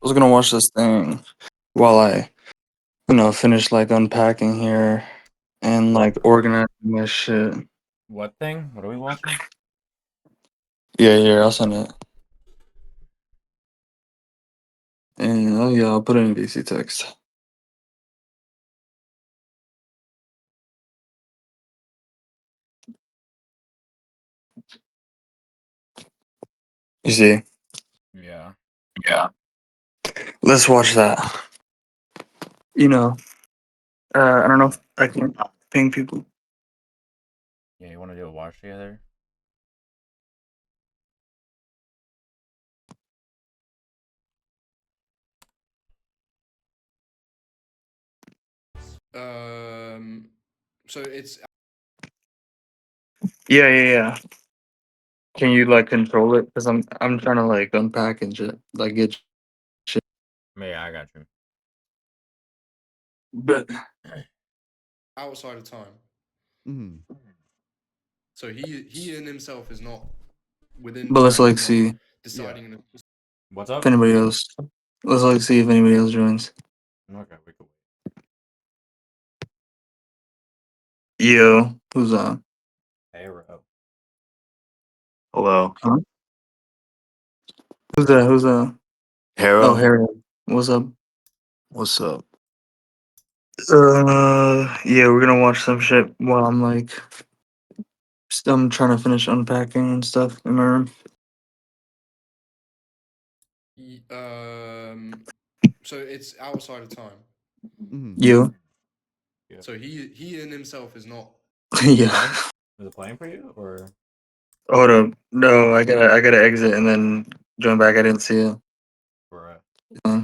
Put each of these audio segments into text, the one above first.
was gonna watch this thing while I, finish like unpacking here and like organizing my shit. What thing? What are we watching? Yeah, I'll send it. And oh yeah, I'll put it in VC text. You see? Yeah. Yeah. Let's watch that. I don't know if I can ping people. Yeah, you want to do a watch together? So it's Yeah. Can you like control it? Cause I'm trying to like unpack and shit, like get shit. Yeah, I got you. But outside of time. Mm-hmm. So he in himself is not within let's time. like He's not see deciding in a What's if up? anybody else. Let's like see if anybody else joins. Okay, we could Yo, who's on? wait. Hey, bro. Hello. Huh? Who's that? Who's that? Oh, Harold. Harry. What's up? What's up? Yeah, we're gonna watch some shit while I'm like, I'm trying to finish unpacking and stuff in my room. So it's outside of time. Mm-hmm. You? Yeah. So he in himself is not. Yeah. Playing? Is it playing for you or? Hold up. No, I gotta exit and then join back. I didn't see it. For Uh,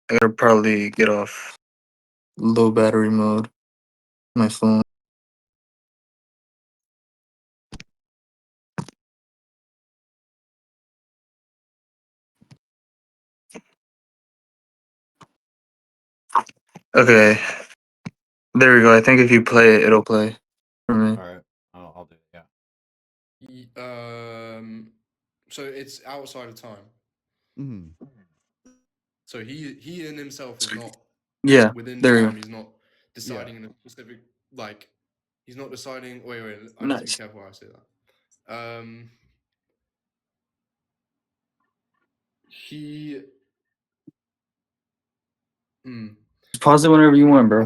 I gotta probably get off low battery mode. My phone. Okay. There we go. I think if you play it, it'll play for me. all right, I'll do it. Yeah. So it's outside of time. Mm-hmm. So he in himself is not Yeah. within There you time. go. He's not deciding in a specific like. He's not deciding. Wait. I need to be Nice. careful how I say that. He. Pause it whenever you want, bro.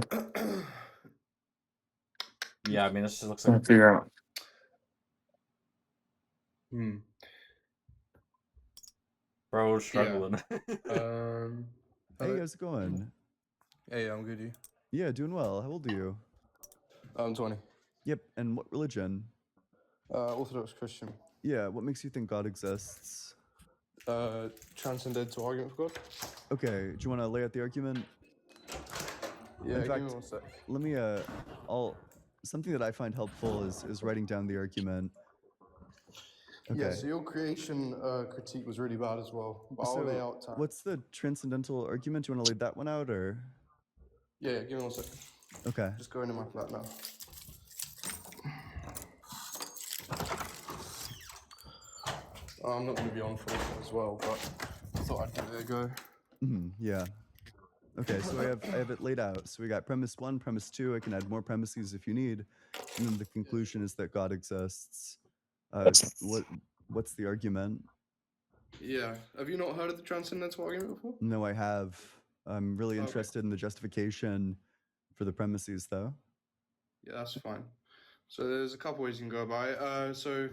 Yeah, I mean, this just looks Trying like. to figure out. Bro, struggling. Hey, how's it going? Hey, I'm good. You? Yeah, doing well. How old are you? I'm 20. Yep. And what religion? Orthodox Christian. Yeah. What makes you think God exists? Transcendental argument for God. Okay. Do you want to lay out the argument? Yeah, In give me fact, 1 sec. let me. Something that I find helpful is writing down the argument. Okay. Yeah, so your creation critique was really bad as well. But I'll lay out time. What's the transcendental argument? Do you want to lay that one out, or? Yeah, give me 1 sec. Okay. Just go into my flat now. I'm not going to be on for it as well, but I thought I'd give it a go. Yeah. Okay, so I have it laid out. So we got premise 1, premise 2. I can add more premises if you need, and then the conclusion is that God exists. What's the argument? Yeah, have you not heard of the transcendental argument before? No, I have. I'm really interested in the justification for the premises, though. Yeah, that's fine. So there's a couple ways you can go about it. So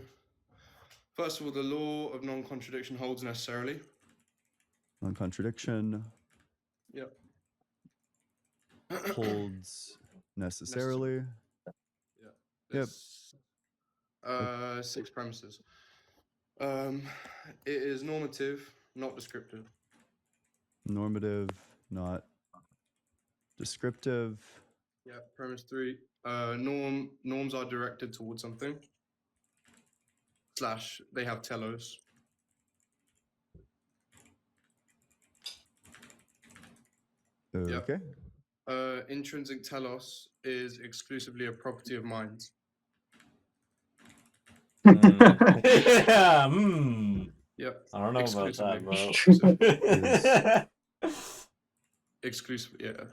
first of all, the law of non-contradiction holds necessarily. Non-contradiction Yep. holds necessarily. Yeah. Yep. 6 premises. It is normative, not descriptive. Normative, not descriptive. Yeah. Premise 3. Norms are directed towards something. / they have telos. Okay. Yep. Intrinsic telos is exclusively a property of minds. Yeah. Yep. I don't know about Exclusively. that, bro. Exclusive, yeah.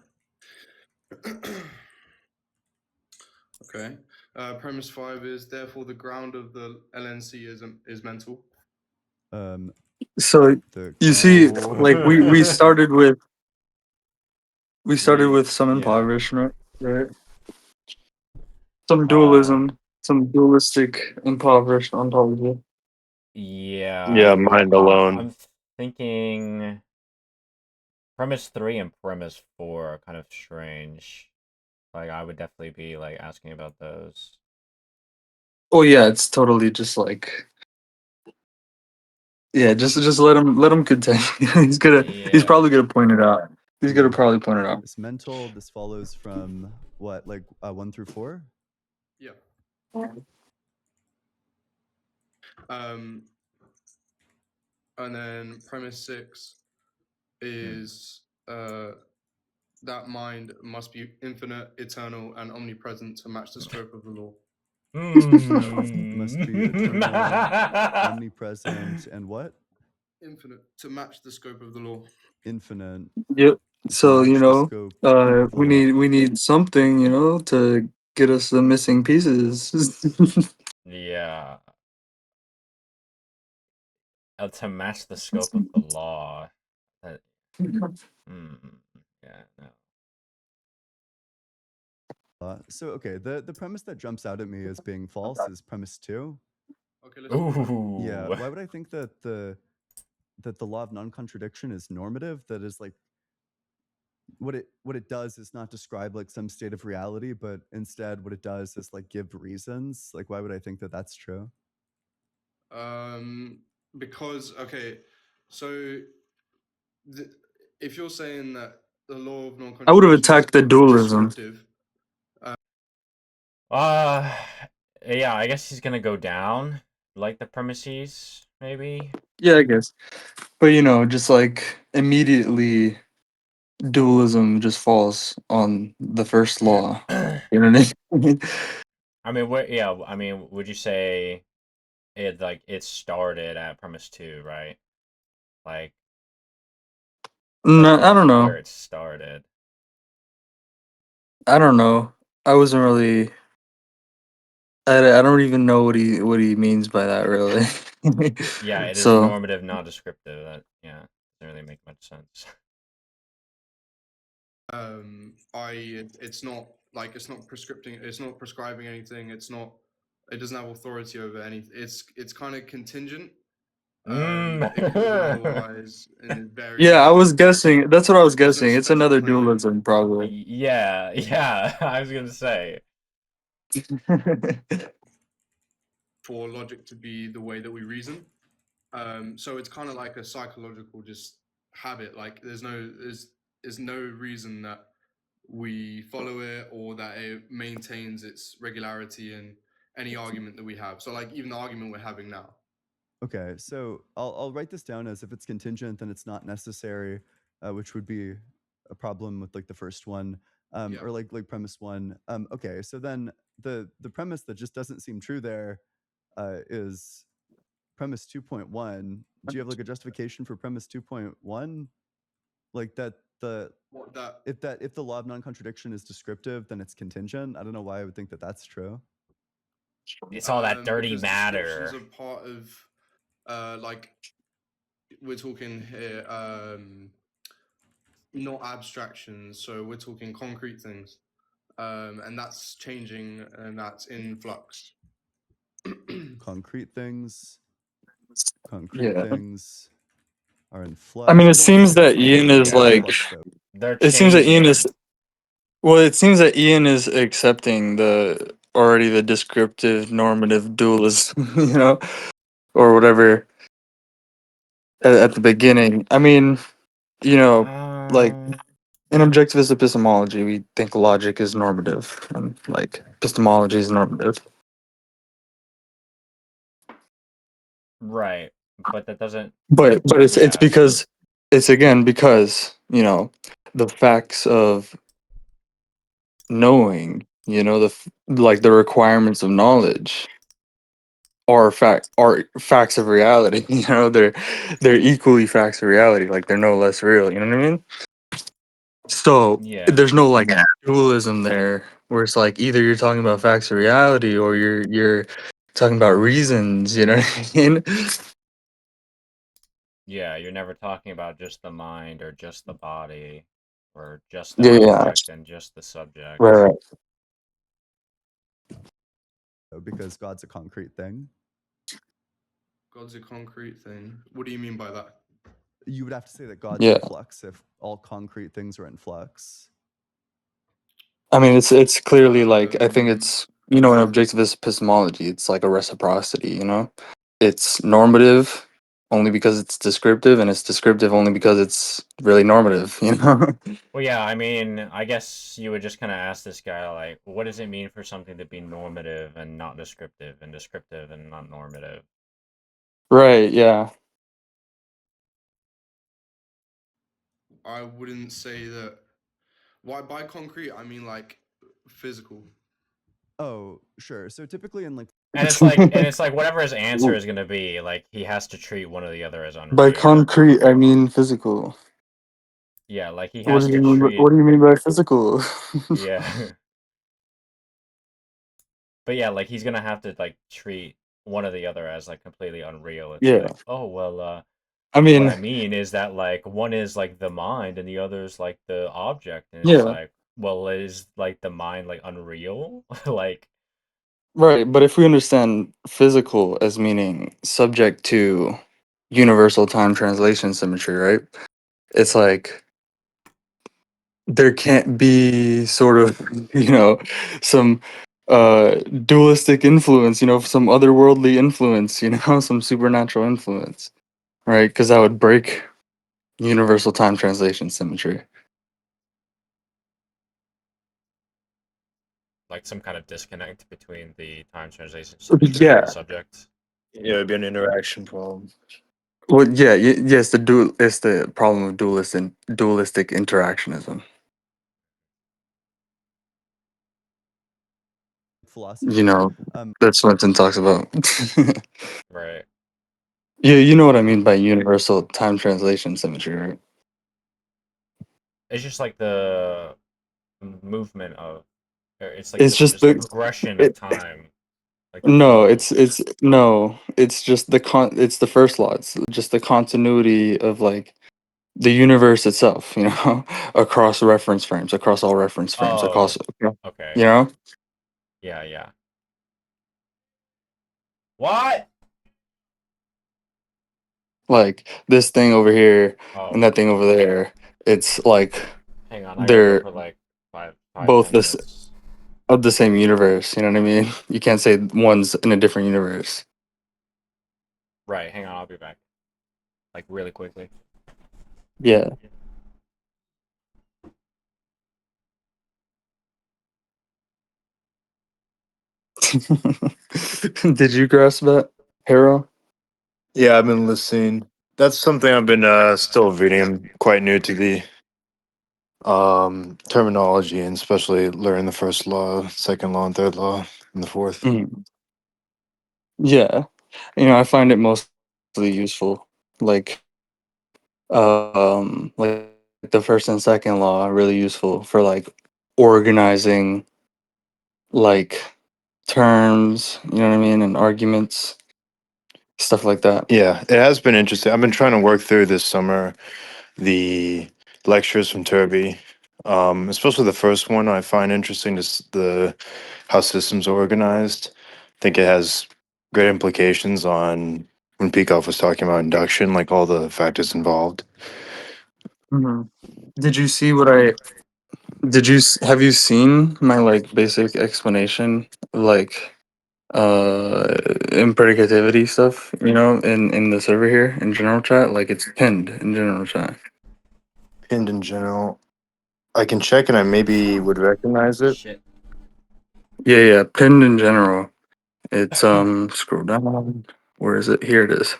Okay. Premise 5 is therefore the ground of the LNC is mental. So The you see, Oh. like we started with some Yeah. impoverishment, right? Some Uh, dualism, some dualistic impoverished ontology. Yeah. Yeah, mind alone. I'm thinking premise 3 and premise 4 are kind of strange. Like, I would definitely be like asking about those. Oh yeah, it's totally just like, yeah, just let him continue. He's Yeah. probably gonna point it out. He's gonna probably point it out. It's mental. This follows from what, like 1 through 4? Yeah. And then premise 6 is that mind must be infinite, eternal, and omnipresent to match the scope of the law. Must be eternal, omnipresent, and what? Infinite to match the scope of the law. Infinite. Yep. To So match the scope of the we law. need something, to get us the missing pieces. Yeah. To match the scope of the law. That, yeah, no. So okay, the premise that jumps out at me as being false is premise 2. Okay, let's go through it. Yeah. Ooh. Why would I think that the law of non-contradiction is normative? That is like what it does is not describe like some state of reality, but instead what it does is like give reasons. Like, why would I think that that's true? Because okay, so if you're saying that the law of non-contradiction I would have attacked the dualism. descriptive, Yeah, I guess he's gonna go down, like the premises, maybe. Yeah, I guess. But just like immediately dualism just falls on the first law. You know what I mean? I mean, what? Yeah, I mean, would you say it started at premise 2, right? Like No, that's I don't where know. it started. I don't know. I wasn't really. I don't even know what he means by that really. Yeah, it is So normative, not descriptive. That doesn't really make much sense. it's not like it's not prescribing anything. It doesn't have authority over anything. It's kind of contingent. It could have been otherwise in yeah, I various. was guessing. That's what I was There's no guessing. It's special another claim dualism, probably. Yeah, yeah. I was gonna say. for logic to be the way that we reason. So it's kind of like a psychological just habit. Like there's no reason that we follow it or that it maintains its regularity in any argument that we have. So like even the argument we're having now. Okay, so I'll write this down as if it's contingent, then it's not necessary, which would be a problem with like the first one, Yeah. or like premise 1. Okay, so then the premise that just doesn't seem true there is premise 2.1. Do you have like a justification for premise 2.1? Like that What that if the law of non-contradiction is descriptive, then it's contingent. I don't know why I would think that that's true. It's all that dirty because matter. descriptions are part of like we're talking here not abstractions, so we're talking concrete things. And that's changing and that's in flux. Concrete things Yeah. are in flux. I mean, We it don't want to seems say that concrete Ian things is are in like. flux, though. They're It seems that Ian is. changing. Well, it seems that Ian is accepting the descriptive normative dualism, or whatever at the beginning. I mean, like in objectivist epistemology, we think logic is normative and like epistemology is normative. Right, but that doesn't. But it's Yeah, because it's again because the facts of knowing, like the requirements of knowledge are facts of reality. You know, they're equally facts of reality. Like they're no less real. You know what I mean? So Yeah. there's no like dualism there, where it's like either you're talking about facts of reality or you're talking about reasons. You know what I mean? Yeah, you're never talking about just the mind or just the body or just the Yeah, yeah, object and just the subject. right, right. because God's a concrete thing. God's a concrete thing. What do you mean by that? You would have to say that God's Yeah. in flux if all concrete things are in flux. I mean, it's clearly like I think Um, it's an objectivist epistemology. It's like a reciprocity. You know, it's normative only because it's descriptive, and it's descriptive only because it's really normative. You know. Well, yeah, I mean, I guess you would just kind of ask this guy, like, what does it mean for something to be normative and not descriptive, and descriptive and not normative? Right. Yeah. I wouldn't say that. Why by concrete? I mean like physical. Oh, sure. So typically in like And it's like whatever his answer is gonna be, like he has to treat one or the other as By unreal. concrete, I mean physical. Yeah, like he What has do to you mean? treat. What do you mean by physical? Yeah. But yeah, like he's gonna have to like treat one or the other as like completely unreal. It's Yeah. like, oh well, I what I mean, mean is that like one is like the mind and the other is like the object, and it's yeah. like, well, is like the mind like unreal? Like, Right. But if we understand physical as meaning subject to universal time translation symmetry, right? It's like there can't be sort of, some dualistic influence, some otherworldly influence, some supernatural influence, right? Because that would break universal time translation symmetry. some kind of disconnect between the time translation symmetry and the Yeah. subject. Yeah, it'd be an interaction problem. Well, yeah, yes, it's the problem of dualistic interactionism. You philosophy. know, that Swinton talks about. Right. Yeah, you know what I mean by universal time translation symmetry, right? It's just like the movement of, or it's like It's this just just the the progression of it, time, like the no, flow. it's just it's the first law. It's just the continuity of like the universe itself, across reference frames, across all reference frames, Oh, across, okay. you know, Yeah, yeah. What? like this thing over here and Oh, that thing over there. It's like hang on. I gotta go they're for like five, both 10 minutes. of the same universe. You know what I mean? You can't say one's in a different universe. Right. Hang on. I'll be back. Like really quickly. Yeah. Did you grasp that, Hero? Yeah, I've been listening. That's something I've been still reading. I'm quite new to the terminology and especially learning the first law, second law, and third law, and the fourth. Mhm. Yeah. I find it mostly useful. Like the first and second law are really useful for like organizing like terms, you know what I mean, and arguments, stuff like that. Yeah, it has been interesting. I've been trying to work through this summer the lectures from Turby, especially the first one. I find interesting just the how systems are organized. I think it has great implications on when Peikoff was talking about induction, like all the factors involved. hmm Did you see what I have you seen my like basic explanation like impredicativity stuff, in the server here in general chat? Like it's pinned in general chat. Pinned in general, I can check and I maybe would recognize it. Shit. Yeah, yeah, pinned in general. It's scroll down. Where is it? Here it is.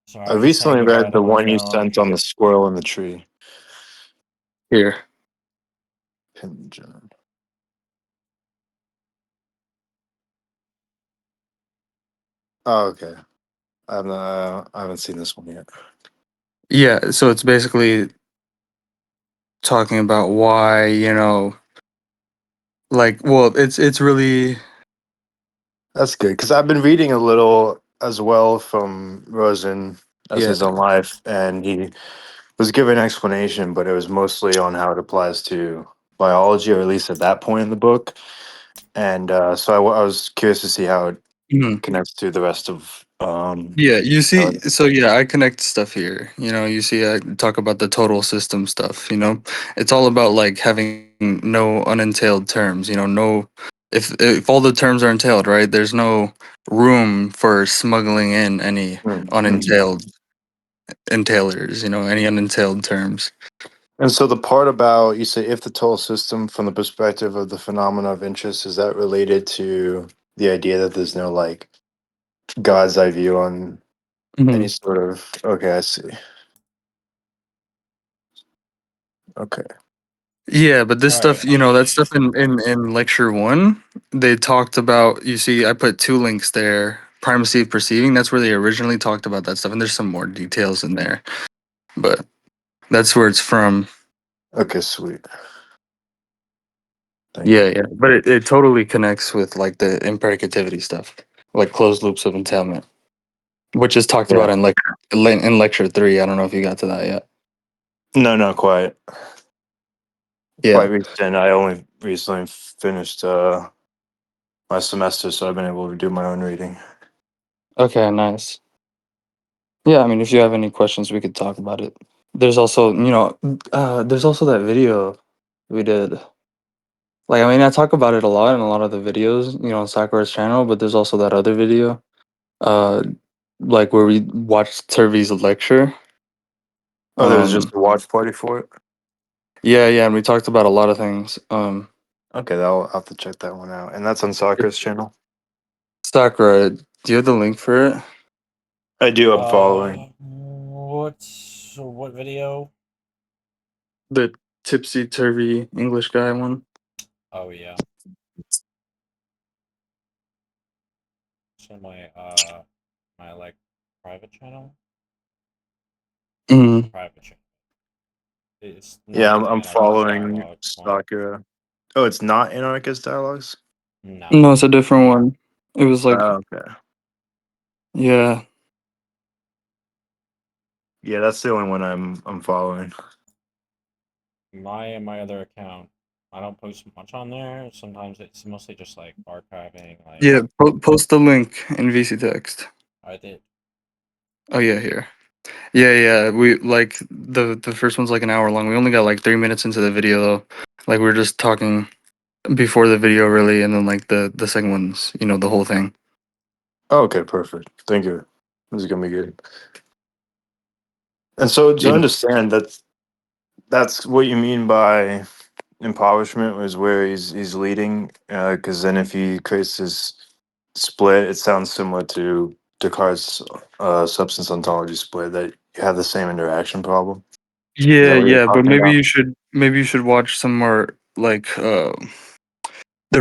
Sorry, I I'm just recently hanging by read the the one you window. sent on the squirrel in the tree. Here. Pinned in general. Oh, okay. I haven't seen this one yet. Yeah, so it's basically talking about why, like, well, it's really, That's good because I've been reading a little as well from Rosen as yeah. his own life, and he was given an explanation, but it was mostly on how it applies to biology, or at least at that point in the book. And so I was curious to see how it Mhm. connects to the rest of. Yeah, you uh, see, so yeah, I connect stuff here. You see, I talk about the total system stuff. It's all about like having no unentailed terms. No, if all the terms are entailed, right? There's no room for smuggling in any mhm. unentailed entailers. Any unentailed terms. And so the part about you say if the total system from the perspective of the phenomena of interest, is that related to the idea that there's no like God's eye view on any sort of okay, I see. Okay. Yeah, but this Right. stuff, that stuff in lecture one, they talked about, you see, I put two links there. Primacy of perceiving, that's where they originally talked about that stuff. And there's some more details in there, but that's where it's from. Okay, sweet. Thank Yeah, you. yeah. But it totally connects with like the impercativity stuff, like closed loops of entailment, which is talked Yeah. about in lecture three. I don't know if you got to that yet. No, not quite. Yeah. Quite recent. I only recently finished my semester, so I've been able to do my own reading. Okay, nice. Yeah, I mean, if you have any questions, we could talk about it. There's also, there's also that video we did. Like, I mean, I talk about it a lot in a lot of the videos, on Sakura's channel, but there's also that other video, uh, like where we watched Turvey's lecture. Oh, there was just Um, a watch party for it? yeah, yeah, and we talked about a lot of things. Okay, I'll have to check that one out. And that's on Sakura's channel? Sakura, do you have the link for it? I do, I'm following. What video? The tipsy turvy English guy one. Oh yeah. So my like private channel? Mm. Private channel. It's Yeah, not the I'm anarchist following dialogue one. Sakura. Oh, it's not Anarchist Dialogues? No. No, it's a different one. It was like, Oh, okay. yeah, Yeah, that's the only one I'm following. My other account, I don't post much on there. Sometimes it's mostly just like archiving, like yeah. Post the link in VC text. I did. Oh yeah, here. Yeah, yeah. We like the first one's like an hour long. We only got like 3 minutes into the video though. Like we are just talking before the video really, and then like the second one's the whole thing. Oh, okay, perfect. Thank you. This is gonna be good. And so to Yeah, understand that's what you mean by impoverishment was where he's leading, because then if he creates this split, it sounds similar to Descartes' substance ontology split, that you have the same interaction problem. Is yeah, that what you're yeah. But talking about? maybe you should watch some more like the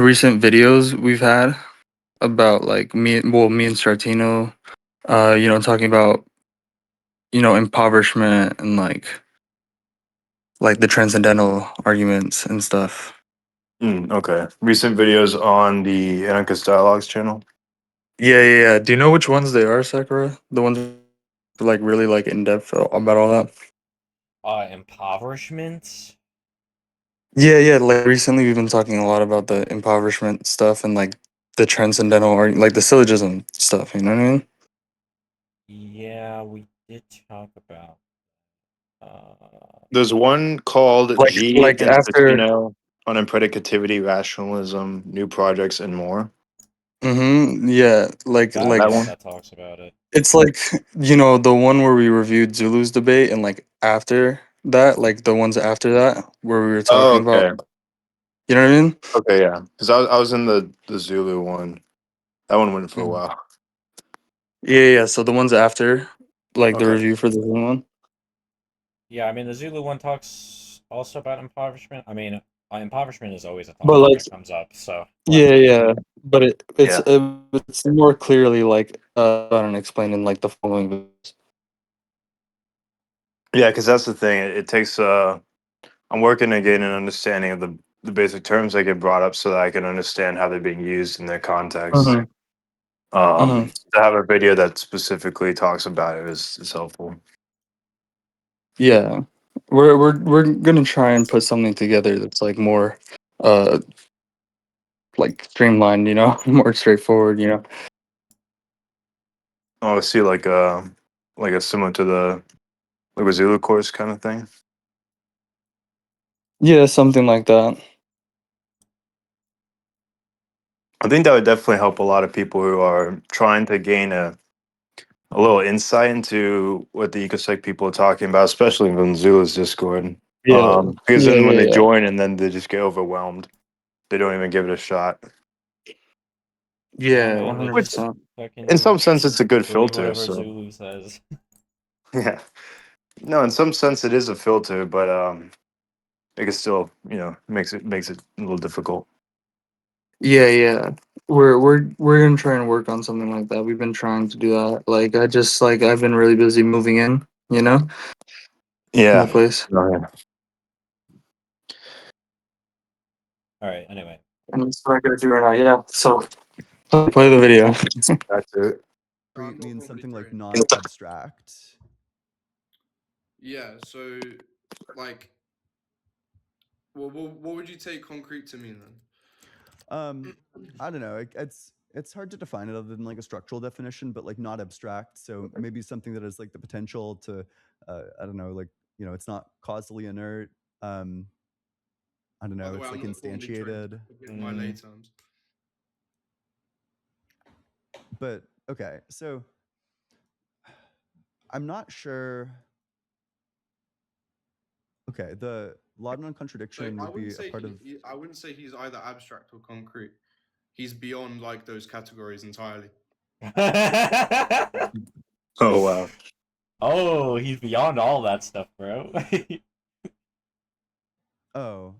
recent videos we've had about like me and Stratino, talking about impoverishment and like the transcendental arguments and stuff. Okay. Recent videos on the Anarchist Dialogues channel. Yeah, yeah, yeah. Do you know which ones they are, Sakura? The ones like really like in depth about all that. Impoverishment? Yeah, yeah. Like recently, we've been talking a lot about the impoverishment stuff and like the transcendental like the syllogism stuff. You know what I mean? Yeah, we did talk about uh There's one called G Like and after. Stratino on impredicativity, rationalism, new projects, and more. Yeah. that That yeah, one? that talks about it. It's like the one where we reviewed Zulu's debate and like after that, like the ones after that where we were Oh, talking about. okay. You know what I mean? Okay, yeah. Because I was in the Zulu one. That one went for a Mhm. while. Yeah, yeah. So the ones after, like the Okay. review for the Zulu one. Yeah, I mean the Zulu one talks also about impoverishment. I mean, impoverishment is always a But topic like, that comes up, so yeah, like yeah. But it's Yeah. it's more clearly like about and explained in like the following videos. Yeah, because that's the thing. It takes. I'm working to gain an understanding of the basic terms that get brought up, so that I can understand how they're being used in their context. Mhm. Mhm. To have a video that specifically talks about it is helpful. Yeah, we're gonna try and put something together that's like more, uh, like streamlined, you know, more straightforward, you know. Oh, I see, like a similar to the like a Zulu course kind of thing. Yeah, something like that. I think that would definitely help a lot of people who are trying to gain a little insight into what the ecosec people are talking about, especially from Zula's Discord. Yeah, Because yeah, then when yeah, they yeah. join and then they just get overwhelmed, they don't even give it a shot. Yeah, Yeah, man, they Which, just 100%. in fucking some sense, it's a good believe filter. whatever So Zulu says. yeah, no, in some sense, it is a filter, but it can still, makes it a little difficult. Yeah, yeah. We're gonna try and work on something like that. We've been trying to do that. Like I've been really busy moving in, you know, in the Yeah. place. Oh, yeah. All right. Anyway. And that's what I gotta do right now. Yeah. So play the video. That's it. I'm Concrete not means something like concrete. not abstract. Yeah. So, like, well, what would you take concrete to mean then? I don't know. It's hard to define it other than like a structural definition, but like not abstract. So maybe something that has like the potential to, I don't know, like it's not causally inert. Um, I don't By know. the way, It's I'm like not formally trained. instantiated. Forgive my lay terms. But okay, so I'm not sure. Okay, the Laudanum So contradiction I would be wouldn't a say part of. I wouldn't say he's either abstract or concrete. He's beyond like those categories entirely. Oh wow. Oh, he's beyond all that stuff, bro. Oh,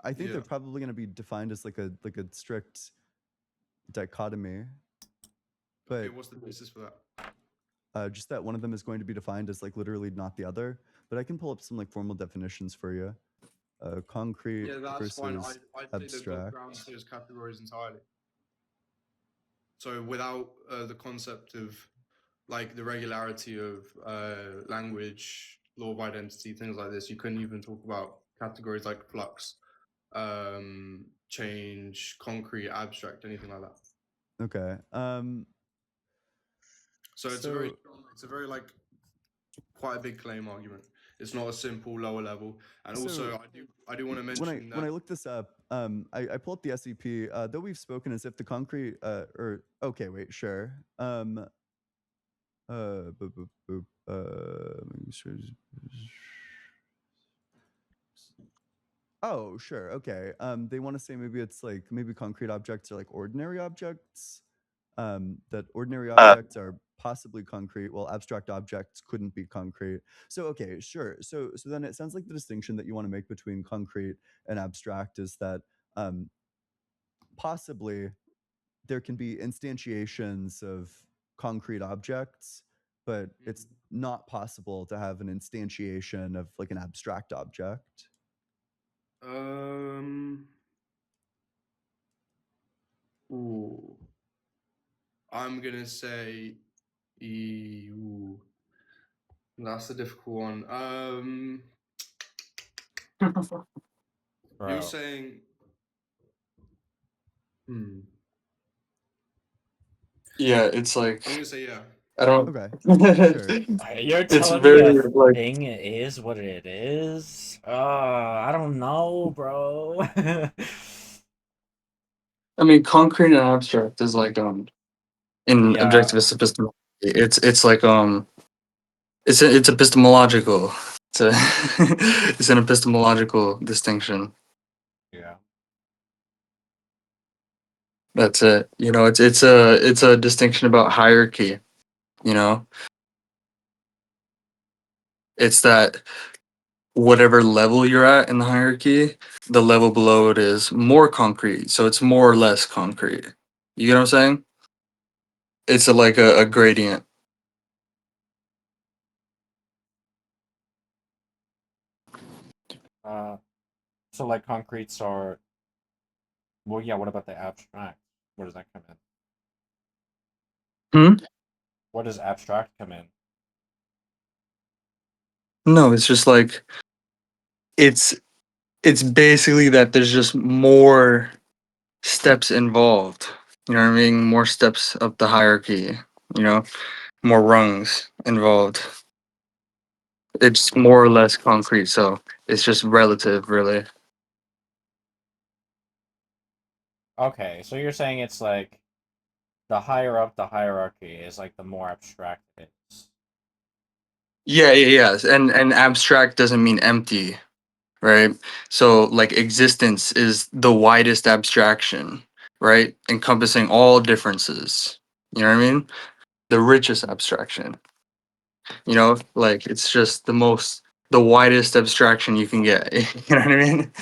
I think Yeah. they're probably going to be defined as like a strict dichotomy, Okay. but What's the basis for that? just that one of them is going to be defined as like literally not the other. But I can pull up some like formal definitions for you. Concrete Yeah, that's fine. versus I'd say they've got abstract. grounds those categories entirely. So without the concept of like the regularity of language, law of identity, things like this, you couldn't even talk about categories like flux, change, concrete, abstract, anything like that. Okay. So So it's a very like quite a big claim argument. It's not a simple lower level. And also, so I do want to when I mention when that I look this up, I pull up the SEP. Though we've spoken as if the concrete or okay, wait, sure. Boop, boop, boop, making sure- Oh, sure. Okay. They want to say maybe it's like maybe concrete objects are like ordinary objects. That ordinary objects are possibly concrete, while abstract objects couldn't be concrete. So okay, sure. So then it sounds like the distinction that you want to make between concrete and abstract is that possibly there can be instantiations of concrete objects, but it's not possible to have an instantiation of like an abstract object. ooh, I'm gonna say ooh, that's a difficult one. You're Bro. saying hmm. Yeah, it's like I'm gonna say yeah. I don't. Okay, sure. You're It's telling me a very like thing is what it is? I don't know, bro. I mean, concrete and abstract is like in Yeah, objectivist epistemology. It's like it's epistemological. It's a it's an epistemological distinction. yeah. That's it. You know, it's a distinction about hierarchy. You know, it's that whatever level you're at in the hierarchy, the level below it is more concrete. So it's more or less concrete. You get what I'm saying? it's like a gradient. So like concretes are. Well, yeah. What about the abstract? Where does that come in? Hmm? What does abstract come in? No, it's just like it's it's basically that there's just more steps involved. You know what I mean? More steps up the hierarchy, you know, more rungs involved. It's more or less concrete, so it's just relative, really. Okay, so you're saying it's like the higher up the hierarchy is like the more abstract it is. Yeah, yeah, yeah. And abstract doesn't mean empty, right? So like existence is the widest abstraction, right? Encompassing all differences. You know what I mean? The richest abstraction. You know, like it's just the widest abstraction you can get. You know what I mean?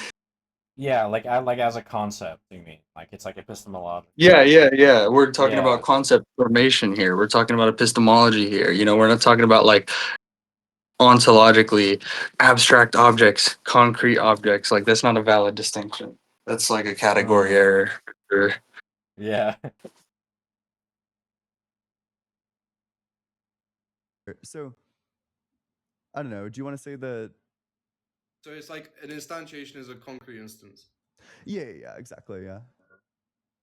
Yeah, like as a concept, you mean? Like it's like epistemological. Yeah, yeah, yeah. We're talking about Yeah. concept formation here. We're talking about epistemology here. You know, we're not talking about like ontologically abstract objects, concrete objects. Like that's not a valid distinction. That's like a category error. Or- Yeah. So I don't know. Do you want to say that? So it's like an instantiation is a concrete instance. Yeah, exactly. Yeah.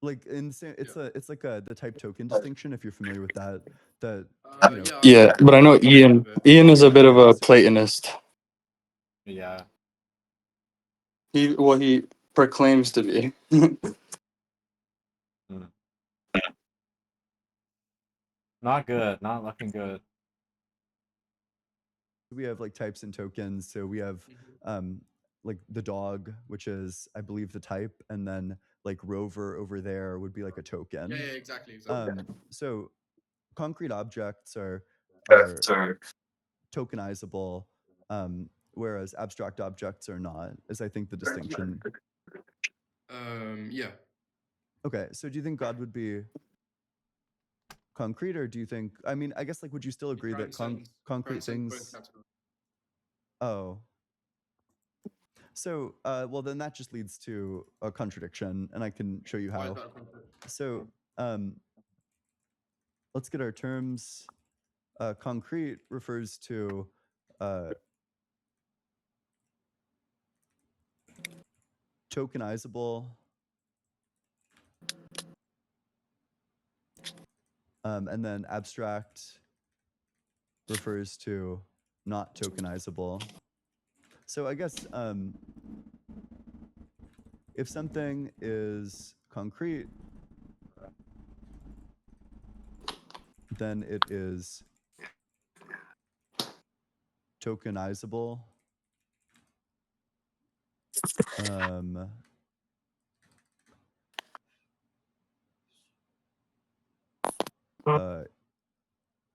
Like in it's Yeah. it's like the type token distinction, if you're familiar with that. That you know. Yeah, Yeah, but I know I've heard of it. Ian is a bit of a It's- Platonist. Yeah. He proclaims to be. Mm. Not good. Not looking good. We have like types and tokens. So we have Mhm. like the dog, which is I believe the type, and then like rover over there would be like a token. Yeah, exactly. So concrete objects are Sorry. tokenizable, whereas abstract objects are not, is I think the distinction. Yeah. Okay, so do you think God would be concrete, or do you think, I mean, I guess like would you still agree that concrete Transcends both things? categories. Oh, so well then that just leads to a contradiction, and I can show you Why is how. that a conflict? So let's get our terms. Concrete refers to tokenizable, and then abstract refers to not tokenizable. So I guess if something is concrete, then it is tokenizable.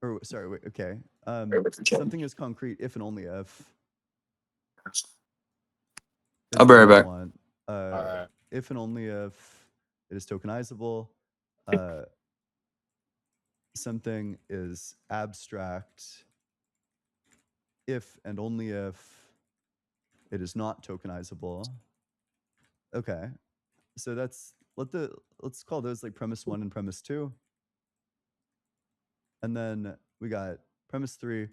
Or sorry, wait, okay. Something is concrete if and only if I'll is be the right one I back. want. Alright. If and only if it is tokenizable. Something is abstract if and only if it is not tokenizable. Okay, so let's call those like premise 1 and premise 2, and then we got premise 3.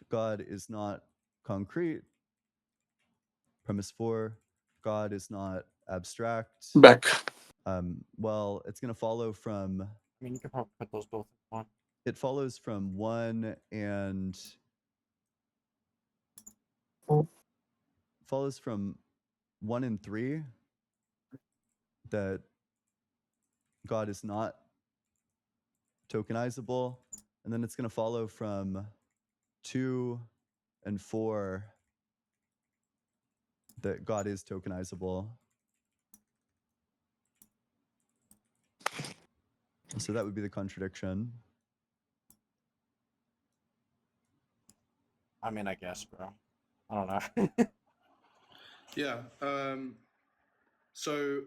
God is not concrete. Premise 4. God is not abstract. Back. Well, it's going to follow from. I mean, you could probably put those both in one. It follows from 1 and follows from 1 and 3 that God is not tokenizable, and then it's going to follow from 2 and 4 that God is tokenizable. So that would be the contradiction. I mean, I guess, bro. I don't know. Yeah. So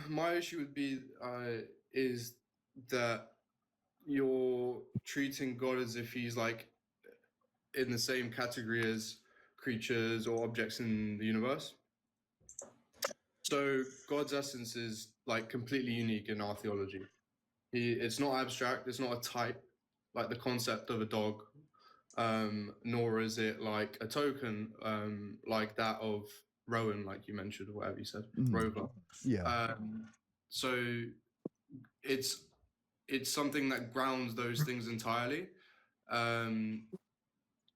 my issue would be is that you're treating God as if he's like in the same category as creatures or objects in the universe. So God's essence is like completely unique in our theology. It's not abstract. It's not a type like the concept of a dog, nor is it like a token like that of Rowan, like you mentioned, or whatever you said, Rover. Yeah. So it's something that grounds those things entirely.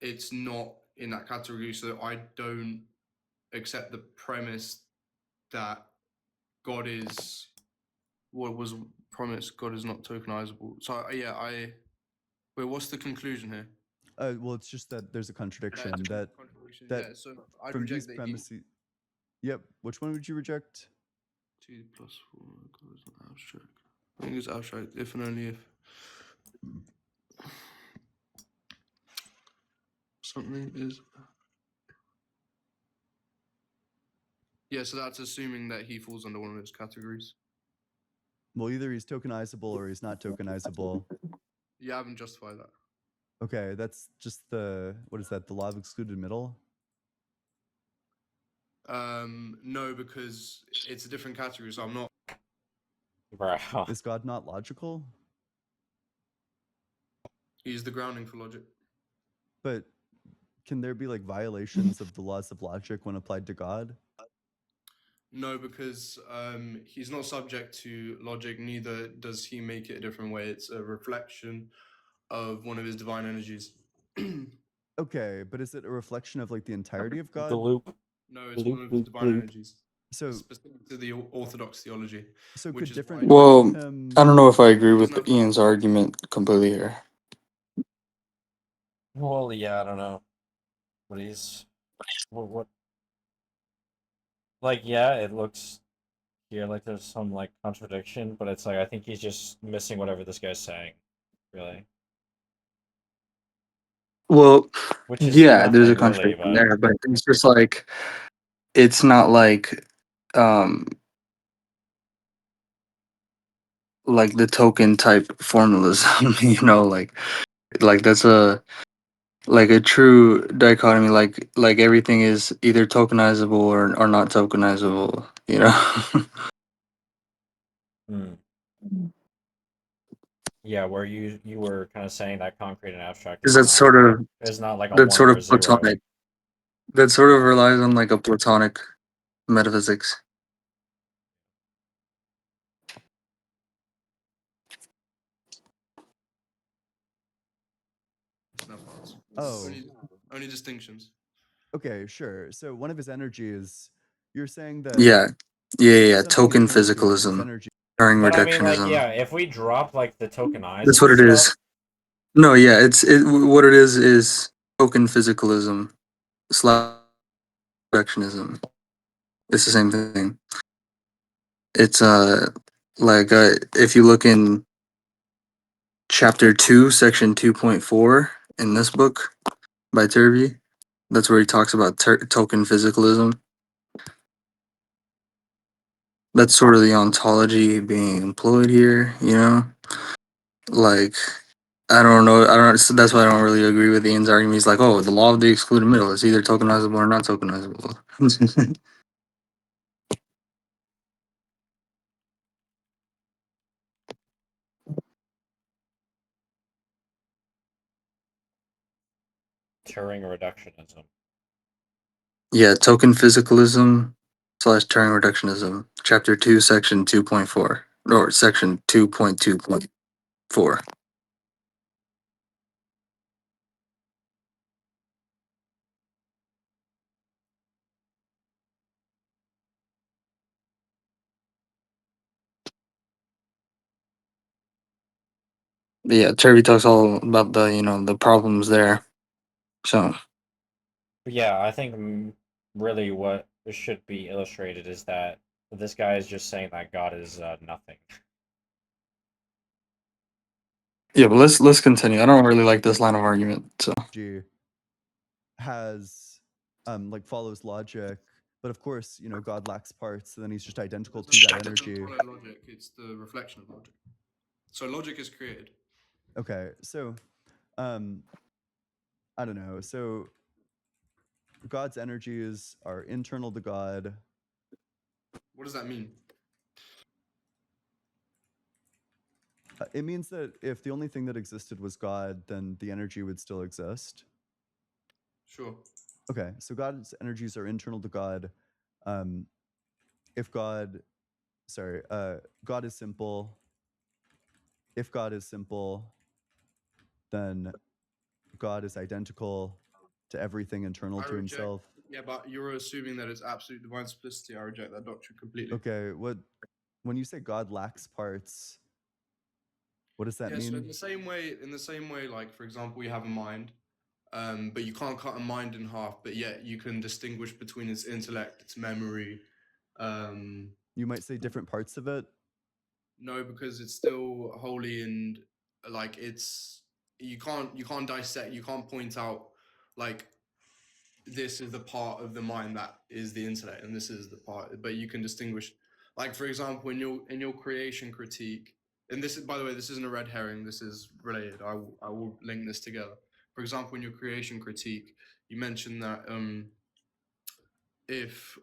It's not in that category, so I don't accept the premise that God is what was promised. God is not tokenizable. So yeah, wait. What's the conclusion here? Well, it's just that there's a contradiction. That yeah. So I'd from reject these that. premises. Yep. Which one would you reject? 2 plus 4 God is not abstract. I think it's abstract if and only if something is. Yeah, so that's assuming that he falls under one of those categories. Well, either he's tokenizable or he's not tokenizable. Yeah, I haven't justified that. Okay, that's just what is that? The law of excluded middle? No, because it's a different category, so I'm not. Bro. Is God not logical? He's the grounding for logic. But can there be like violations of the laws of logic when applied to God? No, because he's not subject to logic, neither does he make it a different way. It's a reflection of one of his divine energies. Okay, but is it a reflection of like the entirety of God? The loop. No, it's one of his divine energies. So, Specific to the Orthodox theology. so which could is different why- Well, parts of him. I don't know if I agree with Doesn't have- Ian's argument completely here. Well, yeah, I don't know. But he's what? Like, yeah, it looks here like there's some like contradiction, but it's like I think he's just missing whatever this guy's saying, really. Well, Which is yeah, there's a nothing really, contradiction but there, but it's just like it's not like the token type formalism, you know, like that's a like a true dichotomy, like everything is either tokenizable or not tokenizable, you know. yeah, where you were kind of saying that concrete and abstract Because is not like a that's 1 sort or a of 0. platonic. That sort of relies on like a platonic metaphysics. No parts. Oh, Only distinctions. okay, sure. So one of his energies, you're saying that Yeah, yeah. something Token akin to his physicalism, energy. Turing But I mean, like, reductionism. yeah, if we drop like the That's tokenizable what it stuff, is. No, yeah, what it is token physicalism slash reductionism. It's the same thing. It's like if you look in chapter 2, section 2.4 in this book by Turvey, that's where he talks about token physicalism. That's sort of the ontology being employed here, you know? Like, I don't know. So that's why I don't really agree with Ian's argument. He's like, oh, the law of the excluded middle is either tokenizable or not tokenizable. Turing reductionism. Yeah, token physicalism slash Turing reductionism, chapter 2, section 2.4, or section 2.2.4. Yeah, Turvey talks all about the problems there. So, But yeah, I think really what should be illustrated is that this guy is just saying that God is nothing. yeah, but let's continue. I don't really like this line of argument. So, Has like follows logic, but of course, God lacks parts, so then he's just identical to It that doesn't energy. follow logic. It's the reflection of logic. So logic is created. Okay, so I don't know. So God's energies are internal to God. What does that mean? It means that if the only thing that existed was God, then the energy would still exist. Sure. Okay, so God's energies are internal to God. If God, sorry, God is simple. If God is simple, then God is identical to everything internal I to reject. himself. Yeah, but you're assuming that it's absolute divine simplicity. I reject that doctrine completely. Okay, when you say God lacks parts, what does that Yeah, so mean? in the same way, like for example, we have a mind, but you can't cut a mind in half, but yet you can distinguish between its intellect, its memory. You might say different parts of it. No, because it's still holy and like it's you can't dissect, you can't point out like this is the part of the mind that is the intellect and this is the part, but you can distinguish, like for example in your creation critique, and this is, by the way, this isn't a red herring, this is related, I will link this together. For example, in your creation critique you mentioned that if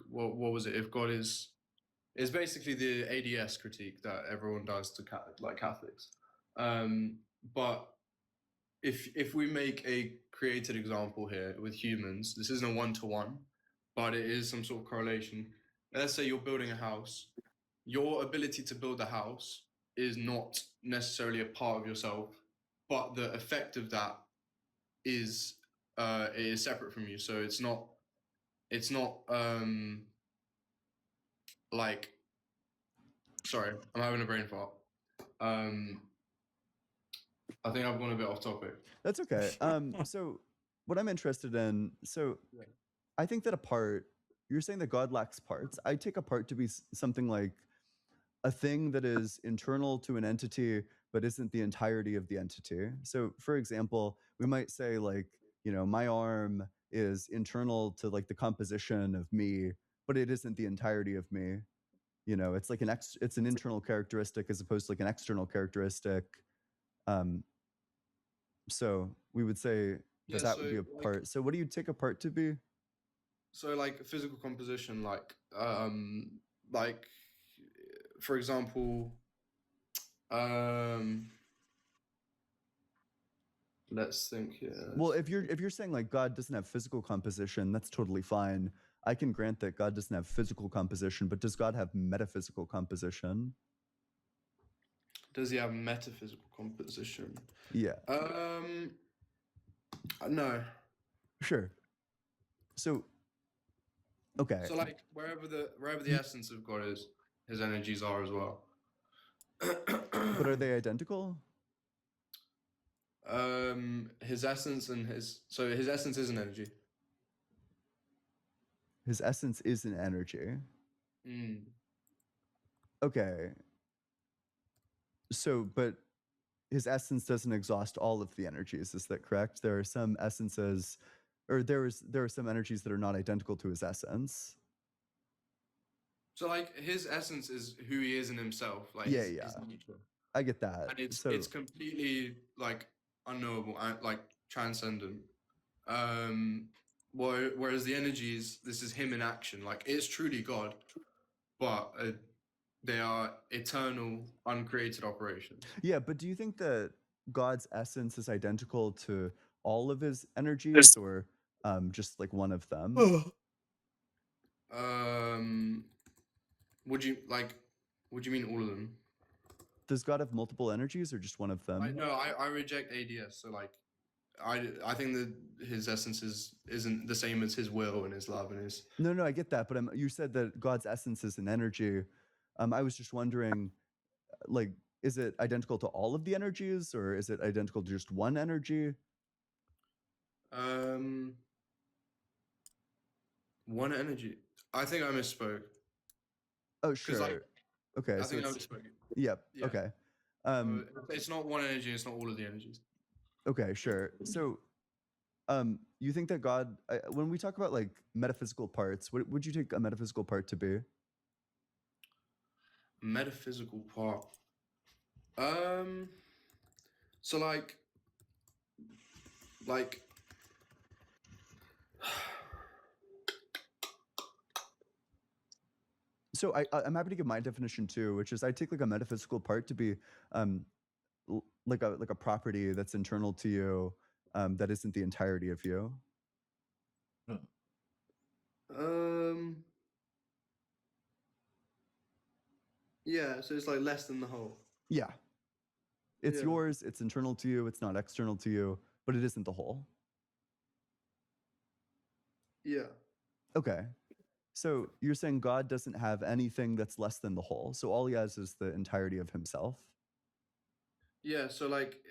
what was it, if God is, it's basically the ADS critique that everyone does to like Catholics, but if we make a created example here with humans, this isn't a one-to-one, but it is some sort of correlation. Let's say you're building a house. Your ability to build a house is not necessarily a part of yourself, but the effect of that is it is separate from you. So it's not like, sorry, I'm having a brain fart. I think I've gone a bit off topic. That's okay. So what I'm interested in, so Yeah. I think that a part, you're saying that God lacks parts. I take a part to be something like a thing that is internal to an entity, but isn't the entirety of the entity. So for example, we might say like, my arm is internal to like the composition of me, but it isn't the entirety of me. It's like it's an internal characteristic as opposed to like an external characteristic. So we would say Yeah, that would so be a like part. So what do you take a part to be? so like physical composition, like for example, um let's think here. Well, if you're saying like God doesn't have physical composition, that's totally fine. I can grant that God doesn't have physical composition, but does God have metaphysical composition? Does he have metaphysical composition? Yeah, No. sure. So, okay. So like wherever the essence of God is, his energies are as well. But are they identical? His essence and his essence is an energy. His essence is an energy. Mm. Okay. So, but his essence doesn't exhaust all of the energies. Is that correct? There are some essences, or there are some energies that are not identical to his essence. So like his essence is who he is in himself, like Yeah, his yeah. nature. I get that. And it's So it's completely like unknowable and like transcendent. Um, whereas the energies, this is him in action. Like it's truly God, but they are eternal, uncreated operations. yeah, but do you think that God's essence is identical to all of his energies, or just like one of them? Um, would you like? Would you mean all of them? Does God have multiple energies, or just one of them? No, I reject ADS. So like, I think that his essence isn't the same as his will and his love and his. No, I get that, but you said that God's essence is an energy. I was just wondering, like, is it identical to all of the energies, or is it identical to just one energy? One energy. I think I misspoke. Oh, Because like, sure. Okay, I so think I it's misspoke. yep. Yeah. Okay. It's not one energy. It's not all of the energies. Okay, sure. So, you think that God, when we talk about like metaphysical parts, what would you take a metaphysical part to be? Metaphysical part. So like So I'm happy to give my definition too, which is I take like a metaphysical part to be like a property that's internal to you, that isn't the entirety of you. Yeah, so it's like less than the whole. Yeah. It's Yeah. yours, it's internal to you, it's not external to you, but it isn't the whole. Yeah. Okay. So you're saying God doesn't have anything that's less than the whole. So all he has is the entirety of himself. Yeah, so like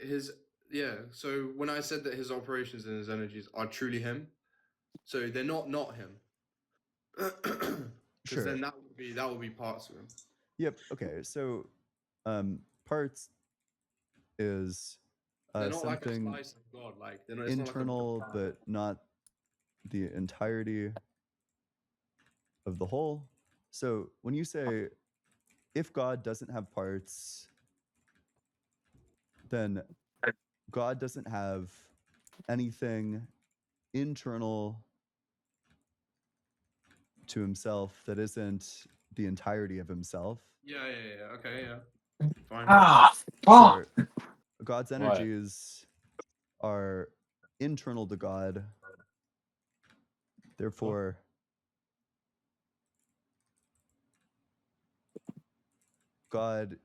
so when I said that his operations and his energies are truly him, so they're not him. Because Sure. then that would be parts of him. Yep. Okay. So parts is They're not like a something slice of God, like they're not, it's internal, not like but not the entirety of the whole. So when you say if God doesn't have parts, then God doesn't have anything internal to himself that isn't the entirety of himself. yeah, okay, yeah. Fine. Sure. God's What? energies are internal to God. Therefore, God,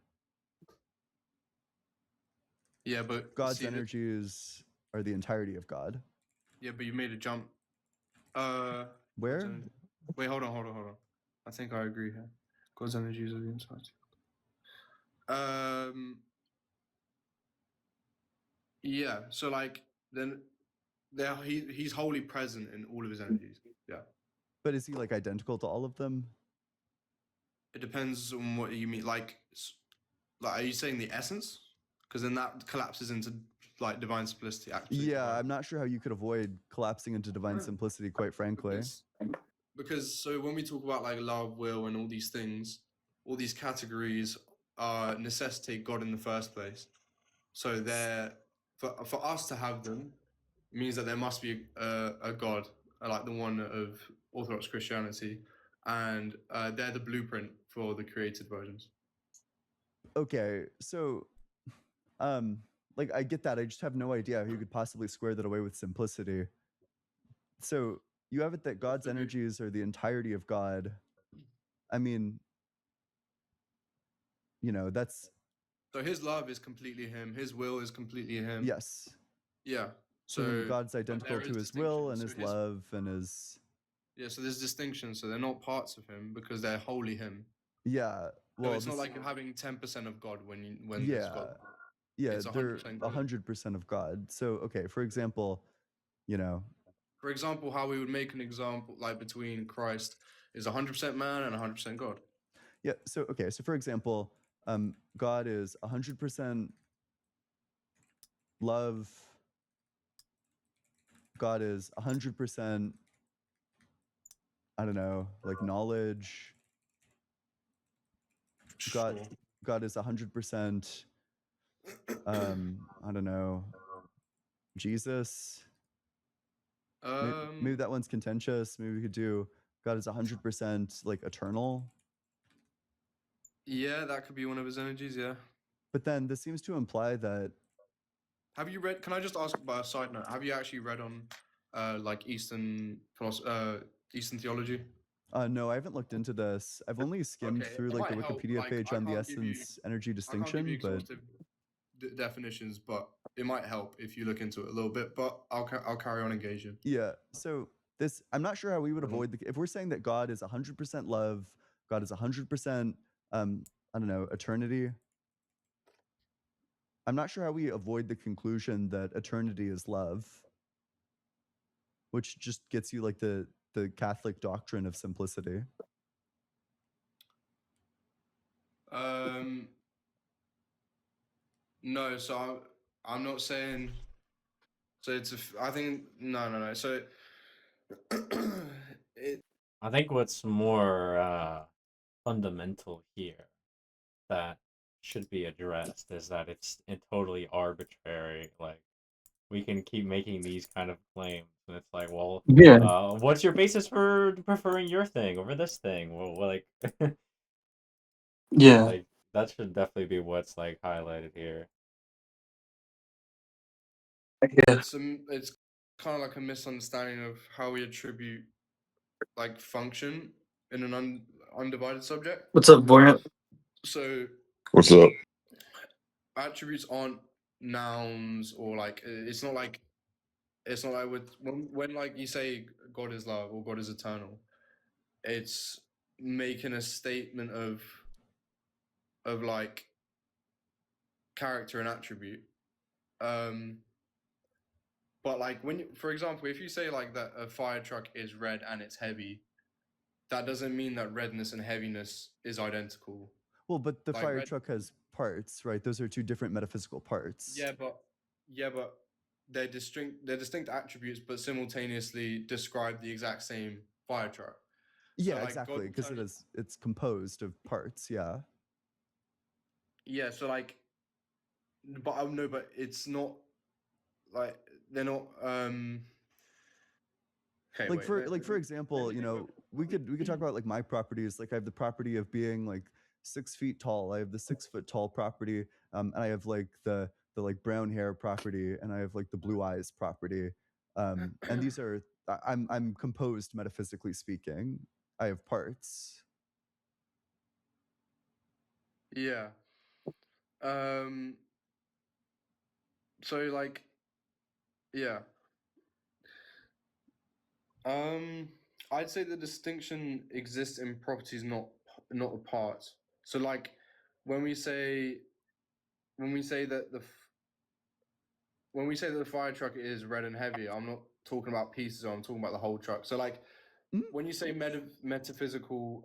Yeah, but God's see that, energies are the entirety of God. yeah, but you made a jump. God's Where? energy. Wait, hold on. I think I agree here. God's energies are the inside. Yeah, so like then he's wholly present in all of his energies. Yeah. But is he like identical to all of them? It depends on what you mean. Like, are you saying the essence? Because then that collapses into like divine simplicity. Absolute Yeah, divine. I'm not sure how you could avoid collapsing into divine simplicity, quite frankly. Because so when we talk about like love, will, and all these things, all these categories necessitate God in the first place. So they're for us to have them means that there must be a God, like the one of Orthodox Christianity, and they're the blueprint for the created versions. Okay, so like I get that. I just have no idea how you could possibly square that away with simplicity. So you have it that God's energies are the entirety of God. I mean, that's So his love is completely him. His will is completely him. yes. Yeah. So then So God's but identical there to is his will distinction. and So his love and his yeah. So there's distinction. So they're not parts of him because they're wholly him. yeah. So Well, it's not this like you're having 10% of God when there's yeah. God. Yeah, It's they're 100% God. 100% of God. So okay, for example, For example, how we would make an example like between Christ is 100% man and 100% God. yeah. So okay, so for example, God is 100% love. God is 100%. I don't know, like knowledge. God, Sure. God is 100%. I don't know, Jesus. Maybe that one's contentious. Maybe we could do God is 100% like eternal. Yeah, that could be one of his energies. Yeah. But then this seems to imply that Have you read? Can I just ask by a side note? Have you actually read on like Eastern theology? no, I haven't looked into this. I've only skimmed Okay, through it like the might help. Wikipedia Like page on the essence energy I can't give you distinction, but exhaustive definitions, but it might help if you look into it a little bit. But I'll carry on engaging. yeah. So this, I'm not sure how we would avoid if we're saying that God is 100% love, God is 100%, I don't know, eternity. I'm not sure how we avoid the conclusion that eternity is love, which just gets you like the Catholic doctrine of simplicity. No, so I'm not saying. So I think no. So it I think what's more fundamental here that should be addressed is that it's totally arbitrary. Like we can keep making these kind of claims, and it's like, well, Yeah, what's your basis for preferring your thing over this thing? Well, like, yeah, like that should definitely be what's like highlighted here. yeah. It's kind of like a misunderstanding of how we attribute like function in an undivided subject. What's up, Buoyant? So What's up? attributes aren't nouns, or like it's not like with when like you say God is love or God is eternal, it's making a statement of like character and attribute. But like when for example, if you say like that a fire truck is red and it's heavy, that doesn't mean that redness and heaviness is identical. Well, but the Like fire red, truck has parts, right? Those are two different metaphysical parts. yeah, but they're distinct attributes, but simultaneously describe the exact same fire truck. So Yeah, like God exactly, because eternal, it's composed of parts. Yeah. yeah. So like, but I no, but it's not like they're not. Okay, Like wait. for example, Let me think of. we could talk about like my properties. Like I have the property of being like 6 feet tall. I have the 6 foot tall property, and I have like the like brown hair property, and I have like the blue eyes property. And these are I'm composed metaphysically speaking. I have parts. Yeah. Um. So like, yeah. Um. I'd say the distinction exists in properties, not the parts. So like, when we say when we say that when we say that the fire truck is red and heavy, I'm not talking about pieces. I'm talking about the whole truck. So like, Mm, when you say metaphysical,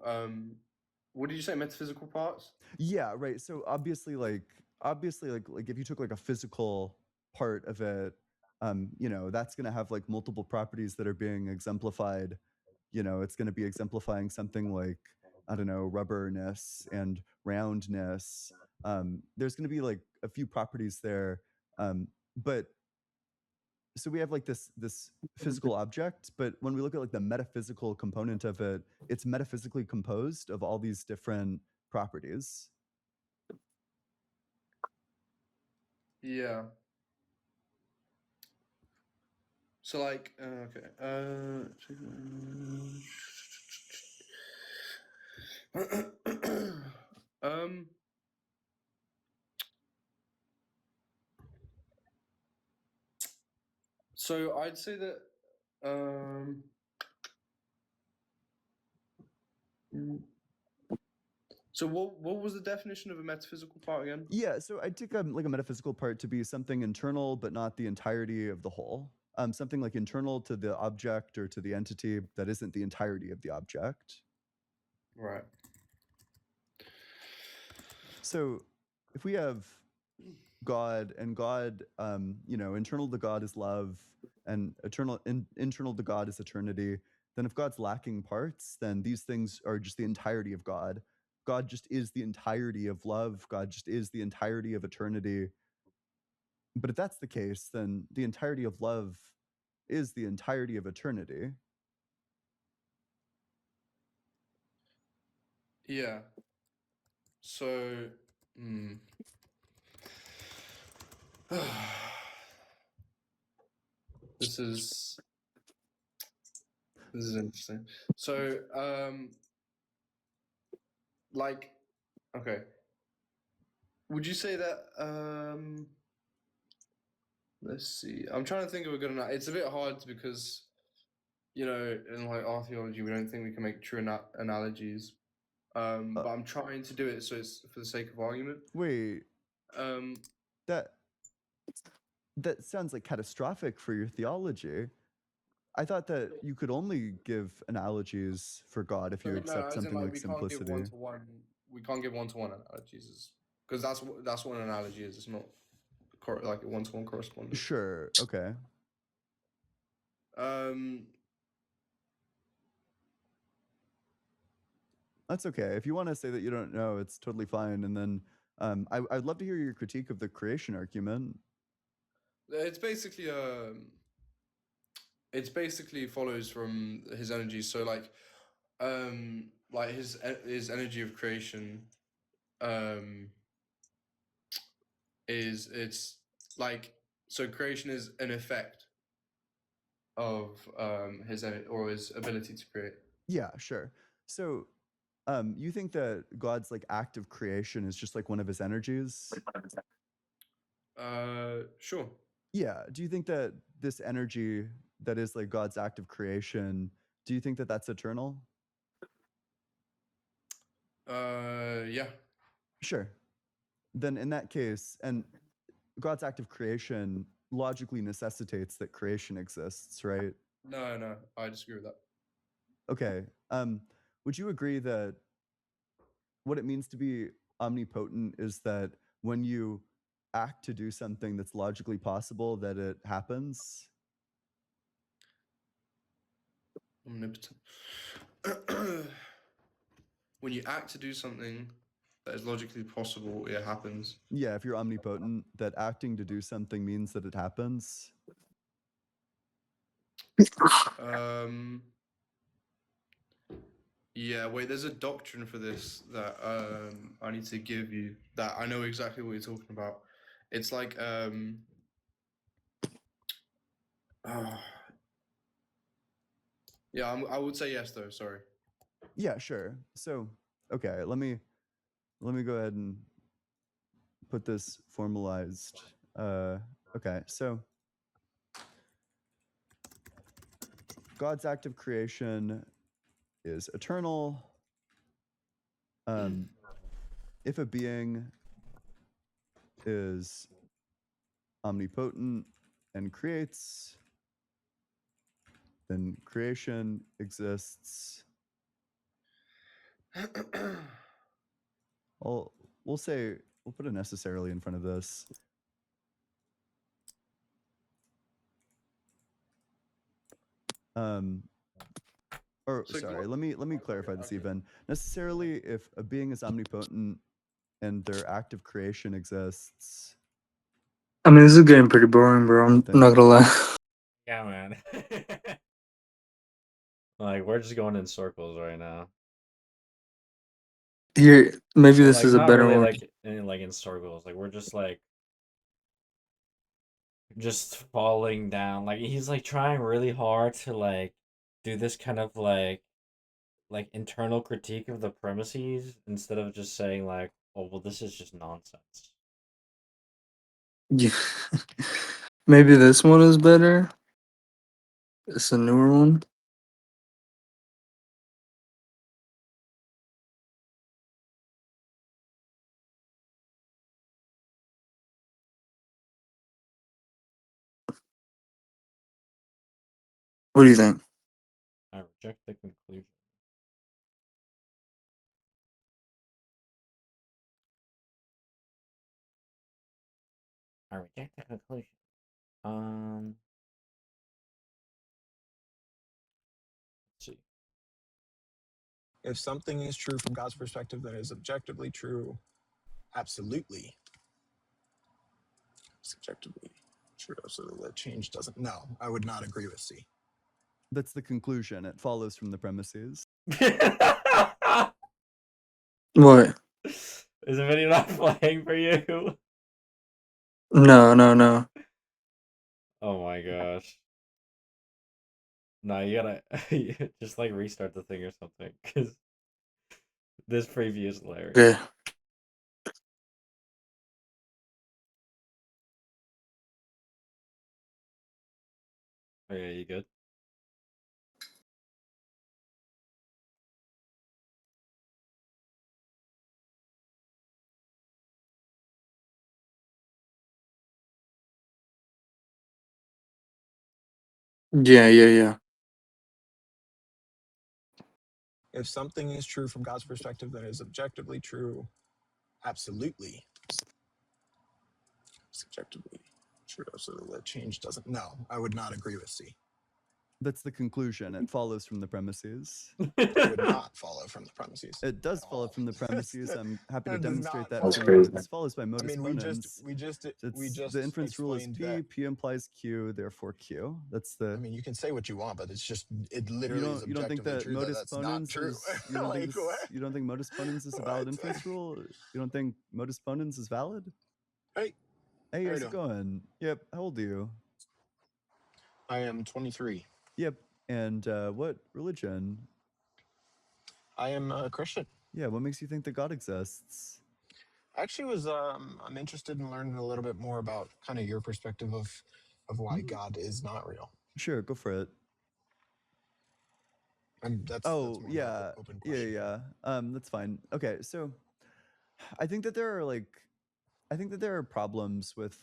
what did you say? Metaphysical parts? Yeah, right. So obviously like if you took like a physical part of it, that's gonna have like multiple properties that are being exemplified. It's gonna be exemplifying something like, I don't know, rubberness and roundness. There's gonna be like a few properties there. But so we have like this physical object, but when we look at like the metaphysical component of it, it's metaphysically composed of all these different properties. Yeah. So like, okay. Um. So I'd say that. Um. So what was the definition of a metaphysical part again? Yeah, so I take like a metaphysical part to be something internal, but not the entirety of the whole. Something like internal to the object or to the entity that isn't the entirety of the object. Right. So if we have God and God, internal to God is love, and internal to God is eternity. Then if God's lacking parts, then these things are just the entirety of God. God just is the entirety of love. God just is the entirety of eternity. But if that's the case, then the entirety of love is the entirety of eternity. Yeah. So. Hmm. This is interesting. So, like, okay, would you say that? Let's see. I'm trying to think of a good enough. It's a bit hard because in like our theology, we don't think we can make true analogies. Uh, But I'm trying to do it so it's for the sake of argument. wait, Um, that that sounds like catastrophic for your theology. I thought that you could only give analogies for God if you no, accept as in something like like we can't give simplicity. one to one. We can't give one to one analogies because that's what an analogy is. It's not like a one to one correspondence. Sure, okay. Um, That's okay. If you want to say that you don't know, it's totally fine. And then I'd love to hear your critique of the creation argument. It's basically follows from his energy. So like his energy of creation is it's like, so creation is an effect of his ability to create. Yeah, sure. So you think that God's like act of creation is just like one of his energies? Sure. Yeah. Do you think that this energy that is like God's act of creation, do you think that that's eternal? Yeah. Sure. Then in that case, and God's act of creation logically necessitates that creation exists, right? No, I disagree with that. Okay. Would you agree that what it means to be omnipotent is that when you act to do something that's logically possible, that it happens? Omnipotent. When you act to do something that is logically possible, it happens. Yeah, if you're omnipotent, that acting to do something means that it happens. Yeah, wait, there's a doctrine for this that I need to give you, that I know exactly what you're talking about. It's like yeah, I would say yes though, sorry. Yeah, sure. So, okay, let me go ahead and put this formalized. Okay, so God's act of creation is eternal. If a being is omnipotent and creates, then creation exists. We'll say, we'll put a necessarily in front of this. Or So sorry, let me clarify this okay. even. Necessarily, if a being is omnipotent and their act of creation exists. I mean, this is getting pretty boring, bro. I'm not gonna lie. Yeah, man. Like, we're just going in circles right now. Here, maybe Well, this like, is a not better really one. like in circles. Like, we're just like just falling down. Like, he's like trying really hard to like do this kind of like internal critique of the premises instead of just saying like, oh well, this is just nonsense. Yeah. Maybe this one is better. It's a newer one. What do you think? I reject the conclusion. I reject the conclusion. Let's see. If something is true from God's perspective, then it is objectively true. Absolutely. Subjectively true. So the change doesn't. No, I would not agree with C. That's the conclusion. It follows from the premises. What? Is the video not playing for you? No. Oh my gosh. No, you gotta just like restart the thing or something, because this preview is hilarious. Okay. Okay, you good? Yeah. If something is true from God's perspective, then it is objectively true. Absolutely. Subjectively true. So the change doesn't. No, I would not agree with C. That's the conclusion. It follows from the premises. It would not follow from the premises. It does at follow all. from the premises. I'm happy to That does demonstrate not that That's for follow. you. crazy. This follows by I modus mean, ponens. we just The inference rule is explained P. that. P implies Q, therefore Q. That's the. I mean, you can say what you want, but it's just it You literally is don't think objectively that true modus that's not ponens true. is you don't Like, think this what? you don't think modus ponens is a valid What? inference rule? You don't think modus ponens is valid? Hey, Hey, how how's you it going? Yep. How old are you? I am 23. Yep. And what religion? I am a Christian. Yeah. What makes you think that God exists? I actually was I'm interested in learning a little bit more about kind of your perspective of why God is not real. Sure, go for it. And that's Oh, more of yeah. an open Yeah, question. yeah. That's fine. Okay, so I think that there are problems with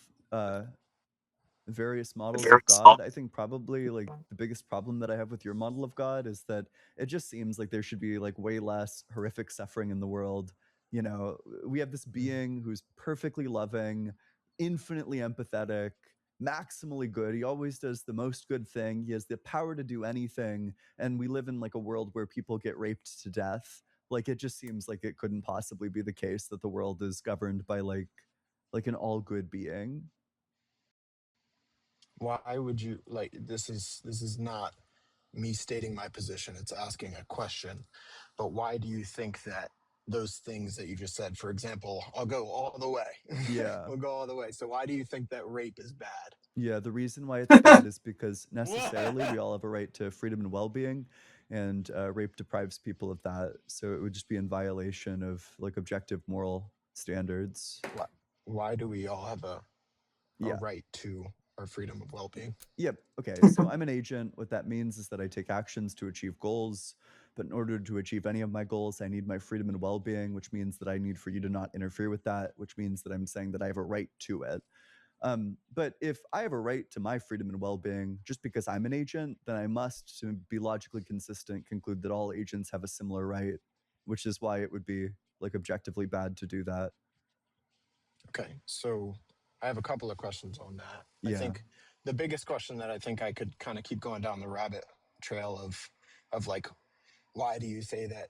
various models of God. I think probably like the biggest problem that I have with your model of God is that it just seems like there should be like way less horrific suffering in the world. You know, we have this being who's perfectly loving, infinitely empathetic, maximally good. He always does the most good thing. He has the power to do anything. And we live in like a world where people get raped to death. Like it just seems like it couldn't possibly be the case that the world is governed by like an all good being. Why would you like this is not me stating my position, it's asking a question. But why do you think that those things that you just said, for example, I'll go all the way. Yeah. We'll go all the way. So why do you think that rape is bad? Yeah, the reason why it's bad is because necessarily we all have a right to freedom and well-being, and rape deprives people of that. So it would just be in violation of like objective moral standards. Why do we all have a Yeah. right to our freedom of well-being? Yep. Okay. So I'm an agent. What that means is that I take actions to achieve goals. But in order to achieve any of my goals, I need my freedom and well-being, which means that I need for you to not interfere with that, which means that I'm saying that I have a right to it. But if I have a right to my freedom and well-being just because I'm an agent, then I must, to be logically consistent, conclude that all agents have a similar right, which is why it would be like objectively bad to do that. Okay, so I have a couple of questions on that. I Yeah. think the biggest question that I think I could kind of keep going down the rabbit trail of like, why do you say that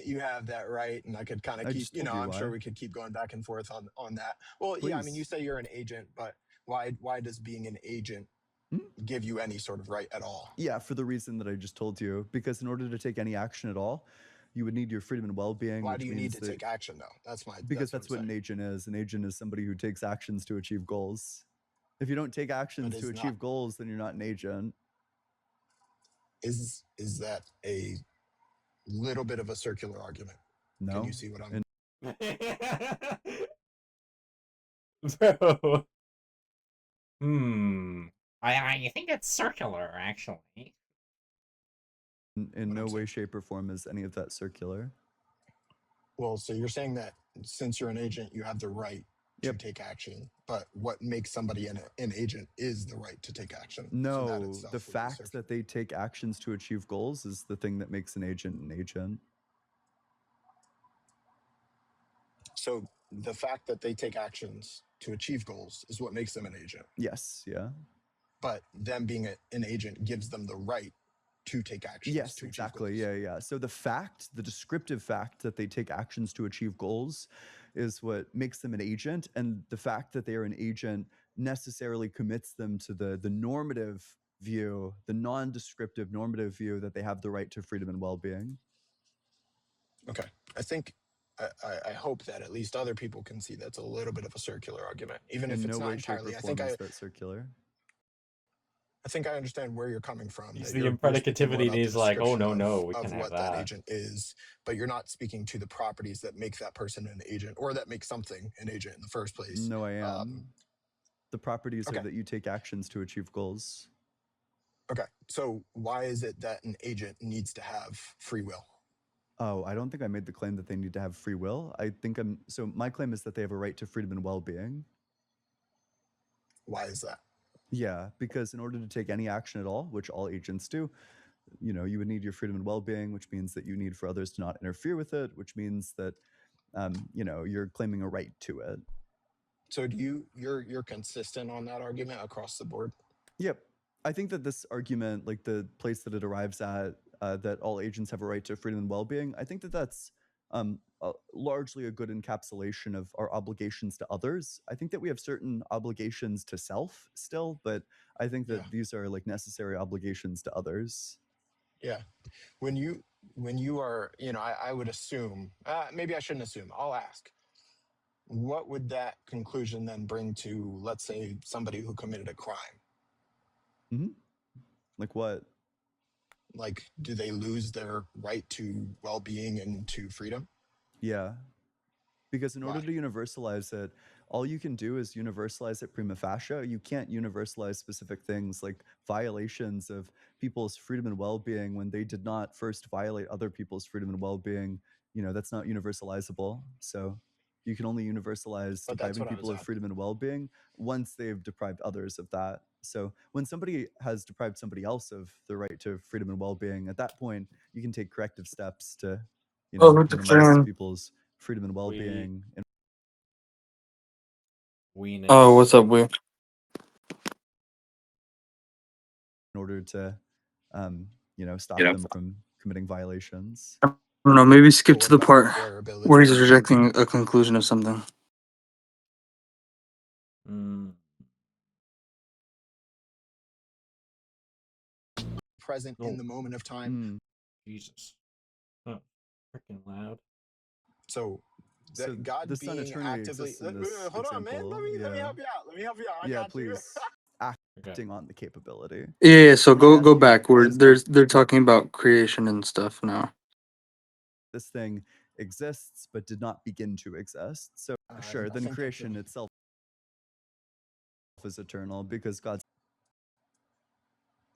you have that right? And I could kind of I keep, just told you I'm sure why. we could keep going back and forth on that. Well, yeah, I mean, you Please. say you're an agent, but why does being an agent give you any sort of right at all? Yeah, for the reason that I just told you. Because in order to take any action at all, you would need your freedom and well-being, Why which do you need means to that take action though? because that's that's what an agent is. An agent is somebody who takes actions to achieve goals. If you don't take actions to is achieve not goals, then you're not an agent. is that a little bit of a circular argument? No. Can you see what I'm? Bro. I think it's circular, actually. In no way, shape, or form is any of that circular. Well, so you're saying that since you're an agent, you have the right to take action, but what makes somebody an agent is the right to take action. No, so the fact that they take actions to achieve goals is the thing that makes an agent an agent. So the fact that they take actions to achieve goals is what makes them an agent. Yes, yeah. But them being an agent gives them the right to take actions. Yes, to exactly. achieve goals. Yeah. So the descriptive fact that they take actions to achieve goals is what makes them an agent. And the fact that they are an agent necessarily commits them to the normative view, the non-descriptive normative view that they have the right to freedom and well-being. Okay. I think I hope that at least other people can see that's a little bit of a circular argument, even if it's not entirely. I think that circular. I think I understand where you're coming from. He's That the you're speaking more impredicativity, about and the he's like, oh, description no, we of can have what that that. agent is, but you're not speaking to the properties that make that person an agent or that make something an agent in the first place. No, I am. The properties are that you take actions to achieve goals. Okay. So why is it that an agent needs to have free will? Oh, I don't think I made the claim that they need to have free will. So my claim is that they have a right to freedom and well-being. Why is that? Yeah, because in order to take any action at all, which all agents do, you would need your freedom and well-being, which means that you need for others to not interfere with it, which means that, you're claiming a right to it. So you're consistent on that argument across the board? Yep. I think that this argument, like the place that it arrives at, that all agents have a right to freedom and well-being, I think that that's largely a good encapsulation of our obligations to others. I think that we have certain obligations to self still, but I think that these are like necessary obligations to others. Yeah. When you are, I would assume, maybe I shouldn't assume, I'll ask, what would that conclusion then bring to, let's say, somebody who committed a crime? Mm-hmm. Like what? Like, do they lose their right to well-being and to freedom? Yeah. Because in order Why? to universalize it, all you can do is universalize it prima facie. You can't universalize specific things like violations of people's freedom and well-being when they did not first violate other people's freedom and well-being. That's not universalizable. So you can only universalize But that's depriving what I was people of asking. freedom and well-being once they've deprived others of that. So when somebody has deprived somebody else of the right to freedom and well-being, at that point, you can take corrective steps to, Oh, who's the minimize fan? people's freedom and well-being in Oh, Weenus. what's up, we? order to stop them from committing violations. I don't know. Maybe skip But to what the about part their ability where to he's rejecting a conclusion of something. present in the moment of time? Jesus. Oh, freaking loud. So So God the Son being eternally actively exists in this hold on, man. example. Let me Yeah. help you out. Let me help you out. I Yeah, got you. please. Acting on the capability. Yeah, so I go ask you, back. Where does God they're talking about creation and stuff now. this thing exists but did not begin to exist? So sure, I then think creation itself is eternal because God's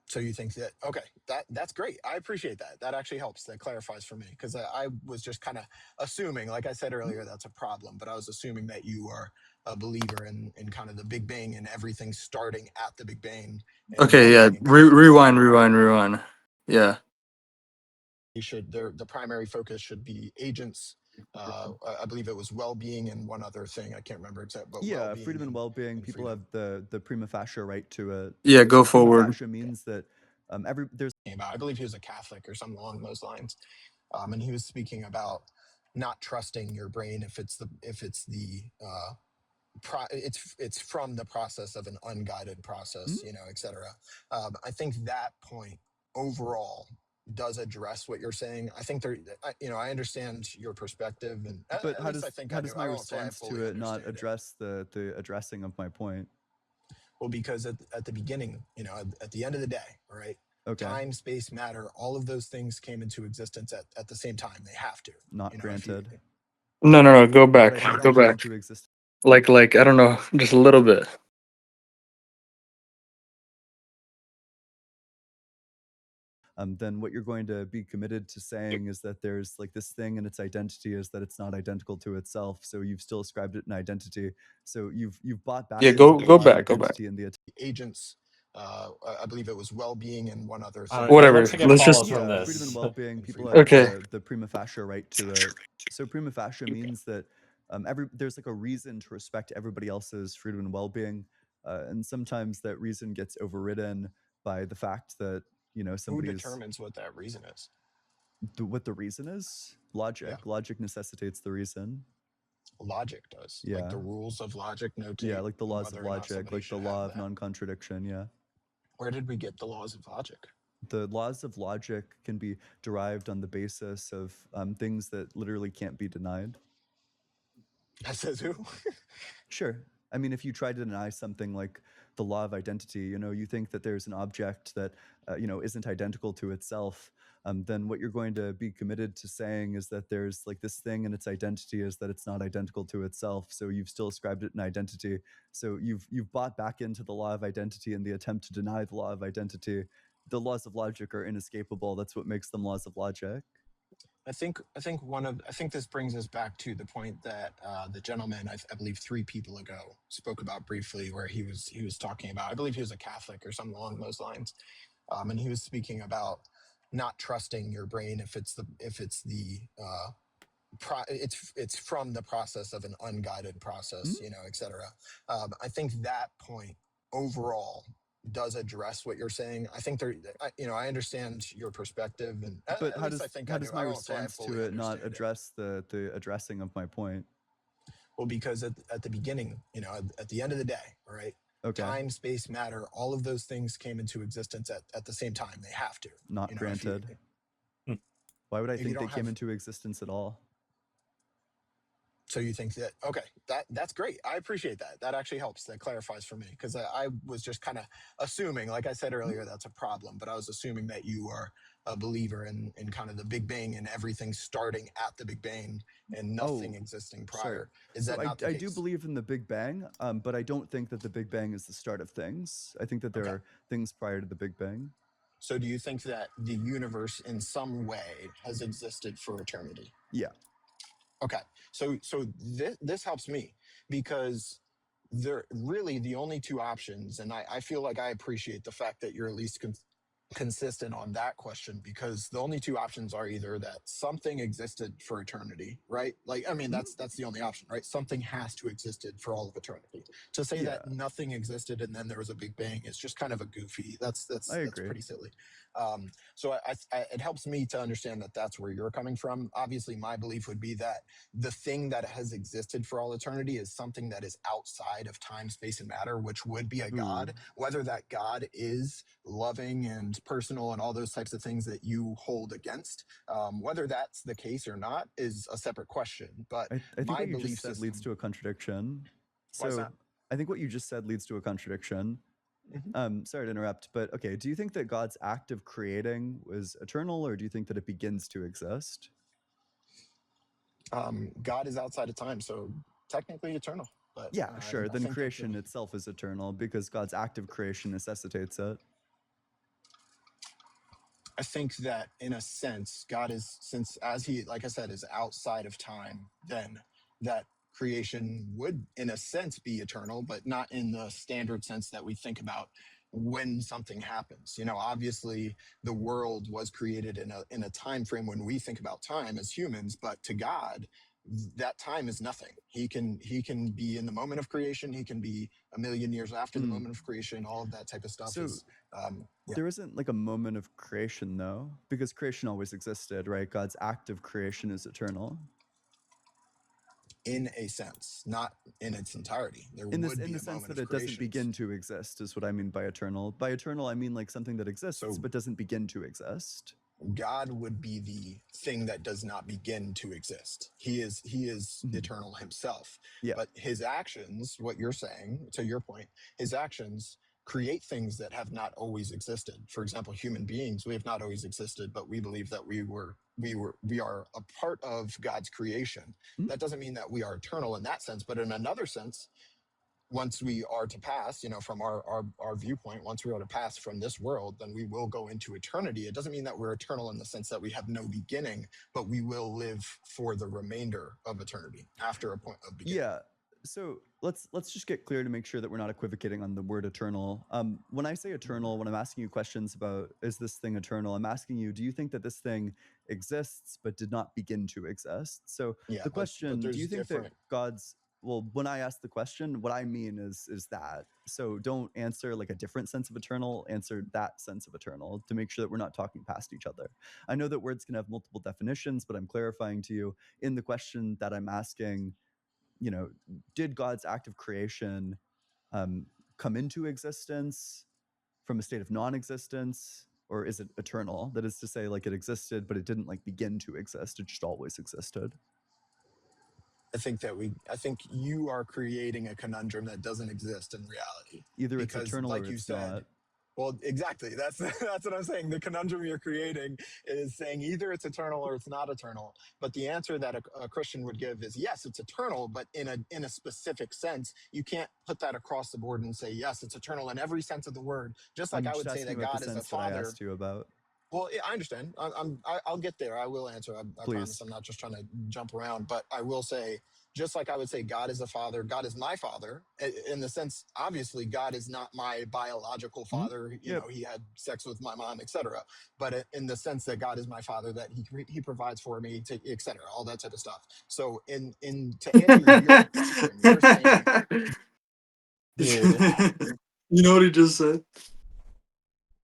so you think that okay, that's great. I appreciate that. That actually helps. That clarifies for me because I was just kind of assuming, like I said earlier, that's a problem. But I was assuming that you are a believer in kind of the Big Bang and everything starting at the Big Bang and Okay, yeah. everything in kind of Rewind. Yeah. you should the primary focus should be agents. I believe it was well-being and one other thing I can't remember exactly, but yeah, well-being freedom and well-being. and People freedom. have the prima facie right to it. Yeah, go So prima forward. facie means that there's I believe he was a Catholic or something along those lines, and he was speaking about not trusting your brain if it's the it's from the process of an unguided process, etc. I think that point overall does address what you're saying. I think I understand your perspective, and but at least I think I do. my I won't say I response to fully it not understand it. address the addressing of my point? Well, because at the beginning, at the end of the day, right? Okay. Time, space, matter, all of those things came into existence at the same time. They have to. Not If you granted. No. Go What back. I think Go came back. into existence. Like I don't know, just a little bit. Then what you're going to be committed to saying is that there's like this thing and its identity is that it's not identical to itself. So you've still ascribed it an identity. So you've bought back Yeah, into the go law of back. identity and the agents, I believe it was well-being and one other I thing. don't, I Whatever. don't think it Let's just. follows from yeah, freedom and this. well-being. And People freedom. have Okay. the prima facie right to it. So prima facie means that there's like a reason to respect everybody else's freedom and well-being, and sometimes that reason gets overridden by the fact that Who somebody's determines what that reason is? what the reason is. Logic. Yeah, Logic necessitates the reason. logic does. Like Yeah. the rules of logic Yeah, notate like the laws whether of or not logic, somebody like the should law have of that. non-contradiction. Yeah. Where did we get the laws of logic? The laws of logic can be derived on the basis of things that literally can't be denied. That says who? Sure. I mean, if you try to deny something like the law of identity, you think that there's an object that, isn't identical to itself, then what you're going to be committed to saying is that there's like this thing and its identity is that it's not identical to itself. So you've still ascribed it an identity. So you've bought back into the law of identity in the attempt to deny the law of identity. The laws of logic are inescapable. That's what makes them laws of logic. I think this brings us back to the point that the gentleman I believe 3 people ago spoke about briefly, where he was talking about, I believe he was a Catholic or something along those lines, and he was speaking about not trusting your brain if it's the it's from the process of an unguided process, etc. I think that point overall does address what you're saying. I think I understand your perspective, and But at least I think how I do. does my I won't say I response fully to it not understand it. address the addressing of my point? Well, because at the beginning, at the end of the day, right? Okay. Time, space, matter, all of those things came into existence at the same time. They have to. Not granted. Hmm. Why would I if you think they don't came have- into existence at all? So you think that, okay, that's great. I appreciate that. That actually helps. That clarifies for me, because I was just kind of assuming, like I said earlier, that's a problem, but I was assuming that you are a believer in kind of the Big Bang and everything starting at the Big Bang and nothing existing prior. Is that not the I case? do believe in the Big Bang, but I don't think that the Big Bang is the start of things. I think that there are things prior to the Big Bang. So do you think that the universe in some way has existed for eternity? Yeah. Okay. So this helps me, because they're really the only two options. And I feel like I appreciate the fact that you're at least consistent on that question, because the only two options are either that something existed for eternity, right? Like, I mean, that's the only option, right? Something has to existed for all of eternity. To say that nothing existed and then there was a Big Bang is just kind of a goofy. That's pretty silly. So it helps me to understand that that's where you're coming from. Obviously, my belief would be that the thing that has existed for all eternity is something that is outside of time, space, and matter, which would be a God. Whether that God is loving and personal and all those types of things that you hold against, whether that's the case or not is a separate question. But I think my what you belief just said system leads to a contradiction. Why is So that? I think what you just said leads to a contradiction. Sorry to interrupt, but okay, do you think that God's act of creating was eternal, or do you think that it begins to exist? God is outside of time, so technically eternal. But yeah, sure. I Then think creation itself is eternal because God's act of creation necessitates it. I think that in a sense, God is, since as he, like I said, is outside of time, then that creation would, in a sense, be eternal, but not in the standard sense that we think about when something happens. Obviously the world was created in a time frame when we think about time as humans, but to God, that time is nothing. He can be in the moment of creation. He can be a million years after the moment of creation. All of that type of stuff is there isn't like a moment of creation though, because creation always existed, right? God's act of creation is eternal. In a sense, not in its entirety. In the sense that it doesn't begin to exist is what I mean by eternal. By eternal, I mean like something that exists but doesn't begin to exist. God would be the thing that does not begin to exist. He is eternal himself. Yeah. But his actions, what you're saying, to your point, his actions create things that have not always existed. For example, human beings, we have not always existed, but we believe that we are a part of God's creation. That doesn't mean that we are eternal in that sense, but in another sense, once we are to pass, from our viewpoint, once we are to pass from this world, then we will go into eternity. It doesn't mean that we're eternal in the sense that we have no beginning, but we will live for the remainder of eternity after a point of beginning. Yeah. So let's just get clear to make sure that we're not equivocating on the word eternal. When I say eternal, when I'm asking you questions about is this thing eternal, I'm asking you, do you think that this thing exists but did not begin to exist? So the question, do you think that God's, well, when I ask the question, what I mean is that. So don't answer like a different sense of eternal, answer that sense of eternal to make sure that we're not talking past each other. I know that words can have multiple definitions, but I'm clarifying to you in the question that I'm asking, did God's act of creation come into existence from a state of non-existence, or is it eternal? That is to say, like it existed, but it didn't like begin to exist. It just always existed. I think you are creating a conundrum that doesn't exist in reality. Either it's eternal or it's not. Well, exactly. That's what I'm saying. The conundrum you're creating is saying either it's eternal or it's not eternal. But the answer that a Christian would give is yes, it's eternal, but in a specific sense. You can't put that across the board and say yes, it's eternal in every sense of the word. Just like I would say that God is a father. That I asked you about. Well, I understand. I'll get there. I will answer. I promise. I'm not just trying to jump around, but I will say, just like I would say God is a father, God is my father, in the sense, obviously, God is not my biological father. He had sex with my mom, etc. But in the sense that God is my father, that he provides for me, etc. All that type of stuff. So to answer your question, you're saying, dude. You know what he just said?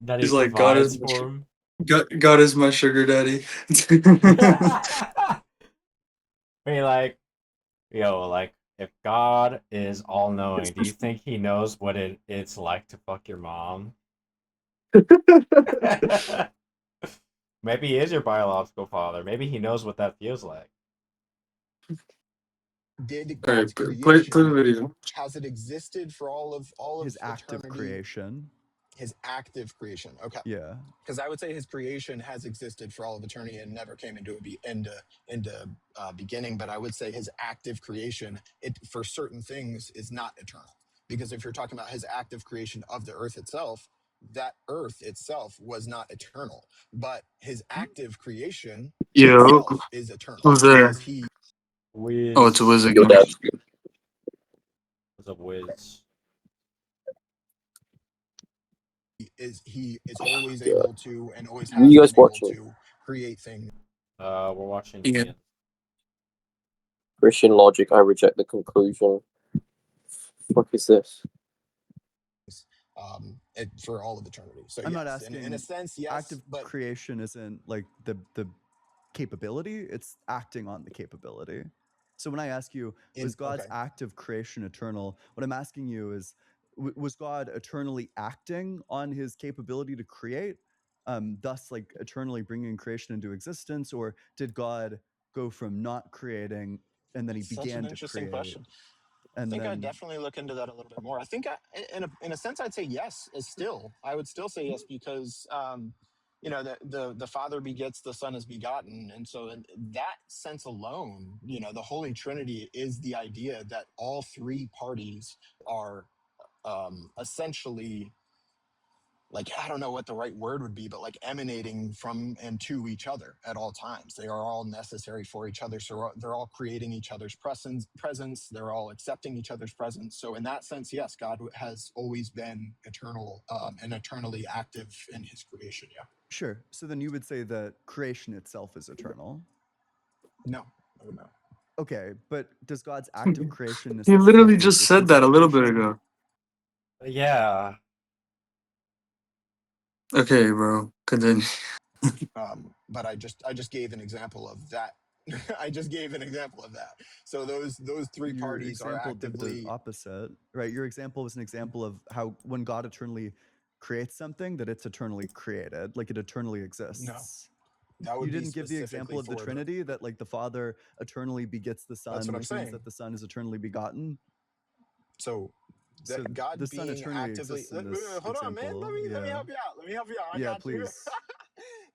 That he He's like, God provides is for him. God is my sugar daddy. I mean, like, yo, like, if God is all knowing, do you think he knows what it's like to fuck your mom? Maybe he is your biological father. Maybe he knows what that feels like. Did All right, God's play the creation, video. has it existed for all of His active eternity? creation. His active creation. Okay. Yeah. Because I would say his creation has existed for all of eternity and never came into beginning. But I would say his active creation, it for certain things is not eternal. Because if you're talking about his active creation of the earth itself, that earth itself was not eternal. But his active creation Yo, itself is eternal who's there? because he Oh, it's a Wiz. Wiz Yo, again. Dad. What's up, Wiz? is always God. able to and always What are has you guys been able watching? to create things. We're watching Yeah. Ian. Christian logic, I reject the conclusion. Fuck is this? For all of eternity. So I'm yes, not asking. in a sense, yes, Active but creation isn't like the capability; it's acting on the capability. So when I ask you, was God's okay, active creation eternal? What I'm asking you is, was God eternally acting on his capability to create, thus like eternally bringing creation into existence, or did God go from not creating and then he such an began to interesting create? question. I And think I'd then definitely look into that a little bit more. I think in a sense, I'd say yes. Is still, I would still say yes because the Father begets, the Son is begotten, and so in that sense alone, the Holy Trinity is the idea that all three parties are essentially, like, I don't know what the right word would be, but like emanating from and to each other at all times. They are all necessary for each other. So they're all creating each other's presence. They're all accepting each other's presence. So in that sense, yes, God has always been eternal and eternally active in his creation. Yeah. sure. So then you would say that creation itself is eternal. No. Okay, but does God's active creation He necessitate literally the just said existence that of a little bit creation? ago. Yeah. Okay, bro, continue. But I just gave an example of that. I just gave an example of that. So those three Your parties are example did the actively. opposite, right? Your example was an example of how when God eternally creates something, that it's eternally created, like it eternally No, exists. that You would be didn't give the example specifically of the for the. Trinity, that like the Father eternally begets the That's Son, what I'm which means saying. that the Son is eternally begotten. So So that God the Son being eternally actively exists in this hold on, man. example. Let me Yeah. help you out. Let me help you out. I Yeah, got you. please.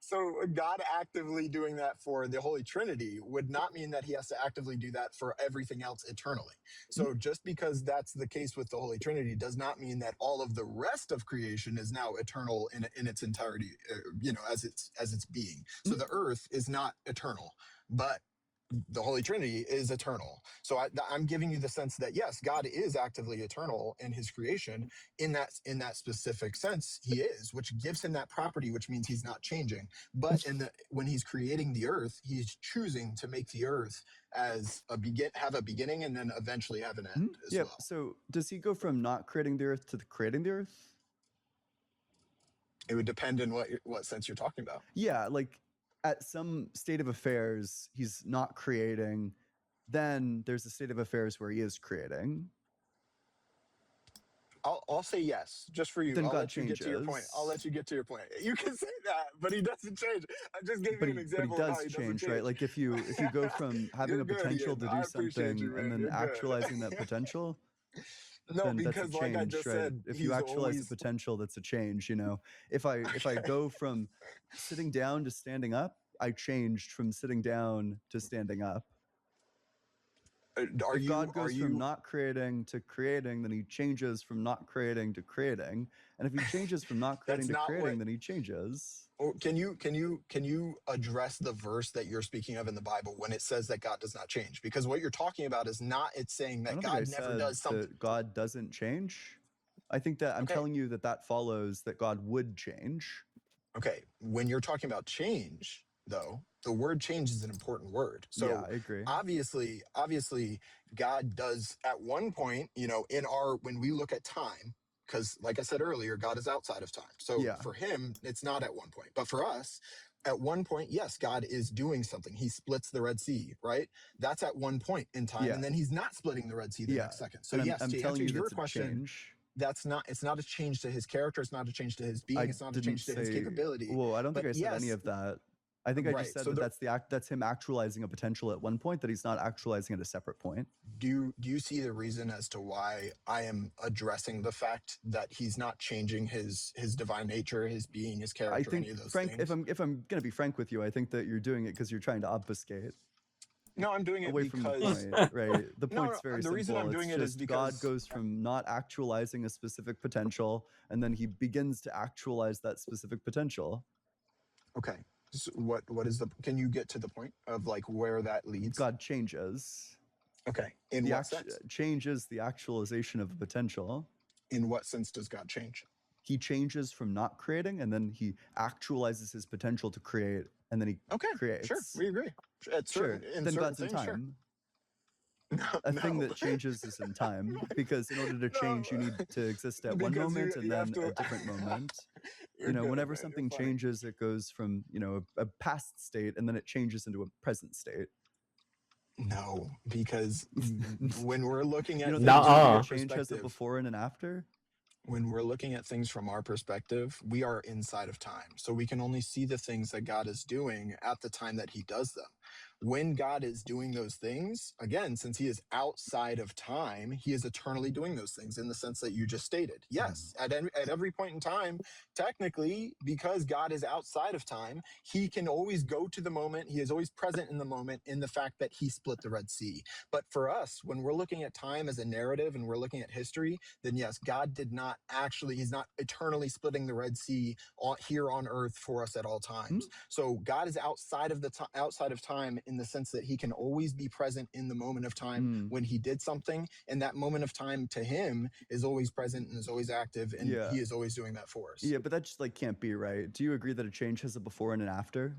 So God actively doing that for the Holy Trinity would not mean that he has to actively do that for everything else eternally. So just because that's the case with the Holy Trinity does not mean that all of the rest of creation is now eternal in its entirety, as its being. So the earth is not eternal, but the Holy Trinity is eternal. So I'm giving you the sense that yes, God is actively eternal in his creation. In that specific sense, he is, which gives him that property, which means he's not changing. But when he's creating the earth, he's choosing to make the earth as have a beginning and then eventually have an end as Yep. well. So does he go from not creating the earth to creating the earth? It would depend on what sense you're talking about. Yeah, like at some state of affairs, he's not creating. Then there's a state of affairs where he is creating. I'll say yes, just for you. Then I'll God let you get to your point. I'll let changes. you get to your point. You can say that, but he doesn't change. I just gave But you an he example of how does he doesn't change, right? change. Like if you go from having You're a good, potential Ian. to I do appreciate something you, and man. then You're good. actualizing that potential, No, then that's a because like I change, just right? said, If you he's actualize a always potential, that's a change, you know. If I okay. go from sitting down to standing up, I changed from sitting down to standing up. Are If you God goes from not creating to creating, then he changes from not creating to creating. And if he changes from not creating that's to not what creating, then he changes. can you address the verse that you're speaking of in the Bible when it says that God does not change? Because what you're talking about is not it's saying I that don't think I God never said does something. that God doesn't change. I think that I'm Okay. telling you that that follows that God would change. Okay. When you're talking about change, though, the word change is an important word. Yeah, So I agree. obviously, God does at one point, in our when we look at time, because like I said earlier, God is outside of time. So Yeah. for him, it's not at one point. But for us, at one point, yes, God is doing something. He splits the Red Sea, right? That's at one point in time. Yeah. And then he's not splitting the Red Sea the next second. So And yes, I'm to telling answer you your that's a question, change. it's not a change to his character. It's not a change to his being. It's not a change to his capability. Well, I don't think But I said any yes, of that. I think I just said so that that's him actualizing a potential at one point that he's not actualizing at a separate point. Do you see the reason as to why I am addressing the fact that he's not changing his divine nature, his being, his character, I think, any of those Frank, things? if I'm gonna be frank with you, I think that you're doing it because you're trying to obfuscate. No, I'm doing it away because from the point, right? The point's very the simple. reason I'm doing it's it is just because God goes from not actualizing a specific potential, and then he begins to actualize that specific potential. Okay. So what is the? Can you get to the point of like where that leads? God changes. Okay. In what sense? Changes the actualization of a potential. In what sense does God change? He changes from not creating, and then he actualizes his potential to create, and then he creates. Sure, we agree. Then God's in time. Sure. A thing that changes is in time, because in order to change, you need to exist at one moment and then a different moment. Whenever something changes, it goes from a past state, and then it changes into a present state. No, because when we're looking at change has a before and an after. When we're looking at things from our perspective, we are inside of time. So we can only see the things that God is doing at the time that he does them. When God is doing those things, again, since he is outside of time, he is eternally doing those things in the sense that you just stated. Yes, at every point in time, technically, because God is outside of time, he can always go to the moment. He is always present in the moment in the fact that he split the Red Sea. But for us, when we're looking at time as a narrative and we're looking at history, then yes, God did not actually, he's not eternally splitting the Red Sea here on earth for us at all times. So God is outside of time in the sense that he can always be present in the moment of time when he did something, and that moment of time to him is always present and is always active, and he is always doing that for us. Yeah, but that just can't be right. Do you agree that a change has a before and an after?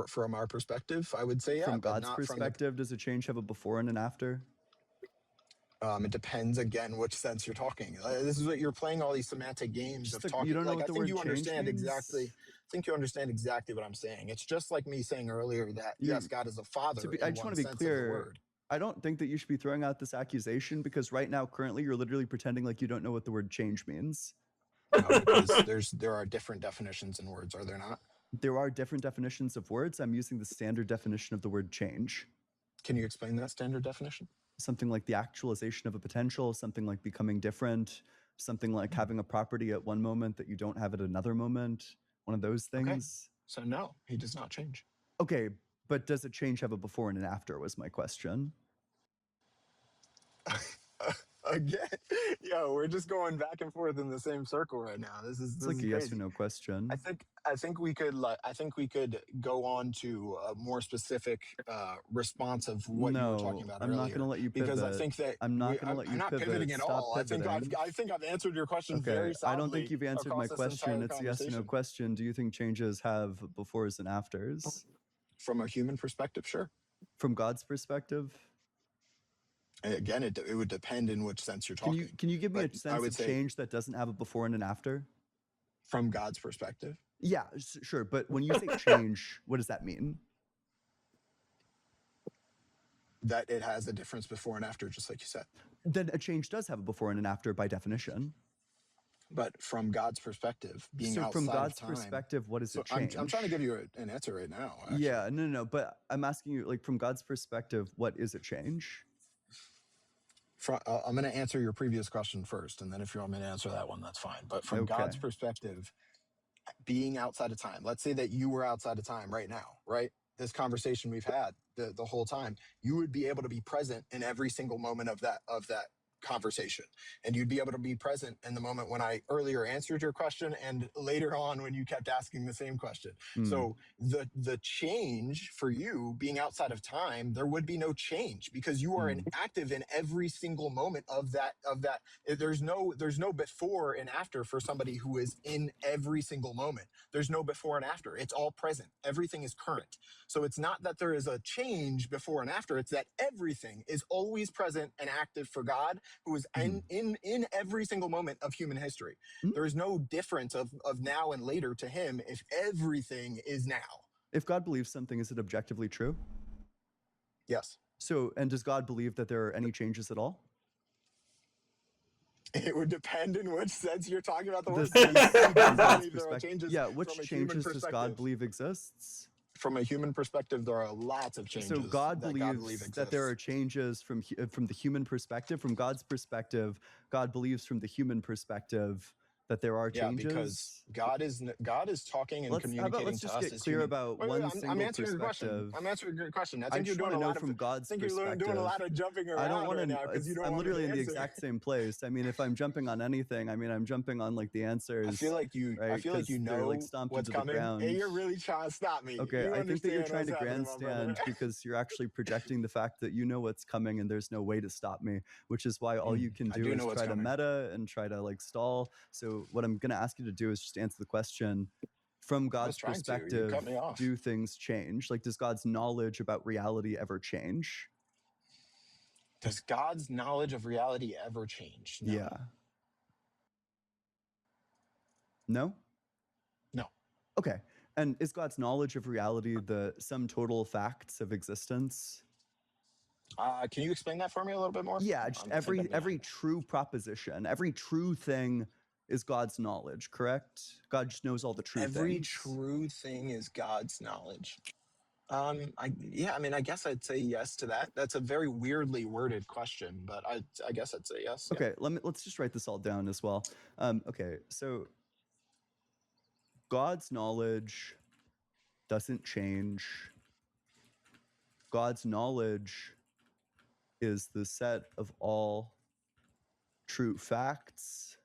From our perspective, I would say yeah. From God's perspective, does a change have a before and an after? It depends, again, which sense you're talking. This is what you're playing, all these semantic games of talking. You don't know what the word change means? I think you understand exactly what I'm saying. It's just like me saying earlier that, yes, God is a father. I just want to be clear. I don't think that you should be throwing out this accusation, because right now, currently, you're literally pretending like you don't know what the word change means. No, because there are different definitions in words, are there not? There are different definitions of words. I'm using the standard definition of the word change. Can you explain that standard definition? Something like the actualization of a potential, something like becoming different, something like having a property at one moment that you don't have at another moment, one of those things. Okay. So no, he does not change. Okay, but does a change have a before and an after was my question. Again, we're just going back and forth in the same circle right now. This is like a yes or no question. I think we could go on to a more specific response of what you were talking about earlier. I'm not going to let you pivot. Because I think that I'm not going to let you pivot. I'm not pivoting at all. I think I've answered your question very solidly. I don't think you've answered my question. It's a yes or no question. Do you think changes have befores and afters? From a human perspective, sure. From God's perspective? Again, it would depend in which sense you're talking. Can you give me a sense of change that doesn't have a before and an after? From God's perspective? Yeah, sure. But when you say change, what does that mean? That it has a difference before and after, just like you said. Then a change does have a before and an after by definition. But from God's perspective, being outside from God's of time, perspective, what is a change? I'm trying to give you an answer right now. Actually. Yeah, no. But I'm asking you, from God's perspective, what is a change? I'm going to answer your previous question first, and then if you want me to answer that one, that's fine. But from God's perspective, being outside of time, let's say that you were outside of time right now, right? This conversation we've had the whole time, you would be able to be present in every single moment of that conversation, and you'd be able to be present in the moment when I earlier answered your question and later on when you kept asking the same question. So the change for you being outside of time, there would be no change because you are active in every single moment of that. There's no before and after for somebody who is in every single moment. There's no before and after. It's all present. Everything is current. So it's not that there is a change before and after. It's that everything is always present and active for God. who is in every single moment of human history. Mhm. There is no difference of now and later to him if everything is now. If God believes something, is it objectively true? Yes. So, and does God believe that there are any changes at all? It would depend in which sense you're talking about the The word. sense He from does God's believe there are perspective. changes. Yeah, which from a human changes does God perspective. believe exists? From a human perspective, there are lots of changes. So God that believes that there are changes from the human perspective. From God's perspective, God believes from the human perspective that there are changes. Yeah, because God is talking and communicating let's to just us get as clear human. about Wait, one I'm single answering your question. perspective. I'm answering your question. I I think you're just doing want a to know lot from of. God's I think perspective. you're doing a lot of jumping around I don't want right to. now because you don't I'm want me to literally in the answer. exact same place. I mean, if I'm jumping on anything, I mean, I'm jumping on like the answers. I feel like you. Right? I feel like you they're know like stomped what's into the coming, ground. and you're really trying to stop me. Okay, You I think that you're trying to what's happening, my brother. grandstand because you're actually projecting the fact that you know what's coming and there's no way to stop me, which is why all you can I do do is know what's try to coming. meta and try to like stall. So what I'm going to ask you to do is just answer the question. From God's trying to. You perspective, cut me off. do things change? Like, does God's knowledge about reality ever change? Does God's knowledge of reality ever change? No. Yeah. No? No. Okay. And is God's knowledge of reality the sum total facts of existence? Can you explain that for me a little bit more? Yeah, just every true proposition, every true thing is God's knowledge, correct? God just knows all the true things. Every true thing is God's knowledge. I guess I'd say yes to that. That's a very weirdly worded question, but I guess I'd say yes. Okay, let's just write this all down as well. Okay, so God's knowledge doesn't change. God's knowledge is the set of all true facts.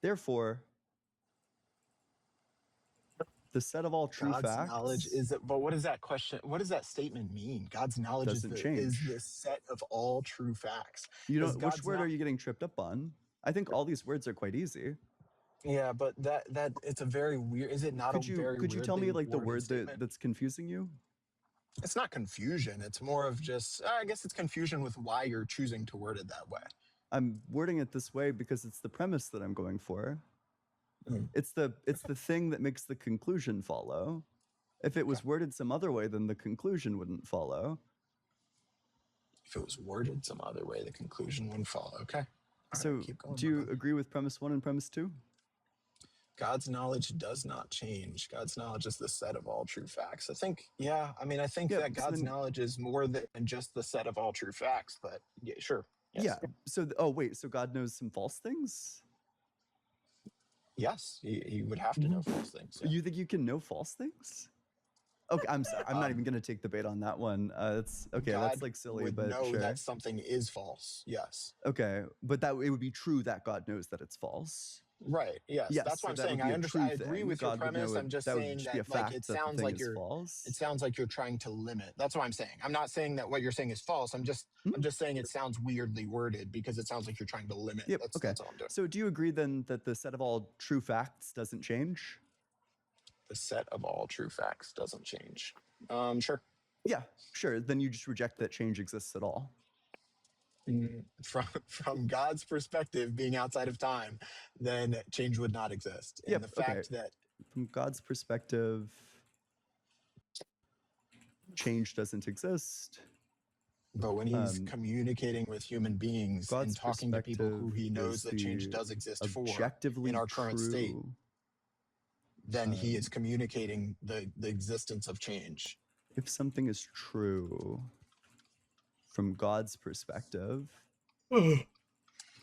Therefore, the set of all true God's facts. knowledge is it, but what does that question? What does that statement mean? God's knowledge is the set of all true facts. You know, which word are you getting tripped up on? I think all these words are quite easy. Yeah, but that it's a very weird. Is it not Could you tell me like the word that's confusing you? It's not confusion. It's more of just. I guess it's confusion with why you're choosing to word it that way. I'm wording it this way because it's the premise that I'm going for. It's the thing that makes the conclusion follow. If it was worded some other way, then the conclusion wouldn't follow. If it was worded some other way, the conclusion wouldn't follow. Okay. So, do you agree with premise 1 and premise 2? God's knowledge does not change. God's knowledge is the set of all true facts. I think that God's knowledge is more than just the set of all true facts, but yeah, sure. Yes. Yeah. So, so God knows some false things? Yes, he would have to know false things. Yeah. You think you can know false things? Okay, I'm sorry. I'm not even going to take the bait on that one. That's okay. God that's like silly, would but know sure. that something is false. Yes. Okay, but that it would be true that God knows that it's false. Right. Yes. That's what I'm saying. I understand. I agree with your premise. I'm just saying that like it sounds like you're false. It sounds like you're trying to limit. That's what I'm saying. I'm not saying that what you're saying is false. I'm just saying it sounds weirdly worded because it sounds like you're trying to limit. Yep. That's all I'm doing. So do you agree then that the set of all true facts doesn't change? The set of all true facts doesn't change. Sure. Yeah, sure. Then you just reject that change exists at all. From God's perspective, being outside of time, then change would not exist. And the fact that from God's perspective, change doesn't exist. But when he's communicating with human beings and talking to people who he knows that change does exist for in our current state, then he is communicating the existence of change. If something is true from God's perspective,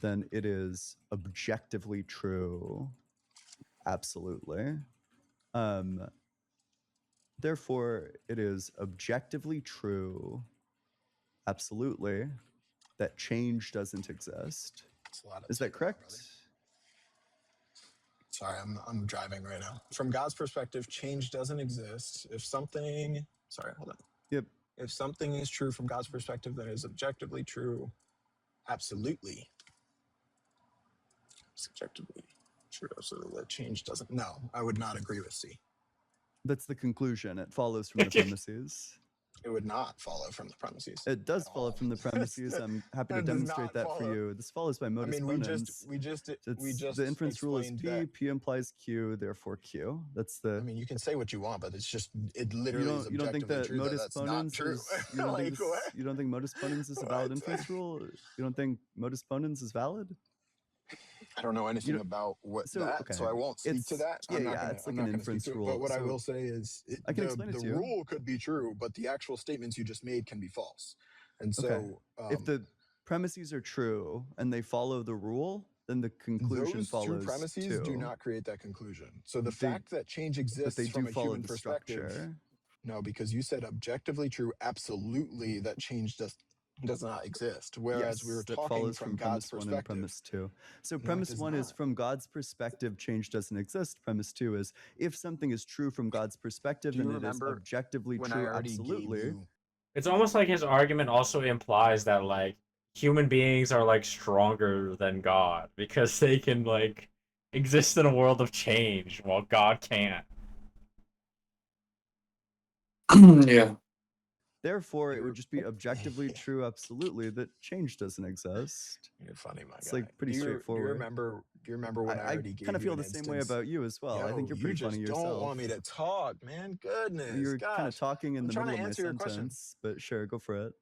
then it is objectively true. Absolutely. Therefore, it is objectively true, absolutely, that change doesn't exist. Is that correct? Sorry, I'm driving right now. From God's perspective, change doesn't exist. If something If something is true from God's perspective, then it is objectively true. Absolutely. Subjectively true. Absolutely. That change doesn't. No, I would not agree with C. That's the conclusion. It follows from the premises. It would not follow from the premises. It does at follow all. from the premises. I'm happy to It does demonstrate not that for follow. you. This follows by I modus mean, ponens. we just The inference rule is explained P, that. P implies Q, therefore Q. That's the. I mean, you can say what you want, but it literally is You don't think objectively that true that modus that's not ponens true. is you don't think Like, you don't think modus ponens is a valid What? inference rule? You don't think modus ponens is valid? I don't know anything don't- about what so, that, okay, so I won't speak to it's- that. yeah, I'm not yeah, gonna, it's I'm like not an gonna speak inference to it. rule. But what I So will say is, I can explain it the to you. rule could be true, but the actual statements you just made can be false. And so, Okay. If the premises are true and they follow the rule, then the conclusion those follows two premises too. do not create that conclusion. So the They- fact that change But exists they from do a follow human the perspective, structure. no, because you said objectively true, absolutely that change does not exist. Whereas we were that talking follows from God's premise 1 and perspective. premise 2. So No, it premise does 1 is not. from God's perspective, change doesn't exist. Premise 2 is if something is true from God's perspective, Do you then it is remember objectively when I true. already gave Absolutely. you? It's almost like his argument also implies that like human beings are like stronger than God because they can like exist in a world of change while God can't. Yeah. Therefore, it would just be objectively true, absolutely, that change doesn't exist. You're funny, my It's guy. like pretty Do you straightforward. remember? Do you remember when I already gave kind of you feel an the same way instance? about you as well. I think you're pretty funny You yourself. don't want me to talk, man. Goodness, You're gosh. kind of talking in I'm the trying middle to of my answer your question. sentence, but sure, go for it.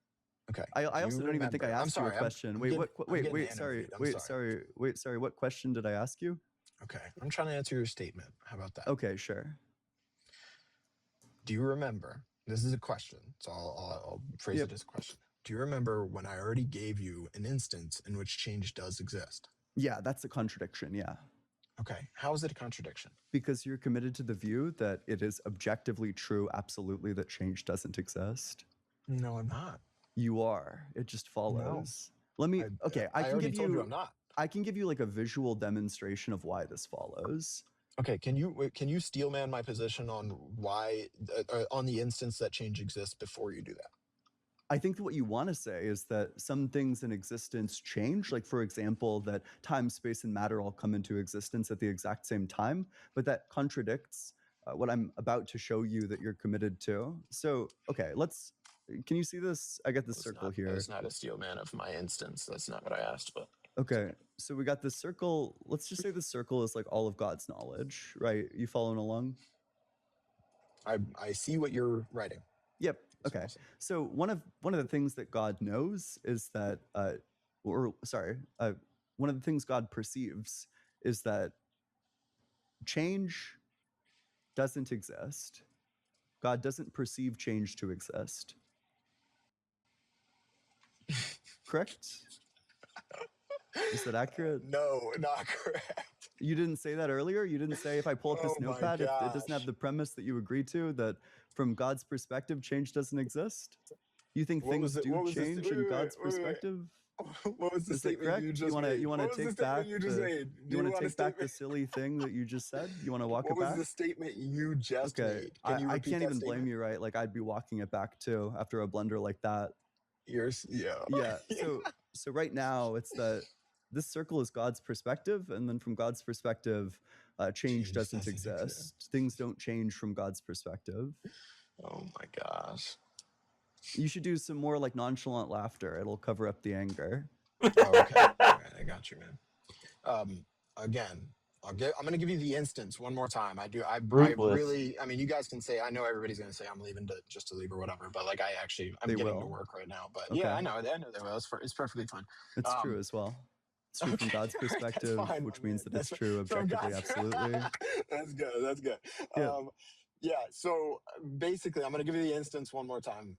Okay. I also don't even think I asked you a question. I'm Wait, getting- what? I'm Wait, getting wait, sorry, interviewed. wait, sorry. What question did I ask you? Okay, I'm trying to answer your statement. How about that? Okay, sure. Do you remember? This is a question, so I'll phrase it as a question. Do you remember when I already gave you an instance in which change does exist? Yeah, that's a contradiction. Yeah. Okay, how is it a contradiction? Because you're committed to the view that it is objectively true, absolutely, that change doesn't exist. No, I'm not. You are. It just follows. Let me. Okay, I can give you. I'm not. I can give you like a visual demonstration of why this follows. Okay, can you steel man my position on why on the instance that change exists before you do that? I think that what you want to say is that some things in existence change, like for example, that time, space, and matter all come into existence at the exact same time, but that contradicts what I'm about to show you that you're committed to. So, okay, can you see this? I got this circle here. It's not a steel man of my instance. That's not what I asked, but. Okay, so we got this circle. Let's just say the circle is like all of God's knowledge, right? You following along? I see what you're writing. Yep. Okay. Awesome. So one of the things that God knows is that, one of the things God perceives is that change doesn't exist. God doesn't perceive change to exist. Correct? Is that accurate? No, not correct. You didn't say that earlier? You didn't say if I pull up this notepad, if it doesn't have the premise that you agree to, that from God's perspective, change doesn't exist? You think things do change in God's perspective? What was the statement you just made? You want to take back the silly thing that you just said? You want to walk it back? What was the statement you just made? Can you repeat I can't even statement? blame you, right? Like I'd be walking it back too after a blunder like that. Yeah. So right now it's that this circle is God's perspective, and then from God's perspective, change doesn't exist. Things don't change from God's perspective. Oh my gosh. You should do some more like nonchalant laughter. It'll cover up the anger. Oh, okay. All right, I got you, man. Again, I'm going to give you the instance one more time. I mean, you guys can say, I know everybody's going to say I'm leaving to leave or whatever, but like I'm getting to work right now. But okay. Yeah, I know they will. It's perfectly fine. It's true as well. It's true from God's perspective, which means that it's true objectively, absolutely. That's good. Yeah. So basically, I'm going to give you the instance one more time.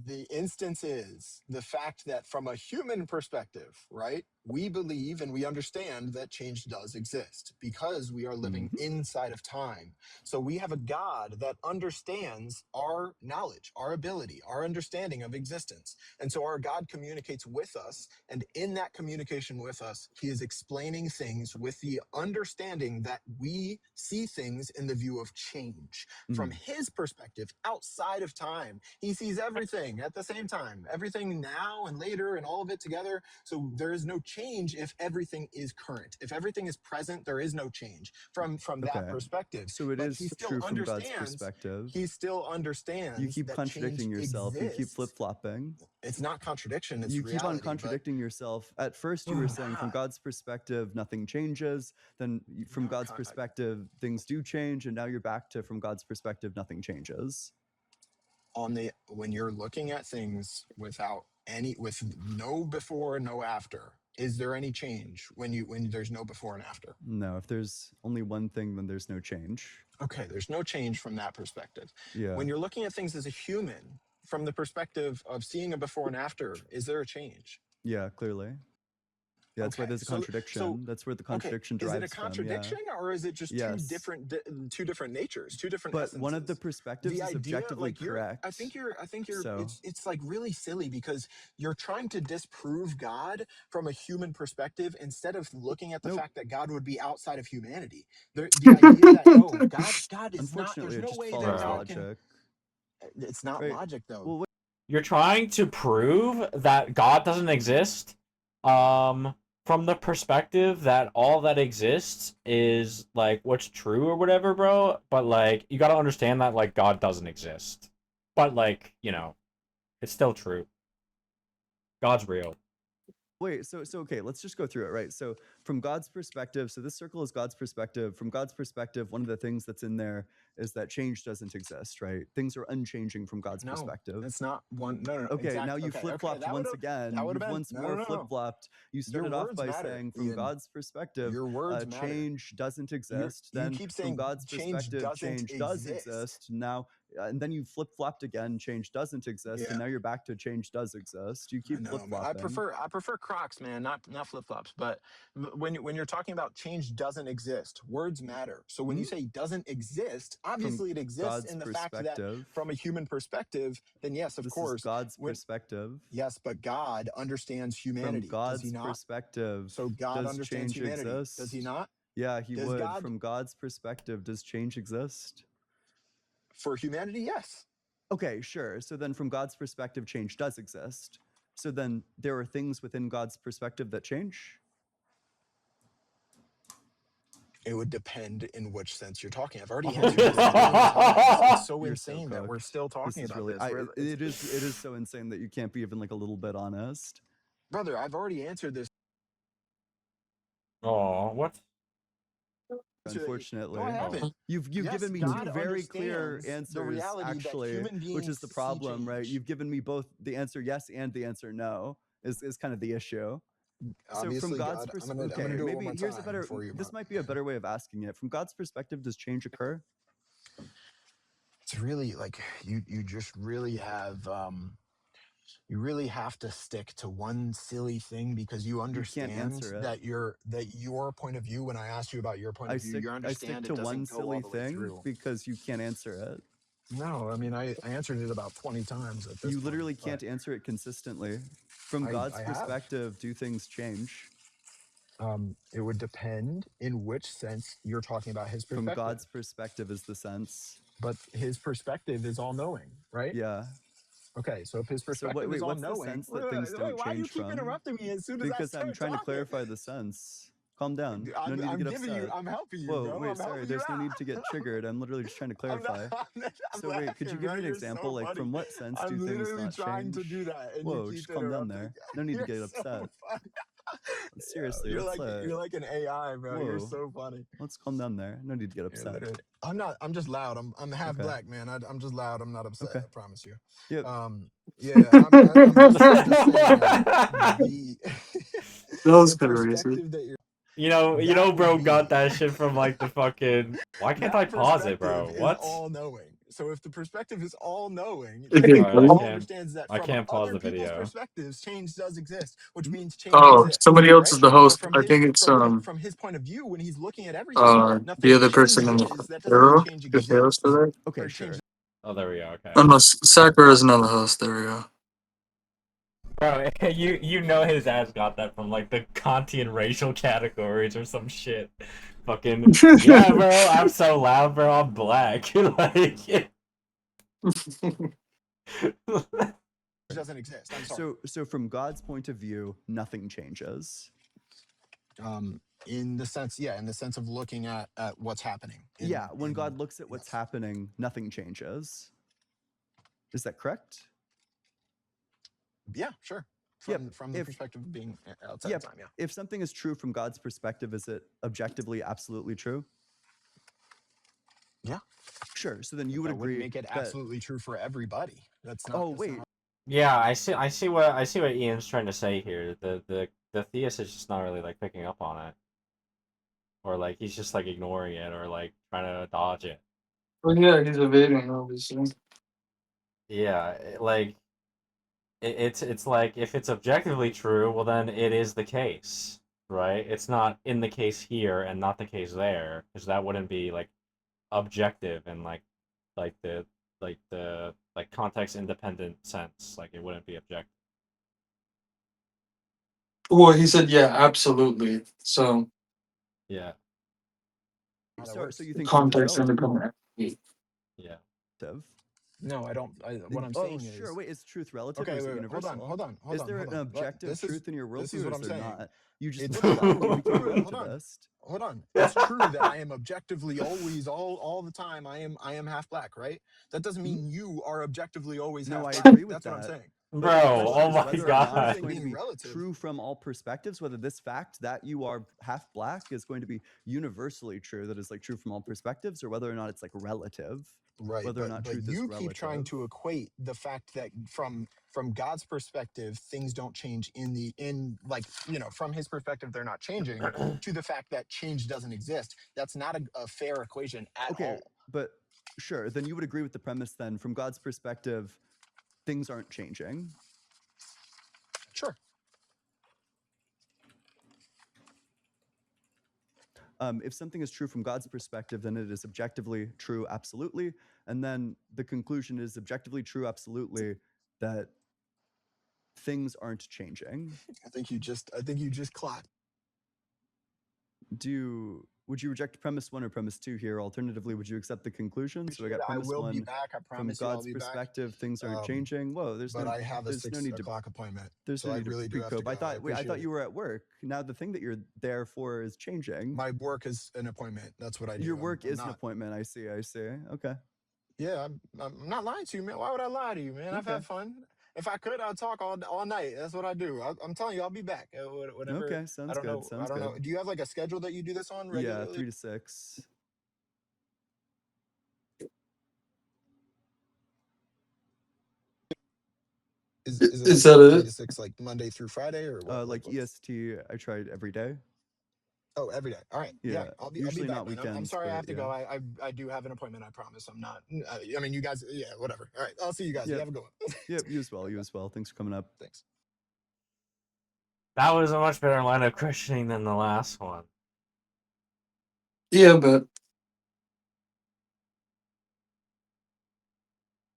The instance is the fact that from a human perspective, right, we believe and we understand that change does exist because we are living inside of time. So we have a God that understands our knowledge, our ability, our understanding of existence. And so our God communicates with us. And in that communication with us, he is explaining things with the understanding that we see things in the view of change. From his perspective, outside of time, he sees everything at the same time, everything now and later and all of it together. So there is no change if everything is current. If everything is present, there is no change from that Okay. perspective. So it But is he still true from God's understands. perspective. He still understands You keep that contradicting change yourself. You keep exists. flip-flopping. It's not contradiction. It's You reality. keep on contradicting yourself. At first, you were saying from God's perspective, nothing changes. Then from No, God's perspective, things do change. And now you're back to from God's perspective, nothing changes. When you're looking at things with no before, no after, is there any change when there's no before and after? No, if there's only one thing, then there's no change. Okay, there's no change from that perspective. Yeah. When you're looking at things as a human, from the perspective of seeing a before and after, is there a change? Yeah, clearly. Yeah, that's why there's a contradiction. That's where the contradiction derives from. Is it a contradiction, or is it just two different natures, two different but essences? One of the perspectives is objectively correct. I think you're it's like really silly because you're trying to disprove God from a human perspective instead of looking at the fact that God would be outside of humanity. The idea that God is not, there's no way that God can. It's not logic though. Well, you're trying to prove that God doesn't exist from the perspective that all that exists is like what's true or whatever, bro. But like you gotta understand that like God doesn't exist. But like, you know, it's still true. God's real. Wait, so okay, let's just go through it, right? So from God's perspective, so this circle is God's perspective. From God's perspective, one of the things that's in there is that change doesn't exist, right? Things are unchanging from God's perspective. It's not one. No. Okay, exactly. Now you flip-flopped once again. You've once more flip-flopped. You started off by saying from God's perspective, change doesn't exist. Then keep saying from God's perspective, change does exist. Now, and then you flip-flopped again, change doesn't exist, and now you're back to change does exist. You keep flip-flopping. I prefer Crocs, man, not flip-flops. But when you're talking about change doesn't exist, words matter. So when you say doesn't exist, obviously it exists in the fact that from a human perspective, then yes, of course. Is God's perspective. Yes, but God understands humanity. From God's does he not? Perspective. So God understands humanity. Exist? Does he not? Yeah, he would. From God's perspective, does change exist? For humanity, yes. Okay, sure. So then from God's perspective, change does exist. So then there are things within God's perspective that change? It would depend in which sense you're talking. I've already answered this a million times. It's so insane that we're still talking about this. It is so insane that you can't be even like a little bit honest. Brother, I've already answered this. Oh, what? Unfortunately, no, I haven't. You've given me two very clear answers, actually, which is the problem, right? You've given me both the answer yes and the answer no. Is kind of the issue. Obviously, so from God's perspective, okay, maybe here's a better. This might be a better way of asking it. From God's perspective, does change occur? It's really like you just really have. You really have to stick to one silly thing because you understand that your point of view. When I asked you about your point of view, you understand I stick to one silly thing because you can't answer it. No, I mean I answered it about 20 times at this You literally can't answer it consistently. From God's perspective, do things change? It would depend in which sense you're talking about his perspective. From God's perspective is the sense. But his perspective is all-knowing, right? Yeah. Okay, so if his perspective is all-knowing... What's the sense that things don't change from? Why do you keep interrupting me as soon as because I'm trying to clarify the sense. Calm down. No need to get upset. I'm helping you, Whoa, bro. wait, sorry. There's no need to get triggered. I'm literally just trying to clarify. So wait, could you give me an example? Like, from what sense do things not change? I'm literally trying to do that. Whoa, just calm down there. No need to get upset. Seriously, you're like an AI, bro. Whoa. You're so funny. Let's calm down there. No need to get upset. I'm just loud. I'm half black, man. I'm just loud. I'm not upset. Okay. I promise you. Yep. Yeah. I'm just saying that was kind of racist. You know, bro got that shit from like the fucking. Why can't I pause it, bro? What? All knowing. So if the perspective is all knowing, understands that I can't pause the video. Perspectives, change does exist, which means change. Exists, somebody else is the host. I think it's from his point of view when he's looking at everything. The other person in the arrow. If the host is there. Okay, sure. Oh, there we go. Okay. Unless Sakura is another host. There we go. Bro, you know his ass got that from like the Kantian racial categories or some shit. Fucking yeah, bro. I'm so loud, bro. I'm black. Like, doesn't exist. I'm sorry. So from God's point of view, nothing changes. In the sense of looking at what's happening. When God looks at what's happening, nothing changes. Is that correct? Yeah, sure. From the perspective of being outside of time, yeah. If something is true from God's perspective, is it objectively absolutely true? Yeah. Sure. So then you would agree make it absolutely true for everybody. That's not. Oh wait. Yeah, I see what Ian's trying to say here. The theist is just not really like picking up on it, or like he's just like ignoring it, or like trying to dodge it. Well, yeah, he's evading, obviously. Yeah, like it's like if it's objectively true, well then it is the case, right? It's not in the case here and not the case there, because that wouldn't be like objective and the context independent sense. Like it wouldn't be objective. Well, he said, yeah, absolutely. So Yeah. So you think context independent. Yeah. No, I don't. What I'm saying is. Sure. Wait, is truth relative Okay, or is it wait, universal? hold on. Is there an objective truth in your worldview? This is what or I'm is there saying. not? You just It's look like true. you became a relativist. Hold on. It's true that I am objectively always all the time. I am half black, right? That doesn't mean you are objectively always half No, I black. agree with That's that. what I'm saying. Bro, oh my god. Or not is going being to be relative. true from all perspectives. Whether this fact that you are half black is going to be universally true, that is like true from all perspectives, or whether or not it's like relative. Right. Whether or not but truth is you relative. keep trying to equate the fact that from God's perspective, things don't change from his perspective, they're not changing to the fact that change doesn't exist. That's not a fair equation at all. But sure, then you would agree with the premise then from God's perspective, things aren't changing. Sure. If something is true from God's perspective, then it is objectively true absolutely. And then the conclusion is objectively true absolutely that things aren't changing. I think you just clocked. Would you reject premise 1 or premise 2 here? Alternatively, would you accept the conclusion? So I got premise will 1. be back. I promise from God's you I'll be perspective, things aren't changing. Whoa, I have a 6 need to o'clock appointment. There's so no I need to really do have to pre-cope. go. I thought you were at work. Now the thing that you're there for is changing. My work is an appointment. That's what I do. Your work is an appointment. I see. Okay. Yeah, I'm not lying to you, man. Why would I lie to you, man? I've had fun. If I could, I'd talk all night. That's what I do. I'm telling you, I'll be back. Whatever. Okay, sounds I don't good. know. I don't know. Do you have like a schedule that you do this on regularly? Yeah, 3 to 6. Is that 3 it? to 6 like Monday through Friday or what? Like EST, I tried every day. Oh, every day. All right. Yeah, I'll be usually back, not man. weekends. I'm sorry I have to yeah. go. I do have an appointment. I promise. I'm not. I mean, you guys. Yeah, whatever. All right. I'll see you guys. You have a good one. Yep. You as well. You as well. Thanks for coming up. Thanks. That was a much better line of questioning than the last one. Yeah, but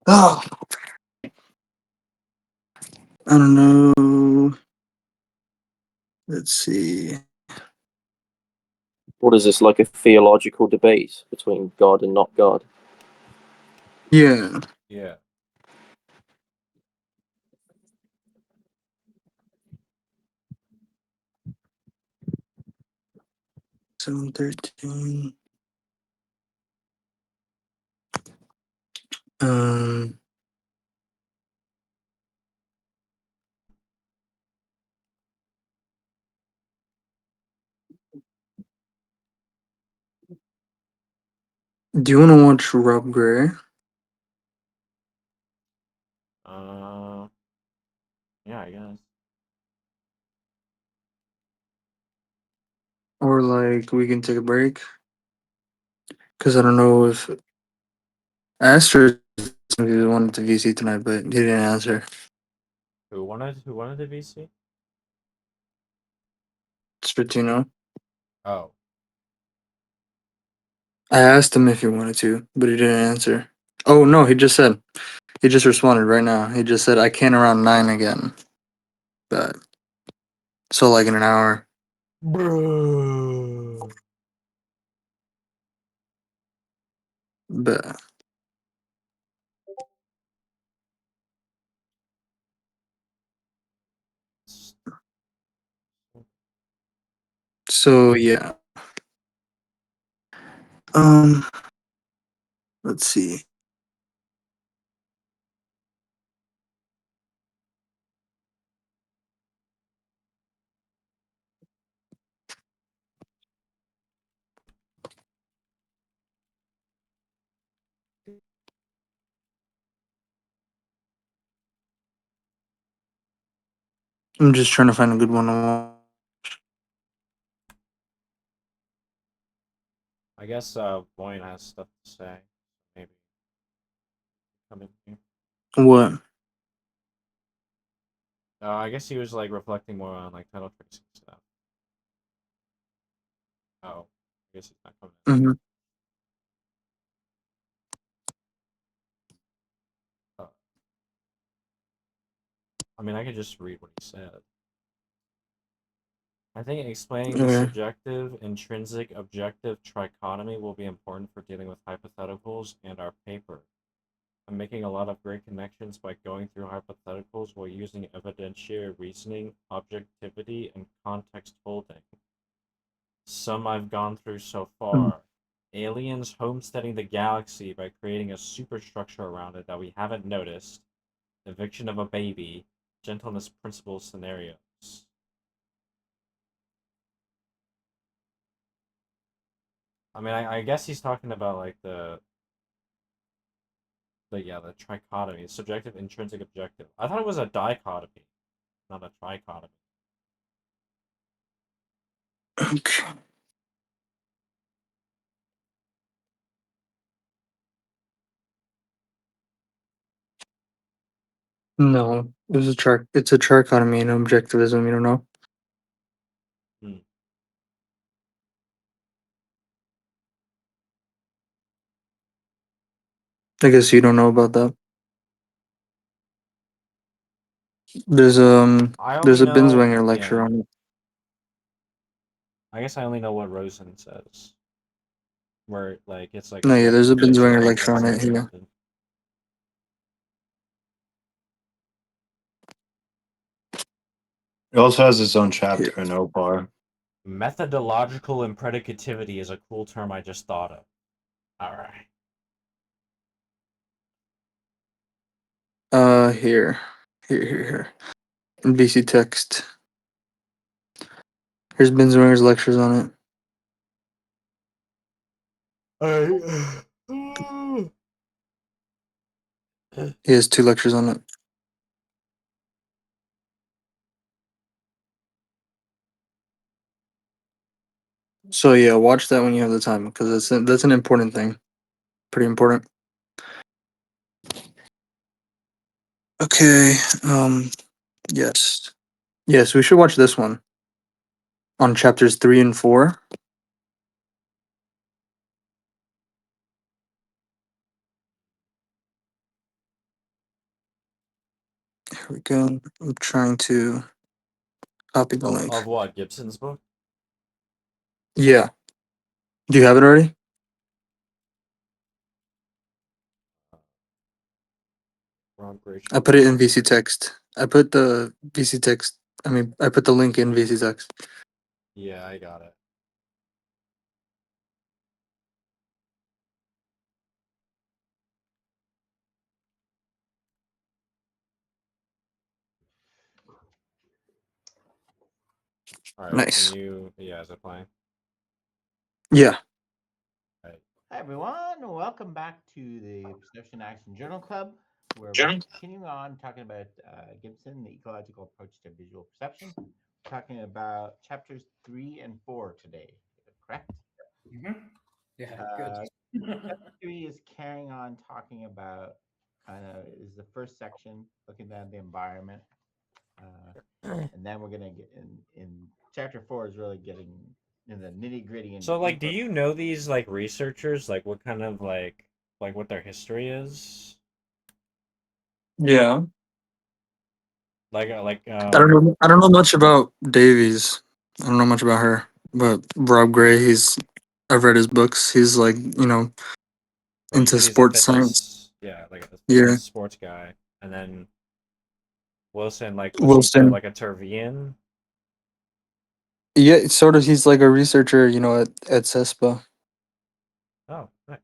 I don't know. Let's see. What is this, like a theological debate between God and not God? Yeah. Yeah. 7:13. Do you want to watch Rob Gray? Yeah, I guess. Or like we can take a break? Because I don't know if Astor wanted to VC tonight, but he didn't answer. Who wanted the VC? Stratino. Oh. I asked him if he wanted to, but he didn't answer. Oh no, he just responded right now. He just said I can around 9 again. But so like in an hour. Bro. But So yeah. Um, let's see. I'm just trying to find a good one to watch. I guess Boyne has stuff to say. Maybe come in here. What? I guess he was like reflecting more on like title tracing stuff. Oh, I guess he's not coming in. Mm-hmm. I mean, I could just read what he said. I think explaining the Okay. subjective, intrinsic, objective trichotomy will be important for dealing with hypotheticals and our paper. I'm making a lot of great connections by going through hypotheticals while using evidentiary reasoning, objectivity, and context holding. Some I've gone through so far. Aliens homesteading the galaxy by creating a superstructure around it that we haven't noticed. Eviction of a baby. Gentleness principle scenarios. I mean, I guess he's talking about like the trichotomy, subjective, intrinsic, objective. I thought it was a dichotomy, not a trichotomy. Okay. No, it's a trichotomy and objectivism. You don't know? I guess you don't know about that. There's I only there's a know, Binswanger lecture yeah. on it. I guess I only know what Rosen says, where like it's like No, yeah, there's a subjective, Binswanger lecture on intrinsic, it. Yeah. objective. It also has its own Here. chapter in OPAR. Methodological impredicativity is a cool term I just thought of. All right. Here. In VC text. Here's Binswanger's lectures on I it. He has 2 lectures on it. So yeah, watch that when you have the time because that's an important thing. Pretty important. Okay. Yes. Yes, we should watch this one on chapters 3 and 4. Here we go. I'm trying to copy the link. of what, Gibson's book? Yeah. Do you have it already? I put it in VC text. I put the VC text. I put the link in VC text. Yeah, I got it. All right, Nice. can you? Yeah, is it playing? Yeah. Right. Hi, everyone. Welcome back to the Perception Action Journal Club, where we're continuing on talking about Gibson, the ecological approach to visual perception. We're talking about chapters 3 and 4 today, correct? Mm-hmm. Yeah, good. Chapter 3 is carrying on talking about, is the first section, looking at the environment. And then we're going to get in chapter 4 is really getting in the nitty gritty. So, like, do you know these like researchers? Like, what kind of like what their history is? Yeah. Like, I don't know much about Davies. I don't know much about her. But Rob Gray, I've read his books. He's like, you into said he's a sports science. fitness, yeah, like a Yeah. fitness sports guy, and then Wilson, like, was he Wilson. like a Tervian? Yeah, sort of. He's like a researcher, at CESPA. Oh, nice.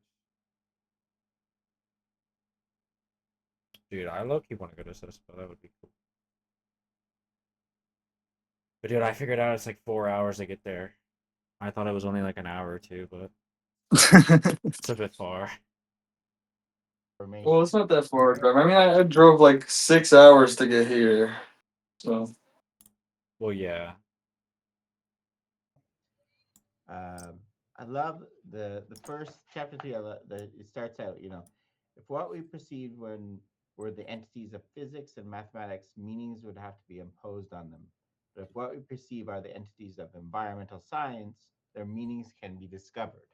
Dude, I low-key want to go to CISPA. That would be cool. But dude, I figured out it's like 4 hours to get there. I thought it was only like an hour or two, but it's a bit far. Well, it's not that far drive. I mean, I drove like 6 hours to get here. So Well, yeah. I love the first chapter three. It starts out, if what we perceive when were the entities of physics and mathematics, meanings would have to be imposed on them. But if what we perceive are the entities of environmental science, their meanings can be discovered.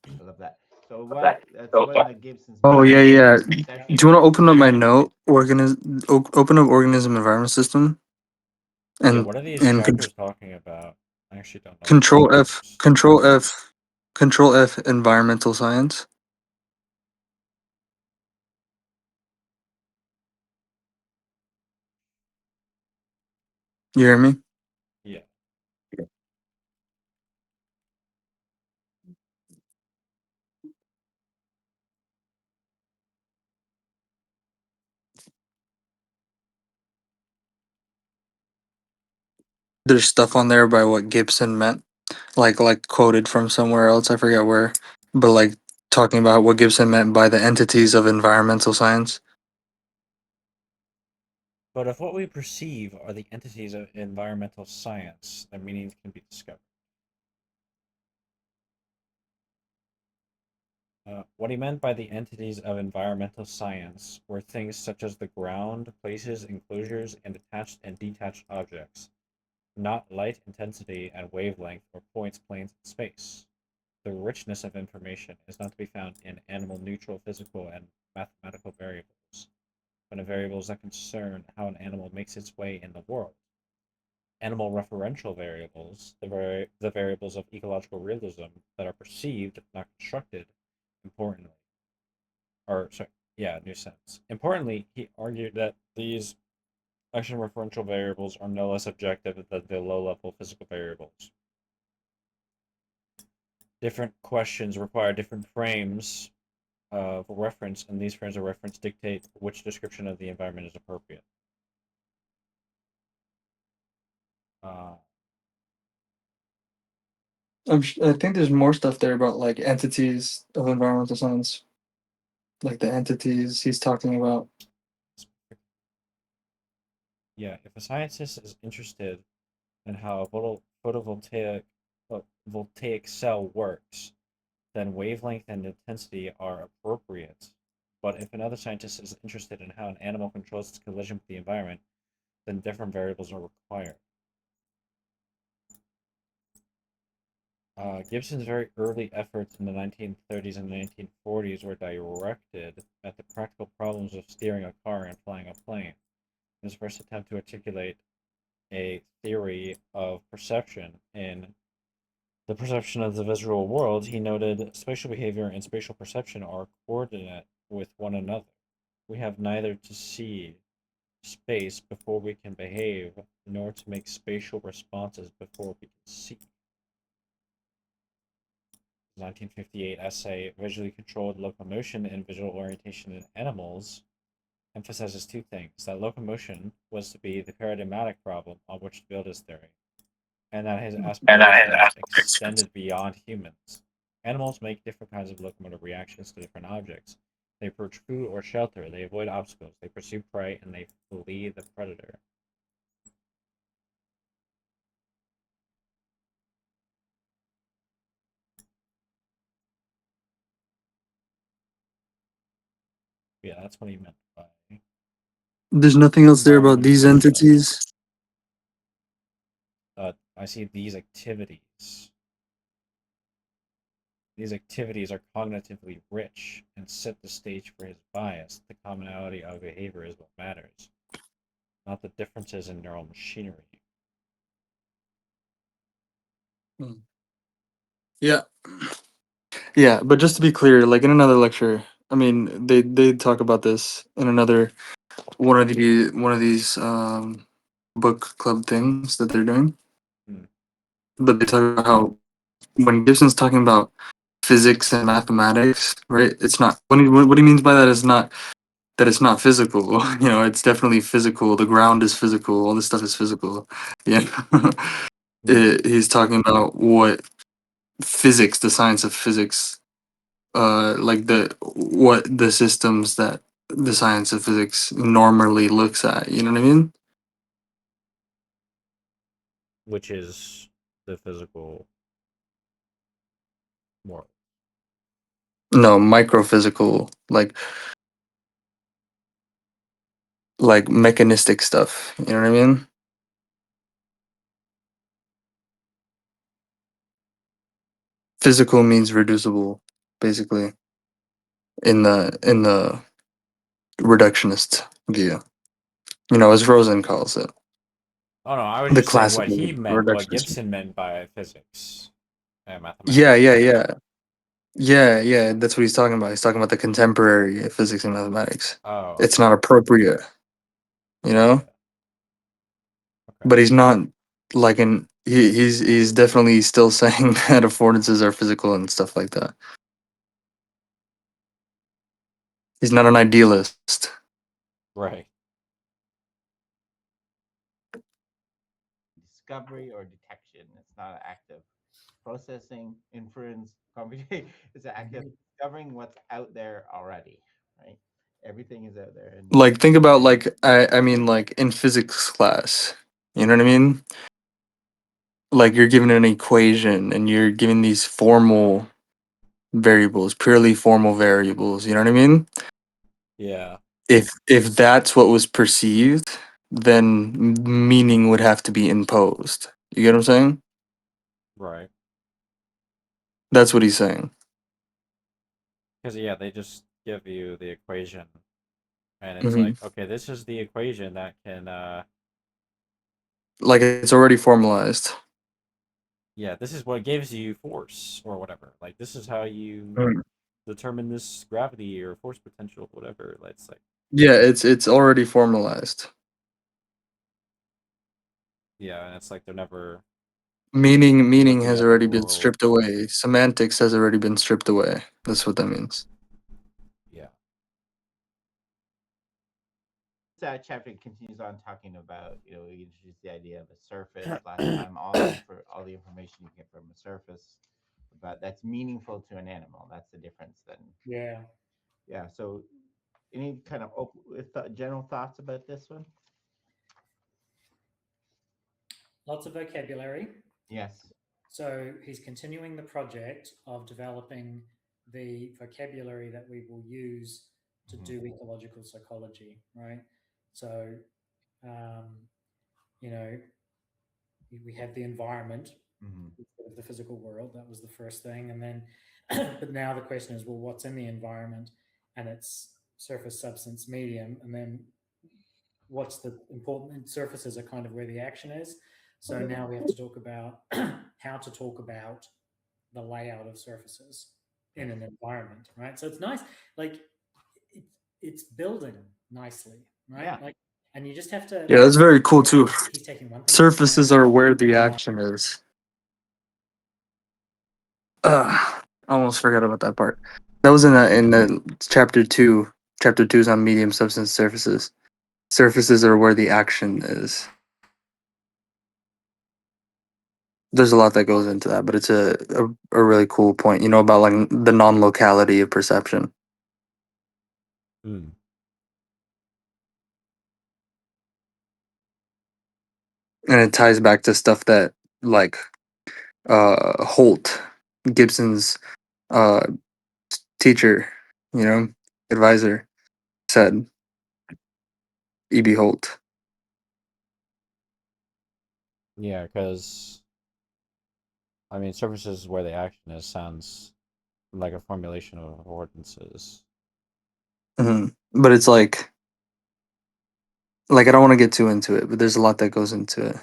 I love that. So that's one of Gibson's Oh main yeah, yeah. Do sessions. you want to open up my note? Open up organism environment system, Yeah, and what are these and chapters talking about? I actually don't know what Control these F, chapters. Control F, Control F. Environmental science. You hear me? Yeah. There's stuff on there by what Gibson meant, like quoted from somewhere else. I forget where, but like talking about what Gibson meant by the entities of environmental science. But if what we perceive are the entities of environmental science, their meanings can be discovered. What he meant by the entities of environmental science were things such as the ground, places, enclosures, and attached and detached objects, not light intensity and wavelength or points, planes, and space. The richness of information is not to be found in animal neutral physical and mathematical variables, but in variables that concern how an animal makes its way in the world. Animal referential variables, the variables of ecological realism that are perceived, not constructed, importantly. Or, sorry, yeah, new sentence. Importantly, he argued that these action referential variables are no less objective than the low level physical variables. Different questions require different frames of reference, and these frames of reference dictate which description of the environment is appropriate. Uh, I think there's more stuff there about like entities of environmental science, like the entities he's talking about. yeah, if a scientist is interested in how a voltaic cell works, then wavelength and intensity are appropriate. But if another scientist is interested in how an animal controls its collision with the environment, then different variables are required. Gibson's very early efforts in the 1930s and 1940s were directed at the practical problems of steering a car and flying a plane. In his first attempt to articulate a theory of perception in the perception of the visual world, he noted spatial behavior and spatial perception are coordinate with one another. We have neither to see space before we can behave, nor to make spatial responses before we can see. 1958 essay, Visually Controlled Locomotion and Visual Orientation in Animals, emphasizes two things: that locomotion was to be the paradigmatic problem on which to build his theory, and that his aspirations extended beyond humans. Animals make different kinds of locomotive reactions to different objects. They approach food or shelter, they avoid obstacles, they pursue prey, and they flee the predator. Yeah, that's what he meant by There's nothing else there about environmental these science. entities. I see these activities. These activities are cognitively rich and set the stage for his bias. The commonality of behavior is what matters, not the differences in neural machinery. Yeah. Yeah, but just to be clear, like in another lecture, I mean, they talk about this in another one of these book club things that they're doing. Hmm. but they talk about how when Gibson's talking about physics and mathematics, right? It's not what he means by that is not that it's not physical. You know, it's definitely physical. The ground is physical. All this stuff is physical. Yeah, he's talking about what physics, the science of physics, like the systems that the science of physics normally looks at. You know what I mean? which is the physical world. No, microphysical, like mechanistic stuff. You know what I mean? Physical means reducible, basically, in the reductionist view. You know, as Rosen calls it, Oh no, I was the just saying what classical he meant, what reductionist. Gibson meant by physics and Yeah, mathematics. yeah, yeah, yeah. That's what he's talking about. He's talking about the contemporary physics and mathematics. Oh, It's not appropriate, you yeah, know. okay, But he's not like he's definitely still saying that affordances are physical and stuff like that. He's not an idealist. right. Discovery or detection. It's not an act of processing, inference, computation. It's an act of discovering what's out there already, right? Everything is out there, and Like think about like I mean like in physics class, you know what I mean? Like you're given an equation and you're given these formal variables, purely formal variables, you know what I mean? Yeah, If that's what was perceived, then meaning would have to be imposed. You get what I'm saying? right. That's what he's saying. Because yeah, they just give you the equation, and it's Hmm. like, okay, this is the equation that can, Like it's already formalized. yeah, this is what gives you force or whatever. Like this is how you Mm. determine this gravity or force potential, whatever. Like, it's like, Yeah, it's already formalized. yeah, and it's like they're never Meaning looking has at the already been world. stripped away. Semantics has already been stripped away. That's what that means. Yeah. this chapter continues on talking about, we introduced the idea of a surface last time, all the information you get from a surface, but that's meaningful to an animal. That's the difference then. Yeah. Yeah. So, any kind of general thoughts about this one? Lots of vocabulary. Yes. So he's continuing the project of developing the vocabulary that we will use to do ecological psychology, right? So, um, you know, we have the environment, of the physical world. That was the first thing, and then, but now the question is, well, what's in the environment? And it's surface, substance, medium, and then what's the important surfaces are kind of where the action is. So now we have to talk about how to talk about the layout of surfaces in an environment, right? So it's nice, like it, it's building nicely, right? Yeah. Like, and you just have to Yeah, like that's very cool too. he's taking one thing at a time. Surfaces are where the action is. I almost forgot about that part. That was in the chapter two. Chapter two is on medium substance surfaces. Surfaces are where the action is. There's a lot that goes into that, but it's a really cool point. You know about like the non-locality of perception, Mm. and it ties back to stuff that like Holt, Gibson's uh teacher, you know, advisor said, E.B. Holt. Yeah, because I mean, surfaces where the action is sounds like a formulation of affordances. Hmm. But it's like I don't want to get too into it, but there's a lot that goes into it.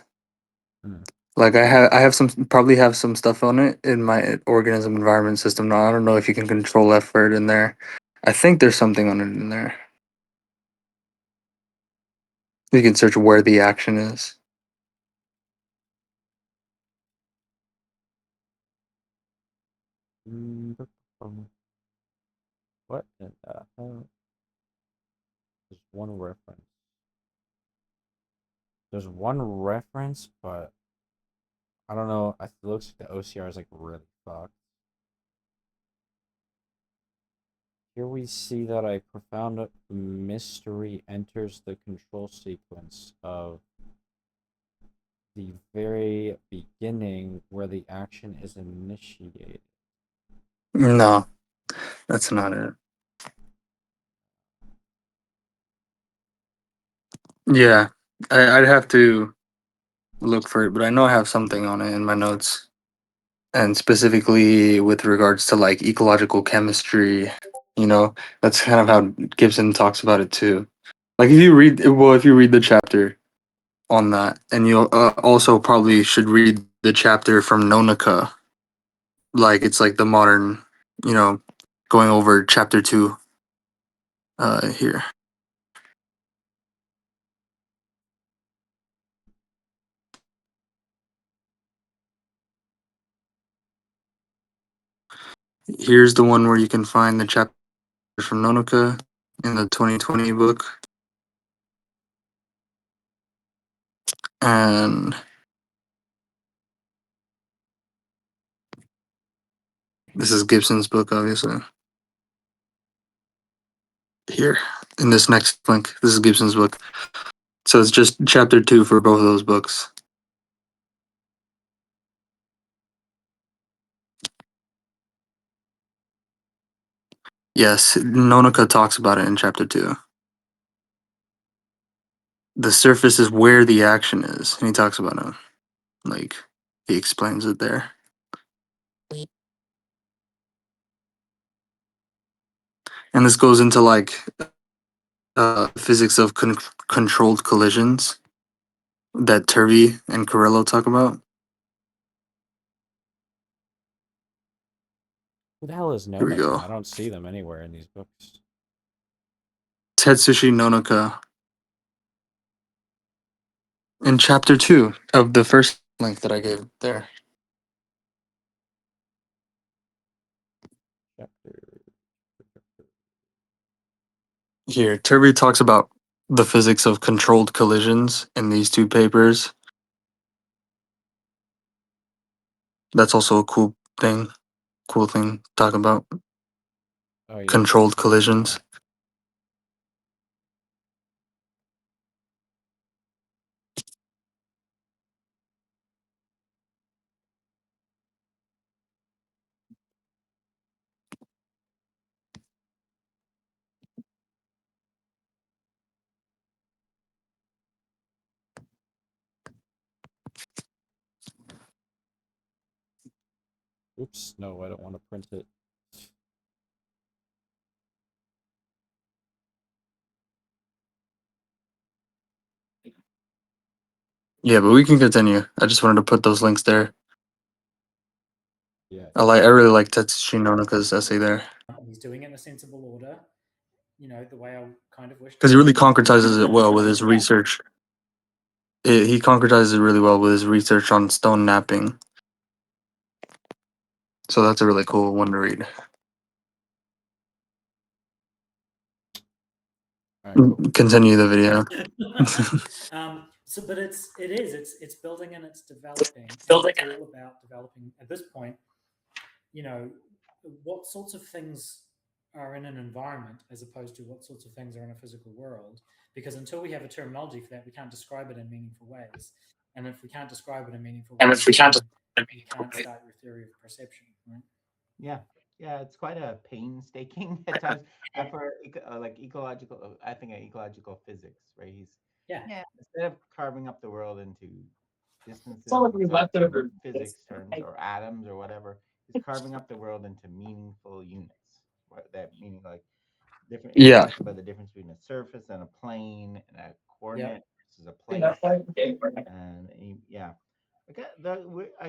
Mm. Like I have some probably have some stuff on it in my organism environment system. Now I don't know if you can control effort in there. I think there's something on it in there. You can search where the action is. What in the hell? There's one reference. There's one reference, but I don't know. It looks like the OCR is like really fucked. Here we see that a profound mystery enters the control sequence of the very beginning where the action is initiated. No, that's not it. Yeah, I'd have to look for it, but I know I have something on it in my notes, and specifically with regards to like ecological chemistry. You know, that's kind of how Gibson talks about it too. Like if you read the chapter on that, and you also probably should read the chapter from Nonica. Like it's like the modern, you know, going over chapter 2 here. Here's the one where you can find the chapter from Nonica in the 2020 book. And this is Gibson's book, obviously. Here, in this next link, this is Gibson's book. So it's just chapter 2 for both of those books. Yes, Nonica talks about it in chapter 2. The surface is where the action is, and he talks about it. Like, he explains it there. And this goes into like physics of controlled collisions that Turvey and Carrillo talk about. Who the hell is Here we Nonica? go. I don't see them anywhere in these books. Tetsushi Nonoka in chapter 2 of the first link that I gave there. Here, Turvey talks about the physics of controlled collisions in these two papers. That's also a cool thing to talk about. Oh yeah, Controlled collisions. Oops, no, I don't want to print it. Yeah, but we can continue. I just wanted to put those links there. Yeah. I really like Tetsushi Nonoka's essay there He's doing it in a sensible order, the way I kind of wish because he really Gibson was doing concretizes it well with his research. He concretizes it really well with his research on stone napping. So that's a really cool one to read. All right, cool. Continue the video. But it's building and it's developing, and it's all about developing at this point. You know, what sorts of things are in an environment as opposed to what sorts of things are in a physical world. Because until we have a terminology for that, we can't describe it in meaningful ways. And if we can't describe it in meaningful ways, then you can't start your theory of perception, right? Yeah, yeah, it's quite a painstaking at times for like ecological. I think ecological physics, right? He's Yeah. instead of carving up the world into distances and stuff in physics terms or atoms or whatever, he's carving up the world into meaningful units. What that meaning like different. He Yeah. talks about the difference between a surface and a plane and a Yep. coordinate versus a place, and yeah. I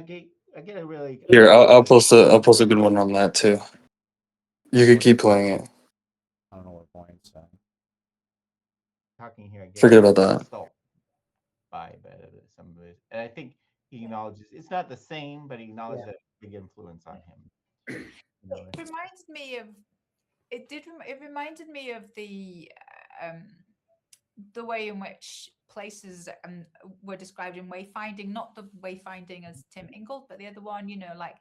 get a really Here, I'll post a good one on that too. You could keep playing it. I don't know what point's saying. talking here. I get Forget a about that. Gestalt vibe out of some of it, and I think he acknowledges it's not the same, but he acknowledges Yeah. a big influence on him too. Definitely. It reminded me of it reminded me of the way in which places were described in wayfinding, not the wayfinding as Tim Ingold, but the other one, like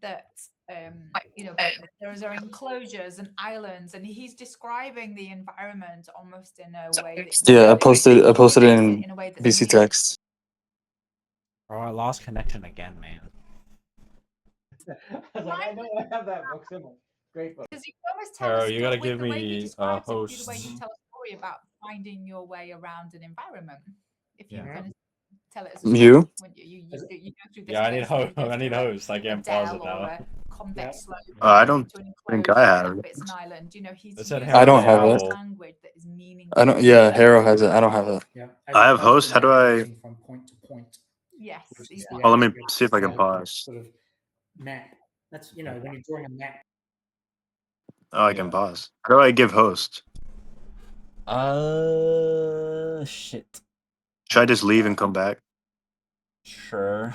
that there are enclosures and islands, and he's describing the environment almost in a way that's Yeah, I posted it in in a way that's BC meaningful. text. Oh, I lost connection again, man. I was like, I know I have that book somewhere. Great book. Because you can almost tell Harrow, a you gotta story, give the way he me describes it, the way hosts. you tell a story about finding your way around an environment. If you Yeah. kind of tell it as a story, You? wouldn't you? You go through this Yeah, I need place, and you host. go I need through host. I a can't pause dell it or now. a convex slope, I and you don't get to an think enclosure, I and have. it's an island. He's It said using I don't Harrow have it. Owl. language that is meaningful. I don't. Yeah, Harrow has it. I don't have it. Yeah, I have host. How do I? navigating from point to point? Yes. Which is Oh, let me actual see if I can physical pause. Sort of map. That's when you're drawing a map. Oh, I can pause. How do I give host? Shit. Should I just leave and come back? Sure.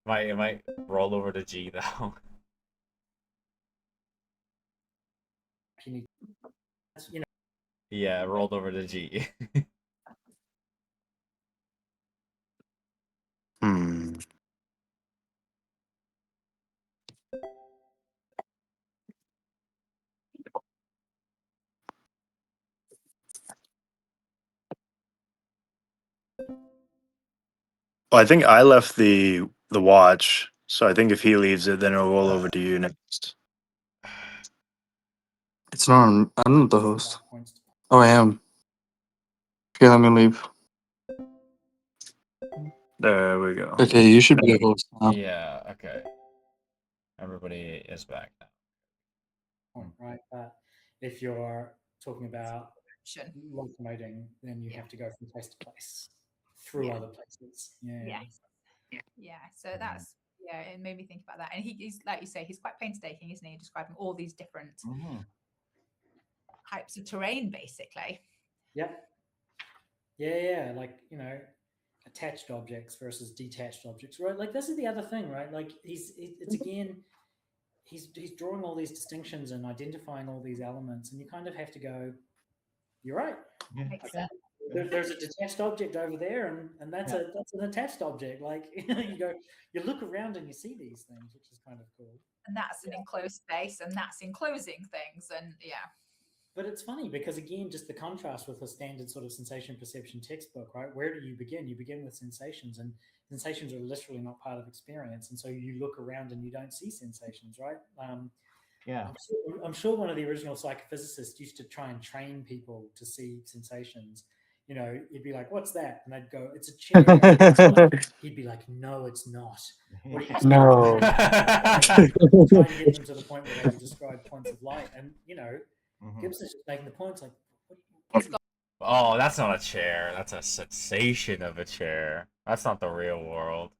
It might roll over to G though. You need, that's, Yeah, it rolled over to G. Hmm. Well, I think I left the watch, so I think if he leaves it, then it'll roll over to you next. It's not. I'm not the host. about points to Oh, I am. Okay, let me leave. There we go. Okay, you should be a host now. Yeah, okay. Everybody is back now. point, right? But if you're talking about Sure. locomoting, then you have to go from place to place through Yeah. other places. Yeah. Yes. Yeah. So that's it made me think about that. And he's like you say, he's quite painstaking, isn't he? Describing all these different types of terrain, basically. Yep. Yeah. Like, attached objects versus detached objects, right? Like this is the other thing, right? Like he's drawing all these distinctions and identifying all these elements, and you kind of have to go, you're right. Makes sense. There's a detached object over there, and that's an attached object. Like you look around and you see these things, which is kind of cool. And that's an enclosed space, and that's enclosing things, and But it's funny because again, just the contrast with a standard sort of sensation perception textbook, right? Where do you begin? You begin with sensations, and sensations are literally not part of experience, and so you look around and you don't see sensations, right? I'm sure one of the original psychophysicists used to try and train people to see sensations. You'd be like, "What's that?" And they'd go, "It's a chair." He'd be like, "No, it's not." What do you No. try and get them to the point where they would describe points of light, and Gibson's just making the points like, Oh, that's not a chair. That's a sensation of a chair. That's not the real world.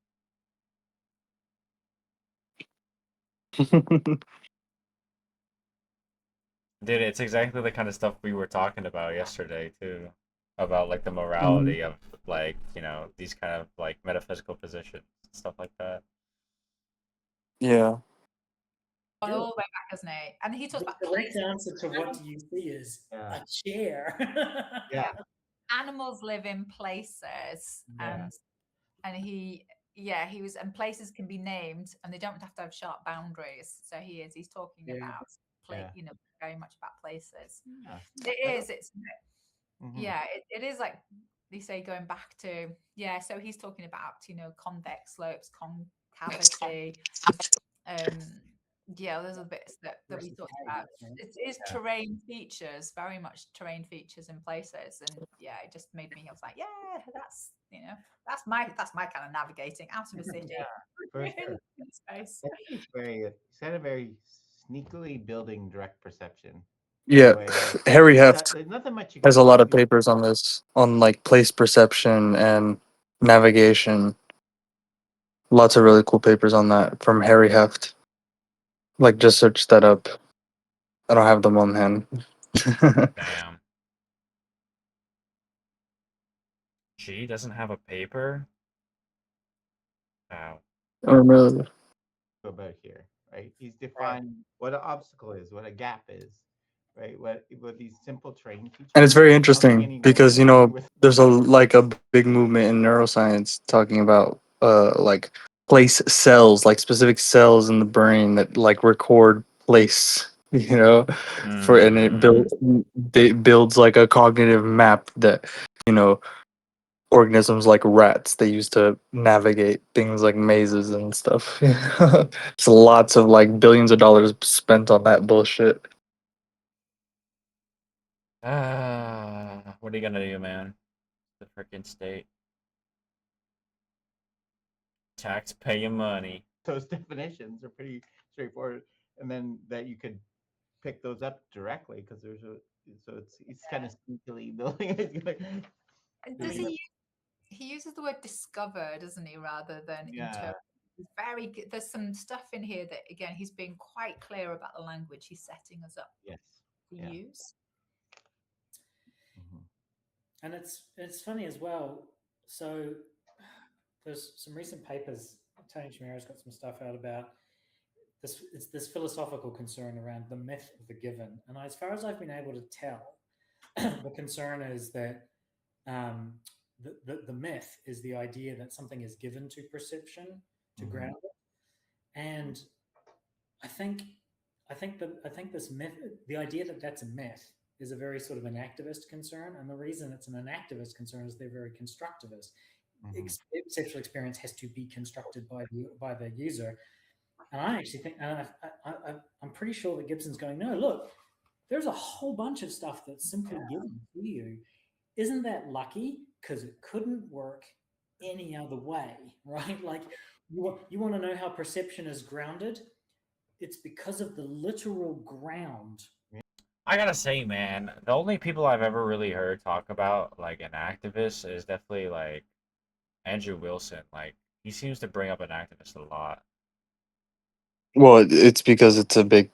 Dude, it's exactly the kind of stuff we were talking about yesterday too. About like the morality of these kind of like metaphysical positions, stuff like that. Yeah. all the way back, isn't it? And he talks about the correct answer to what do you see is a chair. Animals live in places, and he was, and places can be named, and they don't have to have sharp boundaries. So he's talking about very much about places. It's it is like they say, going back to so he's talking about convex slopes, concavity, those are the bits that we talked about. It is terrain features, very much terrain features in places, and it just made me. I was like, that's that's my kind of navigating out of a city. For sure. In space. I think it's kind of very sneakily building direct perception. Yeah. Harry Heft There's nothing much you can has a do. lot of papers on this, on like place perception and navigation. Lots of really cool papers on that from Harry Heft. Like, just search that up. I don't have them on hand. Damn. She doesn't have a paper? Wow. Oh, really? about here, right? He's defined what an obstacle is, what a gap is, right? What these simple training features. And it's very I don't think interesting anyone would because, you argue know, with. there's a big movement in neuroscience talking about like place cells, like specific cells in the brain that like record place, you know, for and it builds like a cognitive map that, you know, organisms like rats they use to navigate things like mazes and stuff. It's lots of like billions of dollars spent on that bullshit. What are you gonna do, man? The freaking state. Taxpayer money. Those definitions are pretty straightforward, and then that you could pick those up directly because there's a so it's kind of sneakily building. Does he uses the word discover, doesn't he, rather than interpret? It's very good. There's some stuff in here that again he's being quite clear about the language he's setting us up to use. And it's funny as well. So there's some recent papers. Tony Chimera's got some stuff out about this. It's this philosophical concern around the myth of the given. And as far as I've been able to tell, the concern is that the myth is the idea that something is given to perception to ground it, and I think I think this myth, the idea that that's a myth, is a very sort of an activist concern, and the reason it's an activist concern is they're very constructivist. Sexual experience has to be constructed by the user, and I actually think, and I'm pretty sure that Gibson's going, no, look, there's a whole bunch of stuff that's simply given to you. Isn't that lucky? Because it couldn't work any other way, right? Like you want to know how perception is grounded? It's because of the literal ground. I gotta say, man, the only people I've ever really heard talk about like an activist is definitely like Andrew Wilson. Like he seems to bring up an activist a lot. Well, it's because it's a big,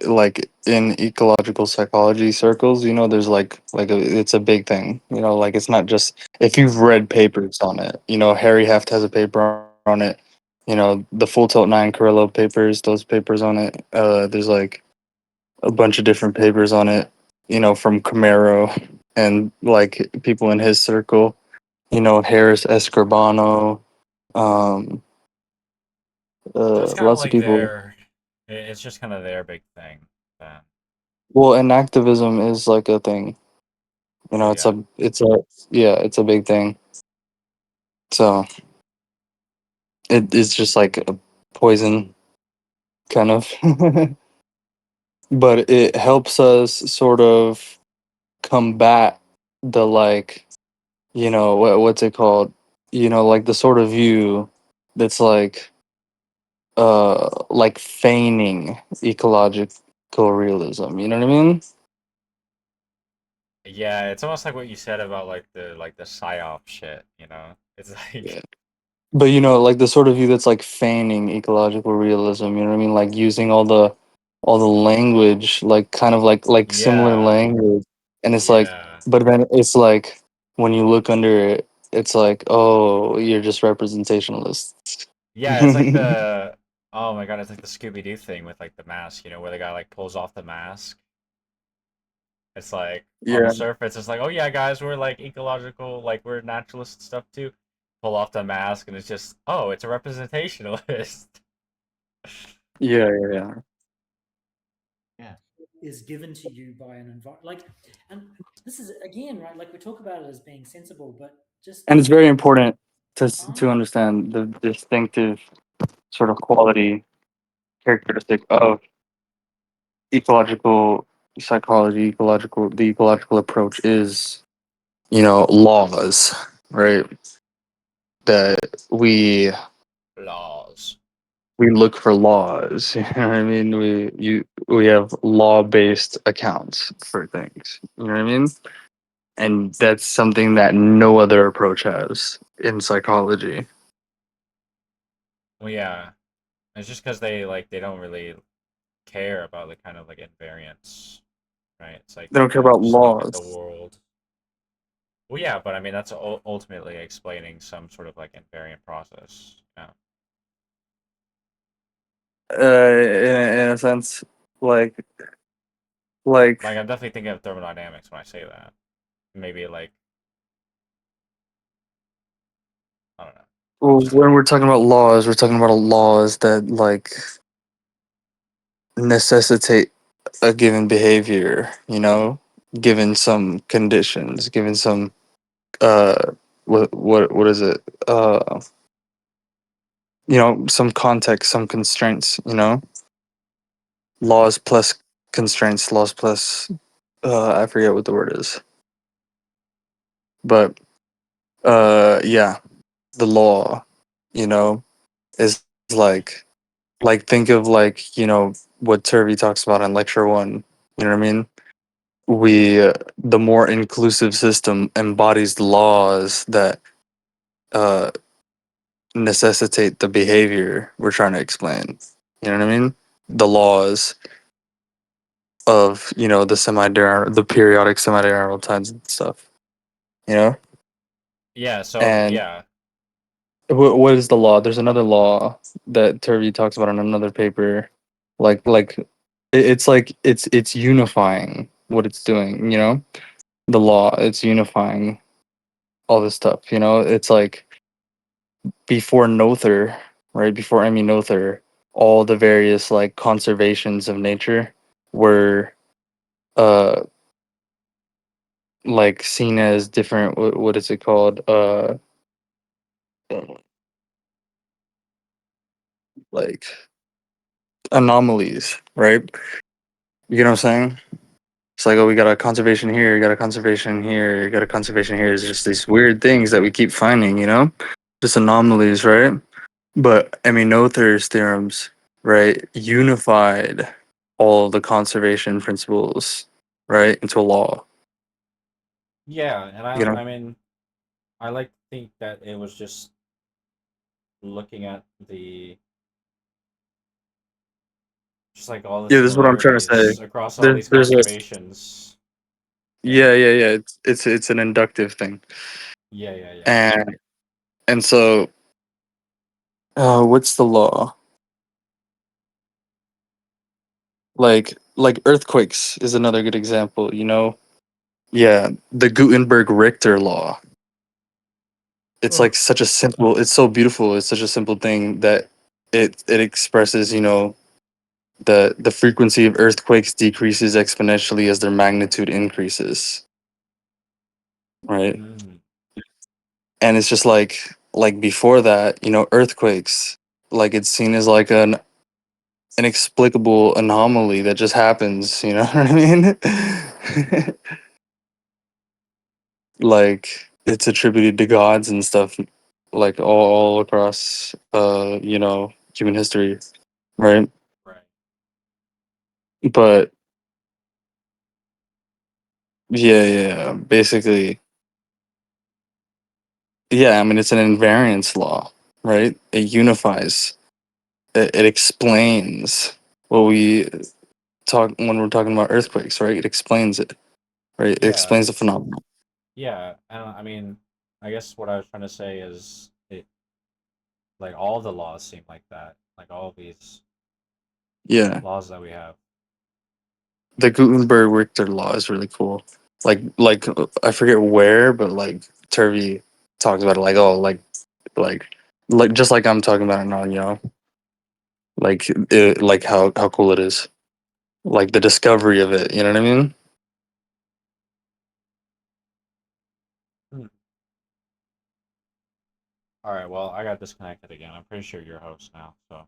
like in ecological psychology circles, you know, there's it's a big thing, you know, like it's not just if you've read papers on it, you know, Harry Heft has a paper on it, you know, the Full Tilt 9 Carrillo papers, those papers on it. There's like a bunch of different papers on it, you know, from Camaro and like people in his circle, you know, Harris Escribano, um, So it's kind of lots of like people. it's just kind of their big thing. Then. Well, and activism is like a thing. You know, Yeah. it's a big thing. So it is just like a poison, kind of. But it helps us sort of combat the like, you know, what's it called? You know, like the sort of view that's like feigning ecological realism. You know what I mean? Yeah, it's almost like what you said about like the psyop shit, you know? It's Yeah. like But you know, like the sort of view that's like feigning ecological realism, you know what I mean? Like using all the language, like kind of like similar yeah. language. And it's like Yeah. but then it's like when you look under it, it's like, oh, you're just representationalists. Yeah, it's like the oh my god, it's like the Scooby Doo thing with like the mask, you know, where the guy like pulls off the mask. It's like on the Yeah. surface, it's like, oh yeah, guys, we're like ecological, like we're naturalist and stuff too. Pull off the mask, and it's just, oh, it's a representationalist. Yeah, yeah, yeah. Is given to you by an environment. Like, and this is again, right? Like we talk about it as being sensible, but just And it's very important define. to understand the distinctive sort of quality characteristic of ecological psychology, the ecological approach is, you know, laws, right? That Laws. we look for laws. You know what I mean? We have law based accounts for things. You know what I mean? And that's something that no other approach has in psychology. Well, yeah, it's just because they don't really care about the kind of like invariance, right? It's like They don't care the about stuff in the laws. world. Well, yeah, but I mean that's ultimately explaining some sort of like invariant process. Yeah. in a sense, like like Like I'm definitely thinking of thermodynamics when I say that. Maybe like I don't know. well, when we're talking about laws, we're talking about laws that like necessitate a given behavior, given some conditions, given some what is it? Some context, some constraints, laws plus constraints, laws plus I forget what the word is. But yeah, the law, you know, is like think of what Turvey talks about in lecture 1, you know what I mean? The more inclusive system embodies the laws that uh necessitate the behavior we're trying to explain. You know what I mean? The laws of, the periodic semidiurnal times and stuff, you know? Yeah, so And yeah. what is the law? There's another law that Turvey talks about in another paper. It's like it's unifying what it's doing, The law, it's unifying all this stuff, It's like before Noether, right? Before Emmy Noether, all the various like conservations of nature were uh like seen as different what is it called? Like anomalies, right? You know what I'm saying? It's like, oh, we got a conservation here, you got a conservation here, you got a conservation here. It's just these weird things that we keep finding, Just anomalies, right? But I mean, Noether's theorems, right, unified all the conservation principles, right, into a law. Yeah, and You know, I mean I like to think that it was just looking at the just like all the yeah, this is what I'm trying to say. similarities across all these There's a conservations. yeah, yeah, yeah. It's an inductive thing, Yeah, yeah, yeah. and so what's the law? Like earthquakes is another good example. Yeah, the Gutenberg Richter law. It's like such a simple. It's so beautiful. It's such a simple thing that it expresses. The frequency of earthquakes decreases exponentially as their magnitude increases, right? Mm. And it's just like before that, earthquakes, like it's seen as like an inexplicable anomaly that just happens, you know what I mean? Like it's attributed to gods and stuff, like all across human history, right? Right. But yeah, basically, yeah, I mean, it's an invariance law, right? It unifies, it explains what we talk when we're talking about earthquakes, right? It explains it, right? It Yeah. explains the phenomenon. Yeah, and I mean, I guess what I was trying to say is it like all the laws seem like that. Like all of these Yeah, laws that we have. the Gutenberg Richter law is really cool. Like I forget where, but like Turvey talks about it, like oh, like like just like I'm talking about it now, like how cool it is, like the discovery of it. You know what I mean? Hmm. All right, well, I got disconnected again. I'm pretty sure you're a host now, so.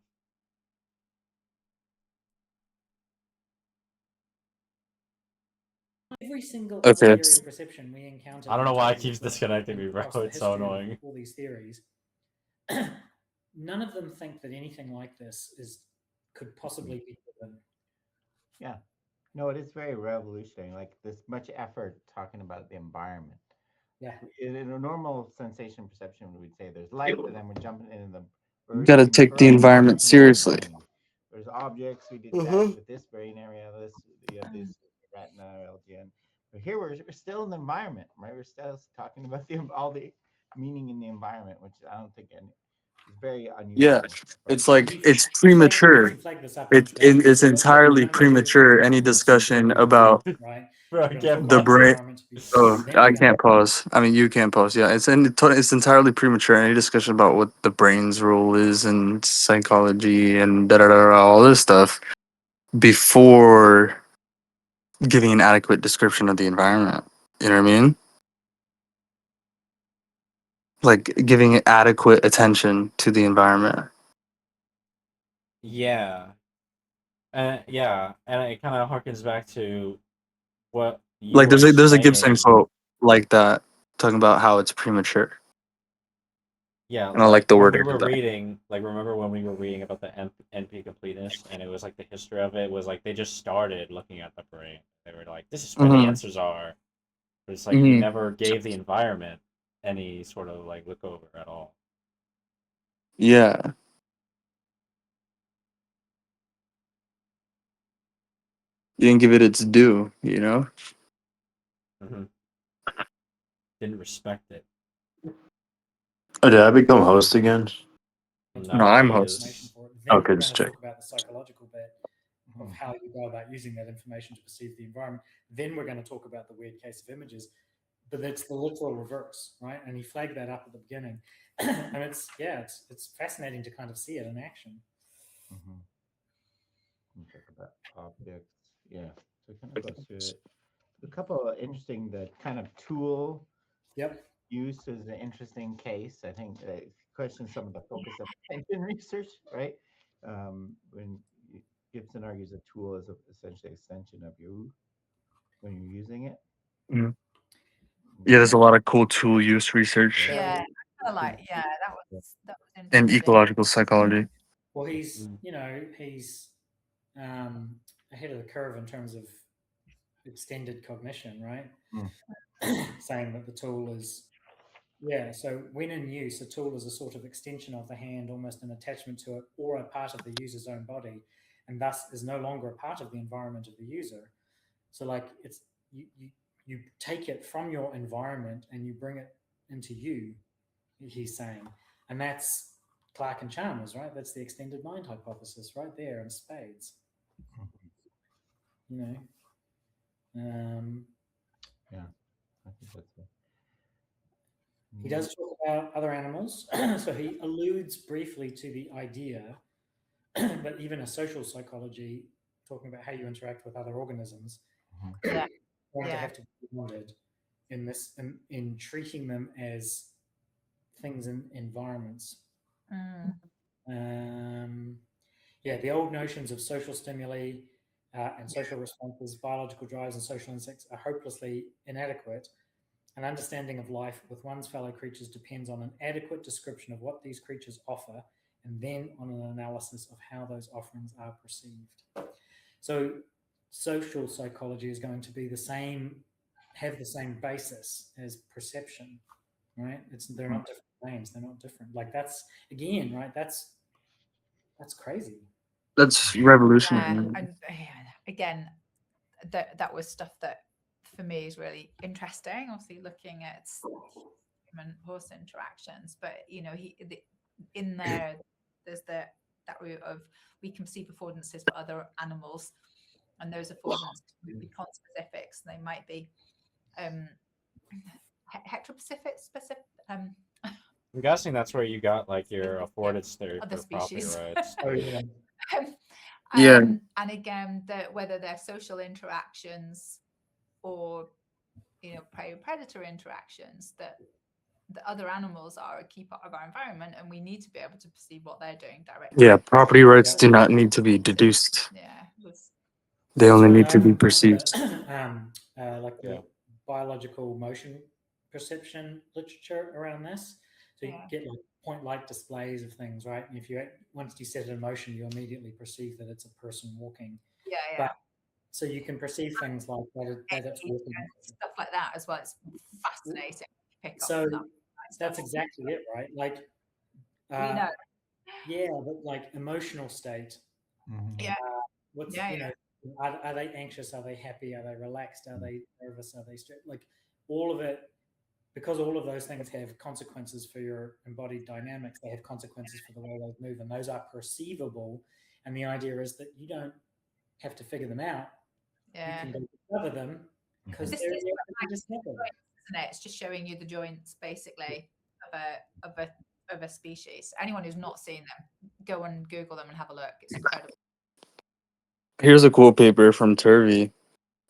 Every single other Okay. theory of perception we encounter I don't know in why it terms keeps of disconnecting me, bro. across the It's so history of annoying. all these theories, none of them think that anything like this could possibly be given. Yeah. No, it is very revolutionary. Like this much effort talking about the environment. Yeah. In a normal sensation perception, we'd say there's light, and then we're jumping in the You we're got to take the inferring environment something from the seriously. brain. There's objects. We did that with this brain area. This you have this retina, LGN. But here we're still in the environment, right? We're still talking about all the meaning in the environment, which I don't think It's very unusual. Yeah, right? it's like He it's flagged premature. this up in the beginning. It's So we're entirely gonna do premature. Any discussion about right? Bro, We're I going to can't talk the about the pause. brain. environment to be perceived. Oh, Then we're I going to can't pause. I mean, you can't pause. Yeah, it's entirely premature. Any discussion about what the brain's role is in psychology and da da da da, all this stuff before giving an adequate description of the environment. You know what I mean? Like giving adequate attention to the environment. Yeah. Yeah, and it kind of harkens back to what you Like were there's a Gibson explaining. quote like that talking about how it's premature, Yeah, and I like like the when we wording were of that. reading, like remember when we were reading about the NP completeness, and it was like the history of it was like they just started looking at the brain. They were like, "This is where the Hmm. answers are," but it's like they Hmm. never gave the environment any sort of like look over at all. Yeah, you didn't give it its due. You know. Hmm. Didn't respect it. Oh, did I become host again? No, No, I'm he host. information is. for it. Then Okay, we're going just to check. talk about the psychological bit of Mhm. how you go about using that information to perceive the environment. Then we're going to talk about the weird case of images, but it's the literal reverse, right? And he flagged that up at the beginning, and it's fascinating to kind of see it in action. Mm-hmm. Talk about objects. Yeah. So kind of go through it. A couple of interesting the kind of tool Yep. use is an interesting case. I think it questions some of the focus of attention research, right? When Gibson argues a tool is essentially an extension of you when you're using it. Mhm. Yeah, there's a lot of cool tool use research Yeah, I So, kind of like that was in interesting. ecological psychology. well, he's Mm. he's ahead of the curve in terms of extended cognition, right? Mm. Saying that the tool is so when in use, a tool is a sort of extension of the hand, almost an attachment to it, or a part of the user's own body, and thus is no longer a part of the environment of the user. So, like, it's you take it from your environment and you bring it into you. He's saying, and that's Clark and Chalmers, right? That's the extended mind hypothesis, right there in spades. You know, Yeah, I think that's it. he does talk about other animals, so he alludes briefly to the idea that even a social psychology, talking about how you interact with other organisms, Yeah, going to yeah. have to be grounded in this in treating them as things in environments. Mm. The old notions of social stimuli and social responses, biological drives, and social instincts are hopelessly inadequate. An understanding of life with one's fellow creatures depends on an adequate description of what these creatures offer, and then on an analysis of how those offerings are perceived. So, social psychology is going to be have the same basis as perception, right? They're not different names. They're not different. Like that's again, right? That's crazy. That's Yeah, revolutionary. and again, that was stuff that for me is really interesting. Obviously, looking at human horse interactions, but in there, there's that route of we can see affordances for other animals, and those affordances would be conspecifics. They might be um, heteropacific, specific. I'm guessing that's where you got like your Yeah, affordance theory other for property species. rights. Oh yeah. Yeah, And again, whether they're social interactions or prey predator interactions, that the other animals are a key part of our environment, and we need to be able to perceive what they're doing directly. yeah. Property rights Yeah. do not need to be deduced; Yeah, they That's only right. need to be Like perceived. like Yeah. the biological motion perception literature around this. So you yeah, get like point light displays of things, right? And if you once you set it in motion, you immediately perceive that it's a person walking. yeah. But so you can perceive things like that it's Age walking. and stuff like that as well. It's fascinating to pick up So on that kind of that's stuff. exactly it, right? Like, We know. yeah, but like emotional state. Yeah, What's yeah. are they anxious? Are they happy? Are they relaxed? Are they nervous? Are they stressed? Like all of it because all of those things have consequences for your embodied dynamics, they have consequences for the way they move, and those are perceivable. And the idea is that you don't have to figure them out. Yeah. You can discover them because This they're is there like to be discovered. joints, isn't it? It's just showing you the joints basically of a species. Anyone who's not seen them, go and Google them and have a look. It's incredible. Here's a cool paper from Turvey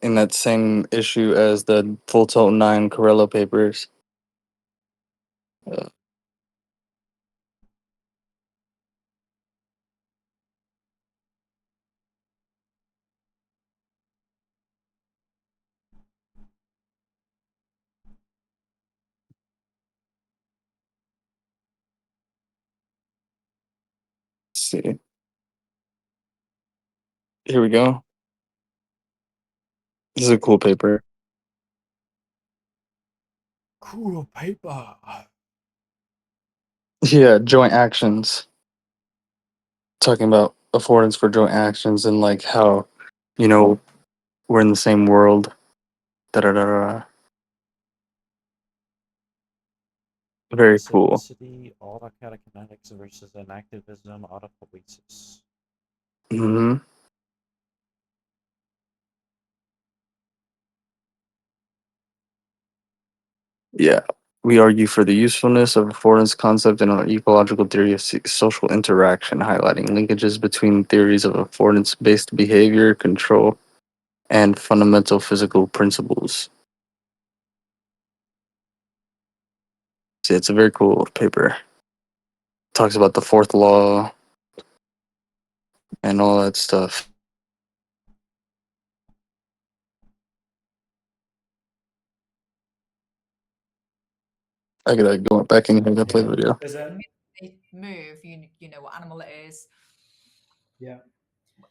in that same issue as the Full Tilt 9 Corello papers. Let's see. Here we go. This is a cool paper. Cool paper. Yeah, joint actions. Talking about affordance for joint actions and like how, you know, we're in the same world. Da da da da. Very cool. Specificity, autocatakinetics versus inactivism, autopoiesis. Hmm. Yeah. We argue for the usefulness of affordance concept in our ecological theory of social interaction, highlighting linkages between theories of affordance-based behavior, control, and fundamental physical principles. See, it's a very cool paper. Talks about the fourth law and all that stuff. I gotta go back in here and play the video. They move, you know what animal it is. Yeah.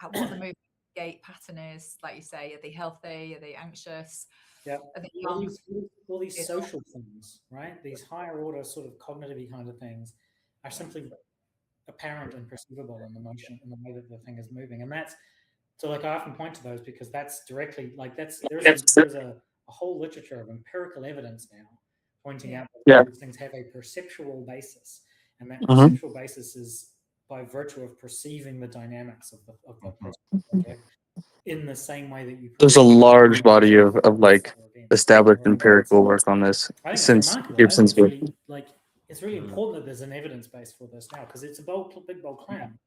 What the movement gait pattern is, like you say, are they healthy? Are they anxious? Yeah. Are they young? All these social things, right? These higher order sort of cognitive kind of things are simply apparent and perceivable in the motion, in the way that the thing is moving. And that's so like I often point to those because that's directly like there's a whole literature of empirical evidence now pointing out that these things have a perceptual basis, and that perceptual basis is by virtue of perceiving the dynamics of the project in the same way that you There's a perceive large body of events. established empirical work on this I think since that's remarkable. Gibson's I think book. it's really important that there's an evidence base for this now because it's a big bold claim.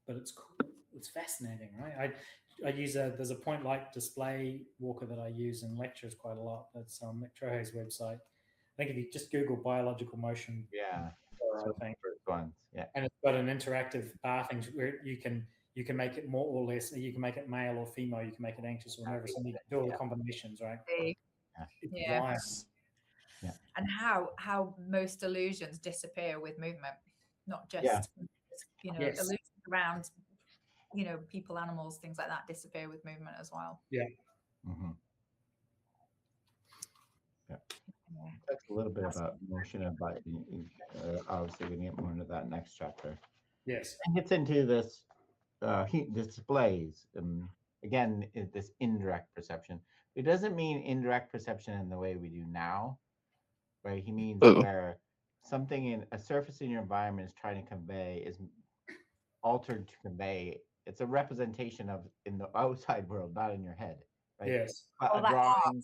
But it's cool. It's fascinating, right? I use there's a point light display walker that I use in lectures quite a lot. That's on Mick Trohe's website. I think if you just Google biological motion, so I think first ones, and it's got an interactive bar thing where you can make it more or less. You can make it male or female. You can make it anxious or nervous, and you can do all the combinations, right? Yeah. Wild. Yeah. And how most illusions disappear with movement, not just illusions around people, animals, things like that disappear with movement as well. Yeah. Talks a little bit about motion, but obviously we get more into that next chapter. Yes. And gets into this displays. Again, this indirect perception. It doesn't mean indirect perception in the way we do now, right? He means where something in a surface in your environment is trying to convey is altered to convey. It's a representation of in the outside world, not in your head, right? Yes. A drawing,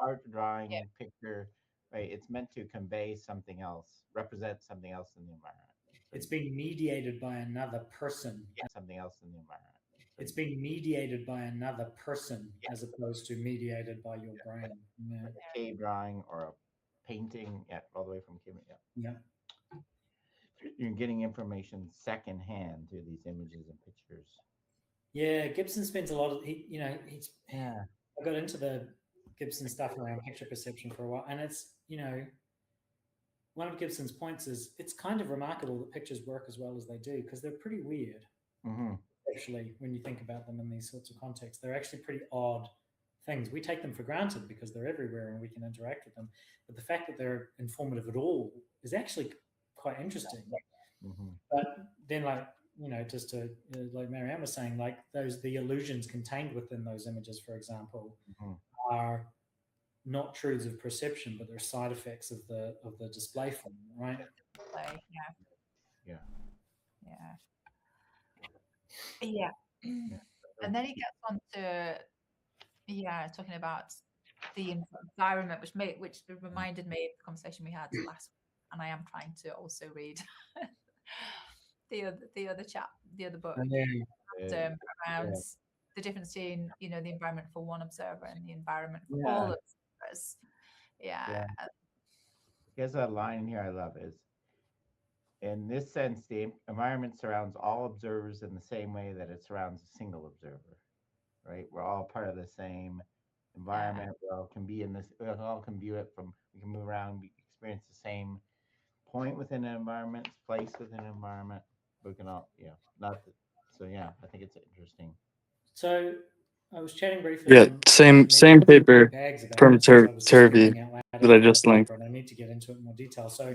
art, drawing, picture, right? It's meant to convey something else, represent something else in the environment. So it's being mediated by another person. Something else in the environment. So it's being mediated by another person as opposed to mediated by your brain. Like a cave drawing or a painting, all the way from cave. Yeah. You're getting information secondhand through these images and pictures. Yeah, Gibson spends a lot of I got into the Gibson stuff around picture perception for a while, and it's one of Gibson's points is it's kind of remarkable that pictures work as well as they do because they're pretty weird. Actually, when you think about them in these sorts of contexts, they're actually pretty odd things. We take them for granted because they're everywhere and we can interact with them. But the fact that they're informative at all is actually quite interesting. But then, just to like Marianne was saying, like the illusions contained within those images, for example, are not truths of perception, but they're side effects of the display form, right? Like, yeah, Yeah. yeah, yeah. Yeah. And then he gets on to talking about the environment, which reminded me of the conversation we had last week. And I am trying to also read the other book around the difference between the environment for one observer and the environment for all observers. Yeah. Here's a line in here I love is, in this sense, the environment surrounds all observers in the same way that it surrounds a single observer, right? We're all part of the same environment. We all can be in this, we all can view it from, we can move around, we experience the same point within an environment, place within an environment. We can all, so yeah, I think it's interesting. So I was chatting briefly Yeah, on same social media paper bags about from this as I was just Turvey reading out loud that I about just the linked. paper, and I need to get into it in more detail. So,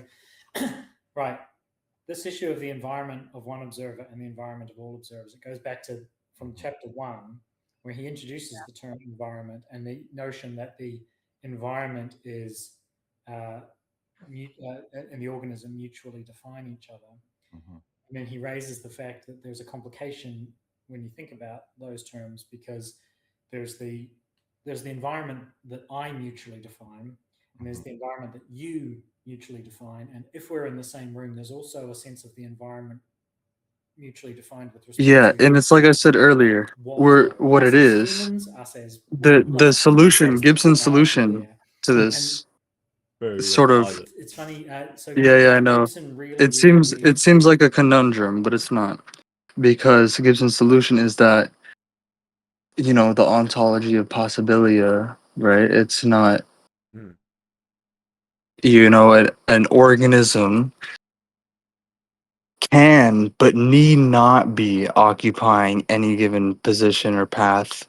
right, this issue of the environment of one observer and the environment of all observers, it goes back to from chapter 1, where he introduces the term environment and the notion that the environment is and the organism mutually define each other. And then he raises the fact that there's a complication when you think about those terms, because there's the environment that I mutually define, and there's the environment that you mutually define. And if we're in the same room, there's also a sense of the environment mutually defined with respect Yeah, to and it's like I said earlier, what us it as is, humans, us as the solution, sex Gibson's personnel. solution to this Very sort of It's funny. So yeah, I know. Gibson really, It seems like a conundrum, but it's not, because Gibson's solution is that the ontology of possibilia, right? It's not an organism can but need not be occupying any given position or path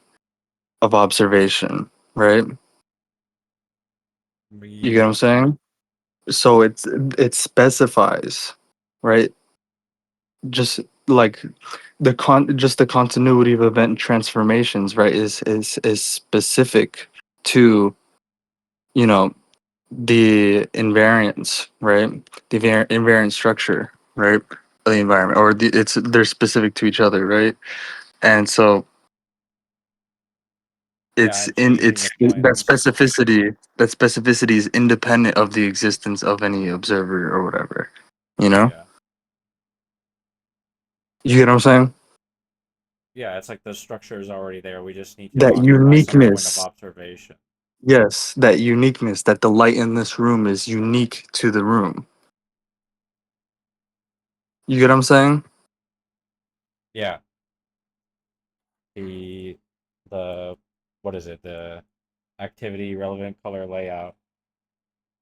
of observation, right? You get what I'm saying? So it specifies, right? Just like the continuity of event transformations, right, is specific to you know the invariance, right? The invariant structure, right, of the environment, or they're specific to each other, right? And so Yeah, achieving the points. that specificity is independent of the existence of any observer or whatever. Yeah. You get what I'm saying? Yeah, it's like the structure is already there. We just need to That occupy some point of uniqueness, observation. yes, that uniqueness, that the light in this room is unique to the room. You get what I'm saying? Yeah. The what is it? The activity relevant color layout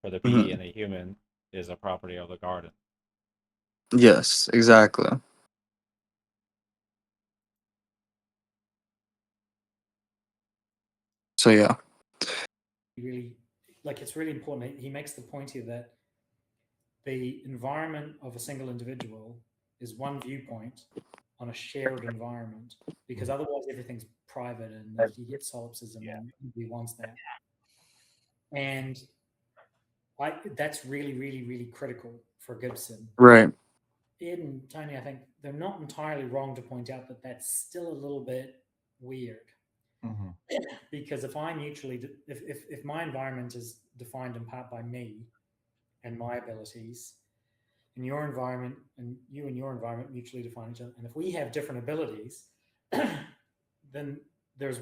for the bee and the human is a property of the garden. Yes, exactly. So yeah. Really, like, it's really important. He makes the point here that the environment of a single individual is one viewpoint on a shared environment, because otherwise everything's private and he gets solipsism and he wants that. And that's really, really, really critical for Gibson. Right. Ed and Tony, I think they're not entirely wrong to point out that that's still a little bit weird. Because if I mutually, if my environment is defined in part by me and my abilities, and your environment and you and your environment mutually define each other, and if we have different abilities, then there's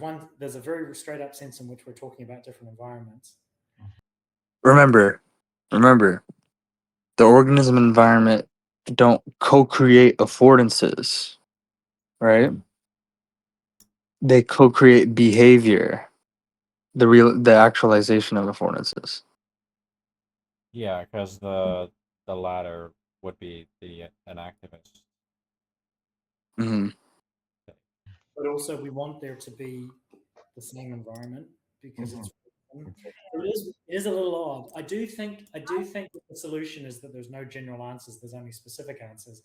a very straight up sense in which we're talking about different environments. Remember, the organism environment don't co-create affordances, right? They co-create behavior, the actualization of affordances. Yeah, because the latter would be an activist. But also, we want there to be the same environment, because it is a little odd. I do think that the solution is that there's no general answers, there's only specific answers.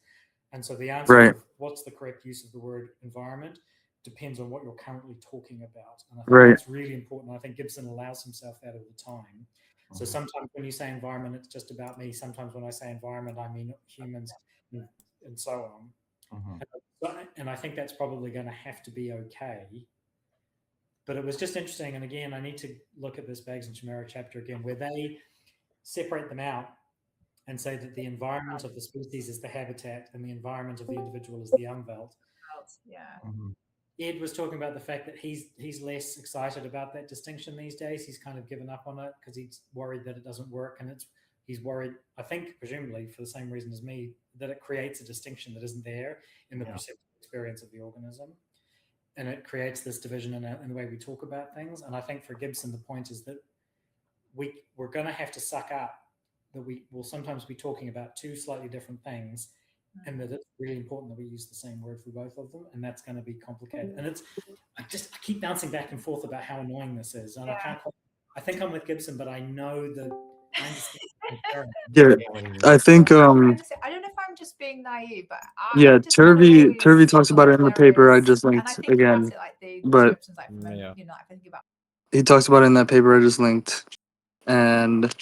And so the answer Right. of what's the correct use of the word environment depends on what you're currently talking about. And I think Right. that's really important. I think Gibson allows himself that all the time. So sometimes when you say environment, it's just about me. Sometimes when I say environment, I mean humans and so on. And I think that's probably going to have to be okay. But it was just interesting. And again, I need to look at this Baggs and Chimera chapter again, where they separate them out and say that the environment of the species is the habitat and the environment of the individual is the umwelt. Yeah. Ed was talking about the fact that he's less excited about that distinction these days. He's kind of given up on it because he's worried that it doesn't work, and he's worried, I think, presumably for the same reason as me, that it creates a distinction that isn't there in the perceptual experience of the organism, and it creates this division in the way we talk about things. And I think for Gibson, the point is that we're going to have to suck up that we will sometimes be talking about two slightly different things, and that it's really important that we use the same word for both of them, and that's going to be complicated. And I keep bouncing back and forth about how annoying this is, and I think I'm with Gibson, but I know that I understand. Yeah, I think I don't know if I'm just being naive, but yeah, I'm just kind of always Turvey talks about it in the paper I just and I linked think again, about it like the but descriptions, like from you know, like thinking about. he talks about it in that paper I just linked, and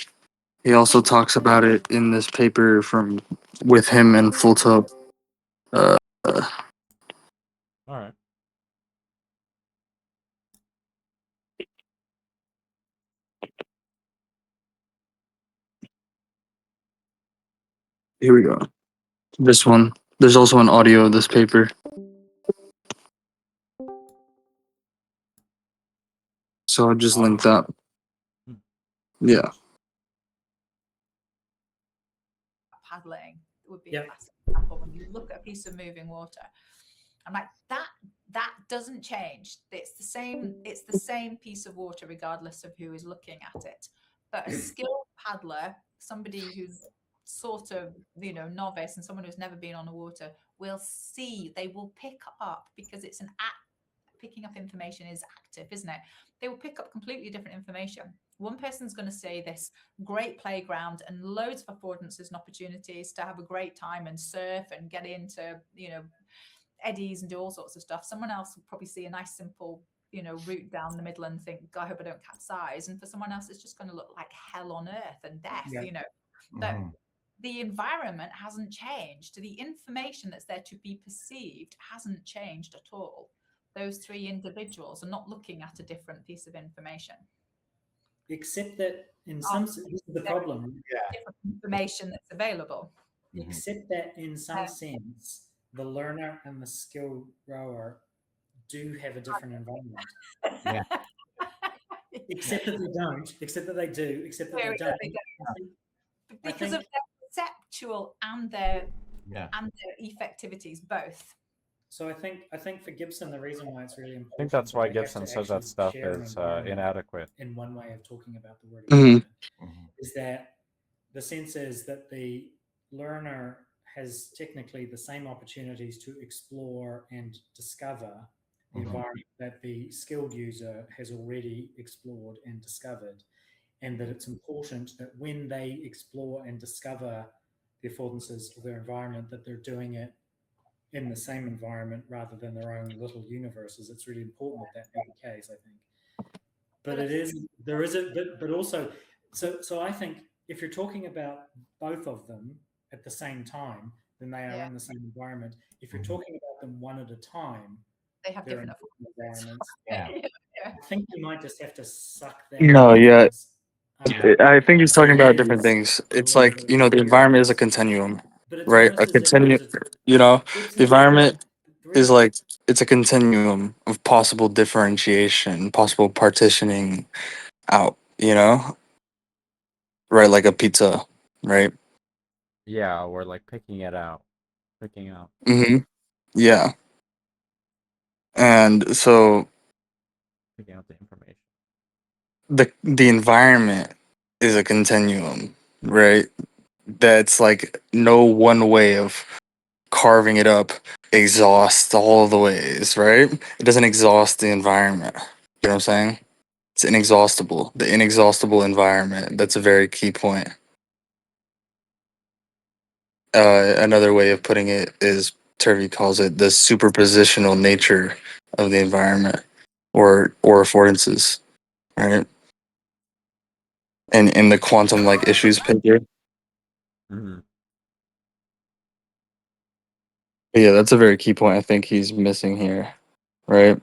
he also talks about it in this paper from with him and Full Top. All right. Here we go. This one. There's also an audio of this paper. So I'll just link that. Yeah. Paddling would be a classic example. When you look at a piece of moving water, I'm like, that doesn't change. It's the same piece of water regardless of who is looking at it. But a skilled paddler, somebody who's sort of, you know, novice and someone who's never been on the water will see, they will pick up, because it's an act. Picking up information is active, isn't it? They will pick up completely different information. One person's going to say this great playground and loads of affordances and opportunities to have a great time and surf and get into, you know, eddies and do all sorts of stuff. Someone else will probably see a nice simple, you know, route down the middle and think, God, I hope I don't capsize. And for someone else, it's just going to look like hell on earth and death, you know. But the environment hasn't changed. The information that's there to be perceived hasn't changed at all. Those three individuals are not looking at a different piece of information. Except that in some sense, this is the problem. Different information that's available. Except that in some sense, the learner and the skilled rower do have a different environment. Except that they don't. Except that they do. Except that they don't. Because of their perceptual and their effectivities both. So I think for Gibson, the reason why it's really important. I think that's why Gibson says that stuff is inadequate. In one way of talking about the word environment, is that the sense is that the learner has technically the same opportunities to explore and discover the environment that the skilled user has already explored and discovered, and that it's important that when they explore and discover the affordances of their environment, that they're doing it in the same environment rather than their own little universes. It's really important that be the case, I think. But but also, so I think if you're talking about both of them at the same time, then they are in the same environment. If you're talking about them one at a time, they have different environments. I think you might just have to suck that. No, yeah. I think he's talking about different things. It's like, you know, the environment is a continuum, right? A continuum, you know, the environment is like, it's a continuum of possible differentiation, possible partitioning out, you know? Right, like a pizza, right? Yeah, we're like picking out. Yeah. And so picking out the information. The environment is a continuum, right? That's like no one way of carving it up exhausts all the ways, right? It doesn't exhaust the environment. You know what I'm saying? It's inexhaustible. The inexhaustible environment. That's a very key point. Another way of putting it is Turvey calls it the superpositional nature of the environment or affordances, right? And in the quantum like issues paper. Mhm. But yeah, that's a very key point I think he's missing here, right?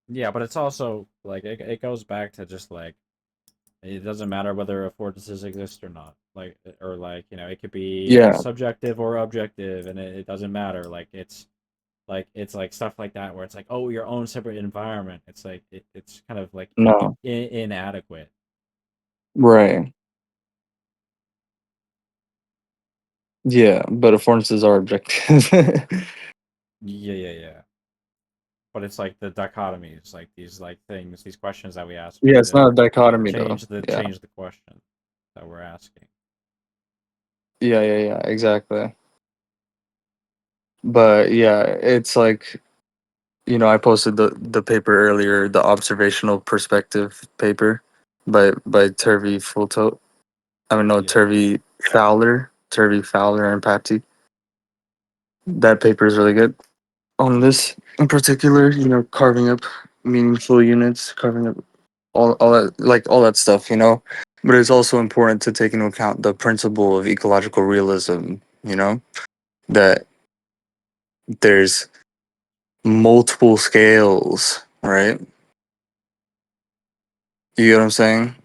Yeah, but it's also like it goes back to just like it doesn't matter whether affordances exist or not. Like or like, it could be Yeah, subjective or objective and it doesn't matter. It's like stuff like that where it's like, oh, your own separate environment. It's like it's kind of like no, inadequate. right. Yeah, but affordances are objective. Yeah. But it's like the dichotomies, like these like things, these questions that we ask Yeah, make it's not the a dichotomy though. Yeah. change the question that we're asking. Yeah, exactly. But yeah, it's like, I posted the paper earlier, the observational perspective paper by Turvey Fulto. I mean, no, Yeah. Turvey Fowler and Patsy. That paper is really good on this in particular. Carving up meaningful units, carving up all that, like all that stuff. But it's also important to take into account the principle of ecological realism. That there's multiple scales, right? You get what I'm saying?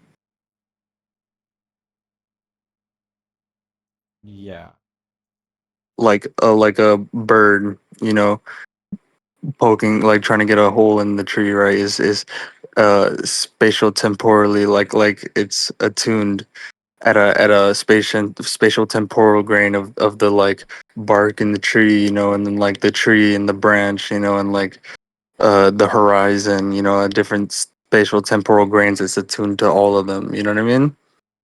Yeah. Like a bird, poking, like trying to get a hole in the tree, right? Is spatial temporally, like it's attuned at a spatial temporal grain of the like bark in the tree, and then like the tree and the branch, and like the horizon, at different spatial temporal grains. It's attuned to all of them. You know what I mean?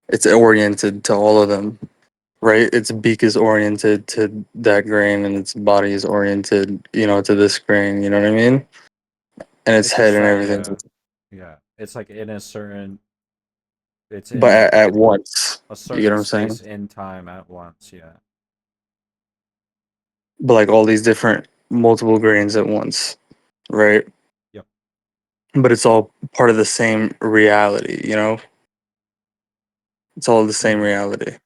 It's oriented to all of them, right? Its beak is oriented to that grain, and its body is oriented, to this grain. You know what I mean? And its It's head just and that everything, yeah. It's like in a certain it's but in at once. a You get certain what I'm saying? space in time at once, yeah. But like all these different multiple grains at once, right? Yep. But it's all part of the same reality. It's all the same Mhm. reality.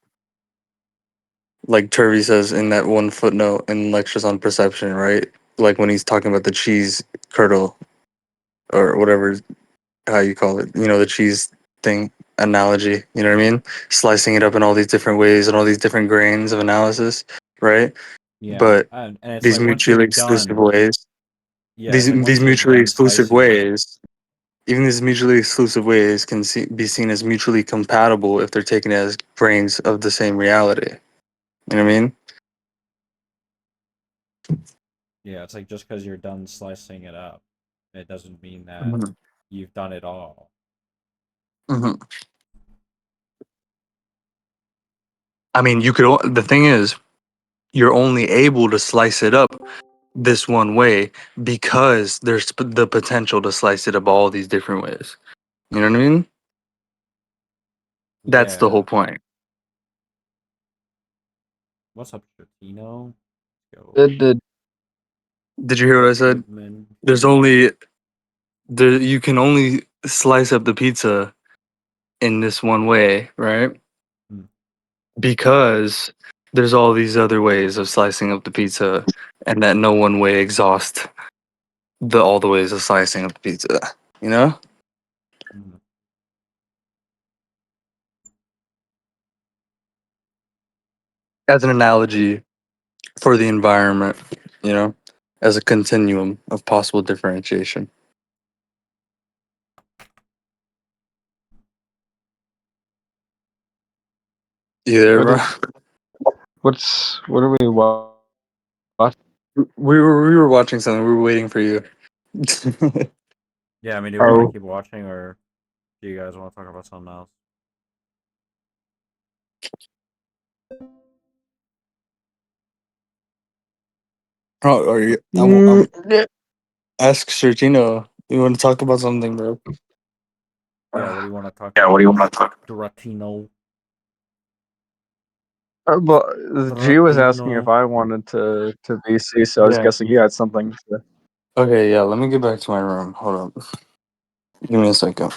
Like Turvey says in that one footnote in Lectures on Perception, right? Like when he's talking about the cheese curdle or whatever, how you call it, the cheese thing analogy, you know what I mean? Slicing it up in all these different ways and all these different grains of analysis, right? Yeah. But And it's these like once you're mutually exclusive done, ways, yeah, these it's like these once you're mutually done exclusive slicing it. ways, even these mutually exclusive ways can be seen as mutually compatible if they're taken as grains of the same reality. You know what I mean? Yeah, it's like just because you're done slicing it up, it doesn't mean that Mhm. you've done it all. Mhm. I mean, the thing is, you're only able to slice it up this one way because there's the potential to slice it up all these different ways. You know what I mean? That's the whole Yeah. point. What's up, Stratino? Go. Did you hear what I said? Goodman. There's only you can only slice up the pizza in this one way, right? Hmm. Because there's all these other ways of slicing up the pizza, and that no one way exhaust all the ways of slicing up the pizza. You know, Hmm. as an analogy for the environment, as a continuum of possible differentiation. You there, bro? What are we watching? We were watching something. We were waiting for you. Yeah, I mean, do we want to Oh, keep watching or do you guys want to talk about something else? Oh, are you? yeah. Ask Sergino. You want to talk about something, bro? Yeah, what do you want to talk Yeah. What do you about, want to talk? Stratino? But G was asking if Stratino. I wanted to VC, so I was Yeah. guessing he had something to. Okay, yeah, let me get back to my room. Hold up. Give me a second.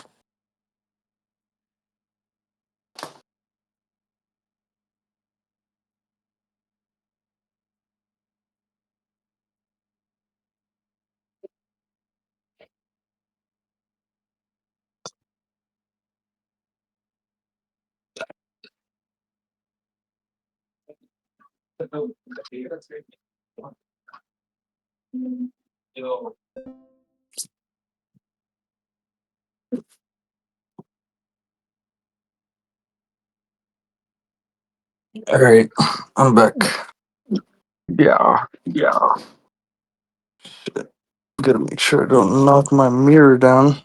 All right, I'm back. Yeah. Gotta make sure I don't knock my mirror down.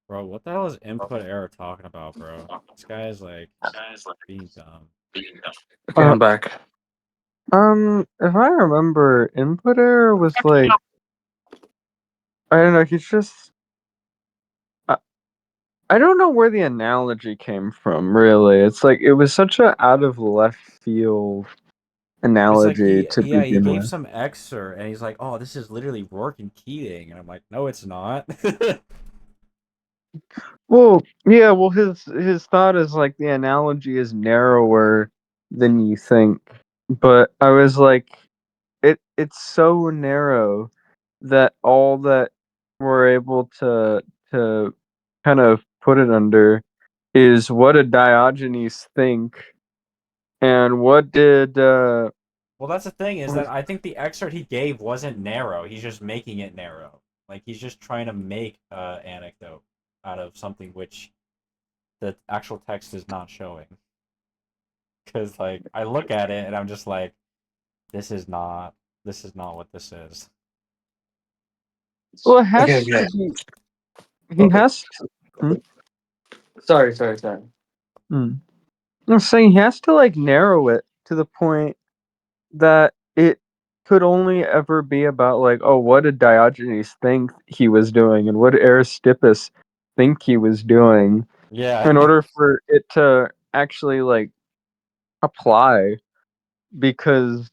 Bro, what the hell is input error talking about, bro? This guy is like being dumb. Okay, I'm back. If I remember, input error was like, I don't know. He's just. I don't know where the analogy came from. Really, it's like it was such a out of left field It's like analogy he to yeah, he begin gave with. some excerpt and he's like, "Oh, this is literally working Keating." And I'm like, "No, it's not." Well, yeah. Well, his thought is like the analogy is narrower than you think. But I was like, it's so narrow that all that we're able to kind of put it under is what did Diogenes think, and what did Well, that's the thing is that I think the excerpt he gave wasn't narrow. He's just making it narrow. Like he's just trying to make anecdote out of something which the actual text is not showing. Because like I look at it and I'm just like, this is not what this is. well, it Okay, has yeah. to be. He Okay. has to. Sorry. Hmm. I'm saying he has to like narrow it to the point that it could only ever be about like, oh, what did Diogenes think he was doing, and what did Aristippus think he was doing, Yeah. in order for it to actually like apply. Because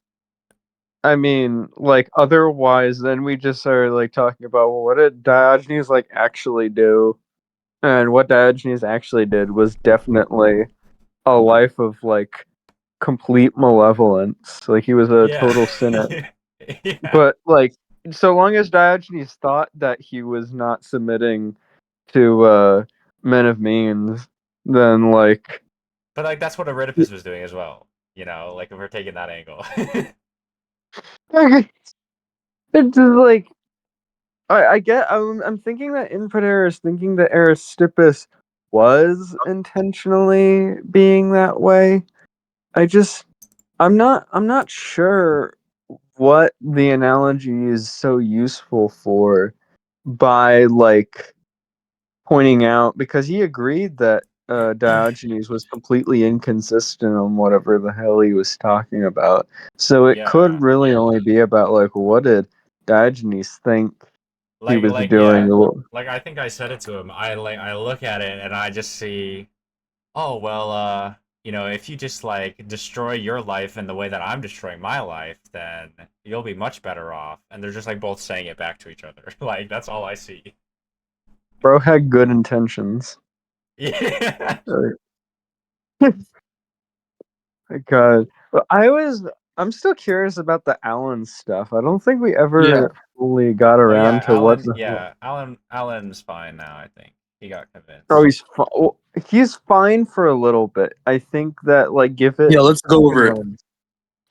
I mean, like otherwise, then we just are like talking about, well, what did Diogenes like actually do, and what Diogenes actually did was definitely a life of like complete malevolence. Like he was a Yeah. total cynic. Yeah. But like, so long as Diogenes thought that he was not submitting to men of means, then like, But like that's what Eurydice was doing as well. You know, like if we're taking that angle. it's just like I get. I'm thinking that input error is thinking that Aristippus was intentionally being that way. I just I'm not sure what the analogy is so useful for by like pointing out, because he agreed that Diogenes was completely inconsistent on whatever the hell he was talking about. So it could Yeah. really only be about like what did Diogenes think he was Yeah. doing. Like I think I said it to him. I look at it and I just see, oh well, you know, if you just like destroy your life in the way that I'm destroying my life, then you'll be much better off. And they're just like both saying it back to each other. Like that's all I see. Bro had good intentions. Yeah. God, but I'm still curious about the Allen stuff. I don't think we Yeah. ever fully got Oh yeah, around to what the hell. Alan's fine now, I think. He got Oh, convinced. he's fine for a little bit. I think that like give it Yeah, let's go a few over it. months.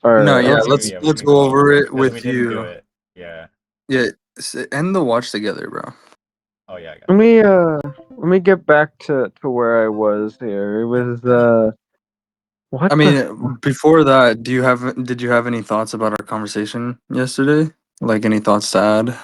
All No, right, yeah, okay. We let's can go go over over it it because we with didn't do you. it. Yeah. Yeah, end the watch together, bro. Oh yeah, I got Let it. me let me get back to where I was here. It was what I the mean, before that, did you have any thoughts about our conversation yesterday? Like any thoughts to add?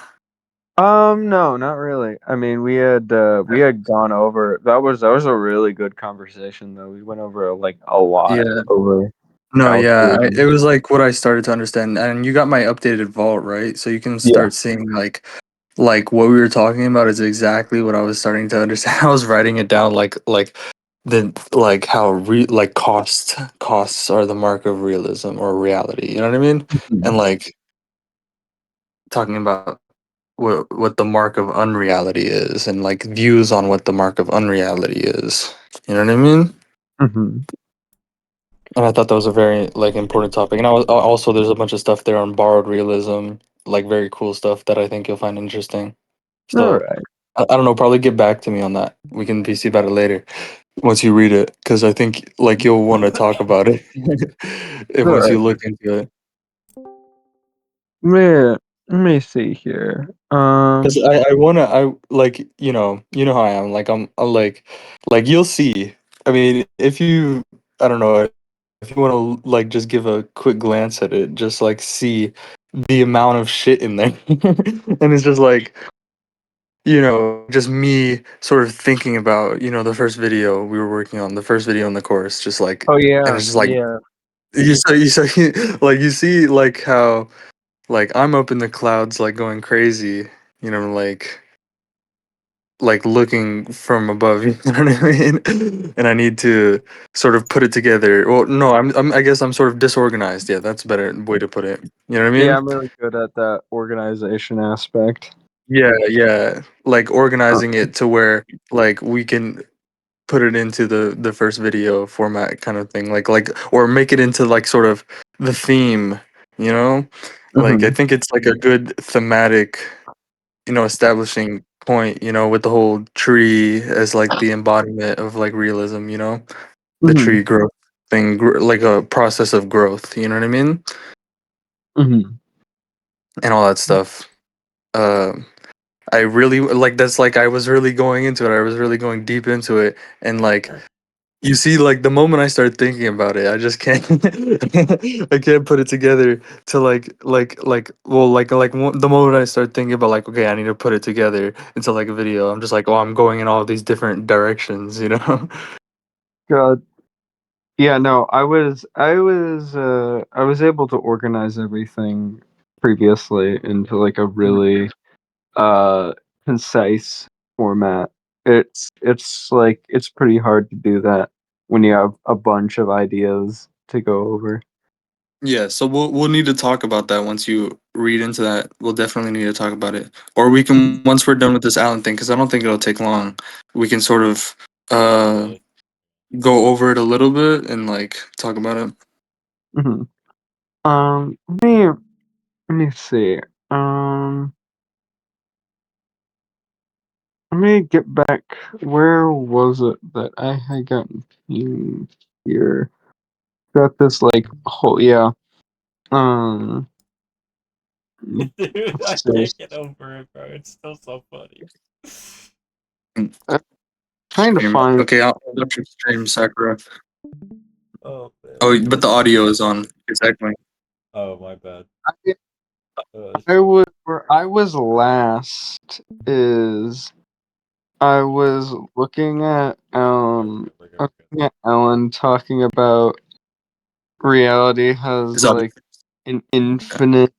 no, not really. I mean, we had gone over that was a really good conversation though. We went over like a lot Yeah. over No, yeah, it calculus. was like what I started to understand, and you got my updated vault, right? So you can Yeah. start seeing like what we were talking about is exactly what I was starting to understand. I was writing it down like then like how like costs are the mark of realism or reality. You know what I mean? And like talking about what the mark of unreality is, and like views on what the mark of unreality is. You know what I mean? Mm-hmm. And I thought that was a very like important topic. And also there's a bunch of stuff there on borrowed realism, like very cool stuff that I think you'll find interesting. All So right. I don't know, probably get back to me on that. We can PC about it later once you read it, because I think like you'll want to talk about it and All once right. you look into it. Let me see here. Because I wanna I like you know how I am, like I'm like you'll see. I mean, if you I don't know, if you want to like just give a quick glance at it, just like see the amount of shit in there. And it's just like, just me sort of thinking about, the first video we were working on, the first video in the course, just like, Oh and yeah, it's just like, yeah. like you see like how like I'm up in the clouds like going crazy, like looking from above, you know what I mean? And I need to sort of put it together. Well, no, I guess I'm sort of disorganized. Yeah, that's a better way to put it. You know what I Yeah, mean? I'm really good at that organization aspect. Yeah, yeah. Like organizing it to where like we can put it into the first video format kind of thing. Like or make it into like sort of the theme, you know? Like I Mm-hmm. think it's like a good thematic, establishing point, with the whole tree as like the embodiment of like realism, the Mm-hmm. tree growth thing, like a process of growth, you know what I mean? Mm-hmm. And all that stuff. Uh, I really like that's like I was really going into it. I was really going deep into it, and like you see, like the moment I start thinking about it, I just can't. I can't put it together to well, the moment I start thinking about like, okay, I need to put it together into like a video. I'm just like, oh, I'm going in all these different directions, you know? God. Yeah, no, I was able to organize everything previously into like a really uh concise format. It's pretty hard to do that when you have a bunch of ideas to go over. Yeah, so we'll need to talk about that once you read into that. We'll definitely need to talk about it, or we can once we're done with this Allen thing, because I don't think it'll take long. We can sort of Really? go over it a little bit and like talk about it. Hmm. Let me see. Um, Let me get back. Where was it that I had gotten pinged here? Got this like whole yeah. Um, Dude, I let's see. can't get over it, bro. It's still so funny. I'm trying to Stream. find. Okay, I'll let you stream Sakura. Oh man. Oh, but the audio is on. It's echoing. Oh my bad. I, Uh, I was where I was last is I was looking at Ellen talking about reality has Is audio? like an infinite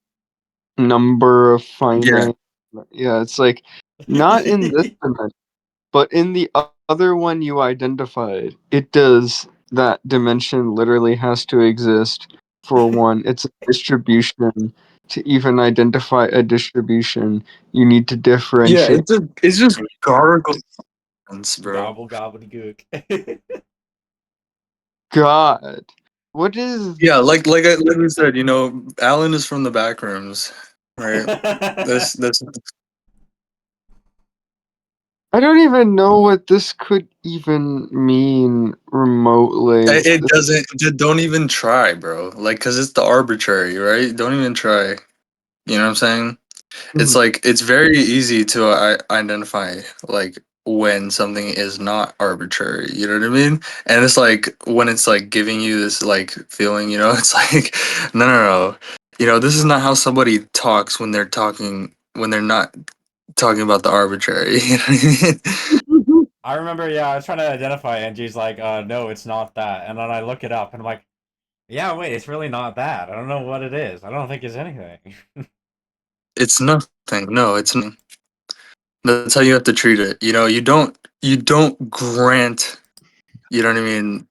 number of Yeah. finite. Yeah, it's like not in this dimension, but in the other one you identified, it does. That dimension literally has to exist for one. It's a distribution. To even identify a distribution, you need to Yeah, differentiate. it's just gargle sounds, bro. Gobble gobbledygook. God, what is? Yeah, like we said, Alan is from the back rooms, right? That's I don't even know what this could even mean remotely. it doesn't don't even try, bro. Like, cause it's the arbitrary, right? Don't even try. You know what I'm saying? It's Mhm. like it's very easy to identify like when something is not arbitrary. You know what I mean? And it's like when it's like giving you this like feeling. It's like no, no, no. This is not how somebody talks when they're talking when they're not talking about the arbitrary. You know what I mean? I remember, yeah, I was trying to identify it, and she's like, no, it's not that. And then I look it up, and I'm like, yeah, wait, it's really not that. I don't know what it is. I don't think it's anything. It's nothing. No, it's nothing. That's how you have to treat it. You don't grant you know what I mean,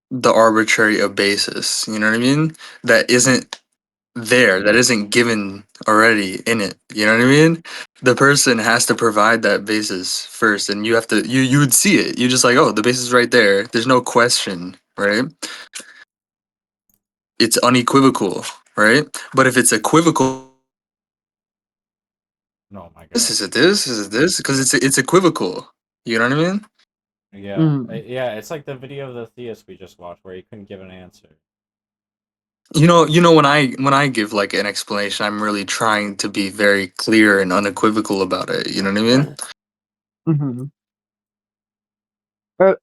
the arbitrary a basis, you know what I mean? That isn't there, that isn't given already in it. You know what I mean? The person has to provide that basis first, and you have to you would see it. You just like, oh, the basis is right there. There's no question, right? It's unequivocal, right? But if it's equivocal, Oh my this god. is it, this is it, this, because it's equivocal. You know what I mean? Yeah, yeah. It's like the video of the theist we just watched, where he couldn't give an answer. You know when I give like an explanation, I'm really trying to be very clear and unequivocal about it. You know what I mean? Mm-hmm. But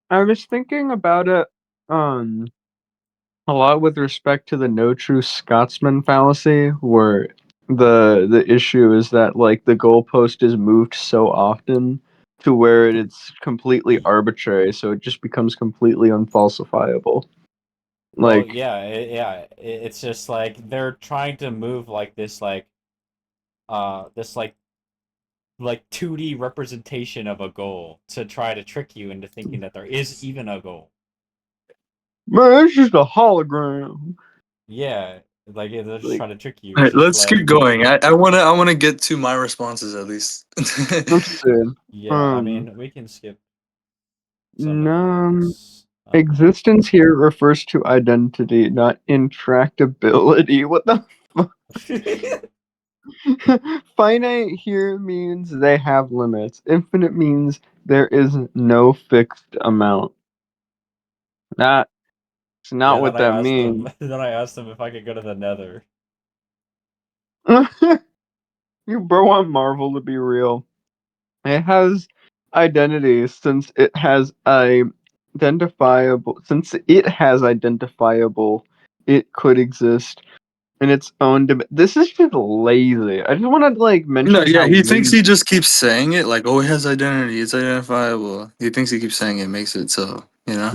I was thinking about it a lot with respect to the no true Scotsman fallacy, where the issue is that like the goalpost is moved so often to where it's completely arbitrary, so it just becomes completely unfalsifiable. Well, Like, yeah, it's just like they're trying to move like this like 2D representation of a goal to try to trick you into thinking that there is even a goal. man, it's just a hologram. Yeah, like they're just Like, trying to trick you. All It's right, just let's like, keep going. I wanna get to my responses at least. let's see. yeah, I mean, we can skip some of Um, these. existence here refers to identity, not intractability. What the finite here means they have limits. Infinite means there is no fixed amount. That's Yeah, not what that means. then I asked them if I could go to the Nether. You bro want Marvel to be real. It has identity since it has identifiable, it could exist in its own this is just lazy. I just want to like No, mention yeah, how he thinks lazy. he just keeps saying it like, oh, it has identity, it's identifiable. He thinks he keeps saying it makes it so, you know?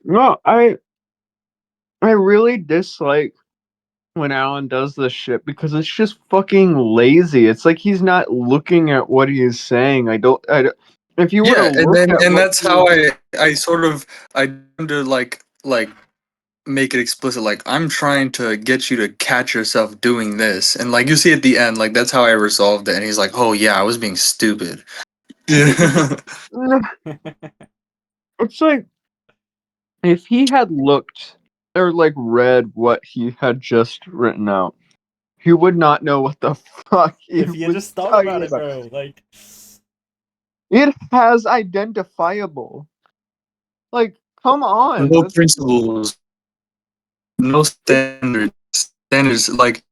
No, I really dislike when Alan does this shit because it's just fucking lazy. It's like he's not looking at what he is saying. If you were to Yeah, and look then at and what that's he how is, I sort of I tend to like make it explicit, like I'm trying to get you to catch yourself doing this, and like you see at the end, like that's how I resolved it, and he's like, oh yeah, I was being stupid. Yeah. it's like if he had looked or like read what he had just written out, he would not know what the fuck he If you was just thought about talking it, about. bro, like, It has identifiable. Like, come on. No principles, no standards. Standards like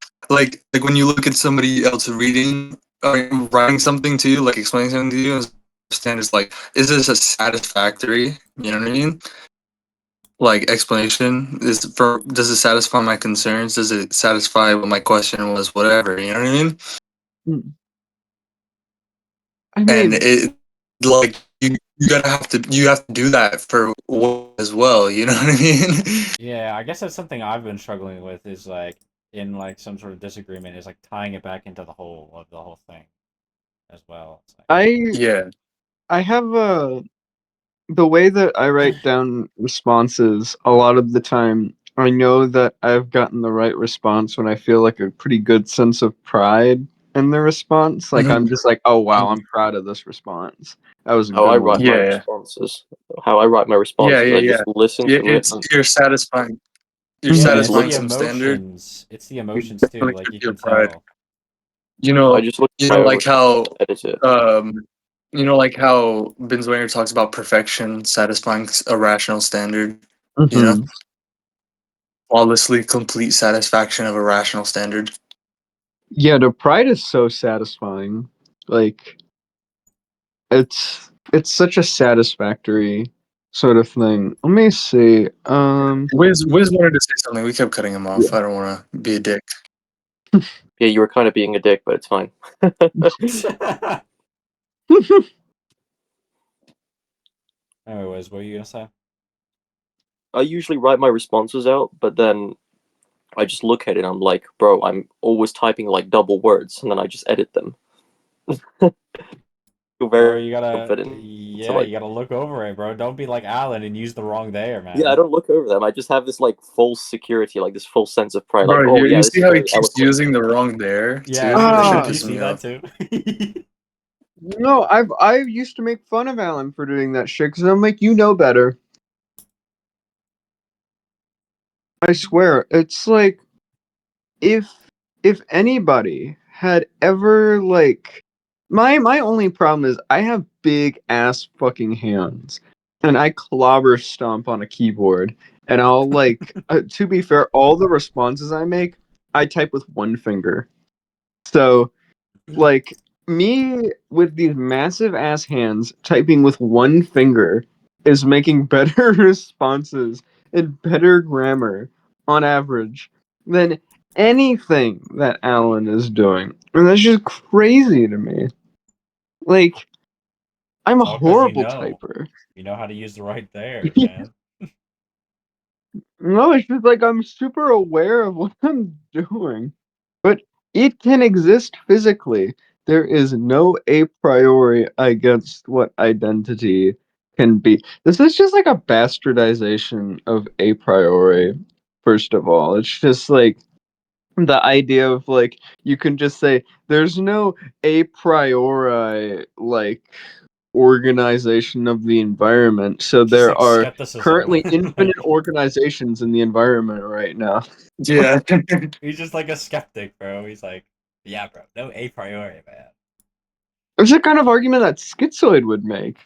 when you look at somebody else reading or writing something to you, like explaining something to you, and standards like, is this a satisfactory? You know what I mean? Like explanation is for, does it satisfy my concerns? Does it satisfy what my question was? Whatever, you know what I mean? I And mean, it like you have to do that for what as well. You know what I mean? yeah, I guess that's something I've been struggling with is like in like some sort of disagreement is like tying it back into the whole of the whole thing as well. It's like, I Yeah. I have the way that I write down responses a lot of the time. I know that I've gotten the right response when I feel like a pretty good sense of pride in the response. Like I'm Mhm. just like, oh wow, I'm proud of this response. That was a How good I one. write my Yeah. responses. How I write my Yeah. responses. Yeah. I Yeah. just listen Yeah. to it It's and you're satisfying. You're yeah, I just it's look satisfying the at some standard. emotions. It's the emotions too. When it Like comes you to your can pride. tell. You I know. just look You at my know, own like how response, edit it. um, you know, like how Binswanger talks about perfection satisfying a rational standard. You know, Hmm. flawlessly complete satisfaction of a rational standard. Yeah, the pride is so satisfying. Like it's such a satisfactory sort of thing. Let me see. Wiz wanted to say something. We kept cutting him off. Yeah. I don't want to be a dick. Yeah, you were kind of being a dick, but it's fine. Anyways, what were you gonna say? I usually write my responses out, but then I just look at it and I'm like, bro, I'm always typing like double words, and then I just edit them. feel Bro, very you gotta, confident. So yeah, like, you gotta look over it, bro. Don't be like Alan and use the wrong there, yeah, I man. don't look over them. I just have this like false security, like this false sense of pride. Like, Bro, oh you yeah, this see is how he very keeps eloquent. using the wrong there Yeah, too? That should Ah, do you piss see me that off. too? no, I used to make fun of Alan for doing that shit because I'm like, you know better. I swear, it's like if if anybody had ever like my only problem is I have big ass fucking hands and I clobber stomp on a keyboard and I'll like to be fair, all the responses I make I type with one finger. So like me with these massive ass hands typing with one finger is making better responses and better grammar on average than anything that Alan is doing. And that's just crazy to me. Like, I'm a It's all because horrible typer. you know how to use the right there, man. No, it's just like I'm super aware of what I'm doing. But it can exist physically. There is no a priori against what identity can be. This is just like a bastardization of a priori, first of all. It's just like the idea of like you can just say there's no a priori like organization of the environment. So Just there like are skepticism. currently infinite Like, organizations in the environment right now. Yeah. he's just like a skeptic, bro. He's like, yeah, bro, no a priori, man. It's the kind of argument that Schizoid would make.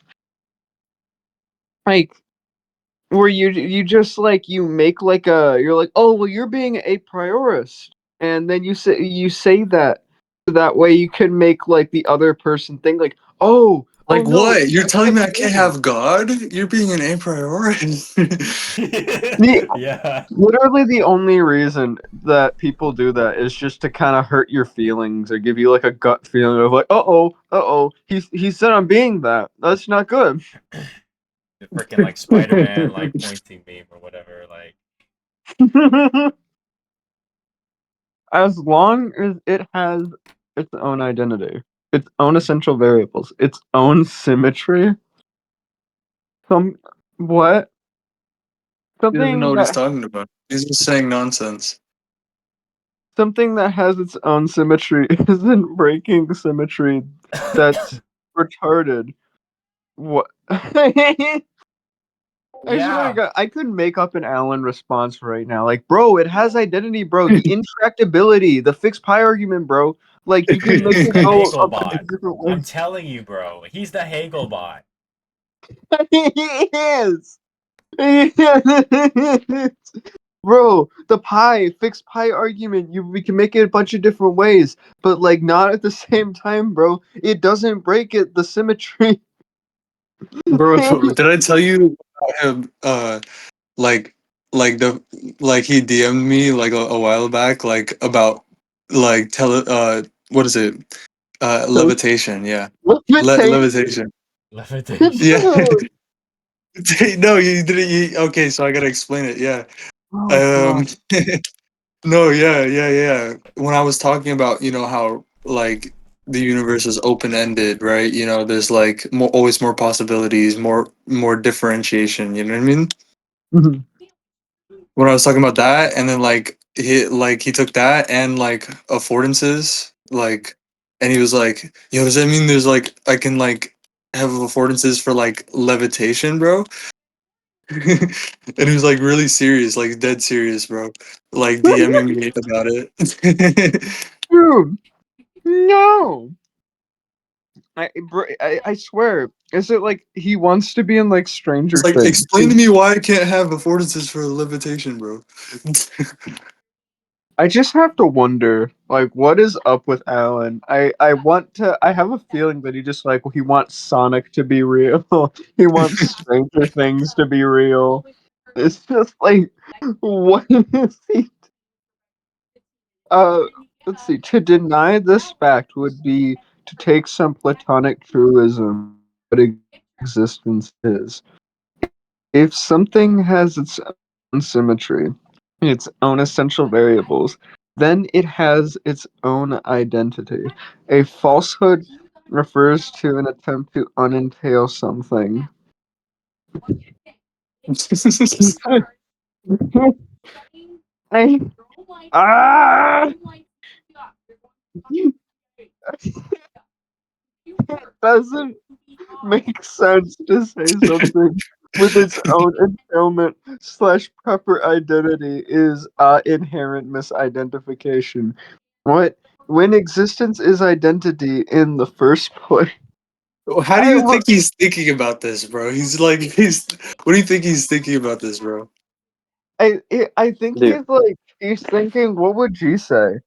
Like where you just like you make like a you're like, oh well you're being a priorist. And then you say that so that way you can make like the other person think like, oh Like no, what? You're that's telling what me it I can't is. have God? You're being an a priori. The Yeah. literally the only reason that people do that is just to kind of hurt your feelings or give you like a gut feeling of like, he said I'm being that. That's not good. The freaking like Spider-Man like pointing meme or whatever. Like, As long as it has its own identity, its own essential variables, its own symmetry, some what He doesn't know something what he's that talking about. He's just saying nonsense. something that has its own symmetry isn't breaking symmetry. That's retarded. What? I swear to yeah. God, I could make up an Allen response right now. Like, bro, it has identity, bro. The intractability, the fixed pi argument, bro. Like, you can make He's it the go Hegel a bunch bot. of different I'm ways. telling you, bro. He's the Hegel bot. He is. He is. Bro, the fixed pi argument, we can make it a bunch of different ways, but like not at the same time, bro. It doesn't break it, the symmetry. Bro, did I tell you about him like like the like he DM'd me like a while back like about like what is it? Levitation, yeah. Levitation. Levitation. Levitation. Yeah. Dude. No, you didn't okay, so I gotta explain it, yeah. Oh Um god. no, yeah. When I was talking about, how like the universe is open-ended, right? There's like always more possibilities, more differentiation, you know what I mean? Mhm. When I was talking about that, and then he took that and like affordances, like, and he was like, "Yo, does that mean there's like I can like have affordances for like levitation, bro?" And he was like really serious, like dead serious, bro. Like DMing me about it. Dude, no. I swear. Is it like he wants to be in like Stranger It's like, Things? explain to me why I can't have affordances for levitation, bro. I just have to wonder, like, what is up with Alan? I have a feeling that he just like he wants Sonic to be real. He wants Stranger Things to be real. It's just like, what is he? Uh, let's see. To deny this fact would be to take some Platonic truism what existence is. If something has its own symmetry, its own essential variables, then it has its own identity. A falsehood refers to an attempt to unentail something. I it doesn't make sense to say something with its own entailment slash proper identity is inherent misidentification. What when existence is identity in the first place? How do I you think he's thinking about this, bro? He's. What do you think he's thinking about this, bro? I think Dude, he's thinking, what would G say?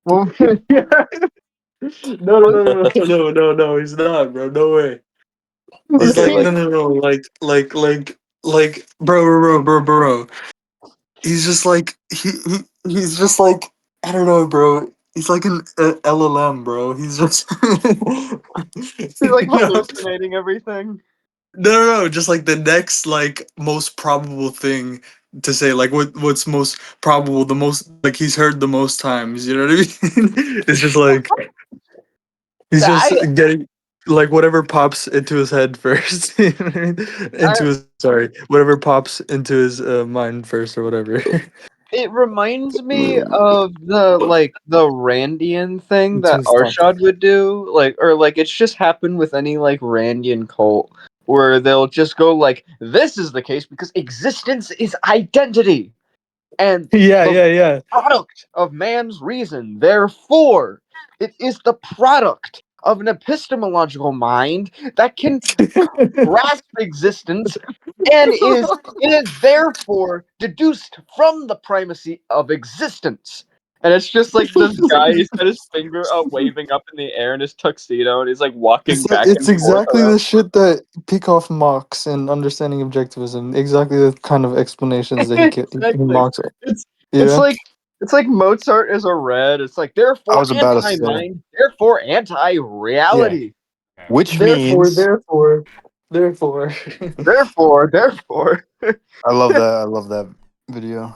Well, No, no, no, no, no, no, no, no. He's not, bro. No way. He's okay, like, no, like, no, no, bro. He's just like he's just like I don't know, bro. He's like an LLM, bro. He's just he's like no, hallucinating everything. no, just like the next like most probable thing to say, like what's most probable, the most like he's heard the most times. You know what I mean? It's just like he's just I, getting like whatever pops into his head first. You know what I mean? I Into his whatever pops into his mind first or whatever. It reminds me of the Randian thing Into that his thoughts. Arshad would do, or it's just happened with any like Randian cult where they'll just go like, "This is the case because existence is identity, and Yeah, the yeah, yeah. product of man's reason. Therefore, it is the product of an epistemological mind that can grasp existence and it is therefore deduced from the primacy of existence. And it's just like this guy, he's got his finger up, waving up in the air in his tuxedo, and he's like walking back It's and forth exactly around. the shit that Peikoff mocks in Understanding Objectivism. Exactly the kind of explanations that he Exactly. mocks. It's it's Yeah. like it's like Mozart is a red. It's like I therefore was about to say, anti-mind, therefore Yeah. anti-reality. Okay. which Therefore, means therefore, therefore. Therefore. I love that. I love that video.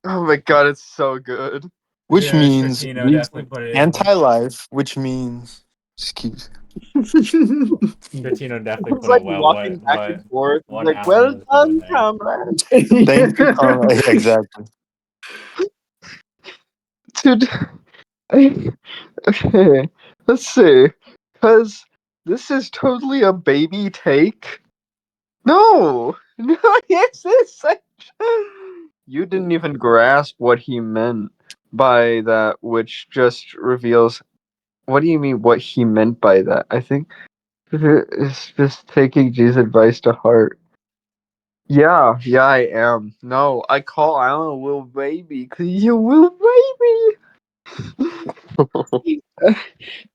Oh my god, it's so good. Which Yeah, means Stratino definitely reason put it in. anti-life, which means just keeps. Stratino definitely It's put it like well. walking back and forth. It's What like, Alan well was doing done, there. comrade. Thank you, Conrad. Yeah, exactly. Dude, okay, let's see. Because this is totally a baby take. No! No, yes, this. You didn't even grasp what he meant by that, which just reveals. What do you mean, what he meant by that? I think it's just taking G's advice to heart. Yeah, I am. No, I call Alan a little baby because he's a little baby.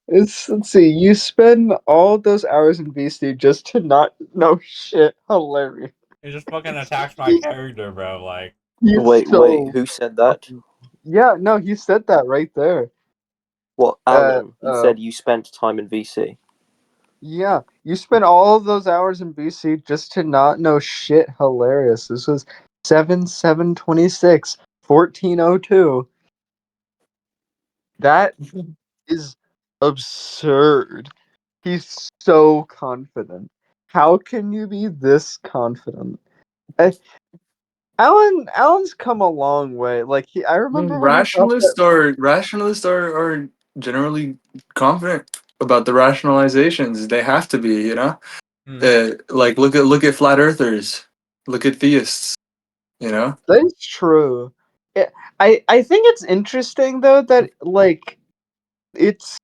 Let's see. You spend all those hours in VC just to not know shit. Hilarious. He just fucking attacks my character, bro. Like, He's wait, so who said that? fucking. Yeah, no, he said that right there. What, Uh, Alan? He uh, said you spent time in VC. yeah, you spent all of those hours in BC just to not know shit. Hilarious. This was 7/7/26, 1402. That is absurd. He's so confident. How can you be this confident? I, Alan's come a long way. Like I remember when he dropped that. Rationalists are generally confident about the rationalizations. They have to be, you know. hmm. Like look at flat earthers, look at theists. You know. That's true. I think it's interesting though that like it's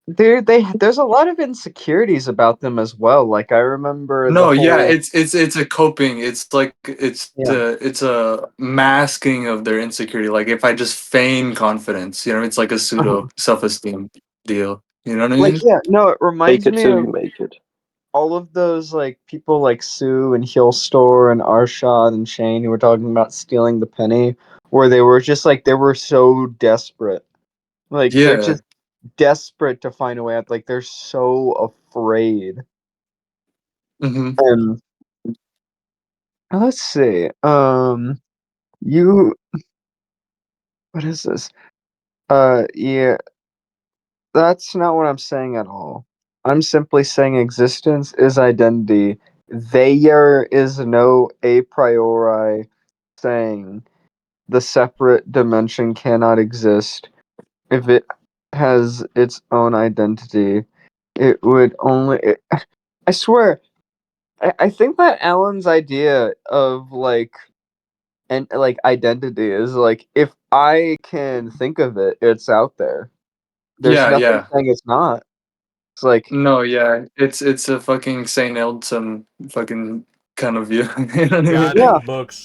there's a lot of insecurities about them as well. Like I remember the No, yeah, whole it's a coping. It's like yeah. it's a masking of their insecurity. Like if I just feign confidence, you know, it's like a Uh-huh. pseudo self-esteem deal. You know what I Like mean? yeah, no, it Fake reminds it me till of you make it. all of those like people like Sue and Heelstore and Arshad and Shane who were talking about stealing the penny, where they were just like they were so desperate. Like they're Yeah. just desperate to find a way out. Like they're so afraid. Hmm. And let's see. You what is this? Yeah, that's not what I'm saying at all. I'm simply saying existence is identity. There is no a priori saying the separate dimension cannot exist if it has its own identity. It would only. I swear, I think that Alan's idea of like and like identity is like if I can think of it, it's out there. There's Yeah, nothing yeah. saying it's not. It's like No, yeah. It's a fucking Saint Elton fucking kind of view. You know what I Yeah, I mean?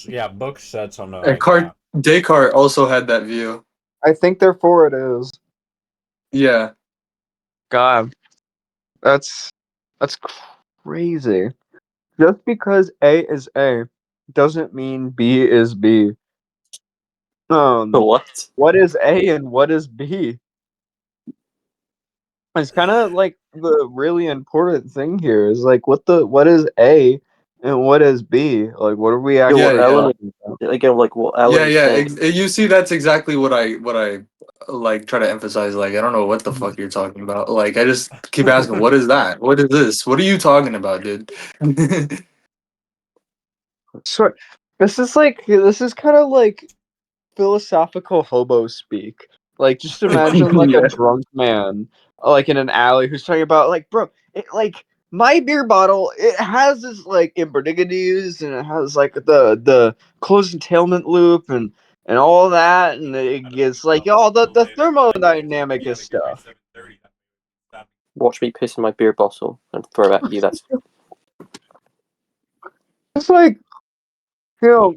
yeah, think books said something And like that. Descartes also had that view. I think therefore it is. Yeah. God, that's that's crazy. Just because A is A doesn't mean B is B. What? What is A and what is B? It's kind of like the really important thing here is like what is A and what is B? Like what are we Yeah, Yeah, actually what yeah. Alan talking about? again, like what Alan Yeah, is yeah. saying. You see, that's exactly what I like try to emphasize. Like, I don't know what the Mhm. fuck you're talking about. Like, I just keep asking, what is that? What is this? What are you talking about, dude? So this is kind of like philosophical hobo speak. Like just imagine like a Yeah. drunk man like in an alley who's talking about like bro, it like my beer bottle it has this like imbricadies and it has like the closed entailment loop and all that and it gets like all the thermodynamic stuff. Watch me piss in my beer bottle and throw it at you. That's It's like you know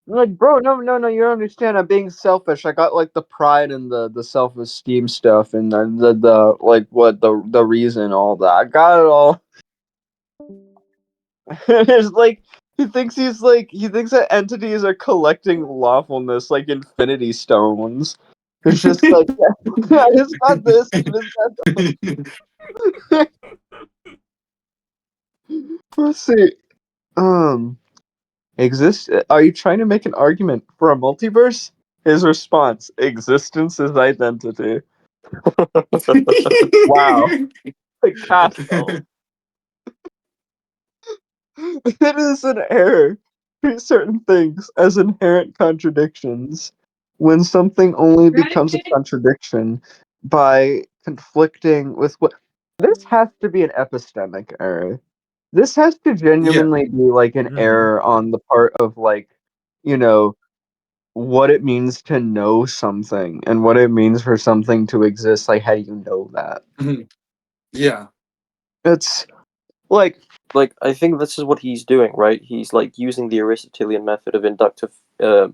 like, bro, no, you don't understand. I'm being selfish. I got like the pride and the self-esteem stuff and the like what the reason all that. I got it all. It's like he thinks that entities are collecting lawfulness like infinity stones. It's just like I just got this. I just got let's see. Um, exist. Are you trying to make an argument for a multiverse? His response: existence is identity. Wow. Like Costco. It is an error to treat certain things as inherent contradictions when something only becomes a contradiction by conflicting with what. This has to be an epistemic error. This has to Yeah. genuinely be like an Mm-hmm. error on the part of like, you know, what it means to know something and what it means for something to exist. Like, how do you know that? Mhm. Yeah. It's like, like I think this is what he's doing, right? He's like using the Aristotelian method of inductive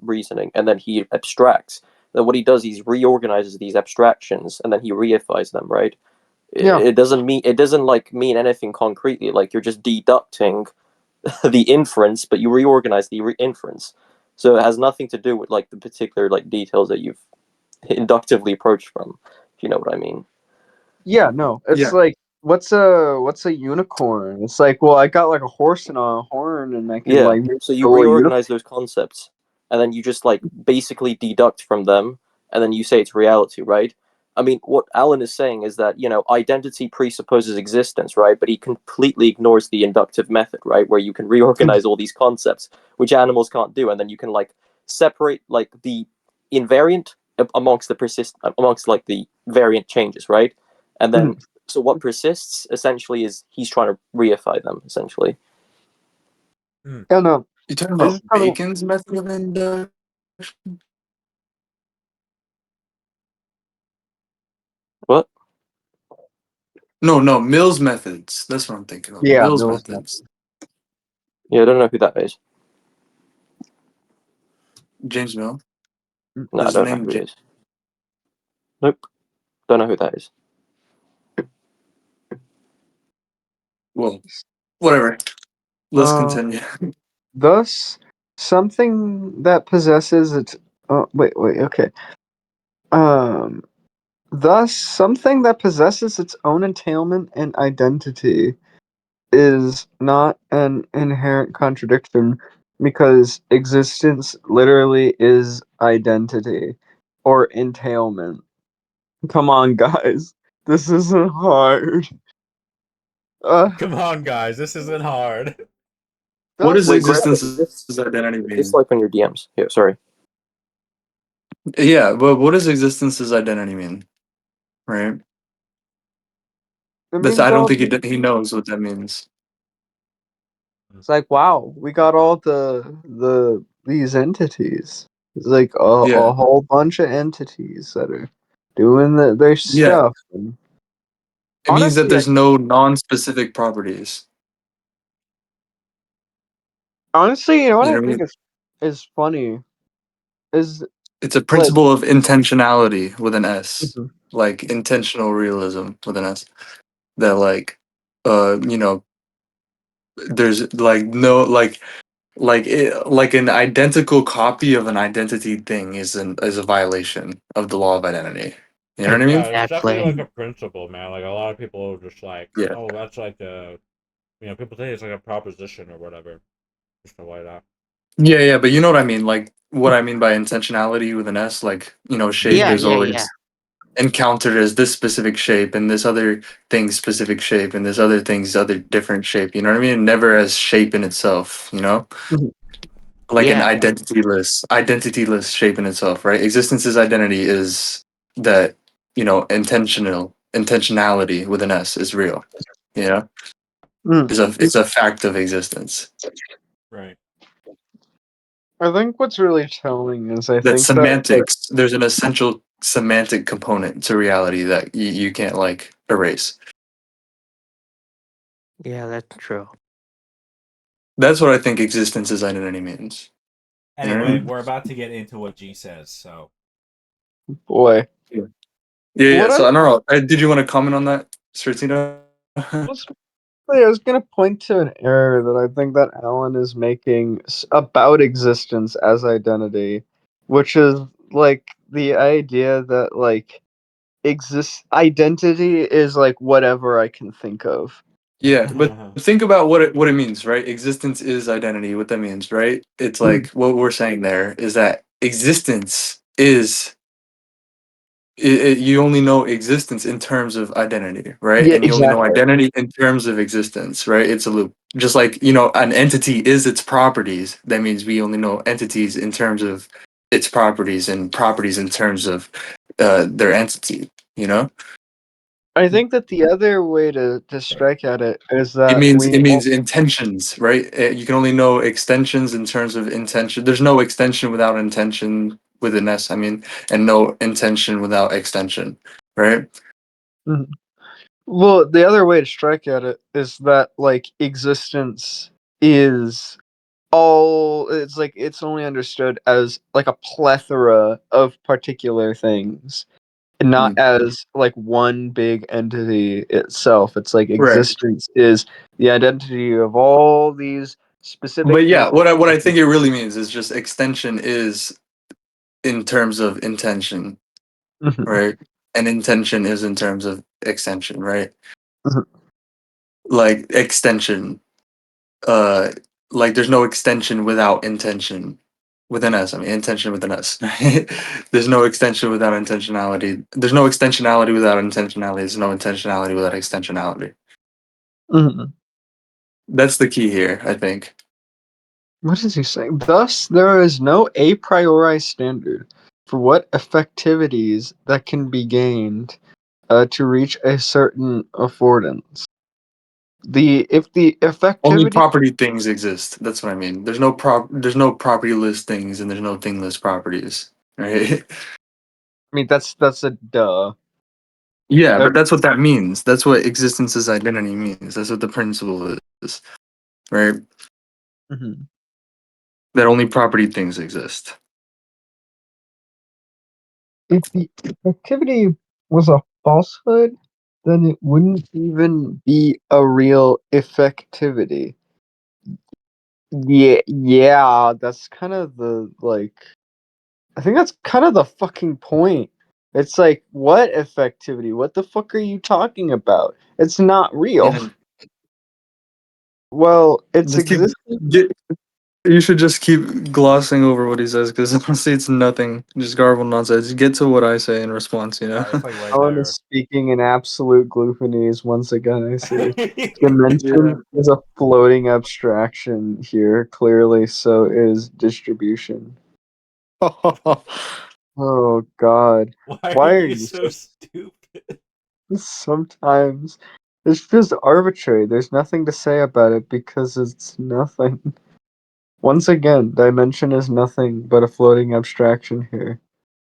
reasoning, and then he abstracts. Then what he does, he reorganizes these abstractions, and then he reifies them, right? yeah, It doesn't like mean anything concretely. Like you're just deducting the inference, but you reorganize the inference. So it has nothing to do with like the particular like details that you've inductively approached from. If you know what I mean. yeah, no. It's Yeah. like what's a unicorn? It's like, well, I got like a horse and a horn and I can Yeah. like make So a you little unicorn. reorganize those concepts, and then you just like basically deduct from them, and then you say it's reality, right? I mean, what Alan is saying is that identity presupposes existence, right? But he completely ignores the inductive method, right, where you can reorganize all these concepts, which animals can't do, and then you can like separate like the invariant amongst the amongst like the variant changes, right? And then so what persists essentially is he's trying to reify them essentially. Yeah, no. You talking This about is kind of Bacon's method of induction? What? No, no, Mill's methods. That's what I'm thinking of. yeah, Mill's Mills. methods. Yeah, I don't know who that is. James Mill. No, I There's a don't know name who it James. is. Nope, don't know who that is. Well, whatever. Let's continue. Thus, something that possesses its. Oh, wait, okay. Um, thus, something that possesses its own entailment and identity is not an inherent contradiction because existence literally is identity or entailment. Come on, guys. This isn't hard. Come on, guys, this isn't hard. What does Wait, Greg, existence's identity just mean? like on your DMs. Here, sorry. Yeah, but what does existence's identity mean? Right? It That's means I don't all think the. he knows what that means. It's like, wow, we got all these entities. It's like Yeah. a whole bunch of entities that are doing their Yeah. stuff. And It means that honestly, there's no non-specific properties. you know what You I know what I think mean? is funny is It's a like. principle of intentionality with an S, Mhm. like intentional realism with an S. That like, you know, there's like no like an identical copy of an identity thing is a violation of the law of identity. You know what I Yeah, mean? it's definitely like a principle, man. Like a lot of people are just like, Yeah. oh, that's like a, people say it's like a proposition or whatever. Just to light up. Yeah, yeah, but you know what I mean? Like what I mean by intentionality with an S, like, shape Yeah, is yeah, yeah. always encountered as this specific shape and this other thing's specific shape and this other thing's other different shape. You know what I mean? Never as shape in itself, Mhm. Like an Yeah. identityless shape in itself, right? Existence's identity is that, intentionality with an S is real. Yeah. Mm. It's a fact of existence. Right. I think what's really telling is I That think that semantics, there's an essential semantic component to reality that you can't like erase. Yeah, that's true. That's what I think existence's identity means. You know what I Anyway, mean? we're about to get into what G says, so. boy, Yeah, yeah. what I So I don't know. Did you want to comment on that, Stratino? was I was gonna point to an error that I think that Alan is making about existence as identity, which is like the idea that like identity is like whatever I can think of. Yeah, but think about what it means, right? Existence is identity. What that means, right? It's like Mhm. what we're saying there is that existence is you only know existence in terms of identity, right? Yeah, And you only know exactly. identity in terms of existence, right? It's a loop. Just like, an entity is its properties. That means we only know entities in terms of its properties and properties in terms of their entity, you know? I think that the other way to strike at it is It that means it means intentions, right? You can only know extensions in terms of intention. There's no extension without intention with an S, I mean, and no intention without extension, right? Mhm. Well, the other way to strike at it is that like existence is all it's like it's only understood as like a plethora of particular things, and not Mm. as like one big entity itself. It's like Right. existence is the identity of all these specific But yeah, things. what I think it really means is just extension is in terms of intention, Mhm, right? And intention is in terms of extension, right? mhm, Like extension, uh, like there's no extension without intention with an S. I mean, intention with an S. There's no extension without intentionality. There's no extensionality without intentionality. There's no intentionality without extensionality. mhm. That's the key here, I think. What is he saying? Thus, there is no a priori standard for what effectivities that can be gained to reach a certain affordance. If the Only effectivity, property things exist. That's what I mean. There's no property list things and there's no thing list properties, right? I mean, that's a duh. Yeah, but Every, that's what that means. That's what existence's identity means. That's what the principle is, right? Mhm. That only property things exist. If the effectivity was a falsehood, then it wouldn't even be a real effectivity. Yeah, that's kind of the like. I think that's kind of the fucking point. It's like, what effectivity? What the fuck are you talking about? It's not real. Yeah. Well, it's Just keep existing. get. You should just keep glossing over what he says because honestly, it's nothing. Just garbled nonsense. Get to what I say in response. You know. It's like right Alan is there. speaking in absolute gloophonese once again, I see. Yeah. Dimension is a floating abstraction here, clearly, so is distribution. Oh god. Why are Why are you you so so stupid? sometimes it's just arbitrary. There's nothing to say about it because it's nothing. Once again, dimension is nothing but a floating abstraction here.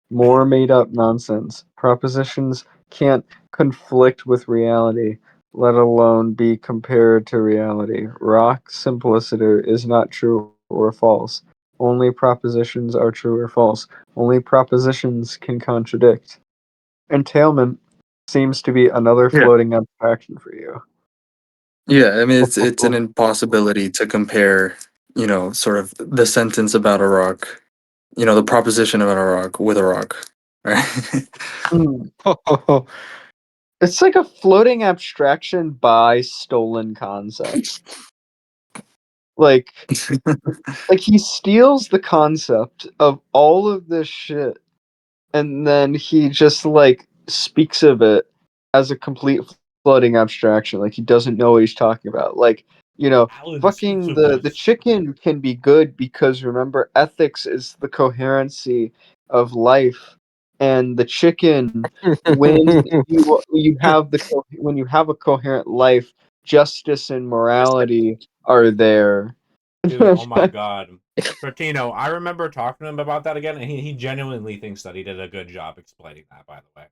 More made up nonsense. Propositions can't conflict with reality, let alone be compared to reality. Rock simpliciter is not true or false. Only propositions are true or false. Only propositions can contradict. Entailment seems to be another Yeah. floating abstraction for you. Yeah. I mean, it's an impossibility to compare. Sort of the sentence about a rock. The proposition about a rock with a rock. Right. Hmm. It's like a floating abstraction by stolen concept. Like he steals the concept of all of this shit and then he just like speaks of it as a complete floating abstraction. Like he doesn't know what he's talking about. Like, Alan speaks fucking of the this. chicken can be good because remember ethics is the coherency of life, and the chicken, when when you have a coherent life, justice and morality are there. Dude, oh my god. Stratino, I remember talking to him about that again, and he genuinely thinks that he did a good job explaining that, by the way.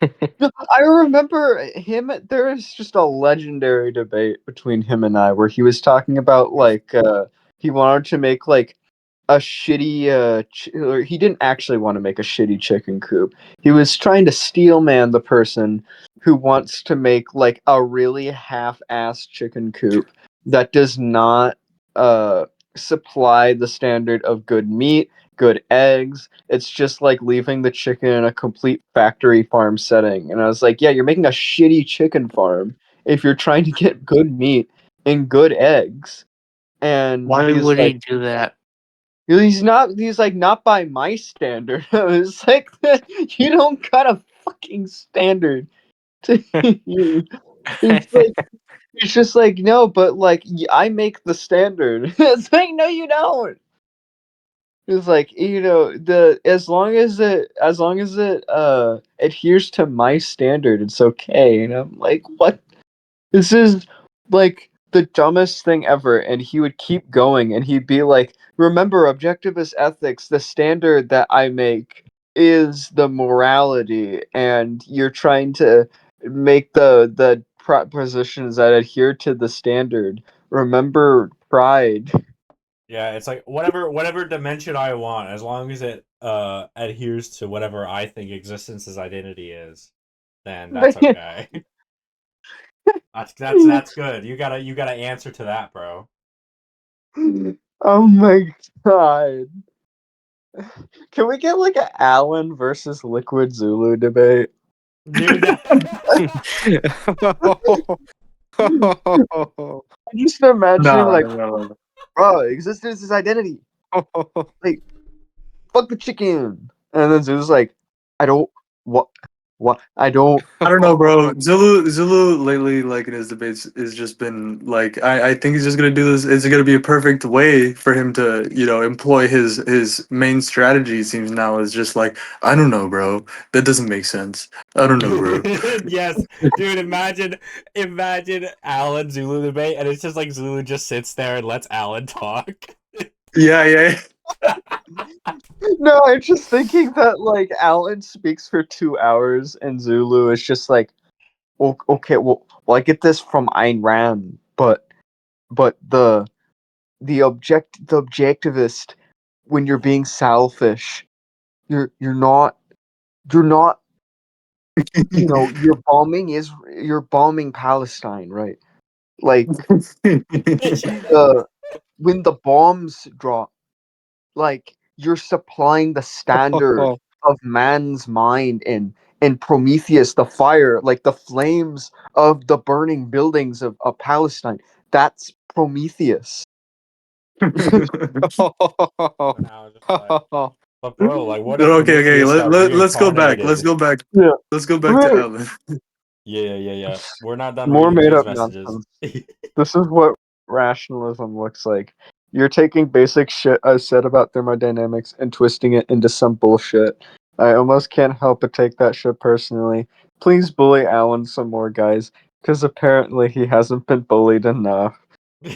I remember him. There is just a legendary debate between him and I where he was talking about like he wanted to make like a shitty or he didn't actually want to make a shitty chicken coop. He was trying to steel man the person who wants to make like a really half-assed chicken coop that does not uh supply the standard of good meat, good eggs. It's just like leaving the chicken in a complete factory farm setting. And I was like, yeah, you're making a shitty chicken farm if you're trying to get good meat and good eggs. And Why he's would he like, do that? he's like, not by my standard. I was like, you don't got a fucking standard to you. It's like, it's just like, no, but like, I make the standard. It's like, no, you don't. It's like, the as long as it adheres to my standard, it's okay. And I'm like, what? This is like the dumbest thing ever. And he would keep going and he'd be like, remember, objectivist ethics, the standard that I make is the morality, and you're trying to make the propositions that adhere to the standard. Remember pride. Yeah, it's like whatever dimension I want, as long as it adheres to whatever I think existence's identity is, then that's okay. That's good. You gotta answer to that, bro. Oh my god. Can we get like a Allen versus Liquid Zulu debate? Dude, that I'm just imagining No, like, no, bro, existence is identity. Like, fuck the chicken. And then Zulu's like, I don't what I don't I don't know, bro. Zulu lately, like in his debates, has just been like, I think he's just gonna do this. It's gonna be a perfect way for him to, employ his main strategy. Seems now is just like, I don't know, bro. That doesn't make sense. I don't know, bro. yes, dude. Imagine Alan Zulu debate, and it's just like Zulu just sits there and lets Alan talk. Yeah, yeah. No, I'm just thinking that like Alan speaks for 2 hours and Zulu is just like, okay, well I get this from Ayn Rand, but the objectivist, when you're being selfish, you're not you're not you're bombing Palestine, right? Like the when the bombs drop, like you're supplying the standard of man's mind in Prometheus, the fire, like the flames of the burning buildings of Palestine. That's Prometheus. And I was just like, but bro, like, what if Okay. Lucas got Let's go back. Let's reincarnated? go back. Yeah. Let's go back to Alan. Yeah. We're not done More reading made G's up messages. nonsense. This is what rationalism looks like. You're taking basic shit I said about thermodynamics and twisting it into some bullshit. I almost can't help but take that shit personally. Please bully Alan some more, guys, because apparently he hasn't been bullied enough. That's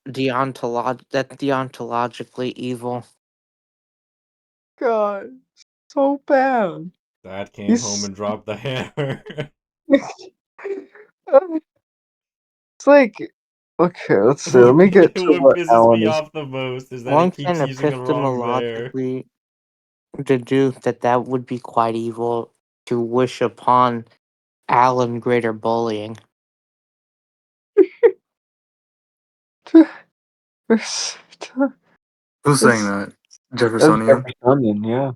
deontologically evil. God, so bad. Dad came home He's and dropped the hammer. it's like, okay, let's see. Let me get to What what pisses Alan me is. off the most is that he One keeps can using the wrong there. epistemologically deduce that would be quite evil to wish upon Alan greater bullying. It's, Who's saying that? Jeffersonian. Jeffersonian, yeah.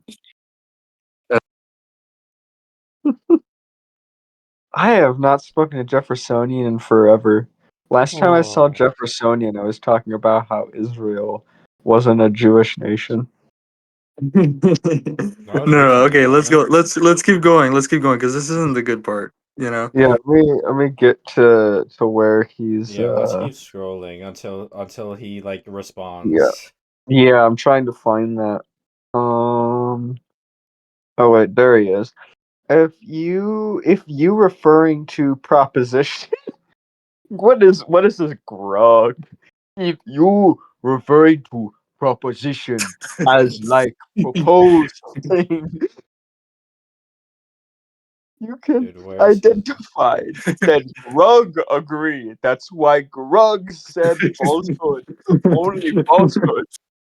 I have not spoken to Jeffersonian in forever. Last time I saw Oh. Jeffersonian, I was talking about how Israel wasn't a Jewish nation. No. Okay, let's go. Let's keep going. Let's keep going because this isn't the good part. You know. Yeah, let me get to where he's. Yeah, let's keep scrolling until he like Yeah, responds. yeah. I'm trying to find that. Oh wait, there he is. If you referring to proposition, what is this grog? If you referring to proposition as like proposed thing, you can Dude, where's his identify that Grug agreed. That's why Grug said falsehood. Only falsehood.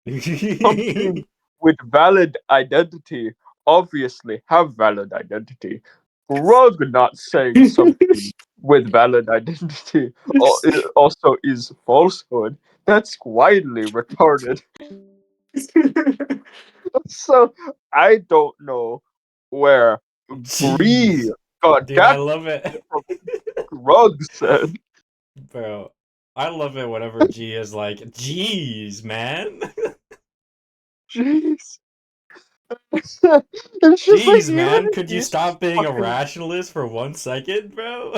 Something with valid identity obviously have valid identity. Grug not saying something with valid identity also is falsehood. That's widely retarded. So I don't know where Bree Jeez. got Dude, I that love it. from. Grug said. Bro, I love it whenever G is like, jeez, man. Jeez. It's just like Jeez, even man, if could you he's stop just being a fucking. rationalist for 1 second, bro?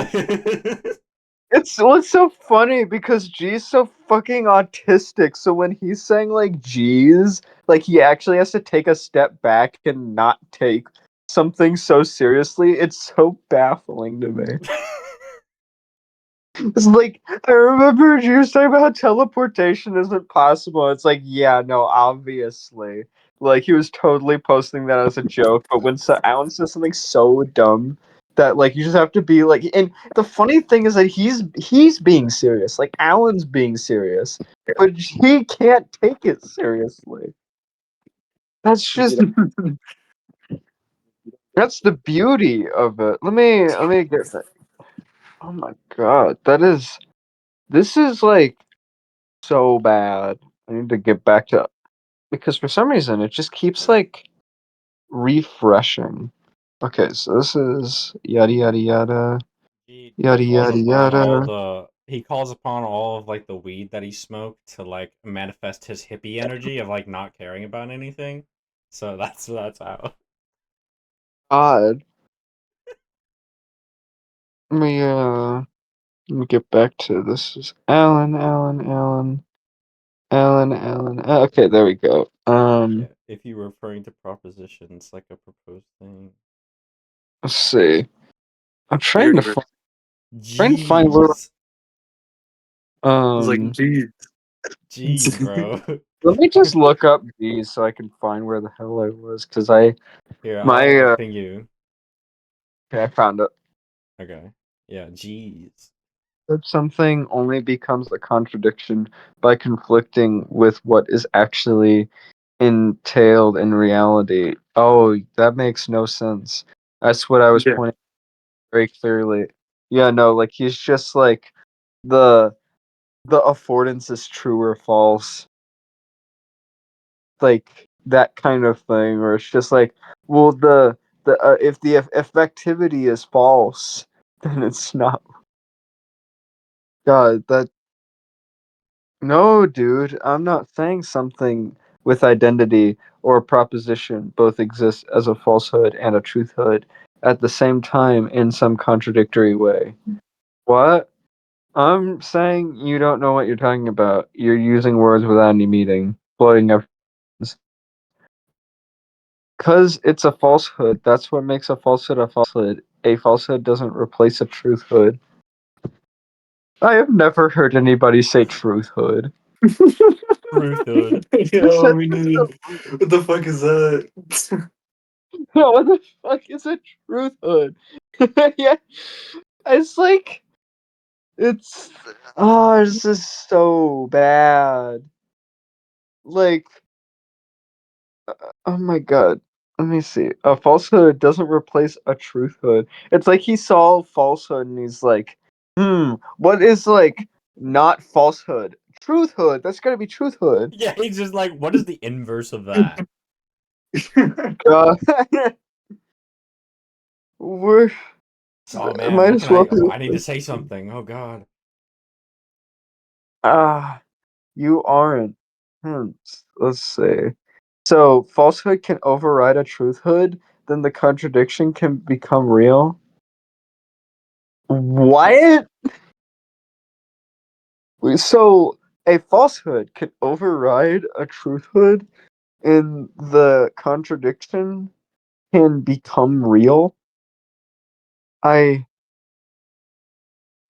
It's so funny because G's so fucking autistic. So when he's saying like G's, like he actually has to take a step back and not take something so seriously. It's so baffling to me. It's like I remember you was talking about how teleportation isn't possible. It's like, yeah, no, obviously. Like he was totally posting that as a joke, but when Alan says something so dumb that like you just have to be like, and the funny thing is that he's being serious. Like Alan's being serious, but he can't take it seriously. That's just that's the beauty of it. Let me get that. Oh my god, this is like so bad. I need to get back to because for some reason it just keeps like refreshing. Okay, so this is yada yada yada He yada calls yada upon all yada. the he calls upon all of like the weed that he smoked to like manifest his hippie energy of like not caring about anything. So that's how. Odd. Let me get back to this. Is Alan. Okay, there we go. Yeah, if you were referring to propositions like a proposed thing. Let's see. I'm trying Weird. to find where Jeez. It's like, geez. Jeez, bro. let me just look up these so I can find where the hell I was because Here, I'll my ping you. okay, I found it. Okay. Yeah, jeez. That something only becomes a contradiction by conflicting with what is actually entailed in reality. Oh, that makes no sense. That's what I was Yeah. pointing out very clearly. Yeah, no, like he's just like the affordance is true or false. Like that kind of thing, where it's just like, well, the if the effectivity is false, then it's not. God, that No, dude, I'm not saying something with identity or proposition both exists as a falsehood and a truthhood at the same time in some contradictory way. What? I'm saying you don't know what you're talking about. You're using words without any meaning, floating up. Because it's a falsehood. That's what makes a falsehood a falsehood. A falsehood doesn't replace a truthhood. I have never heard anybody say truthhood. Truthhood. Yo, we need. What the fuck is that? No, what the fuck is a truthhood? Yeah, it's like it's this is so bad. Like, oh my god. Let me see. A falsehood doesn't replace a truthhood. It's like he saw falsehood and he's like, what is like not falsehood? Truthhood. That's gotta be truthhood. Yeah, he's just like, what is the inverse of that? Uh, we're Oh man, might what as can well. oh, I need to say something. Oh god. Ah, you aren't. Let's see. So falsehood can override a truthhood, then the contradiction can become real. What? So a falsehood can override a truthhood, and the contradiction can become real. I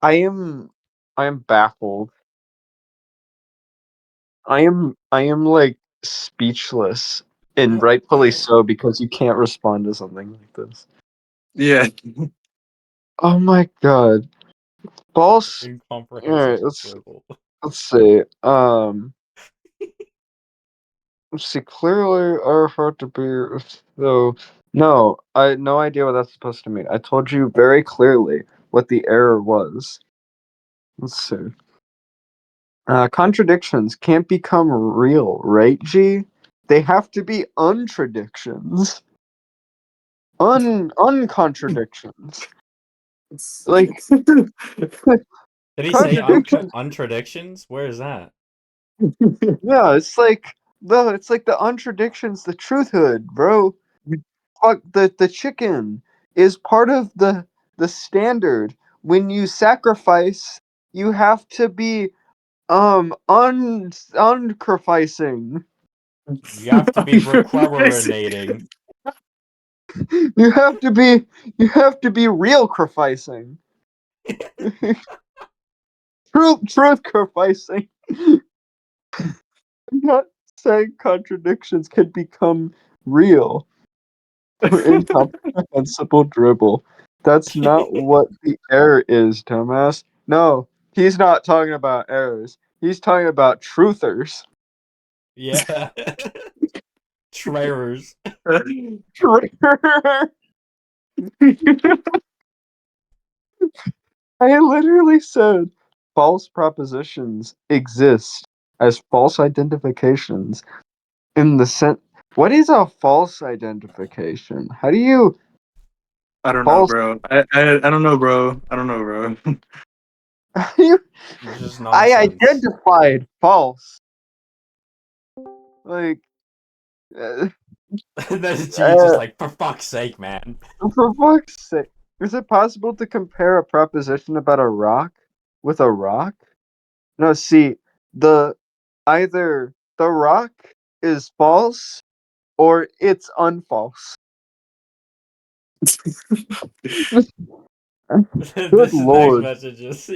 I am I am baffled. I am like speechless, and rightfully so because you can't respond to something like this. Yeah. Oh my god. False. Alright, Incomprehensible. let's see. Let's see. Clearly, are hard to be. So no, I had no idea what that's supposed to mean. I told you very clearly what the error was. Let's see. Contradictions can't become real, right, G? They have to be untradictions. Uncontradictions. Like Did he say contradictions. untradictions? Where is that? Yeah, it's like the untradictions, the truthhood, bro. Fuck the chicken is part of the standard. When you sacrifice, you have to be unsacrificing. You have to be requirinating. You have to be real sacrificing. Truth sacrificing. I'm not saying contradictions can become real. Incomprehensible dribble. That's not what the error is, dumbass. No, he's not talking about errors. He's talking about truthers. Yeah. Trayers. I literally said false propositions exist as false identifications in the sense. What is a false identification? How do you I don't know, false? bro. I don't know, bro. I don't know, bro. You, It's just I nonsense. identified false. Like, uh, That's G just uh, like, for fuck's sake, man. for fuck's sake, is it possible to compare a proposition about a rock with a rock? No, see, the either the rock is false or it's unfalse. Good This next lord. message is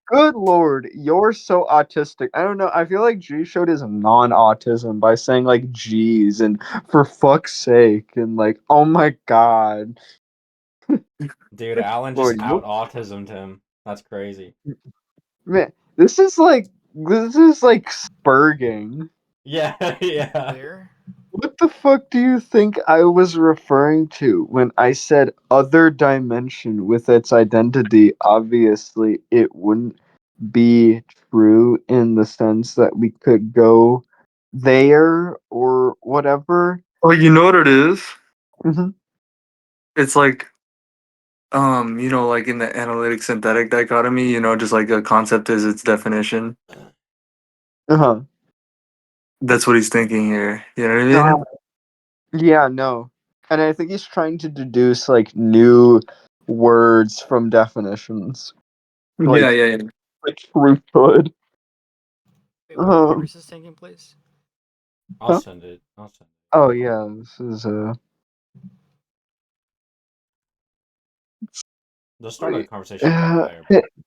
Good lord, you're so autistic. I don't know. I feel like G showed his non-autism by saying like G's and for fuck's sake and like oh my god. Dude, Alan just Lord, out autismed him. That's crazy. man, this is like spurging. Yeah, yeah. Clear? What the fuck do you think I was referring to when I said other dimension with its identity? Obviously, it wouldn't be true in the sense that we could go there or whatever. Oh, you know what it is? Hmm. It's like like in the analytic synthetic dichotomy, just like a concept is its definition. Uh-huh. That's what he's thinking here. You know what I mean? Yeah, no. And I think he's trying to deduce like new words from definitions. Yeah, Like yeah, yeah. truthhood. Wait, where is this taking place? I'll Huh? send it. I'll send it. Oh yeah, this is The start of the conversation right there, it, bro.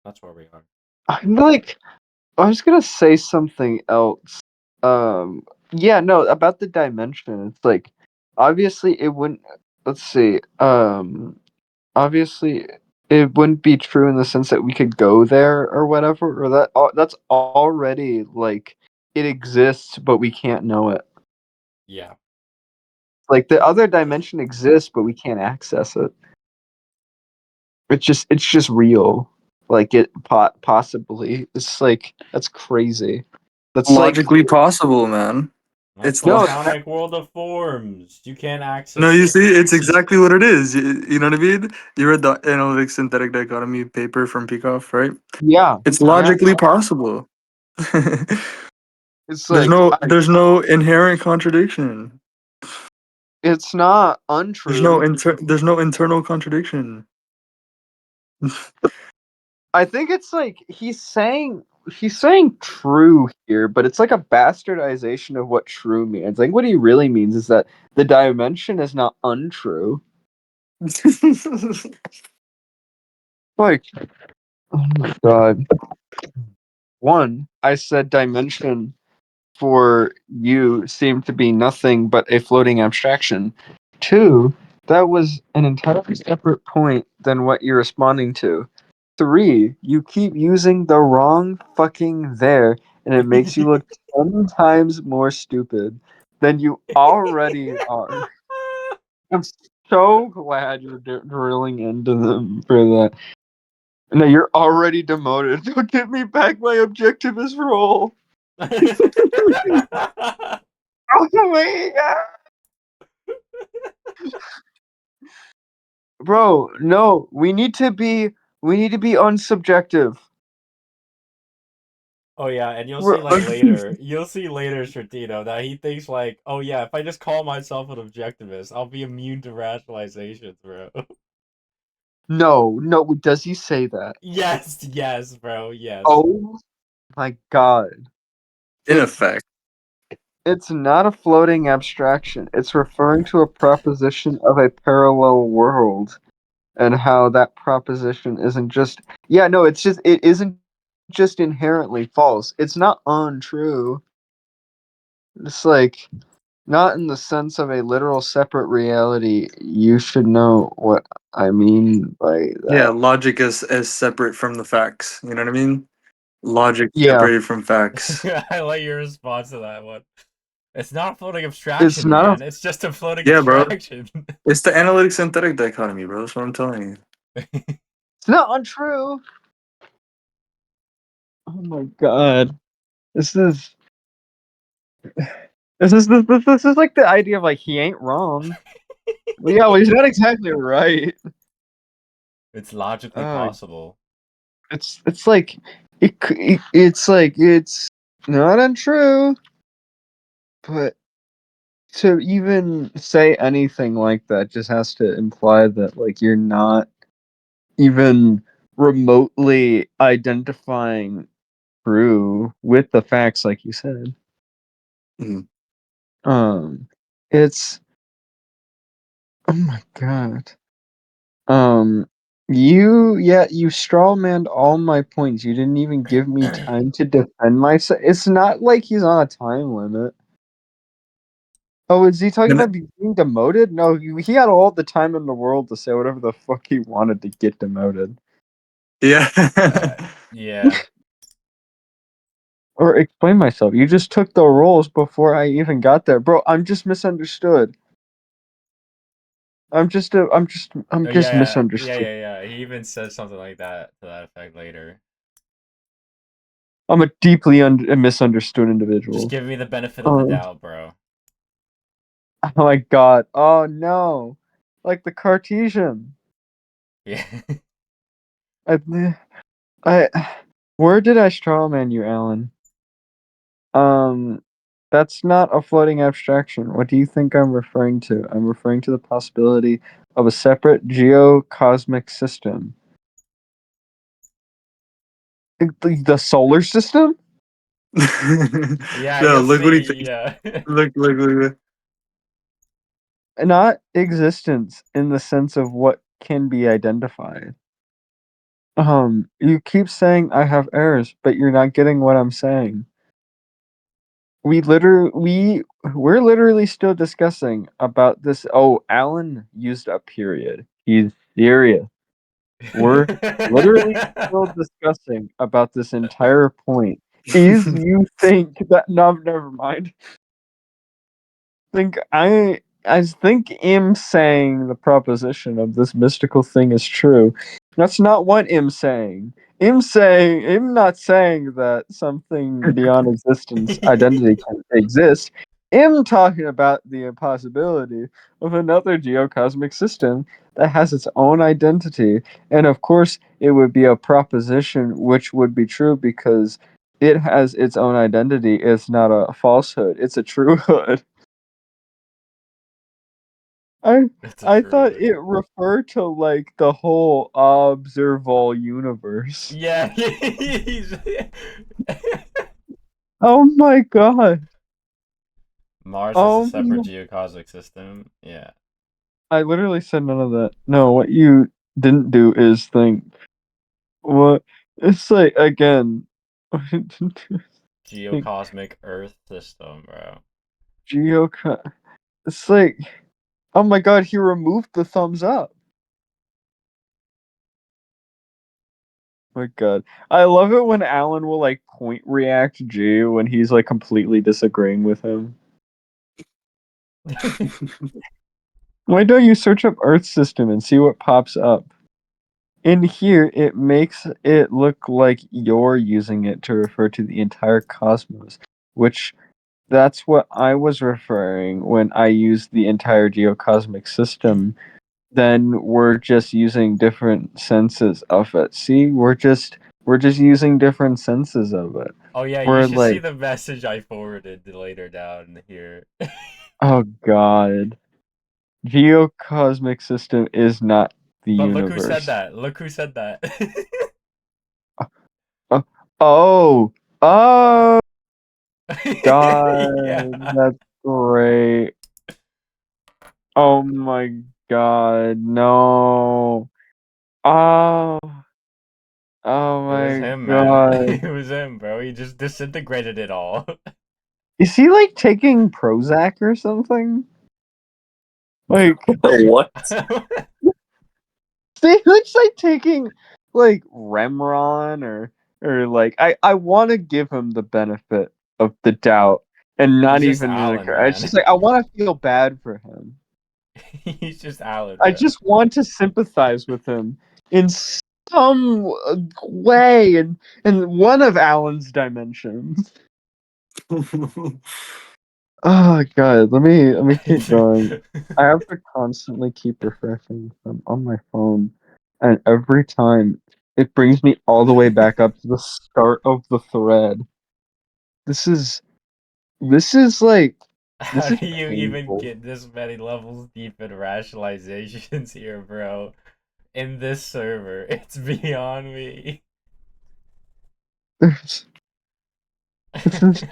That's where we are. I'm like I was gonna say something else. Yeah, no, about the dimension. It's like obviously it wouldn't let's see. Obviously it wouldn't be true in the sense that we could go there or whatever, or that's already like it exists but we can't know it. Yeah. Like the other dimension exists but we can't access it. It's just real. Like it possibly. It's like that's crazy. That's like Logically possible, man. That's It's the no, Platonic world of forms. You can't no, access you it. see, it's exactly what it is. You know what I mean? You read the analytic synthetic dichotomy paper from Peikoff, right? yeah. It's Yeah. logically possible. It's there's like no there's no inherent contradiction. it's not untrue. There's no internal contradiction. I think it's like he's saying true here, but it's like a bastardization of what true means. I think what he really means is that the dimension is not untrue. Like, oh my god. One, I said dimension for you seemed to be nothing but a floating abstraction. Two, that was an entirely separate point than what you're responding to. Three, you keep using the wrong fucking there, and it makes you look 10 times more stupid than you already are. I'm so glad you're drilling into them for that. No, you're already demoted. Don't give me back my objectivist role. Oh my god. Bro, no, we need to be unsubjective. Oh yeah, and you'll We're see like later. You'll see later, Stratino, that he thinks like, oh yeah, if I just call myself an objectivist, I'll be immune to rationalizations, bro. no, does he say that? Yes, yes, bro, yes. Oh my god. In It effect. it's not a floating abstraction. It's referring to a proposition of a parallel world and how that proposition isn't just yeah, no, it isn't just inherently false. It's not untrue. It's like not in the sense of a literal separate reality. You should know what I mean by Yeah, that. logic is as separate from the facts. You know what I mean? Logic Yeah, separated from facts. I like your response to that one. It's not a floating it's abstraction, not a man. It's just a floating Yeah, bro. abstraction. It's the analytic synthetic dichotomy, bro. That's what I'm telling you. it's not untrue. Oh my god. This is this is like the idea of like he ain't wrong. Well, yeah, well he's not exactly right. It's logically Uh, possible. it's like it's like it's not untrue, but to even say anything like that just has to imply that like you're not even remotely identifying true with the facts like you said. Mhm. Um it's oh my god. Um you strawmanned all my points. You didn't even give me time to defend myself. It's not like he's on a time limit. Oh, is he talking about And being demoted? No, he had all the time in the world to say whatever the fuck he wanted to get demoted. yeah. Yeah. Or explain myself. You just took the roles before I even got there. Bro, I'm just misunderstood. I'm Oh just misunderstood. yeah. He even says something like that to that effect later. I'm a deeply misunderstood Just individual. give me the benefit of the Oh, doubt, bro. oh my god. Oh no. Like the Cartesian. Yeah. I, I where did I strawman you, Alan? That's not a floating abstraction. What do you think I'm referring to? I'm referring to the possibility of a separate geocosmic system. The solar system? Yeah, No, you'll look what he see. thinks. Yeah. Look. Not existence in the sense of what can be identified. You keep saying I have errors, but you're not getting what I'm saying. We're literally still discussing about this. Oh, Alan used a period. He's serious. We're literally still discussing about this entire point. Is you think that no, never mind. I think him saying the proposition of this mystical thing is true. That's not what him saying. Him not saying that something beyond existence identity can exist. Him talking about the impossibility of another geocosmic system that has its own identity. And of course it would be a proposition which would be true because it has its own identity. It's not a falsehood, it's a truehood. It's a I thought true. it referred to like the whole observable universe. Yeah. he's- Oh my god. Mars is a Oh separate my. geocosmic system. Yeah. I literally said none of that. No, what you didn't do is think what it's like again. What I didn't do is think Geocosmic Earth system, bro. geoco it's like oh my god, he removed the thumbs up. My god. I love it when Alan will like point react G when he's like completely disagreeing with him. Why don't you search up Earth system and see what pops up? In here, it makes it look like you're using it to refer to the entire cosmos, which that's what I was referring when I used the entire geocosmic system. Then we're just using different senses of it. See, we're just using different senses of it. Oh yeah, you We're should see like, the message I forwarded later down here. oh god, geocosmic system is not the But look who said universe. that. Look who said that. Uh, oh, oh, God, Yeah. that's great. Oh my God, no. Oh, oh It was my him, man. God. It was him, bro. He just disintegrated it all. Is he like taking Prozac or something? Like, What? he looks like taking like Remron or like I want to give him the benefit of the doubt and He's not just even Alan, it's man. just like I want to feel bad for him. He's just Alan, I bro. just want to sympathize with him in some way in one of Alan's dimensions. Oh god, let me keep going. I have to constantly keep refreshing them on my phone, and every time it brings me all the way back up to the start of the thread. This is this is like How this is do you even painful. get this many levels deep in rationalizations here, bro? In this server, it's beyond me. There's, this is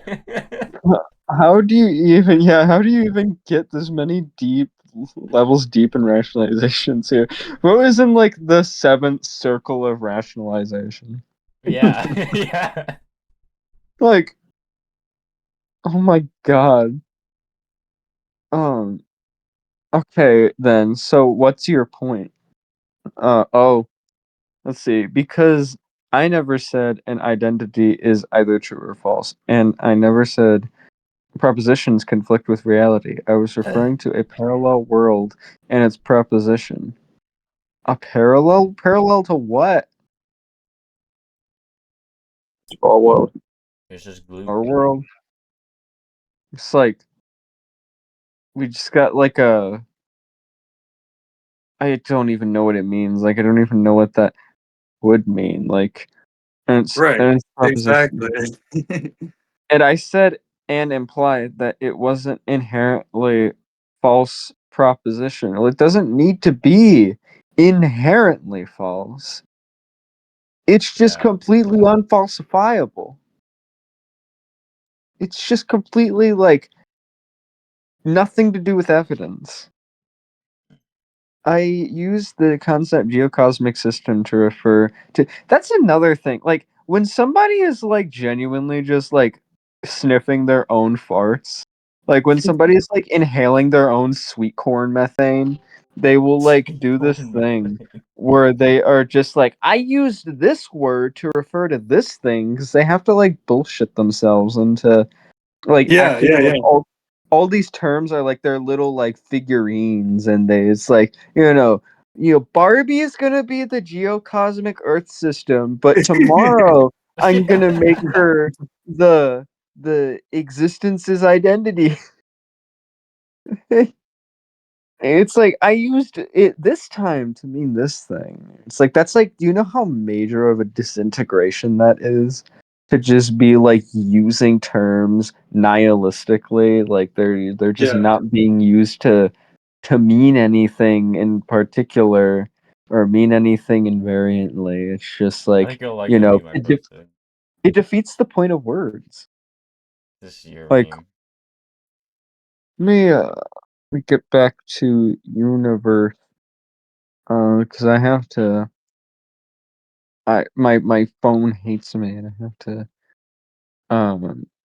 how do you even how do you even get this many deep levels deep in rationalizations here? What was in like the seventh circle of rationalization? Yeah, yeah. Like, oh my god. Um, okay then. So what's your point? Oh, let's see. Because I never said an identity is either true or false, and I never said propositions conflict with reality. I was referring to a parallel world and its proposition. A parallel to what? Small world. It's just glue. Our world. It's like we just got like a. I don't even know what it means. Like I don't even know what that would mean. Like and Right. it's proposition. Exactly. And I said and implied that it wasn't inherently false proposition. Well, it doesn't need to be inherently false. It's just completely unfalsifiable. It's just completely like nothing to do with evidence. I use the concept geocosmic system to refer to. That's another thing. Like when somebody is like genuinely just like sniffing their own farts, like when somebody is like inhaling their own sweet corn methane, they will like do this thing where they are just like, I used this word to refer to this thing because they have to like bullshit themselves into like acting like all these terms are like their little like figurines, and it's like Barbie is gonna be the geocosmic Earth system, but tomorrow I'm gonna make her the existence's identity. It's like I used it this time to mean this thing. It's like that's like, do you know how major of a disintegration that is? To just be like using terms nihilistically, like they're just not being used to mean anything in particular or mean anything invariantly. It's just I like, think you'll like the meme I posted. it defeats the point of words. This year Like, meme. let me get back to universe. Because I have to. My phone hates me, and I have to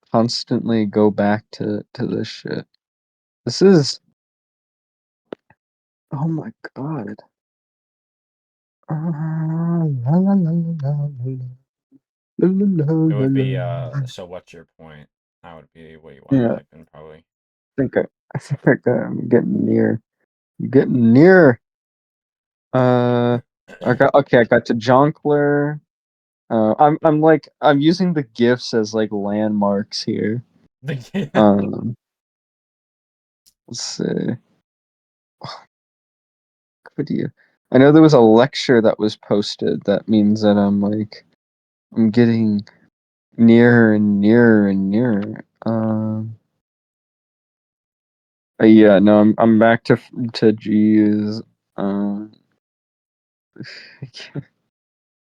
constantly go back to this shit. This is. Oh my god. It would be so what's your point? That would be what you want to Yeah, type in probably. I think I'm getting near. I'm getting near. I got to Jonkler. I'm using the gifs as like landmarks here. Um, let's see. Video. I know there was a lecture that was posted. That means that I'm getting nearer and nearer and nearer. Yeah, no, I'm back to G's.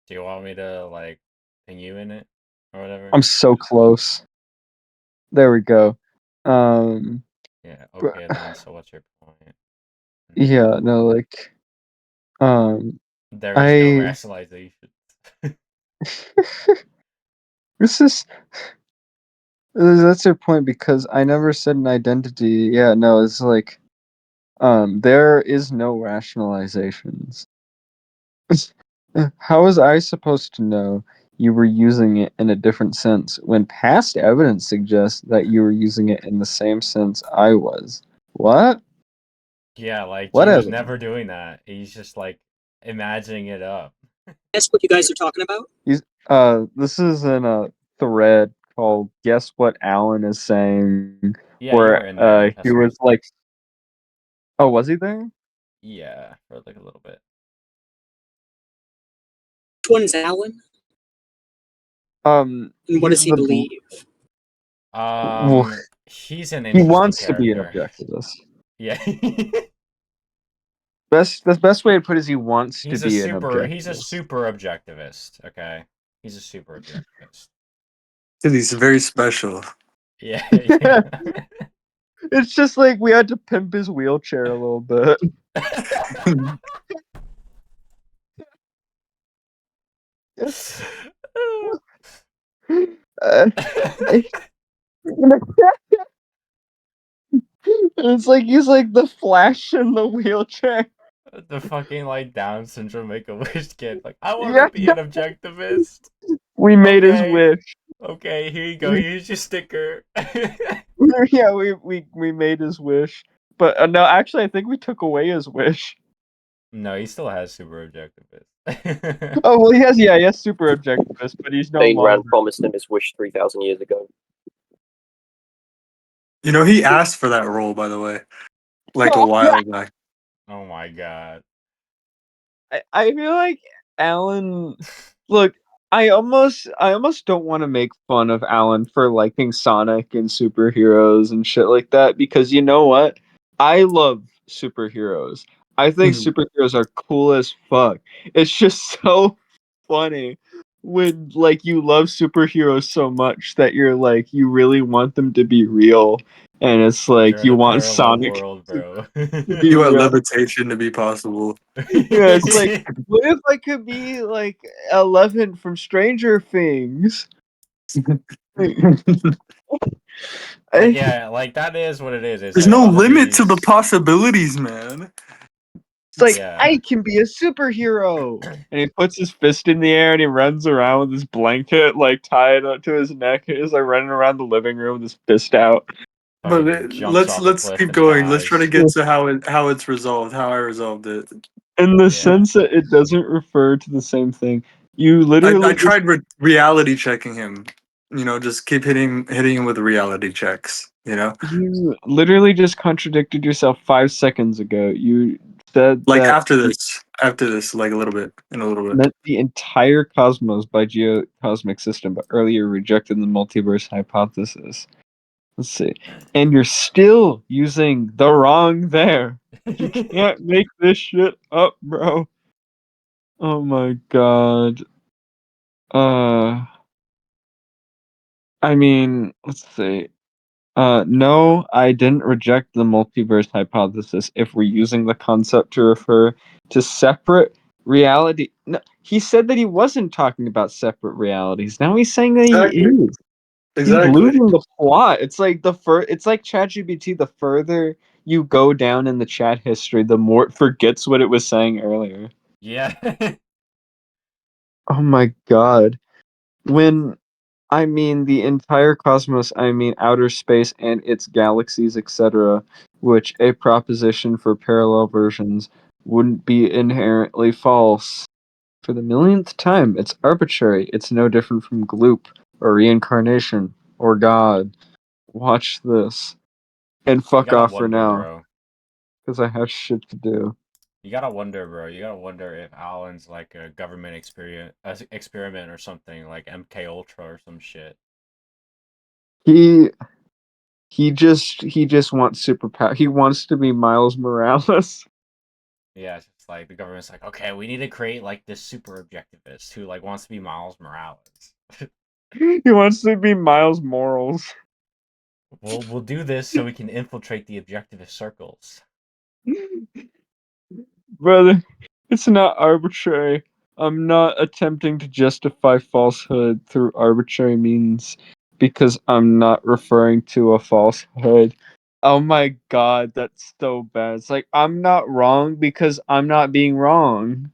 Do you want me to like ping you in it or whatever? I'm so close. There we go. Yeah. Okay. Then so what's your point? Yeah, no, like, There is no I rationalization. this is that's your point because I never said an identity. Yeah, no, it's like, there is no rationalizations. How was I supposed to know you were using it in a different sense when past evidence suggests that you were using it in the same sense I was? What? Yeah, like What G was evidence? never doing that. He's just like imagining it up. Guess what you guys are talking about? This is in a thread called "Guess What Alan is Saying," Yeah, you were where in there. he That's was like, "Oh, was he there?" yeah, for like a little bit. Which one's Alan? And what He's does he believe? He's an he interesting wants to be an character. objectivist. Yeah. The best way to put it is he wants to be an objectivist. He's a super objectivist, okay? He's a super objectivist. He's very special. Yeah, yeah. It's just like we had to pimp his wheelchair a little bit. It's like he's like the Flash in the wheelchair. The fucking like Down syndrome Make-A-Wish kid. Like, I want to Yeah, be an objectivist. we made his Okay. wish. Okay, here you go. Here's your sticker. Yeah, we made his wish, but no, actually, I think we took away his wish. No, he still has super objectivist. Oh well, he has super objectivist, but he's no Ayn longer. Rand promised him his wish 3,000 years ago. You know, he asked for that role, by the way, like a while back. Oh my god. I feel like Alan. Look, I almost don't want to make fun of Alan for liking Sonic and superheroes and shit like that, because you know what? I love superheroes. I think Mhm. superheroes are cool as fuck. It's just so funny when like you love superheroes so much that you're like you really want them to be real, and it's You're like in you a want parallel Sonic world, to, bro. to be You want real. levitation to be possible. Yeah, it's like, what if I could be like 11 from Stranger Things? Like, I, yeah, like that is what it is. It's There's like a no lot of limit to the these. possibilities, man. it's like, Yeah, I can be a superhero. And he puts his fist in the air and he runs around with his blanket like tied up to his neck. He's like running around the living room with his fist out. But fucking jumps let's off a let's cliff keep and going. Let's try to dies. get to how it's resolved. How I resolved it. In the Yeah, sense that it doesn't refer to the same thing. You I literally just tried reality checking him. You know, just keep hitting him with reality checks. You know, contradicted yourself 5 seconds ago. You said like that after this, like a little bit, in a little bit. meant the entire cosmos by geocosmic system, but earlier rejected the multiverse hypothesis. Let's see. And you're still using the wrong there. You can't make this shit up, bro. Oh my god. Uh I mean, let's see. No, I didn't reject the multiverse hypothesis if we're using the concept to refer to separate reality. No, he said that he wasn't talking about separate realities. Now he's saying that he Exactly. is. He's Exactly. losing the plot. It's like it's like ChatGPT, the further you go down in the chat history, the more it forgets what it was saying earlier. yeah. Oh my god. When I mean the entire cosmos, I mean outer space and its galaxies, etc., which a proposition for parallel versions wouldn't be inherently false. For the millionth time, it's arbitrary. It's no different from gloop or reincarnation or God. Watch this. And You fuck gotta off for wonder, now, bro. because I have shit to do. You gotta wonder, bro. You gotta wonder if Alan's like a government experiment or something, like MK Ultra or some shit. He he just wants superpower. He wants to be Miles Morales. Yeah, it's just like the government's like, okay, we need to create like this super objectivist who like wants to be Miles Morales. He wants to be Miles Morals. We'll do this so we can infiltrate the objectivist circles. Brother, it's not arbitrary. I'm not attempting to justify falsehood through arbitrary means because I'm not referring to a falsehood. Oh my god, that's so bad. It's like I'm not wrong because I'm not being wrong.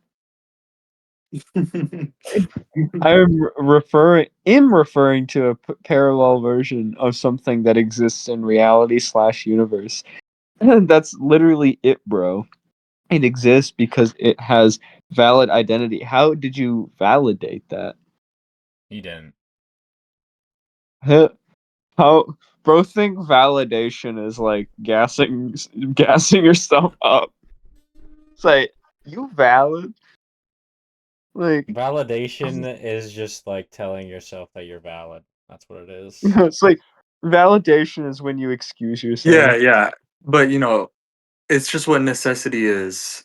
I'm referring to a parallel version of something that exists in reality slash universe. That's literally it, bro. It exists because it has valid identity. How did you validate that? He didn't. Huh? How bro think validation is like gassing yourself up. It's like you valid. Like Validation is just like telling yourself that you're valid. That's what it is. it's like validation is when you excuse Yeah, yourself. yeah. But you know, it's just what necessity is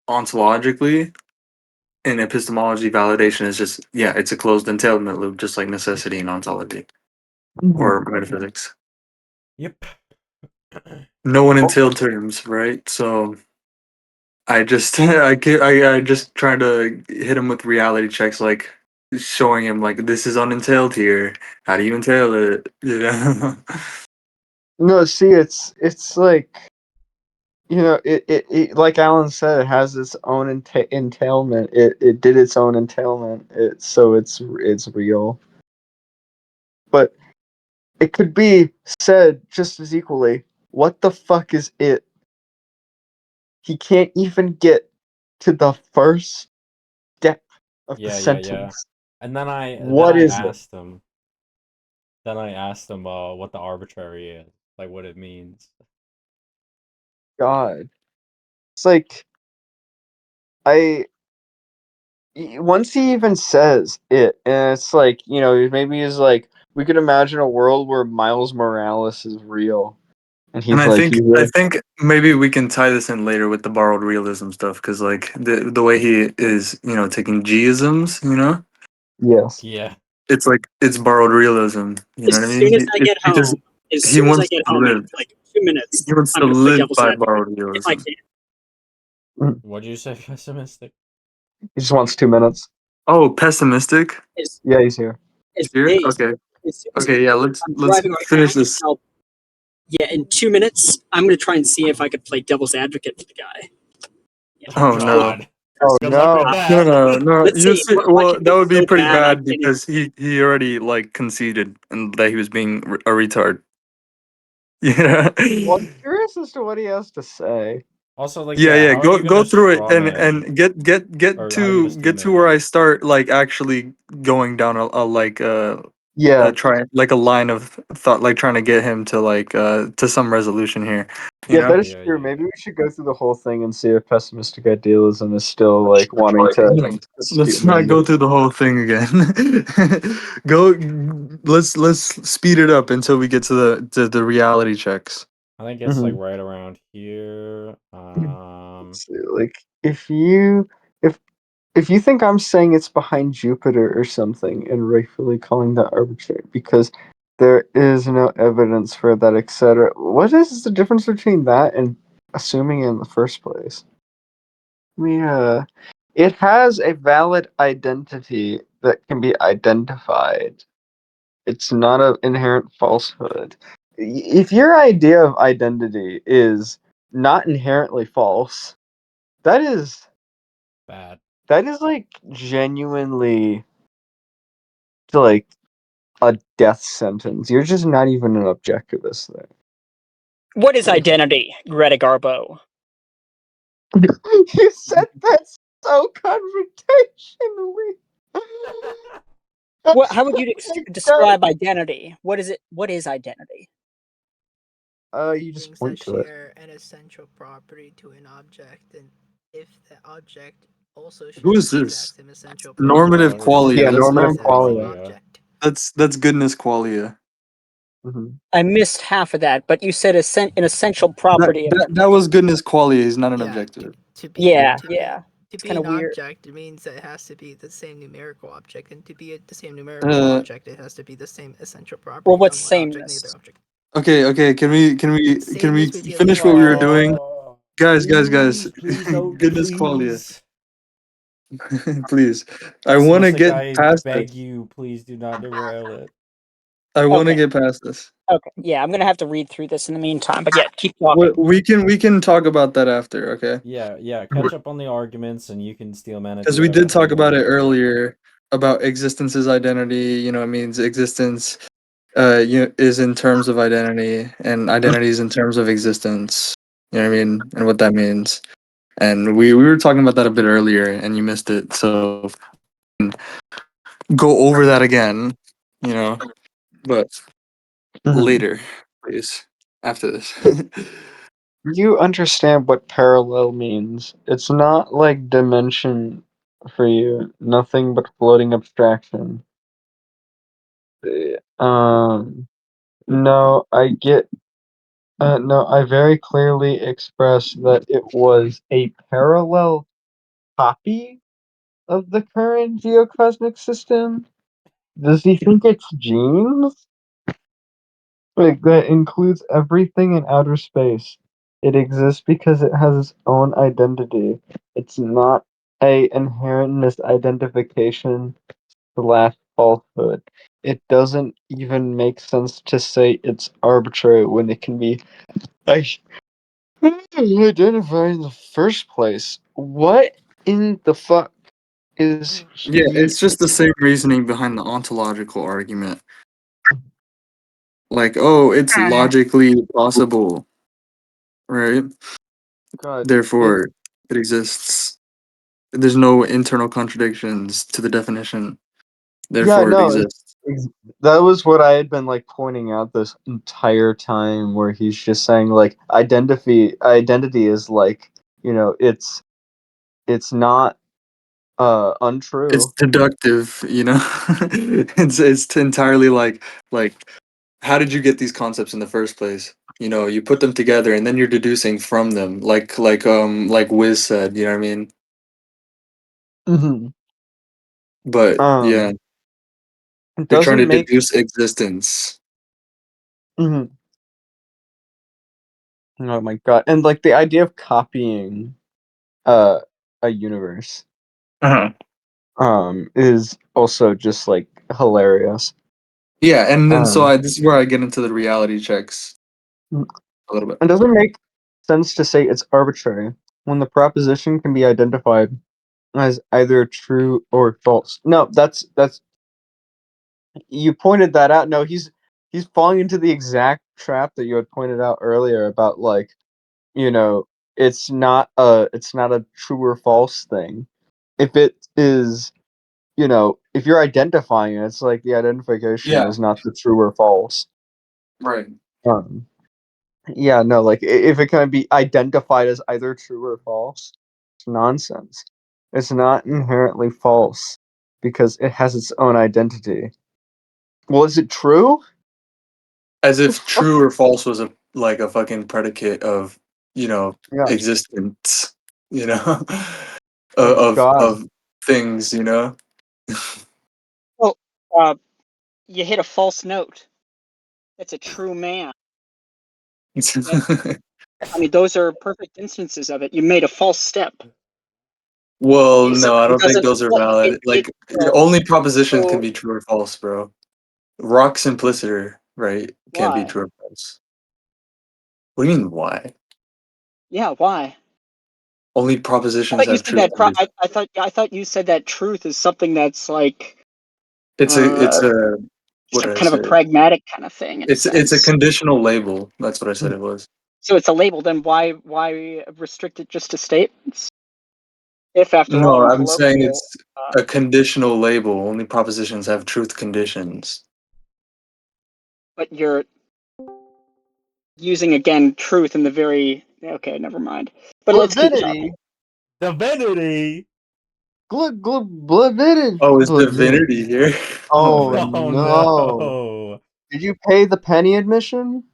ontologically. In epistemology, validation is just it's a closed entailment loop, just like necessity in ontology Mhm. or metaphysics. Yep. No one entailed terms, right? So I just I just trying to hit him with reality checks, like showing him like this is unentailed here. How do you entail it? You know? No, see, it's like it like Alan said, it has its own entailment. It did its own entailment. It's real, but it could be said just as equally. What the fuck is it? He can't even get to the first step of the Yeah, yeah, yeah. sentence. And then What is it? I asked him what the arbitrary is, like what it means. God, it's like I once he even says it, and it's like, maybe he's like, we could imagine a world where Miles Morales is real, and And he's I like, think I think maybe we can tie this in later with the borrowed realism stuff, because like the way he is, taking G-isms, yes. Yeah. it's like it's borrowed realism. You know As what I soon mean? as I get Because home, as he soon as I wants get to home in live. like 2 minutes, He wants I'm to gonna play live devil's by advocate borrowed if I realism. can. What'd you say, pessimistic? He just wants 2 minutes. Oh, pessimistic. As, Yeah, he's here. as Here. days, Okay. as soon as Okay. Yeah. I'm Let's driving right now, finish this. yeah, in 2 minutes, I'm gonna try and see if I could play devil's advocate for the guy. Yeah, Oh Oh no. God. Oh Good luck with no. No, that. no, no. let's see what Well, can that be would be so pretty bad I bad can't even. because he already like conceded and that he was being a retard. Yeah. Well, I'm curious as to what he has to say. Also, like, Yeah, yeah, yeah. how are you Go gonna through it straw and man, get or how are you gonna steel to man where I him? start like actually going down a like Yeah. try like a line of thought, like trying to get him to like to some resolution here. You Yeah, know? that is true. Maybe we should go through the whole thing and see if pessimistic idealism is still like wanting to Let's not go through the whole thing again. Go. Let's speed it up until we get to the reality checks. I think it's like right around here. Like if you think I'm saying it's behind Jupiter or something and rightfully calling that arbitrary because there is no evidence for that, etc. What is the difference between that and assuming it in the first place? It has a valid identity that can be identified. It's not an inherent falsehood. If your idea of identity is not inherently false, that is bad. that is like genuinely like a death sentence. You're just not even an objectivist there. What is identity, Greta Garbo? You said that so confrontationally. What? How would you describe identity? What is it? What is identity? You just Things that point to it. share an essential property to an object, and if the object also Who shares is the exact this? same essential Normative property, then qualia. Yeah, That's it's normative not. the same qualia. object. That's goodness qualia. I missed half of that, but you said an essential property. That was goodness qualia. He's not an Yeah, objective. to be Yeah, to yeah. to It's be kind of an weird. object, it means that it has to be the same numerical object, and to be the same numerical object, it has to be the same essential Well, property what's of one object and the other sameness? object. Okay. Can we Sameness would be like finish what we were doing, Oh, guys? please don't, Goodness qualia, please. please. I want to Pessimistic, get I past beg this. you, please do not derail it. I want to Okay. get past this. Okay. Yeah, I'm gonna have to read through this in the meantime. But yeah, keep talking. We can talk about that after, okay? Yeah, catch up on the arguments, and you can steel man it to Because we whatever did how talk you want about to it do it. earlier about existence's identity. You know, it means existence is in terms of identity, and identity is in terms of existence. You know what I mean, and what that means. And we were talking about that a bit earlier, and you missed it. So go over that again. You know, but later, please, after this. You understand what parallel means. It's not like dimension for you. Nothing but floating abstraction. No, I get. No, I very clearly expressed that it was a parallel copy of the current geocosmic system. Does he think it's genes? Like, that includes everything in outer space. It exists because it has its own identity. It's not a inherent misidentification slash falsehood. It doesn't even make sense to say it's arbitrary when it can be identified in the first place. What in the fuck is Yeah, he? it's just the same reasoning behind the ontological argument. Like, oh, it's logically possible, right? God, Therefore, it exists. There's no internal contradictions to the definition. yeah, Therefore, it no, exists. that was what I had been like pointing out this entire time, where he's just saying like identity is like, it's not untrue. It's deductive, you know. It's entirely like how did you get these concepts in the first place? You know, you put them together and then you're deducing from them, like Wiz said. You know what I mean? Mm-hmm. But yeah, It you're trying to doesn't make. deduce existence. Mhm. Oh my god! And like the idea of copying, uh, a universe, Uh-huh. is also just like hilarious. Yeah, and then so Um, this is where I get into the reality checks a little bit. it doesn't make sense to say it's arbitrary when the proposition can be identified as either true or false. No, that's you pointed that out. No, he's falling into the exact trap that you had pointed out earlier about like, you know, it's not a true or false thing. If it is, if you're identifying it, it's like the identification Yeah, is not the true or false. right. Um, yeah, no, like if it can be identified as either true or false, it's nonsense. It's not inherently false because it has its own identity. Well, is it true? As The if fuck? true or false was a fucking predicate of, you know, Yeah. existence, you know, Oh God. of things, you know. Well, you hit a false note. That's a true man. I mean, those are perfect instances of it. You made a false step. Well, If no, I somebody don't think doesn't, those are well, valid. Like, well, only propositions can so be true or false, bro. Rock simpliciter, right? Can't be why? true or false. What do you mean, why? Yeah, why? Only I propositions thought you have said truth that. conditions. I thought you said that truth is something that's like It's a what just a did I kind of a say? pragmatic kind of thing in a It's a sense. conditional label. That's what I said it was. So it's a label. Then why restrict it just to statements? If after all No, we're I'm saying colloquial, it's a conditional label. Only propositions have truth conditions. but you're using again truth in the very okay. Never mind. But let's keep talking. Divinity. Divinity. Oh, is divinity here? Oh Oh man. Oh no! no! Did you pay the penny admission?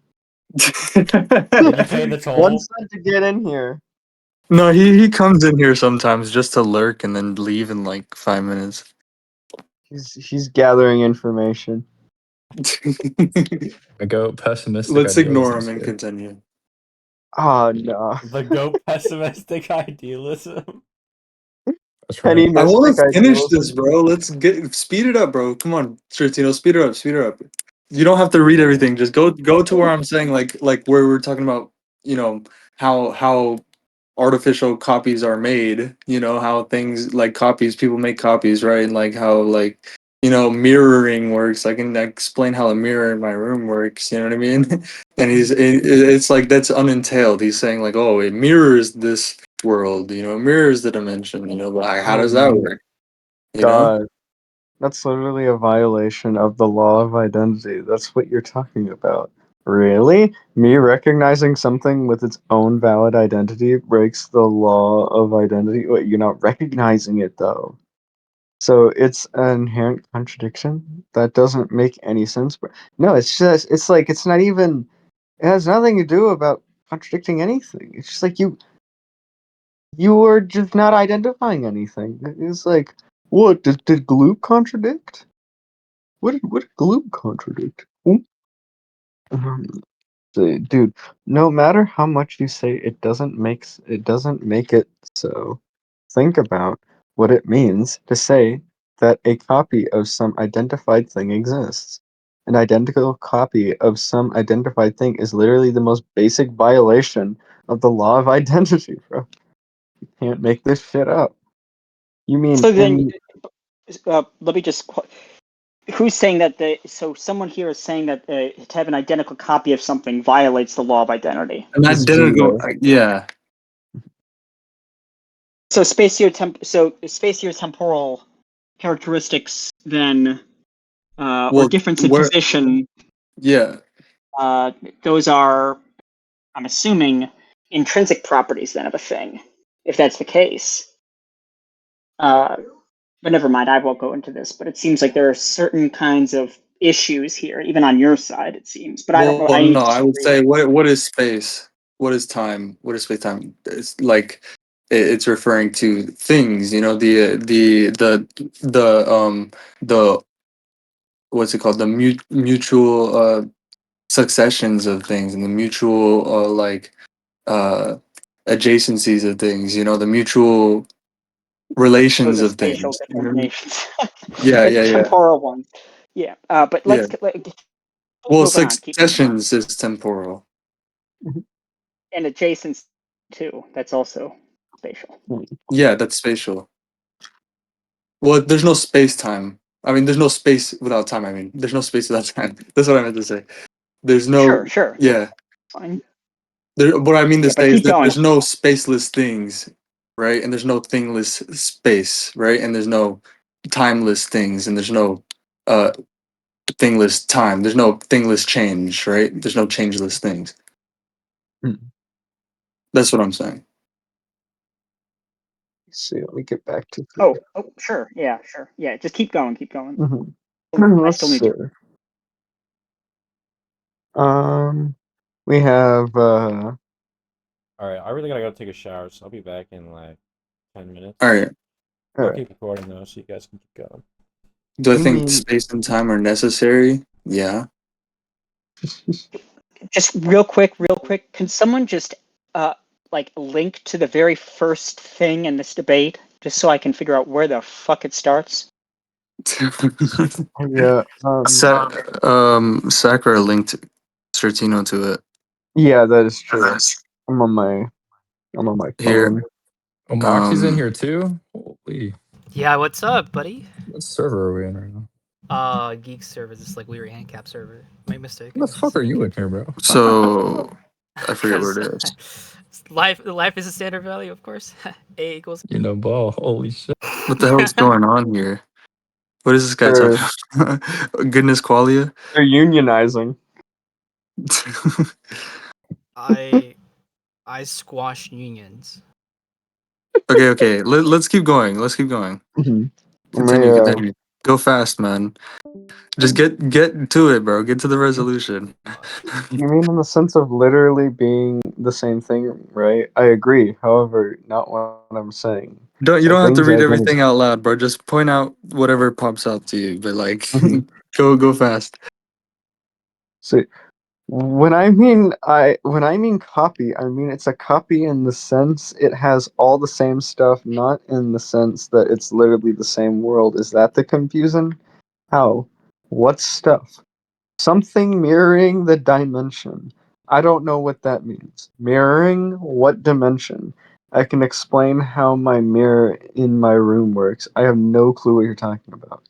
Did you pay the 1 toll? cent to get in here. No, he comes in here sometimes just to lurk and then leave in like 5 minutes. He's gathering information. I go pessimistic Let's ignore idealism him and here. continue. Oh no. The goat pessimistic idealism. That's right. Penny I want mystic to finish this, idealism. bro. Let's speed it up, bro. Come on, Stratino, speed it up, speed it up. You don't have to read everything. Just go to where I'm saying like where we're talking about, you know, how artificial copies are made, you know, how things like copies, people make copies, right? And like how like, you know, mirroring works. I can explain how a mirror in my room works, you know what I mean? And it's like that's unentailed. He's saying like, oh, it mirrors this world, you know, it mirrors the dimension, you know, but like, how Oh does that my work? You know? god. That's literally a violation of the law of identity. That's what you're talking about. Really? Me recognizing something with its own valid identity breaks the law of identity? Wait, you're not recognizing it though. So it's an inherent contradiction that doesn't make any sense. But no, it's like it's not even it has nothing to do about contradicting anything. It's just like you were just not identifying anything. It's like what did glue contradict? What did glue contradict? Um, dude, no matter how much you say it doesn't make it so. Think about what it means to say that a copy of some identified thing exists. An identical copy of some identified thing is literally the most basic violation of the law of identity, bro. You can't make this shit up. You mean So then, in let me just. Who's saying that so someone here is saying that to have an identical copy of something violates the law of identity. And that this didn't go, viewer? yeah. So spatiotemporal characteristics then, or Well, difference in where, position, yeah. those are, I'm assuming, intrinsic properties then of a thing, if that's the case. But never mind, I won't go into this. But it seems like there are certain kinds of issues here, even on your side, it seems. But I don't know. Well, I no, need to I would disagree. say what is space? What is time? What is space time? It's like it's referring to things, the what's it called? The mutual successions of things and the mutual uh adjacencies of things, the mutual Those relations are of spatial things. You know what I mean? determinations, Yeah, the yeah, yeah. temporal ones. Yeah, but Yeah. keep Well, moving on. Keep moving on. successions is temporal. And adjacent too. That's also spatial. Yeah, that's spatial. Well, there's no space time. I mean, there's no space without time. I mean, there's no space without time. That's what I meant to say. There's Sure, no, sure. yeah. Fine. What I mean to Yeah, but say is keep that going. there's no spaceless things, right? And there's no thingless space, right? And there's no timeless things, and there's no uh thingless time. There's no thingless change, right? There's no changeless things. Hmm. That's what I'm saying. Let's see, let me get back to Oh, sure. Yeah, sure. Yeah, just keep going. Keep going. I Let's still need see. to. We have All right, I really gotta go take a shower, so I'll be back in like 10 minutes. All right. all I'll right. keep recording though, so you guys can keep going. Do I I think mean, space and time are necessary? Yeah. Just real quick, can someone just like link to the very first thing in this debate, just so I can figure out where the fuck it starts? yeah, Sakura linked Stratino to it. yeah, that is true. I'm on my Here. phone. Oh, Moxie's in Um here too. Holy, Yeah, what's up, buddy? what server are we in right now? Geek server. This is like weird handicap server. My mistake. What the fuck are you in here, bro? so I forget what Because it is. life is a standard value, of course. A equals. You know, ball. Holy shit. What the hell's going on here? What is this guy They're talking about? Goodness qualia? they're unionizing. I squash unions. Okay. Let's keep going. Let's keep going. Mhm. Continue, My, continue. Go fast, man. Just get to it, bro. Get to the resolution. you mean in the sense of literally being the same thing, right? I agree. However, not what I'm saying. You The don't have to things read I've been. everything out loud, bro. Just point out whatever pops out to you, but like Mhm. go fast. So when I mean copy, I mean it's a copy in the sense it has all the same stuff, not in the sense that it's literally the same world. Is that the confusion? How? What stuff? Something mirroring the dimension. I don't know what that means. Mirroring what dimension? I can explain how my mirror in my room works. I have no clue what you're talking about.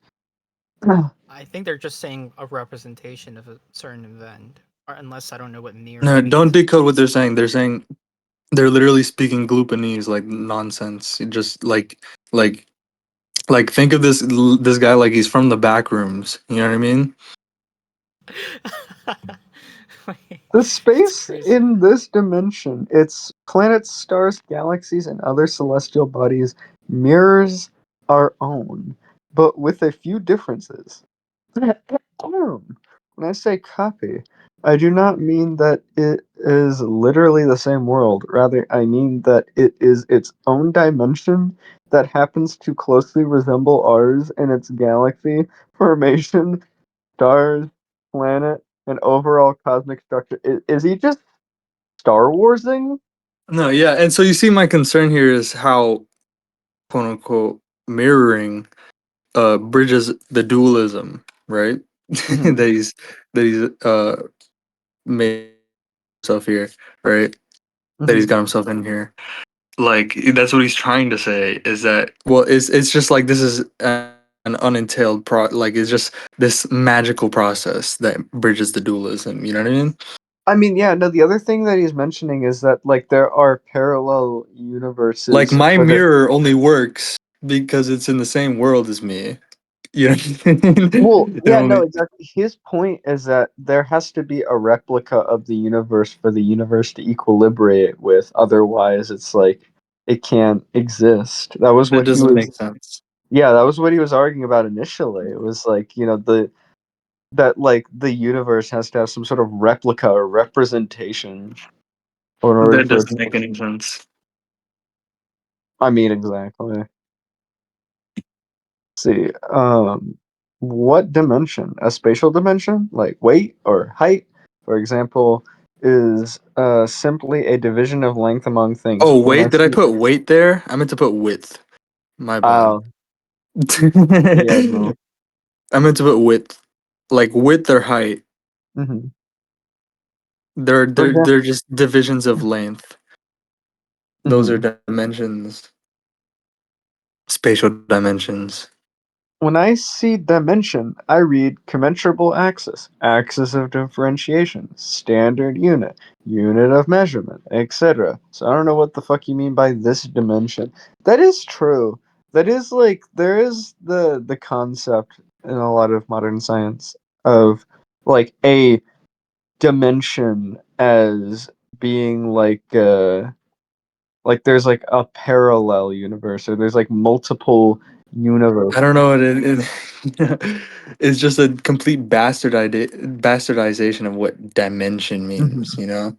I think they're just saying a representation of a certain event, or unless I don't know what No, mirroring don't means. decode what they're saying. They're literally speaking glupanese like nonsense. Just like think of this guy like he's from the back rooms. You know what I mean? Wait, The it's space crazy. in this dimension, its planets, stars, galaxies, and other celestial bodies mirrors our own, but with a few differences. When I say copy, I do not mean that it is literally the same world. Rather, I mean that it is its own dimension that happens to closely resemble ours in its galaxy formation, stars, planet, and overall cosmic structure. Is he just Star Warsing? No, yeah. And so you see, my concern here is how quote unquote mirroring bridges the dualism, right? Mhm. that he's made himself here, right? That he's Mhm. got himself in here. Like that's what he's trying to say is that well, it's just like this is an unentailed like it's just this magical process that bridges the dualism. You know what I mean? I mean, yeah, no, the other thing that he's mentioning is that, like, there are parallel Like universes my for the. mirror only works because it's in the same world as me. You know what I Well, mean? It yeah, no, only exactly. His point is that there has to be a replica of the universe for the universe to equilibrate with. Otherwise, it's like it can't exist. That was That what he doesn't was. make sense. Yeah, that was what he was arguing about initially. It was like, that the universe has to have some sort of replica or representation in order That for it doesn't to. make any sense. I mean, exactly. See, what dimension? A spatial dimension, like weight or height, for example, is simply a division of length among things. Oh When I wait, did I see, put weight there? I meant to put width. My bad. oh, yeah, no. I meant to put width. Like width or height. Hmm. They're For they're example, they're just divisions of length. Those are hmm dimensions. Spatial dimensions. when I see dimension, I read commensurable axis, axis of differentiation, standard unit, unit of measurement, etc. So I don't know what the fuck you mean by this dimension. That is true. That is like there is the concept in a lot of modern science of like a dimension as being like there's like a parallel universe or there's like multiple universe. I don't know what it's just a complete bastardization of what dimension means, Mhm.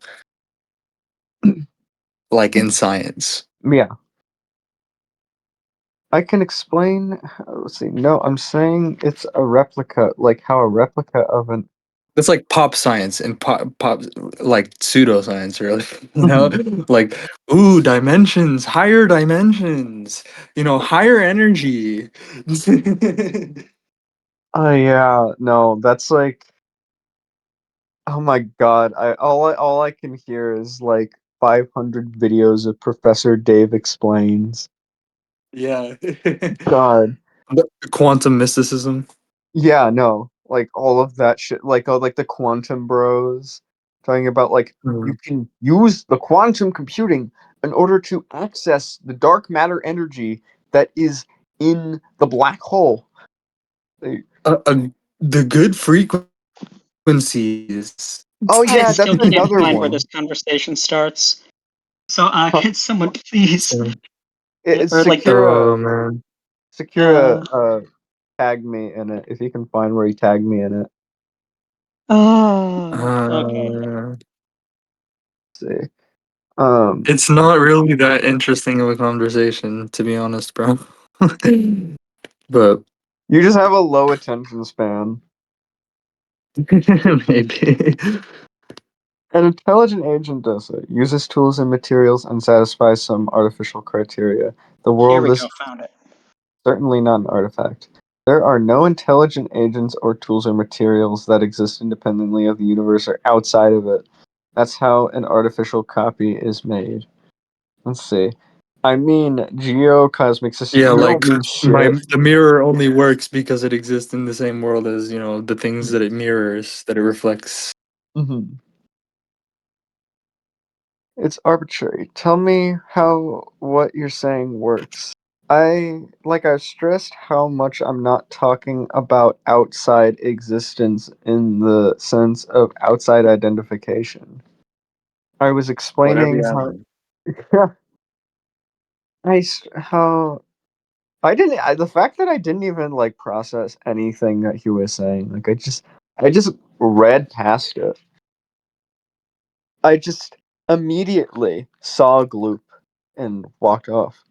like in science. Yeah, I can explain. Let's see. No, I'm saying it's a replica, like how a replica of an. That's like pop science and pop like pseudoscience, really. Mhm. Like ooh, dimensions, higher dimensions, higher energy. Oh yeah, no, that's like. Oh my God, all I can hear is like 500 videos of Professor Dave explains. Yeah. God. The quantum mysticism. Yeah, no, like all of that shit, like all like the quantum bros talking about like you Mhm. can use the quantum computing in order to access the dark matter energy that is in the black hole. Like, The good frequencies. oh I yeah, still that's can't another find where this one. conversation starts. So, Huh, can someone please, So, it's or like, Sakura. oh man. Sakura uh, tagged me in it. If you can find where he tagged me in it. okay. Uh, Let's see. Um, it's not really that interesting of a conversation, to be honest, bro. But you just have a low attention span. maybe. An intelligent agent does it, uses tools and materials, and satisfies some artificial criteria. The Here world we is go, found it. certainly not an artifact. There are no intelligent agents or tools or materials that exist independently of the universe or outside of it. That's how an artificial copy is made. Let's see. I mean, geocosmic systems. Yeah, You like don't mean shit. the mirror only works because it exists in the same world as, the things that it mirrors, that it reflects. Mhm. It's arbitrary. Tell me how what you're saying works. I've stressed how much I'm not talking about outside existence in the sense of outside identification. I was Whatever explaining you have. how how I didn't the fact that I didn't even like process anything that he was saying. Like I just read past it. I just immediately saw Gloop and walked off.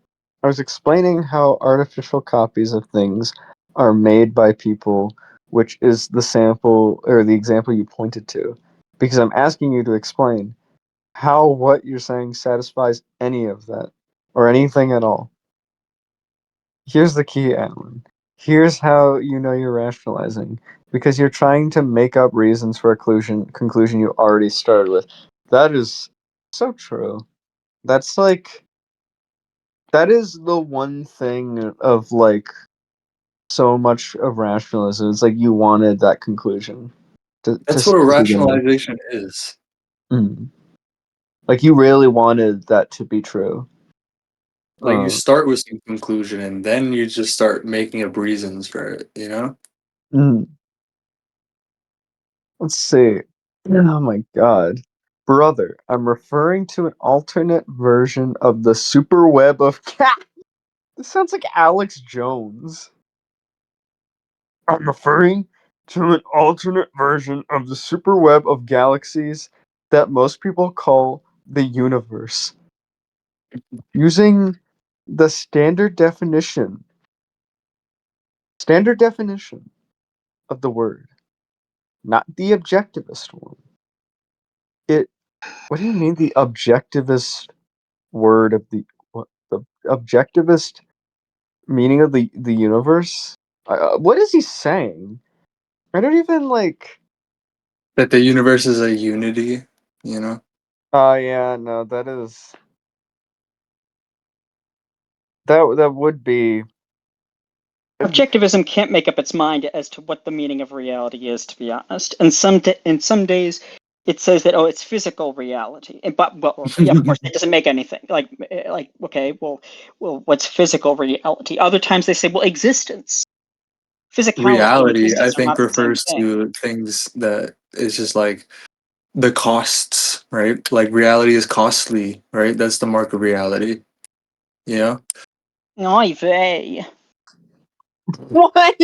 I was explaining how artificial copies of things are made by people, which is the sample or the example you pointed to. Because I'm asking you to explain how what you're saying satisfies any of that or anything at all. Here's the key, Alan. Here's how you know you're rationalizing. Because you're trying to make up reasons for a conclusion you already started with. That is so true. That's like that is the one thing of like so much of rationalism. It's like you wanted that conclusion That's what to begin with. rationalization is. Mm. Like you really wanted that to be true. Like you Uh, start with some conclusion and then you just start making up reasons for it? mm. Let's see. Oh my god. Brother, I'm referring to an alternate version of the super web of cat. This sounds like Alex Jones. I'm referring to an alternate version of the super web of galaxies that most people call the universe. Using the standard definition of the word, not the objectivist one. What do you mean the objectivist word of the objectivist meaning of the universe? What is he saying? I don't even like. That the universe is a unity, you know? Oh yeah, no, that would be. Objectivism can't make up its mind as to what the meaning of reality is, to be honest. And some days it says that, oh, it's physical reality. Yeah, of course, it doesn't make anything. Okay, well, what's physical reality? Other times they say, well, existence. Physicality and Reality, I existence are think, not the same refers thing. to things that it's just like the costs, right? Like reality is costly, right? That's the mark of reality, you know? Oy vey. What?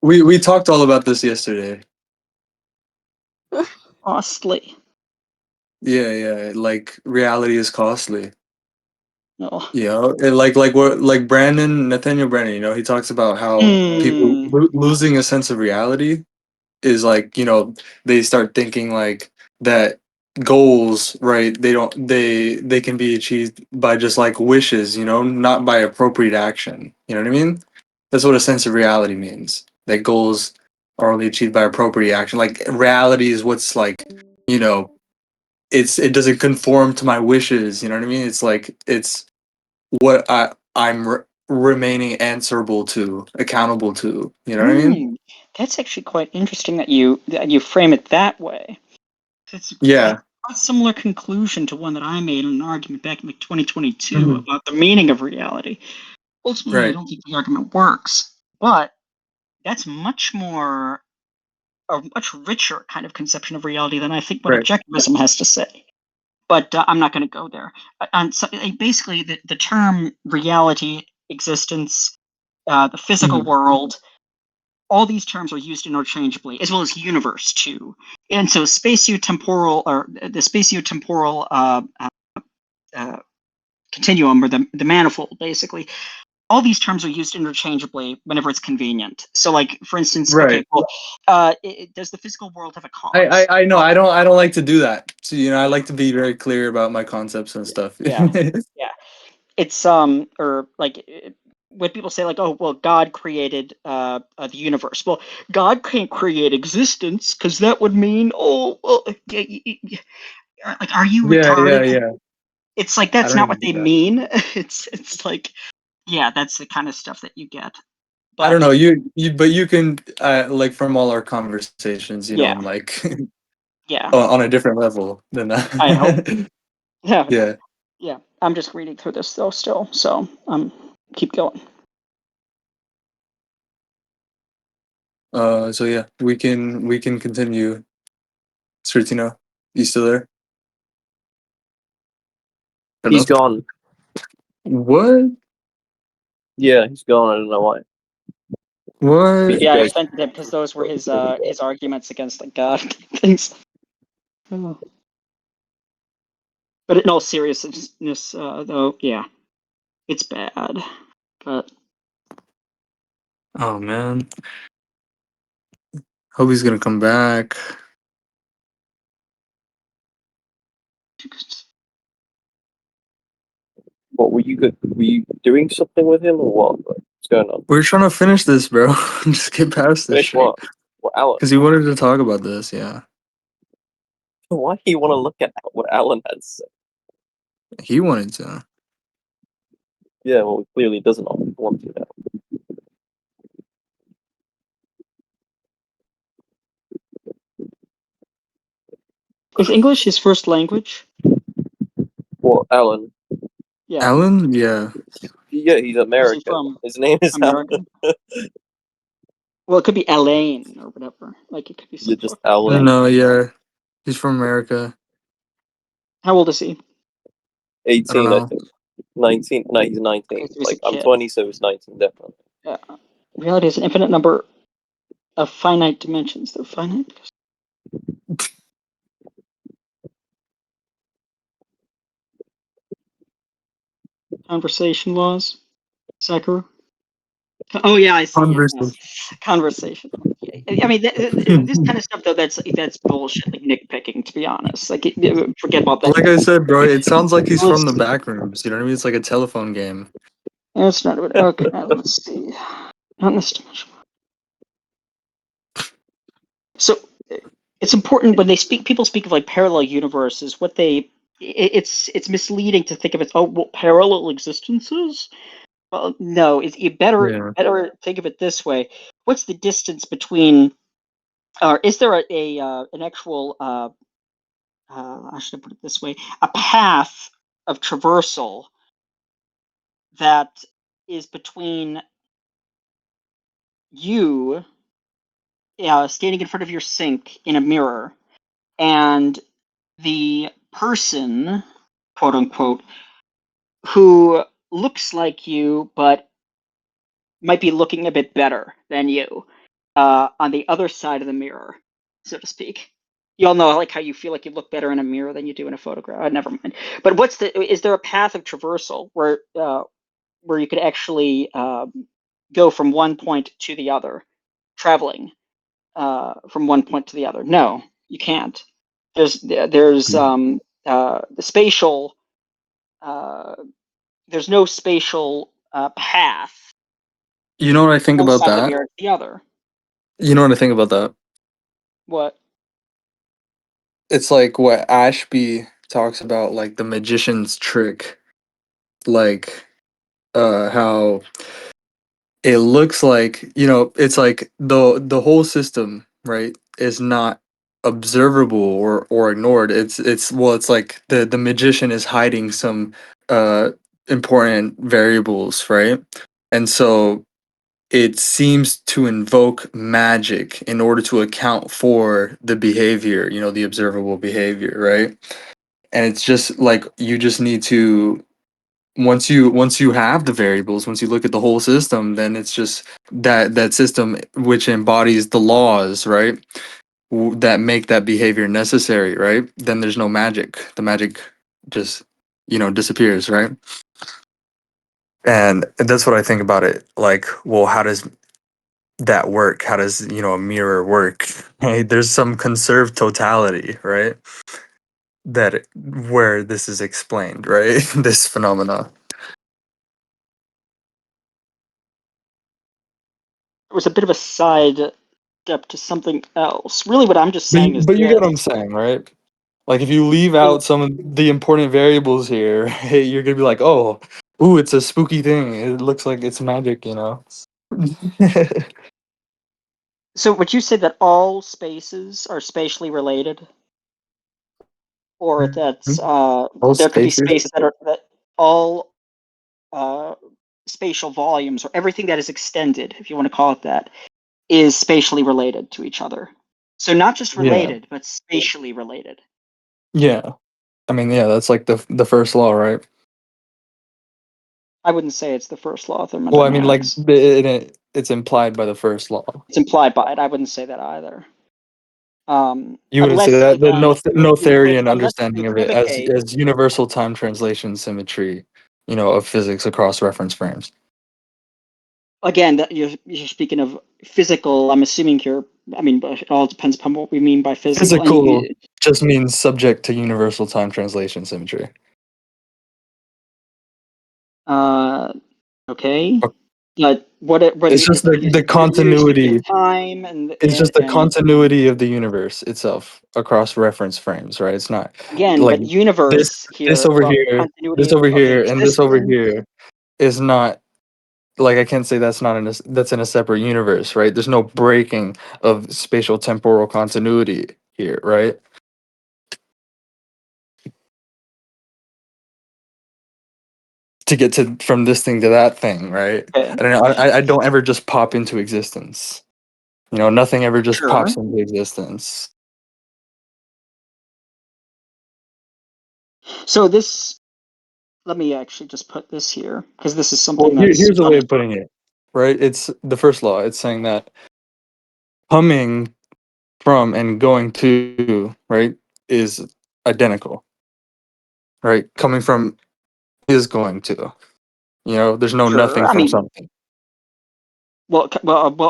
We talked all about this yesterday. Costly. Yeah, like reality is costly. Oh. You know, like Nathaniel Brandon, you know, he talks about how people Hmm. losing a sense of reality is like, you know, they start thinking like that goals, right? They can be achieved by just like wishes, you know, not by appropriate action. You know what I mean? That's what a sense of reality means. That goals are only achieved by appropriate action. Like reality is what's like, you know, it doesn't conform to my wishes. You know what I mean? It's like it's what I'm remaining answerable to, accountable to. You know what I mean? That's actually quite interesting that you frame it that way. It's Yeah. a similar conclusion to one that I made in an argument back in like 2022 Mhm. about the meaning of reality. Ultimately, I Right. don't think the argument works, but that's a much richer kind of conception of reality than I think what Right. objectivism has to say. But I'm not going to go there. Basically, the term reality, existence, the physical Mhm. world, all these terms are used interchangeably, as well as universe too. And so spatiotemporal, or the spatiotemporal continuum, or the manifold, basically, all these terms are used interchangeably whenever it's convenient. So, like for instance, okay, Right. well, does the physical world have a I, cause? I I know I don't like to do that. So, you know, I like to be very clear about my concepts and stuff. Yeah, yeah. It's or like when people say like, oh, well, God created the universe. Well, God can't create existence because that would mean, oh, well, like, are you retarded? Yeah. It's like I that's don't not what even do they that. mean. It's like, yeah, that's the kind of stuff that you get. I don't But know. But you can like from all our conversations, you know, yeah, I'm like yeah. on a different level than I hope. that. Yeah, Yeah. yeah. I'm just reading through this though still, so keep going. So yeah, we can continue. Stratino, you still there? He's Hello? gone. What? Yeah, he's gone. I don't know why. What? Yeah, I offended him because those were his arguments against like God things. Oh. But in all seriousness, though, yeah, it's bad. But Oh man. Hope he's gonna come back. What were you good? Were you doing something with him or what? Like, what's going on? We're trying to finish this, bro. Just get past this Finish shit. what? What Alan? Because he wanted to talk about this, yeah. Why do you want to look at what Alan has to say? He wanted to. Yeah, well, he clearly doesn't want to now. is English his first language? What Alan? Yeah. Alan? Yeah. Yeah, he's Is he American. from His name is Alan. America? Well, it could be Elaine or whatever. Like it could be You're some just fucking Alan. thing. No, yeah. He's from America. How old is he? 18, I know. think. 19. No, he's 19. Okay, so he's a Like, I'm kid. 20, so he's 19, definitely. Reality is an infinite number of finite dimensions. They're finite. Conversation laws. Sakura. Oh yeah, I see. Conversation. Conversation. I mean, this kind of stuff though, that's bullshit, like nitpicking. To be honest, like forget about that. Like I said, bro, it sounds like he's from the Let's- back rooms. You know what I mean? It's like a telephone game. It's not okay. Let's see. Not in this dimension. So it's important when they speak. People speak of like parallel universes. What they it's misleading to think of it. Oh, well, parallel existences. Well, no. You better Yeah. think of it this way. What's the distance between? Or is there an actual? I should put it this way: a path of traversal that is between you standing in front of your sink in a mirror and the person, quote unquote, who looks like you but might be looking a bit better than you on the other side of the mirror, so to speak. You all know like how you feel like you look better in a mirror than you do in a photograph. Never mind. But is there a path of traversal where you could actually go from one point to the other, traveling from one point to the other? No, you can't. There's the spatial. There's no spatial path You know what I think one about side of the that? mirror to the other. You know what I think about that? What? It's like what Ashby talks about, like the magician's trick. Like how it looks like, it's like the whole system, right, is not observable or ignored. It's like the magician is hiding some uh important variables, right? And so it seems to invoke magic in order to account for the behavior, the observable behavior, right? And it's just like you just need to, once you have the variables, once you look at the whole system, then it's just that system which embodies the laws, right? That make that behavior necessary, right? Then there's no magic. The magic just disappears, right? And that's what I think about it. Like, well, how does that work? How does a mirror work? Hey, there's some conserved totality, right? Where this is explained, right? This phenomena. It was a bit of a side step to something else. Really, what I'm just But saying you, is but you get what I'm this. saying, right? Like if you leave out some of the important variables here, hey, you're gonna be like, oh, ooh, it's a spooky thing. It looks like it's magic, So, would you say that all spaces are spatially related, or that's All there could be spaces. spaces that all uh, spatial volumes or everything that is extended, if you want to call it that, is spatially related to each other. So not just Yeah. related, but spatially related. Yeah. I mean, yeah, that's like the first law, right? I wouldn't say it's the first law of Well, I mean, like thermodynamics. it's implied by the first law. It's implied by it. I wouldn't say that either. You wouldn't say Unless that the again, Noetherian unless you understanding of it equivocate. as universal time translation symmetry, of physics across reference frames. Again, that you're speaking of physical. I'm assuming you're. I mean, but it all depends upon what we mean by physical. And Physical just means subject to universal time translation symmetry. okay, but what It's just the you're speaking of continuity. time It's just the and continuity of the universe itself across reference frames, right? It's not again, like but this universe this here. over Well, here, continuity this over of here, and this over existence. here is not, like, I can't say that's in a separate universe, right? There's no breaking of spatial temporal continuity here, right? To get to from this thing to that thing, right? Okay, I don't ever just pop into existence. Nothing ever just sure. pops into existence. So this, let me actually just put this here because this is Well, something that's here's a way of putting it, right? It's the first law. It's saying that coming from and going to, right, is identical, right? Coming from is going to. You know, there's no sure. nothing I from mean, something. well.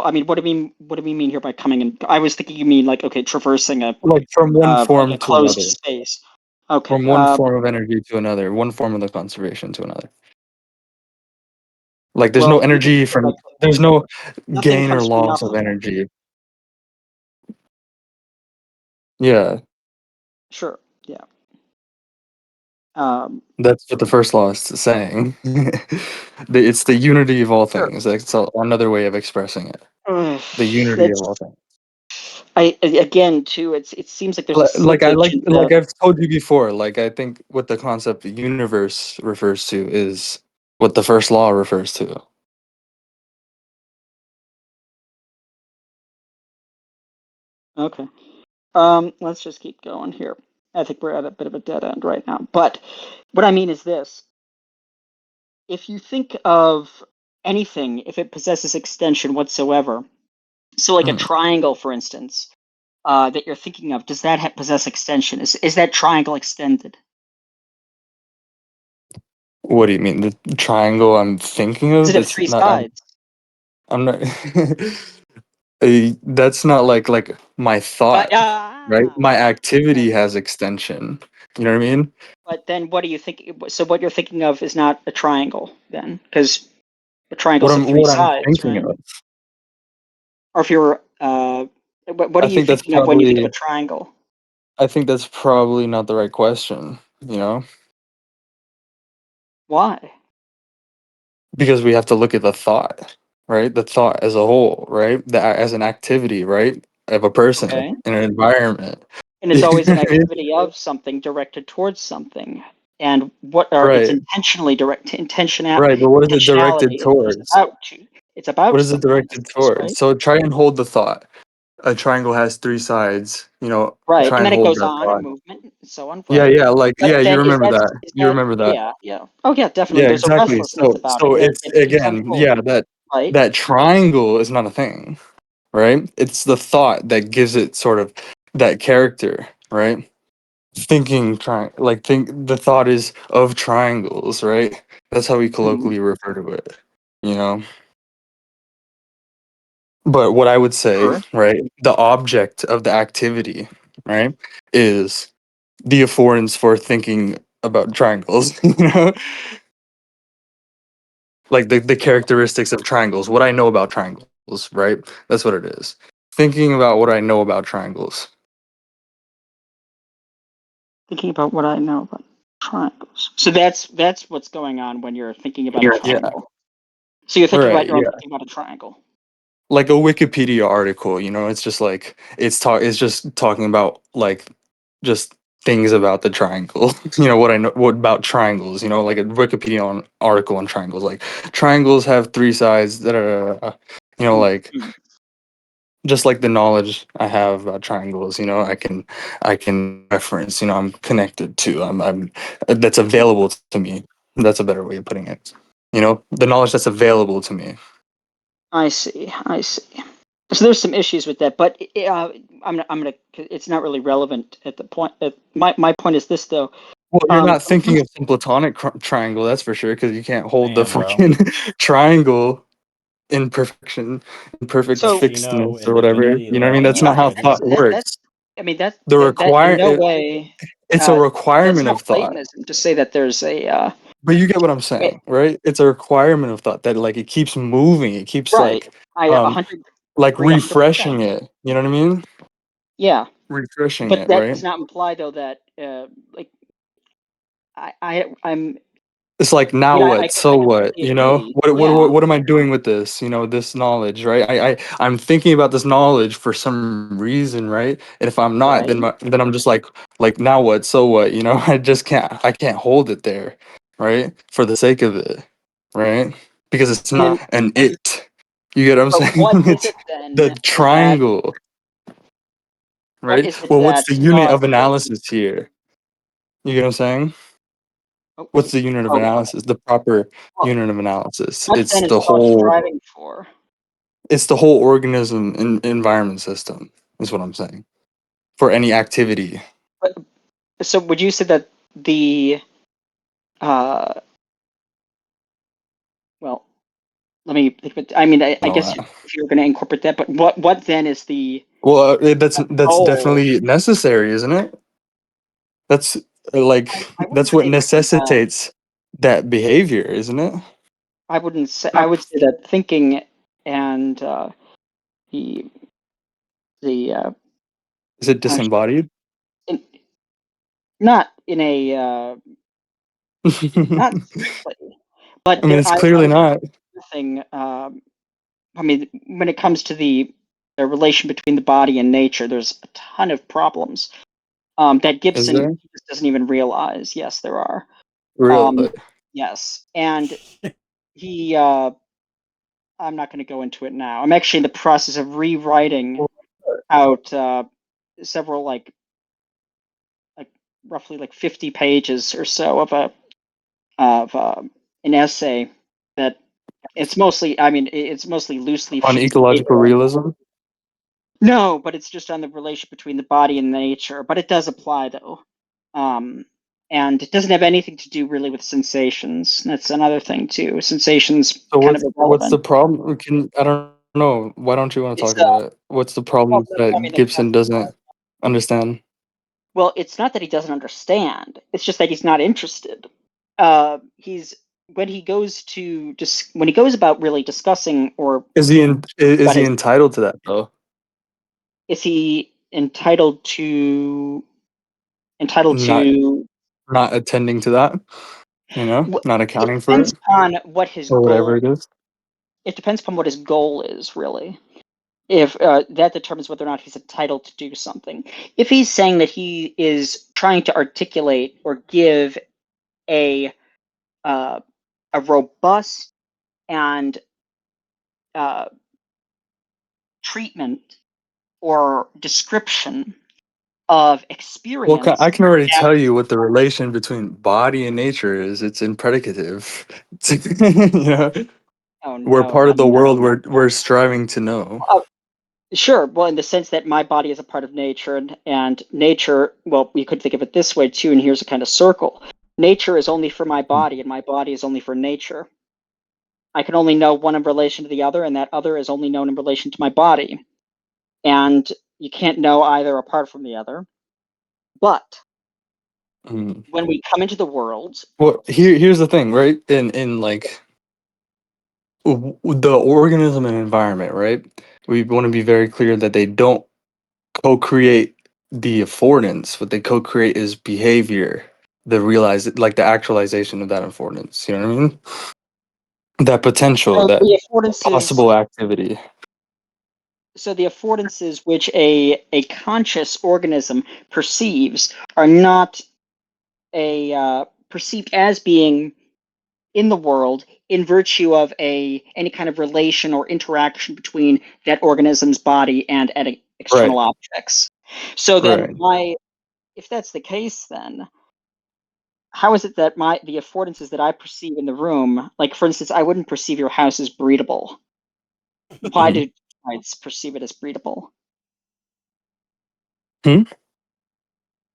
I mean, what do you mean? What do we mean here by coming in? I was thinking you mean like, okay, traversing a Like from one like form a to closed another. space. Okay. From one form of energy to another, one form of the conservation to another. Like there's no Well, you could energy say from like there's no nothing gain or comes from loss of nothing. energy. Yeah, Sure. Yeah. Um. that's what the first law is saying. It's the unity of all Sure. things. That's another way of expressing it. Ugh, The unity of that's all things. again too. It seems like there's a Like slippage in the. I've told you before. Like I think what the concept of universe refers to is what the first law refers to. Okay. Let's just keep going here. I think we're at a bit of a dead end right now. But what I mean is this: if you think of anything, if it possesses extension whatsoever, so like a Mm. triangle, for instance, that you're thinking of, does that possess extension? Is that triangle extended? What do you mean? The triangle I'm thinking Does of? it have It's three not. sides? I'm not. That's not like my thought, right? My Okay. activity has extension. You know what I mean? But then what do you think? So what you're thinking of is not a triangle then, because the triangles have three What I'm sides, thinking right? of. Or if you're, what are I you think that's thinking of when you think of a probably. triangle? I think that's probably not the right question. You know, Why? because we have to look at the thought, right? The thought as a whole, right? As an activity, right? Of a person Okay. in an environment. And it's You know always an what I mean? activity of something directed towards something. And what are it's Right. intentionally direct Right. But what is it directed intentionality is towards? about to. It's about What is it something in this directed case, towards? right? So try and hold the thought. A triangle has three sides. You know, Right. try And and then it hold goes that on a thought. movement and so on, Yeah, right? yeah, like But yeah, you then remember that. is You that remember that. yeah, yeah. Oh yeah, definitely. Yeah, There's a exactly. restlessness So about it so that, it's that keeps again, yeah, unfolding, that right? that triangle is not a thing, right? It's the thought that gives it sort of that character, right? Thinking like think the thought is of triangles, right? That's how we Mhm. colloquially refer to it, you know? But what I would say, Sure. right, the object of the activity, right, is the affordances for thinking about triangles, you know? Like the characteristics of triangles, what I know about triangles, right? That's what it is. Thinking about what I know about triangles. Thinking about what I know about triangles. So that's what's going on when you're thinking about a Yeah, triangle. So you're thinking about right, your own yeah. thinking about a triangle. Like a Wikipedia article, you know, it's just like it's just talking about like just things about the triangle. You know what I know what about triangles, you know, like a Wikipedia article on triangles. Like triangles have three sides that are you know, like Mhm. just like the knowledge I have about triangles, you know, I can reference, you know, I'm connected to, I'm that's available to me. That's a better way of putting it. You know, the knowledge that's available to me. I see. I see. So there's some issues with that, but I'm gonna. It's not really relevant at the point. My point is this though. Well, you're not When it thinking comes, of some platonic triangle, that's for sure, because you can't hold the Damn, bro. freaking triangle in perfection, in perfect so Stratino fixedness or in whatever. Divinity You know what I mean? Lost, That's that's not how that's thought crazy. works. I mean that The that in require no way. it's a That's requirement not of thought. Platonism to say that there's a. But you get what I'm Eh, saying, right? It's a requirement of thought that like it keeps moving, it keeps right. I a um hundred like agree 100%. refreshing it. You know what I mean? Yeah, Refreshing but it, that right? does not imply though that like I'm. It's like I now mean what? I So what? completely You know? agree. What Yeah. what am I doing with this? You know, this knowledge, right? I'm thinking about this knowledge for some reason, right? And if I'm not, Right. then I'm just like now what? So what? You know, I can't hold it there, right? For the sake of it, right? Because it's And not then, an it. You get what I'm but what saying? is It's it then the that? triangle, What right? is it Well, what's that the unit thought? of analysis here? You get what I'm saying? Oh, What's the unit of oh, analysis? The proper well, unit of analysis. what It's then is the God whole. striving for? It's the whole organism and environment system. Is what I'm saying. For any activity. But, so would you say that the well, let me think about, I mean, I All guess that. if you're going to incorporate that, but what then is the Well, that's goal? definitely necessary, isn't it? That's I wouldn't that's what say that. necessitates that behavior, isn't it? I wouldn't say. I would say that thinking and the Is it uh, disembodied? in, not in a not strictly, but I mean, there. it's I clearly would not. thing. I mean, when it comes to the relation between the body and nature, there's a ton of problems that Is Gibson there? just doesn't even realize. Yes, there are. Really? Yes, and he. I'm not going to go into it now. I'm actually in the process of rewriting out several like roughly like 50 pages or so of an essay that it's mostly. I mean, it's mostly loosely On leaf ecological paper. realism? No, but it's just on the relation between the body and nature. But it does apply though, and it doesn't have anything to do really with sensations. That's another thing too. Sensations So kind of what's the irrelevant. problem? I don't know. Why don't you want to It's talk about it? What's the well, problem I that mean, that's Gibson doesn't understand? well, it's not that he doesn't understand. It's just that he's not interested. He's when he goes to when he goes about really discussing or Is about he his entitled to that though? is he entitled Not to not attending to that, not it accounting for depends it upon what his or whatever goal. it is. It depends upon what his goal is, really. If that determines whether or not he's entitled to do something. If he's saying that he is trying to articulate or give a uh, a robust and uh, treatment or description of Well, experience I can already that, tell you what the relation between body and nature is. It's in predicative. you know, oh we're no, part I of the mean, world we're striving to know. sure, well, in the sense that my body is a part of nature, and nature, well, you could think of it this way too, and here's a kind of circle. Nature is only for my body, and my body is only for nature. I can only know one in relation to the other, and that other is only known in relation to my body. And you can't know either apart from the other. But Mm. when we come into the world, Well, here's the thing, right? In like the organism and environment, right? We want to be very clear that they don't co-create the affordance. What they co-create is behavior, the actualization of that affordance. You know what I mean? That potential, that the affordances, possible activity. so the affordances which a conscious organism perceives are not perceived as being in the world in virtue of any kind of relation or interaction between that organism's body and Right, external objects. So then, right. if that's the case, then how is it that the affordances that I perceive in the room, like for instance, I wouldn't perceive your house as breedable. Why Mhm. do termites perceive it as breedable? Hmm?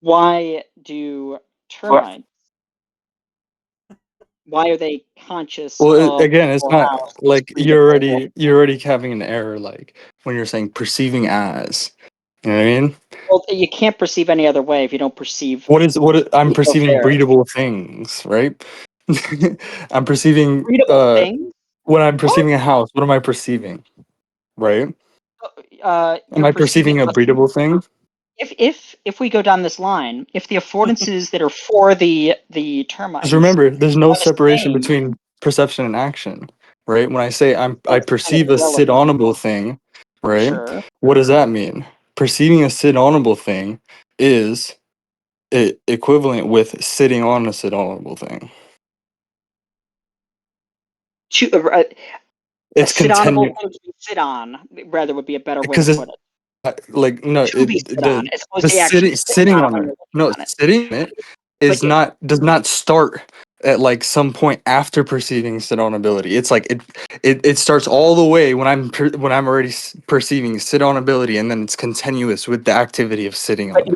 Why do What? termites? Why are they conscious Well, of again, it's your not house as like breedable? you're already having an error, like when you're saying perceiving as. You know what I mean? Well, you can't perceive any other way if you don't perceive I'm so perceiving fair. breedable things, right? I'm perceiving Breedable things? when I'm What? perceiving a house, what am I perceiving? Right? Am You're I perceiving perceiving a breedable thing? if we go down this line, if the affordances that are for the Because termites remember, there's no are the separation same, between perception and action, right? When I say I that's kind of perceive a irrelevant. sit-onable thing, right? Sure. What does that mean? Perceiving a sit-onable thing is equivalent with sitting on a sit-onable thing. To, a It's sit-onable continu thing to sit on, rather would be a better way to because put it's it. like no, To be sit on, as opposed to actually sitting sitting on it on when it. you're looking No, on it. sitting on it is But does not start at like some point after perceiving sit on ability. It's like it starts all the way when when I'm already perceiving sit on ability, and then it's continuous with the activity of sitting but on.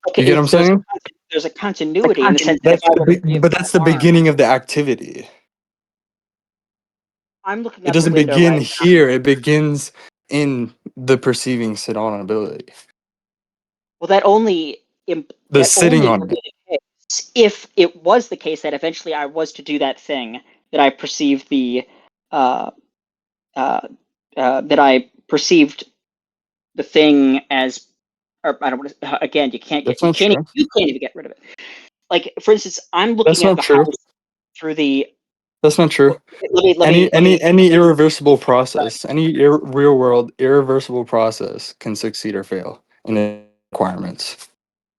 okay, You get what I'm saying? there's a continuity in the sense that if That's I were to wave but my that's the arm, beginning of the activity. I'm looking It out the doesn't window begin right here. It begins in the perceiving sit on ability. Well, that only The sitting would on be the case if it was the case that eventually I was to do that thing that I perceived uh, that I perceived the thing as, or I don't want to. Again, That's not true. you can't even get rid of it. Like for instance, I'm That's looking at not the true. house through the. That's not true. Any irreversible process, any real world irreversible process can succeed or fail in its requirements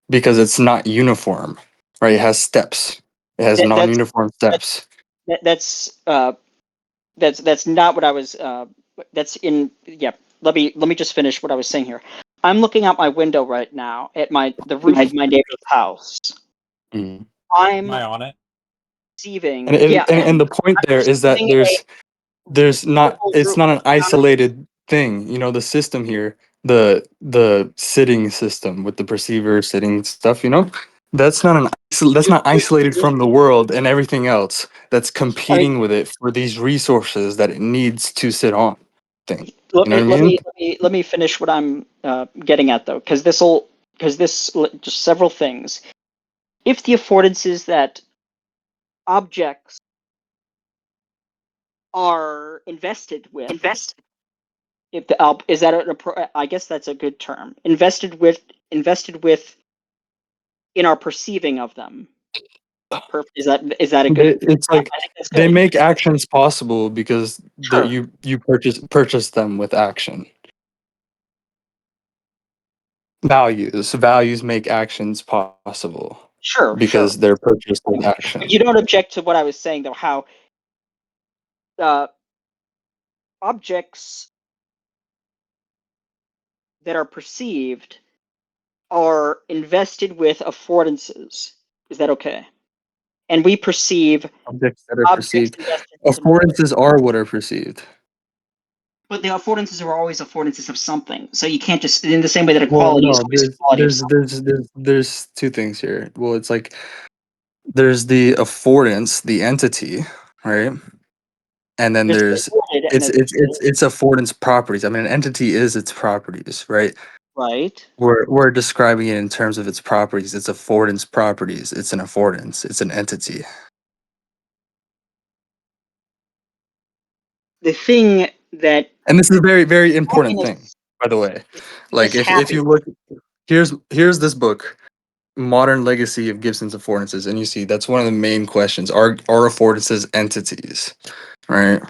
because it's not uniform, right? It has steps. It has That's non-uniform steps. that's not what I was. That's in. Yeah. Let me just finish what I was saying here. I'm looking out my window right now at the roof of my neighbor's house. Mm. Am I'm I on it? perceiving. And, Yeah, and the point I'm there is that perceiving a there's not vertical it's roof. not an isolated thing. You know, the system here, the sitting system with the perceiver sitting stuff, you know, that's not that's not isolated from the world and everything else that's I mean, competing with it for these resources that it needs to sit on thing. let You know me what I let mean? me let me finish what I'm getting at though, because just several things. If the affordances that objects are invested with, if the is that I guess that's a good term. Invested with in our perceiving of them. Is that a good? It's like I think that's they good. make actions possible because Sure, you purchase them with action. Values make actions possible sure, sure. because they're purchased with But action. you don't object to what I was saying though. How uh, objects that are perceived are invested with affordances. Is that okay? And we perceive Objects that are objects perceived. invested with an affordance. Affordances are what are perceived. But the affordances are always affordances of something. So you can't just, in the same way that Well, equality is no, always equality of something. there's two things here. Well, it's like there's the affordance, the entity, right? And then There's the there's afforded and it's affordance properties. I mean, an entity is its properties, right? right. We're describing it in terms of its properties. It's affordance properties. It's an affordance. It's an entity. The thing that And this is a very, very important thing, happiness by the way. is Like if you happy. look here's this book, Modern Legacy of Gibson's Affordances, and you see that's one of the main questions. Are affordances entities? Right?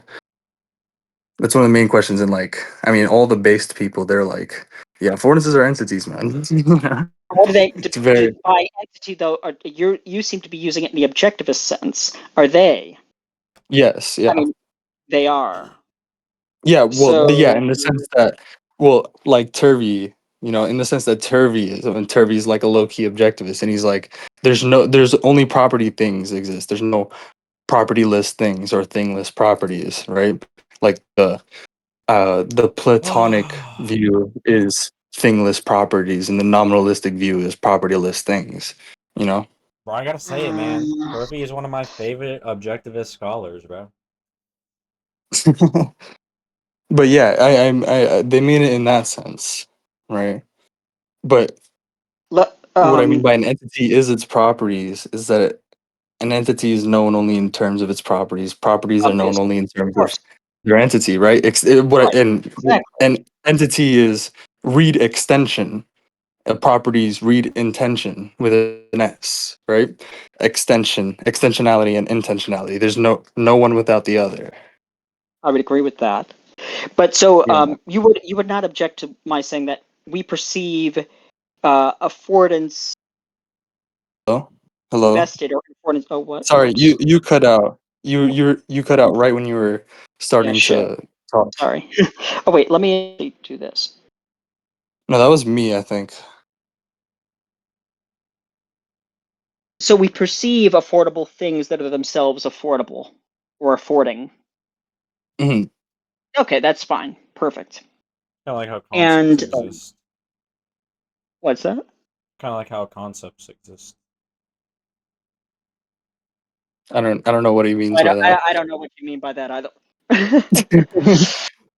That's one of the main questions in like I mean all the based people, they're like, yeah, affordances are entities, man. What do they It's very by entity though? You seem to be using it in the objectivist sense. Are they? yes, I yeah. mean, they are. Yeah, well, So in the sense that, well, like Turvey, you know, in the sense that Turvey is, and Turvey's like a low key objectivist, and he's like, there's only property things exist. There's no propertyless things or thingless properties, right? Like the Platonic view is thingless properties, and the nominalistic view is propertyless things. You know. Bro, I gotta say it, man. Turvey is one of my favorite objectivist scholars, bro. But yeah, they mean it in that sense, right? But what I mean by an entity is its properties is that an entity is known only in terms of its properties. Properties are known obviously, only in of terms of course, their entity, right? right, exactly. An entity is read extension. A properties read intention with an S, right? Extensionality, and intentionality. There's no one without the other. I would agree with that. But so Yeah. you would not object to my saying that we perceive affordance Hello. Hello. invested or affordance. Oh, what? Sorry, Whoops. you cut out. You cut out right when you were Yeah, starting shit. to talk. Sorry. Oh wait, let me do this. No, that was me, I think. So we perceive affordable things that are themselves affordable or affording. Mhm. Okay, that's fine. Perfect. Kind of like how And concepts exist. what's that? Kind of like how concepts exist. I don't know what he means by that. I don't know what you mean by that either.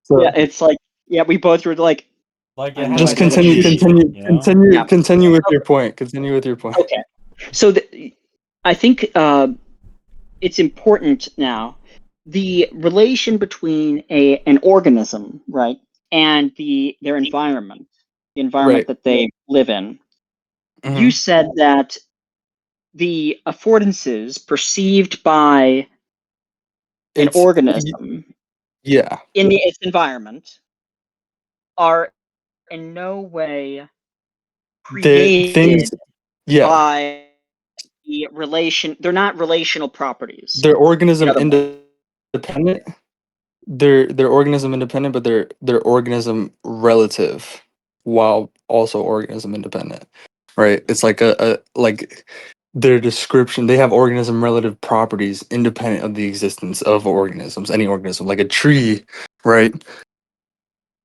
So Yeah, it's like, yeah, we both were like, Like I it have no just has idea what you continue, mean. meaning, continue, you know? continue, Yeah. continue with your point. Continue with your point. Okay. So I think it's important now. The relation between an organism, right, and their environment, the environment Right. that they live in. You Hmm. said that the affordances perceived by an It's organism yeah. in its environment are in no way The created things. Yeah. by the relation. They're not relational properties. They're In organism other words, independent. They're organism independent, but they're organism relative, while also organism independent. Right. It's like a like their description. They have organism relative properties independent of the existence of organisms. Any organism, like a tree, right?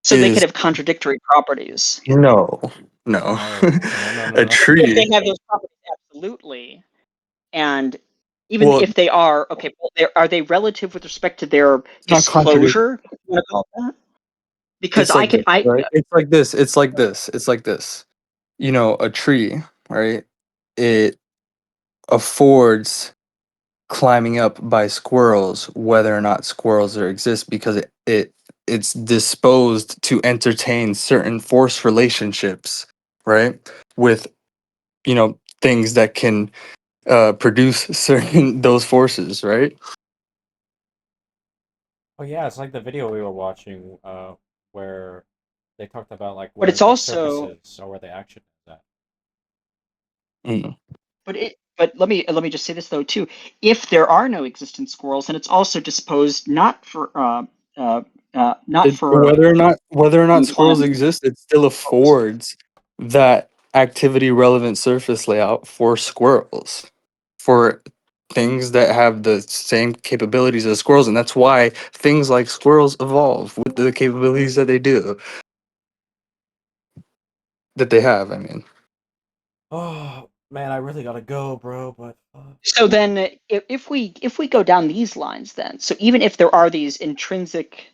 so they could Is have contradictory properties. no, no. No, no, no, no, A no. If tree. they have those properties, absolutely. And even Well, if they are okay, well, are they relative with respect to their not contradict. disclosure? If you want to call it that? Because It's I like could, this, right? It's like this. It's like this. It's like this. You know, a tree, right? It affords climbing up by squirrels, whether or not squirrels there exist, because it's disposed to entertain certain force relationships, right? With things that can produce certain those forces, right? Oh yeah, it's like the video we were watching, where they talked about like but where it's the also, surface is or where the action is at. Mm. but let me just say this though too. If there are no existent squirrels, then it's also disposed not for Whether or not being squirrels climbed. exist, it still affords that activity relevant surface layout for squirrels, for things that have the same capabilities as squirrels, and that's why things like squirrels evolve with the capabilities that they do, that they have. I mean, Oh man, I really gotta go, bro. But So then, if we go down these lines, then so even if there are these intrinsic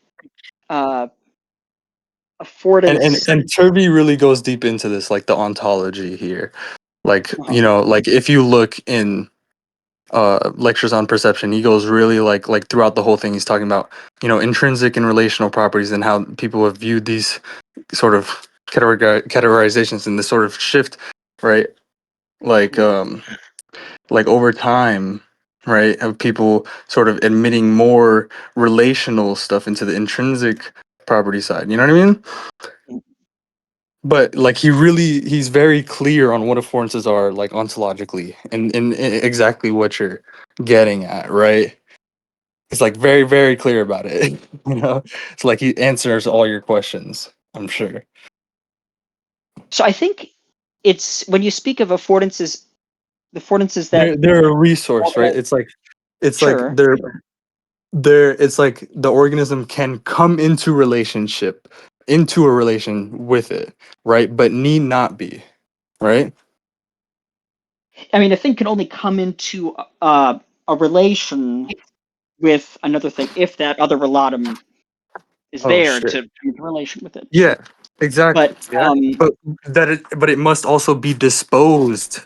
uh, and affordance, and Turvey really goes deep into this, like the ontology here, like uh-huh. like if you look in lectures on perception, he goes really like throughout the whole thing, he's talking about intrinsic and relational properties, and how people have viewed these sort of categorizations and this sort of shift, right? like Mhm. um like over time, right, of people sort of admitting more relational stuff into the intrinsic property side, you know what I mean? But like he's very clear on what affordances are, like ontologically, and exactly what you're getting at, right? It's like very, very clear about it. It's like he answers all your questions, I'm sure. So I think it's when you speak of affordances, the affordances that They're a resource, right? organize, It's like sure. they're it's like the organism can come into a relation with it, right? But need not be, right? I mean, a thing can only come into a relation with another thing if that other relatum is Oh there shit. to come into relation with it. Yeah, exactly. But Yeah. But it must also be disposed,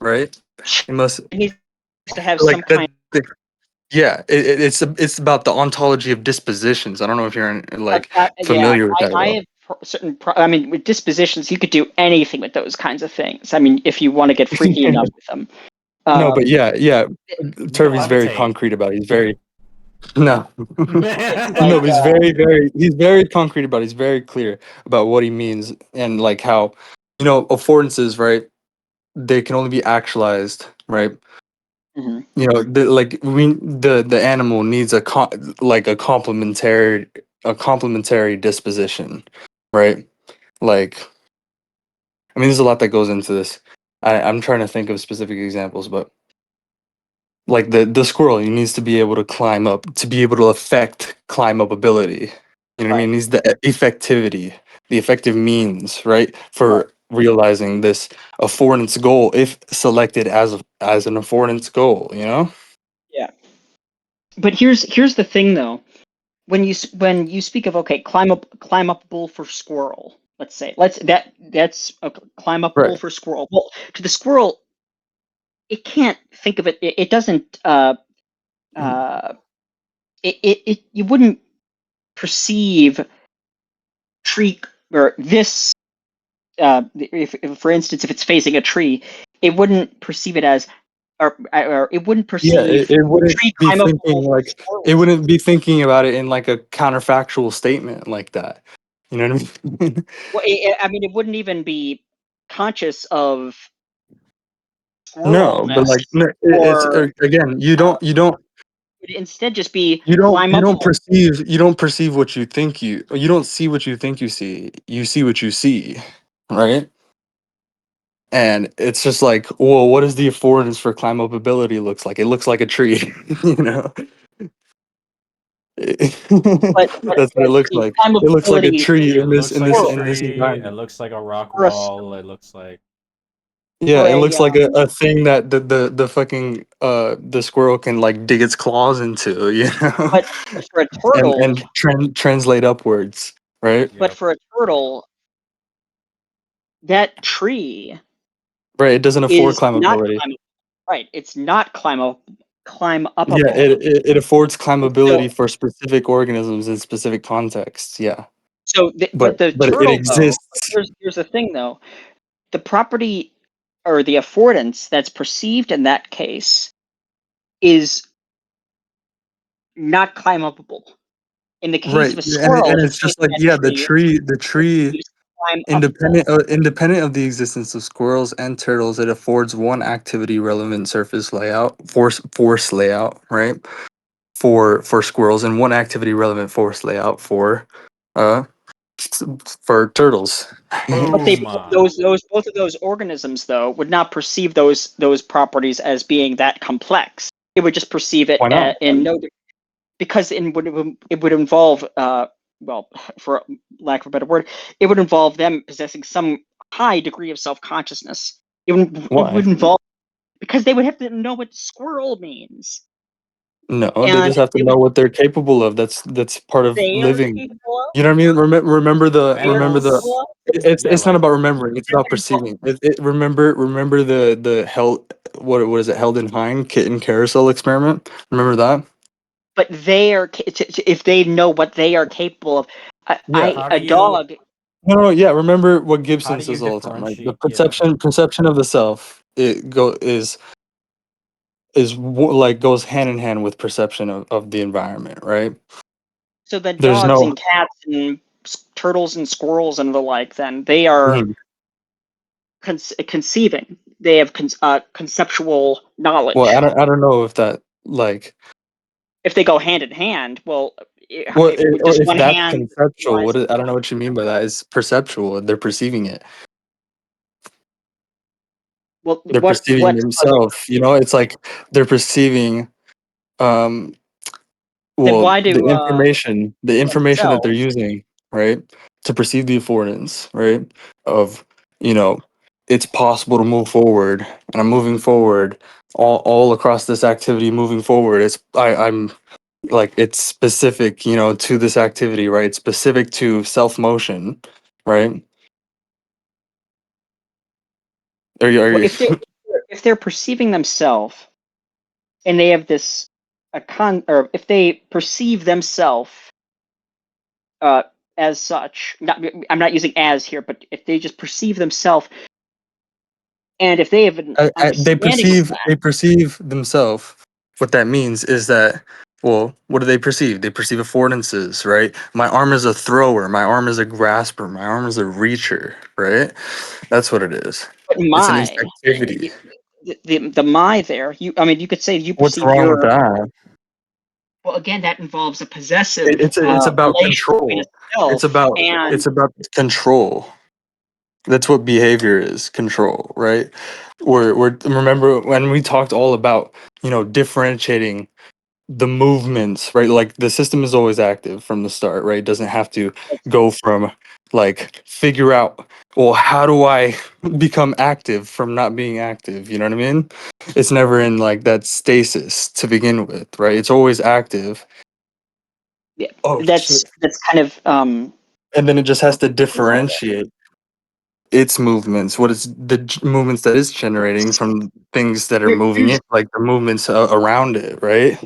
right? It must it needs to have like some that. kind Yeah, it's about the ontology of dispositions. I don't know if you're of, like yeah. familiar with that at I all. have I mean, with dispositions, you could do anything with those kinds of things. I mean, if you want to get freaky enough with them. No, but Um, yeah. you can Turvey's very levitate. concrete about it. He's very no, like no, but he's very concrete about it. He's very clear about what he means, and like how affordances, right? They can only be actualized, right? mhm. The animal needs like a complementary disposition, right? Like, I mean, there's a lot that goes into this. I'm trying to think of specific examples, but like the squirrel, he needs to be able to climb up to be able to affect climb up ability. You know what I mean? It needs the effectivity, the effective means, right, for realizing this affordance goal if selected as an affordance goal. You know? Yeah. But here's the thing though. When you speak of climb upable for squirrel, let's say that's climb upable Right. for squirrel. Well, to the squirrel, it can't think of it. It doesn't. It you wouldn't perceive tree or this. If for instance, if it's facing a tree, it wouldn't perceive it as, or it wouldn't Yeah, perceive it wouldn't tree be climb upable thinking for like it squirrels. wouldn't be thinking about it in like a counterfactual statement like that. You know what I mean? Well, I mean, it wouldn't even be conscious of No, but squirrelness, like it's or again, would instead just be you don't climbable. perceive what you think you don't see what you think you see what you see, right? And it's just like, well, what does the affordance for climb up ability looks like? It looks like a tree, you know. That's what it looks The like. It looks like a climbability tree It looks like a for, in this tree. It environment. looks like a rock for a wall. It looks like Yeah, for it a looks like a thing that the fucking the squirrel can like dig its claws into, you know, but for a turtle, and translate upwards, right? but yep. for a turtle, that tree Right. It doesn't afford is not climbability. climbable. Right, it's not climb Yeah, upable. it affords So climbability for specific organisms in specific contexts. Yeah, but the but it turtle though, exists. here's the thing though, the property or the affordance that's perceived in that case is not climb upable. In the case Right, of a squirrel, and if it's it's facing just like, that yeah, tree, the it tree perceives climb upable. independent of the existence of squirrels and turtles, it affords one activity relevant surface layout, force layout, right? For squirrels, and one activity relevant force layout uh for turtles. But Boom. those both of those organisms though would not perceive those properties as being that complex. It would just perceive it Why not? in no, because it would involve well, for lack of a better word, it would involve them possessing some high degree of self-consciousness. It Why? would involve, because they would have to know what squirrel means, No, they and just have to know what they're capable of. That's part of they are living. capable of. You know what I mean? They are Remember the. Animals. capable of. Yeah, It's not like about remembering. It's about perceiving. Remember the held what is it, held in hind kitten carousel experiment? Remember that? But they are if they know what they are capable of. Yeah. how do A you dog. No, yeah. Remember what how Gibson do you says all the time, right? The differentiate? Yeah. perception of the self like goes hand in hand with perception of the environment, right? So the There's dogs no. and cats and turtles and squirrels and the like, then they are Mhm. conceiving. They have conceptual Well, knowledge. I don't know if that like. If they go hand in hand, well, Well, would or just if one that's hand conceptual, rise? I don't know what you mean by that. It's perceptual. They're perceiving it. Well, They're perceiving what are they themselves. You know, perceiving? it's like they're perceiving. Um, Then well, why do the information that they're themselves? using, right, to perceive the affordance, right, of it's possible to move forward, and I'm moving forward all across this activity. Moving forward, I'm like it's specific, to this activity, right? It's specific to self motion, right? Are Well, you if they're perceiving themselves and they have this or if they perceive themselves uh, as such, I'm not using as here, but if they just perceive themselves, and if they have an understanding of that, they perceive themselves. What that means is that, well, what do they perceive? They perceive affordances, right? My arm is a thrower, my arm is a grasper, my arm is a reacher, right? That's what it is. but It's an my effectivity. the my there, I mean, you could say you What's perceive wrong with your, that? well, again, that involves a possessive It's about relation between a control. self and It's about control. That's what behavior is, control, right? We're remember when we talked all about, differentiating the movements, right? Like the system is always active from the start, right? It doesn't have to go from like figure out, well, how do I become active from not being active? You know what I mean? It's never in like that stasis to begin with, right? It's always active. Yeah, Oh that's shit. kind of And then it just has to differentiate its movements, what is the movements that it's generating from things that are moving here's it, like the movements around it, right?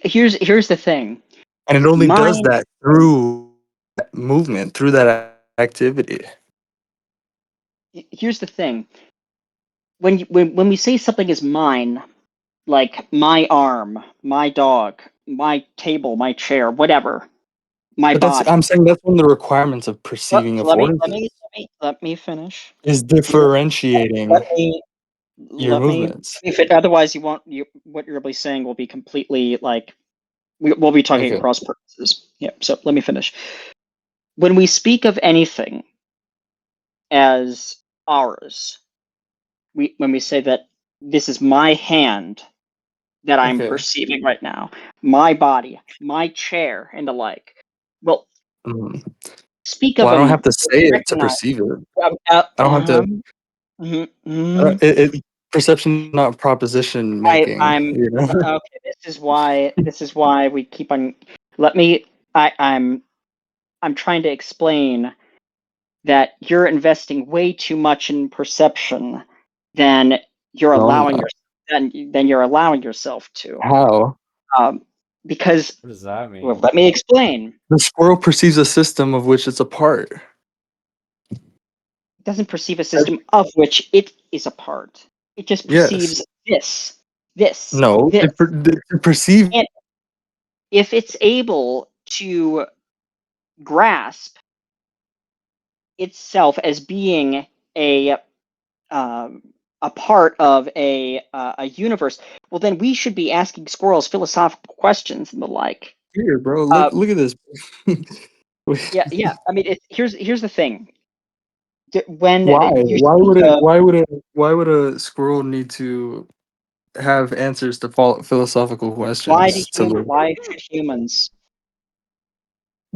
here's the thing. And it only does Mind. that through that movement, through that activity. Here's the thing. When we say something is mine, like my arm, my dog, my table, my chair, whatever, my But that's body. I'm saying that's one of the requirements of Let, perceiving let me let affordances me let me finish. is Here, let differentiating me your let me movements. if it otherwise you won't what you're really saying will be completely like we'll be talking Okay. across purposes. Yeah, so let me finish. When we speak of anything as ours, when we say that this is my hand that I'm Okay. perceiving right now, my body, my chair, and the like. Well, Mhm. speak of Well, I don't them, have to say it to recognize. perceive it. Um, uh, I don't have to. um, mhm, mhm. Perception, not proposition I, making. I'm You know. okay. This is why we keep on. Let me. I'm trying to explain that you're investing way too much in perception than you're No, I'm allowing not. your than you're allowing yourself to. How? Um, because What does that well, mean? let me explain. The squirrel perceives a system of which it's a part. It doesn't perceive a system of which it is a part. It just Yes. perceives this, this, No. this. It perceive. And if it's able to grasp itself as being a um, a part of a universe, well, then we should be asking squirrels philosophical questions and the like. Here, bro. Uh, Look at this. yeah, yeah. I mean, here's the thing. When Why? you speak of Why would a squirrel need to have answers to philosophical questions to live? why should humans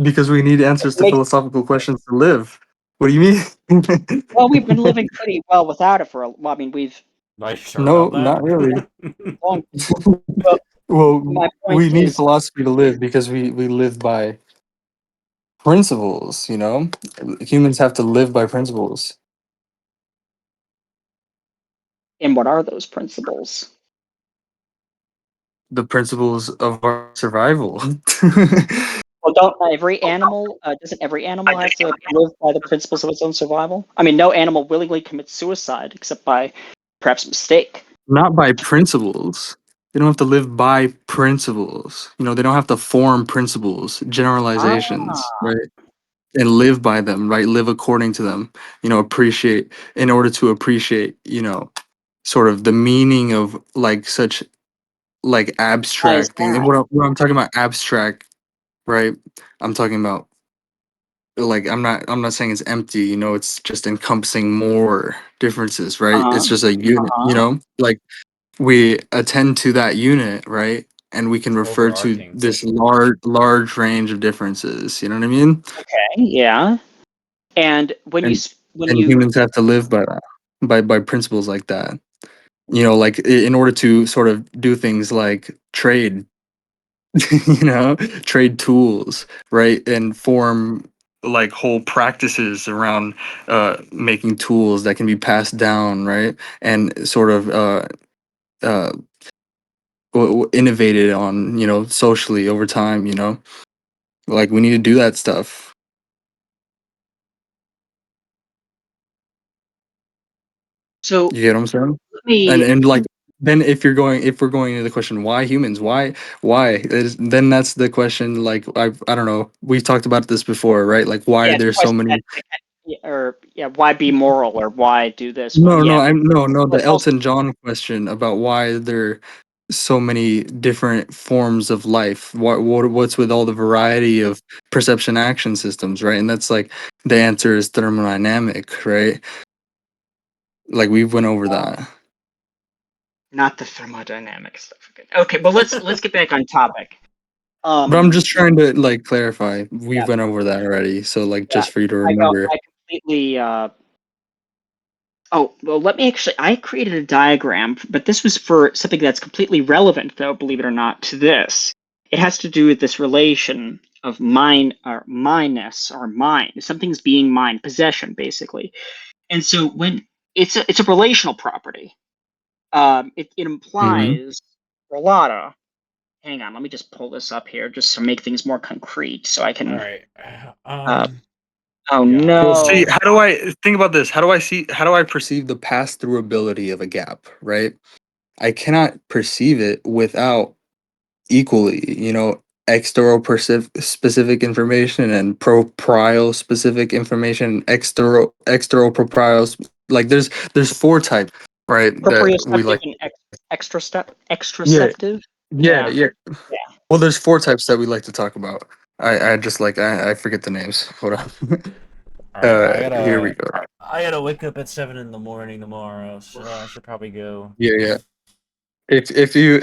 Because we need answers to make philosophical questions to live. What do you mean? well, we've been living pretty well without it for a well, I mean, we've Are you sure No, about not really. that? long well, Well, my point we need is philosophy to live because we live by principles, Humans have to live by principles. and what are those principles? The principles of our survival. Well, don't every animal doesn't every animal have to live by the principles of its own survival? I mean, no animal willingly commits suicide except by perhaps mistake. Not by principles. They don't have to live by principles. They don't have to form principles, Ah, generalizations, right? And live by them, right? Live according to them. Appreciate in order to appreciate, sort of the meaning of like such like why is abstract thing. And that? what I'm talking about abstract, right? I'm talking about like I'm not saying it's empty, it's just encompassing more differences, right? Uh-huh. It's just a unit, Uh-huh. like we attend to that unit, right? And we can It's refer to overarching. this large range of differences. You know what I mean? Okay, yeah. And And when and you humans have to live by that, by principles like that. Like in order to sort of do things like trade, trade tools, right? And form like whole practices around making tools that can be passed down, right? And sort of uh, innovated on, socially over time, like we need to do that stuff. so You get what I'm saying? let And me like then if we're going into the question why humans, then that's the question. Like I don't know, we've talked about this before, right? Like why yeah, are it's a there so question many? or yeah, why be moral or why do this? Well, No, yeah. no, I'm no, no. Well, The Elton John question about why there. so many different forms of life? What's with all the variety of perception action systems, right? And that's like the answer is thermodynamic, right? Like we went over that. Not the thermodynamic stuff again. Okay, but let's get back on topic. But I'm just trying to like clarify. We Yeah. went over that already, so like Yeah, just for you to I know. remember. I completely. Oh, well, let me actually. I created a diagram, but this was for something that's completely relevant, though, believe it or not, to this. It has to do with this relation of mine or mineness or mine. Something's being mine, possession, basically. And so when it's a relational property, it Mm-hmm. implies relata. Hang on, let me just pull this up here just to make things more concrete, so I can. All right. Oh Yeah. no! Well, see, how do I think about this? How do I perceive the pass-through ability of a gap, right? I cannot perceive it without equally, specific information and proprial specific information, external proprial. Like there's four types, right? That we Proprioceptive like. and Yeah, extraceptive. yeah, Yeah. yeah. Yeah. Well, there's four types that we like to talk about. I just like I forget the names. Hold on. All right. Here we go. I gotta wake up at 7 in the morning tomorrow, so I should probably go. Yeah, yeah. If you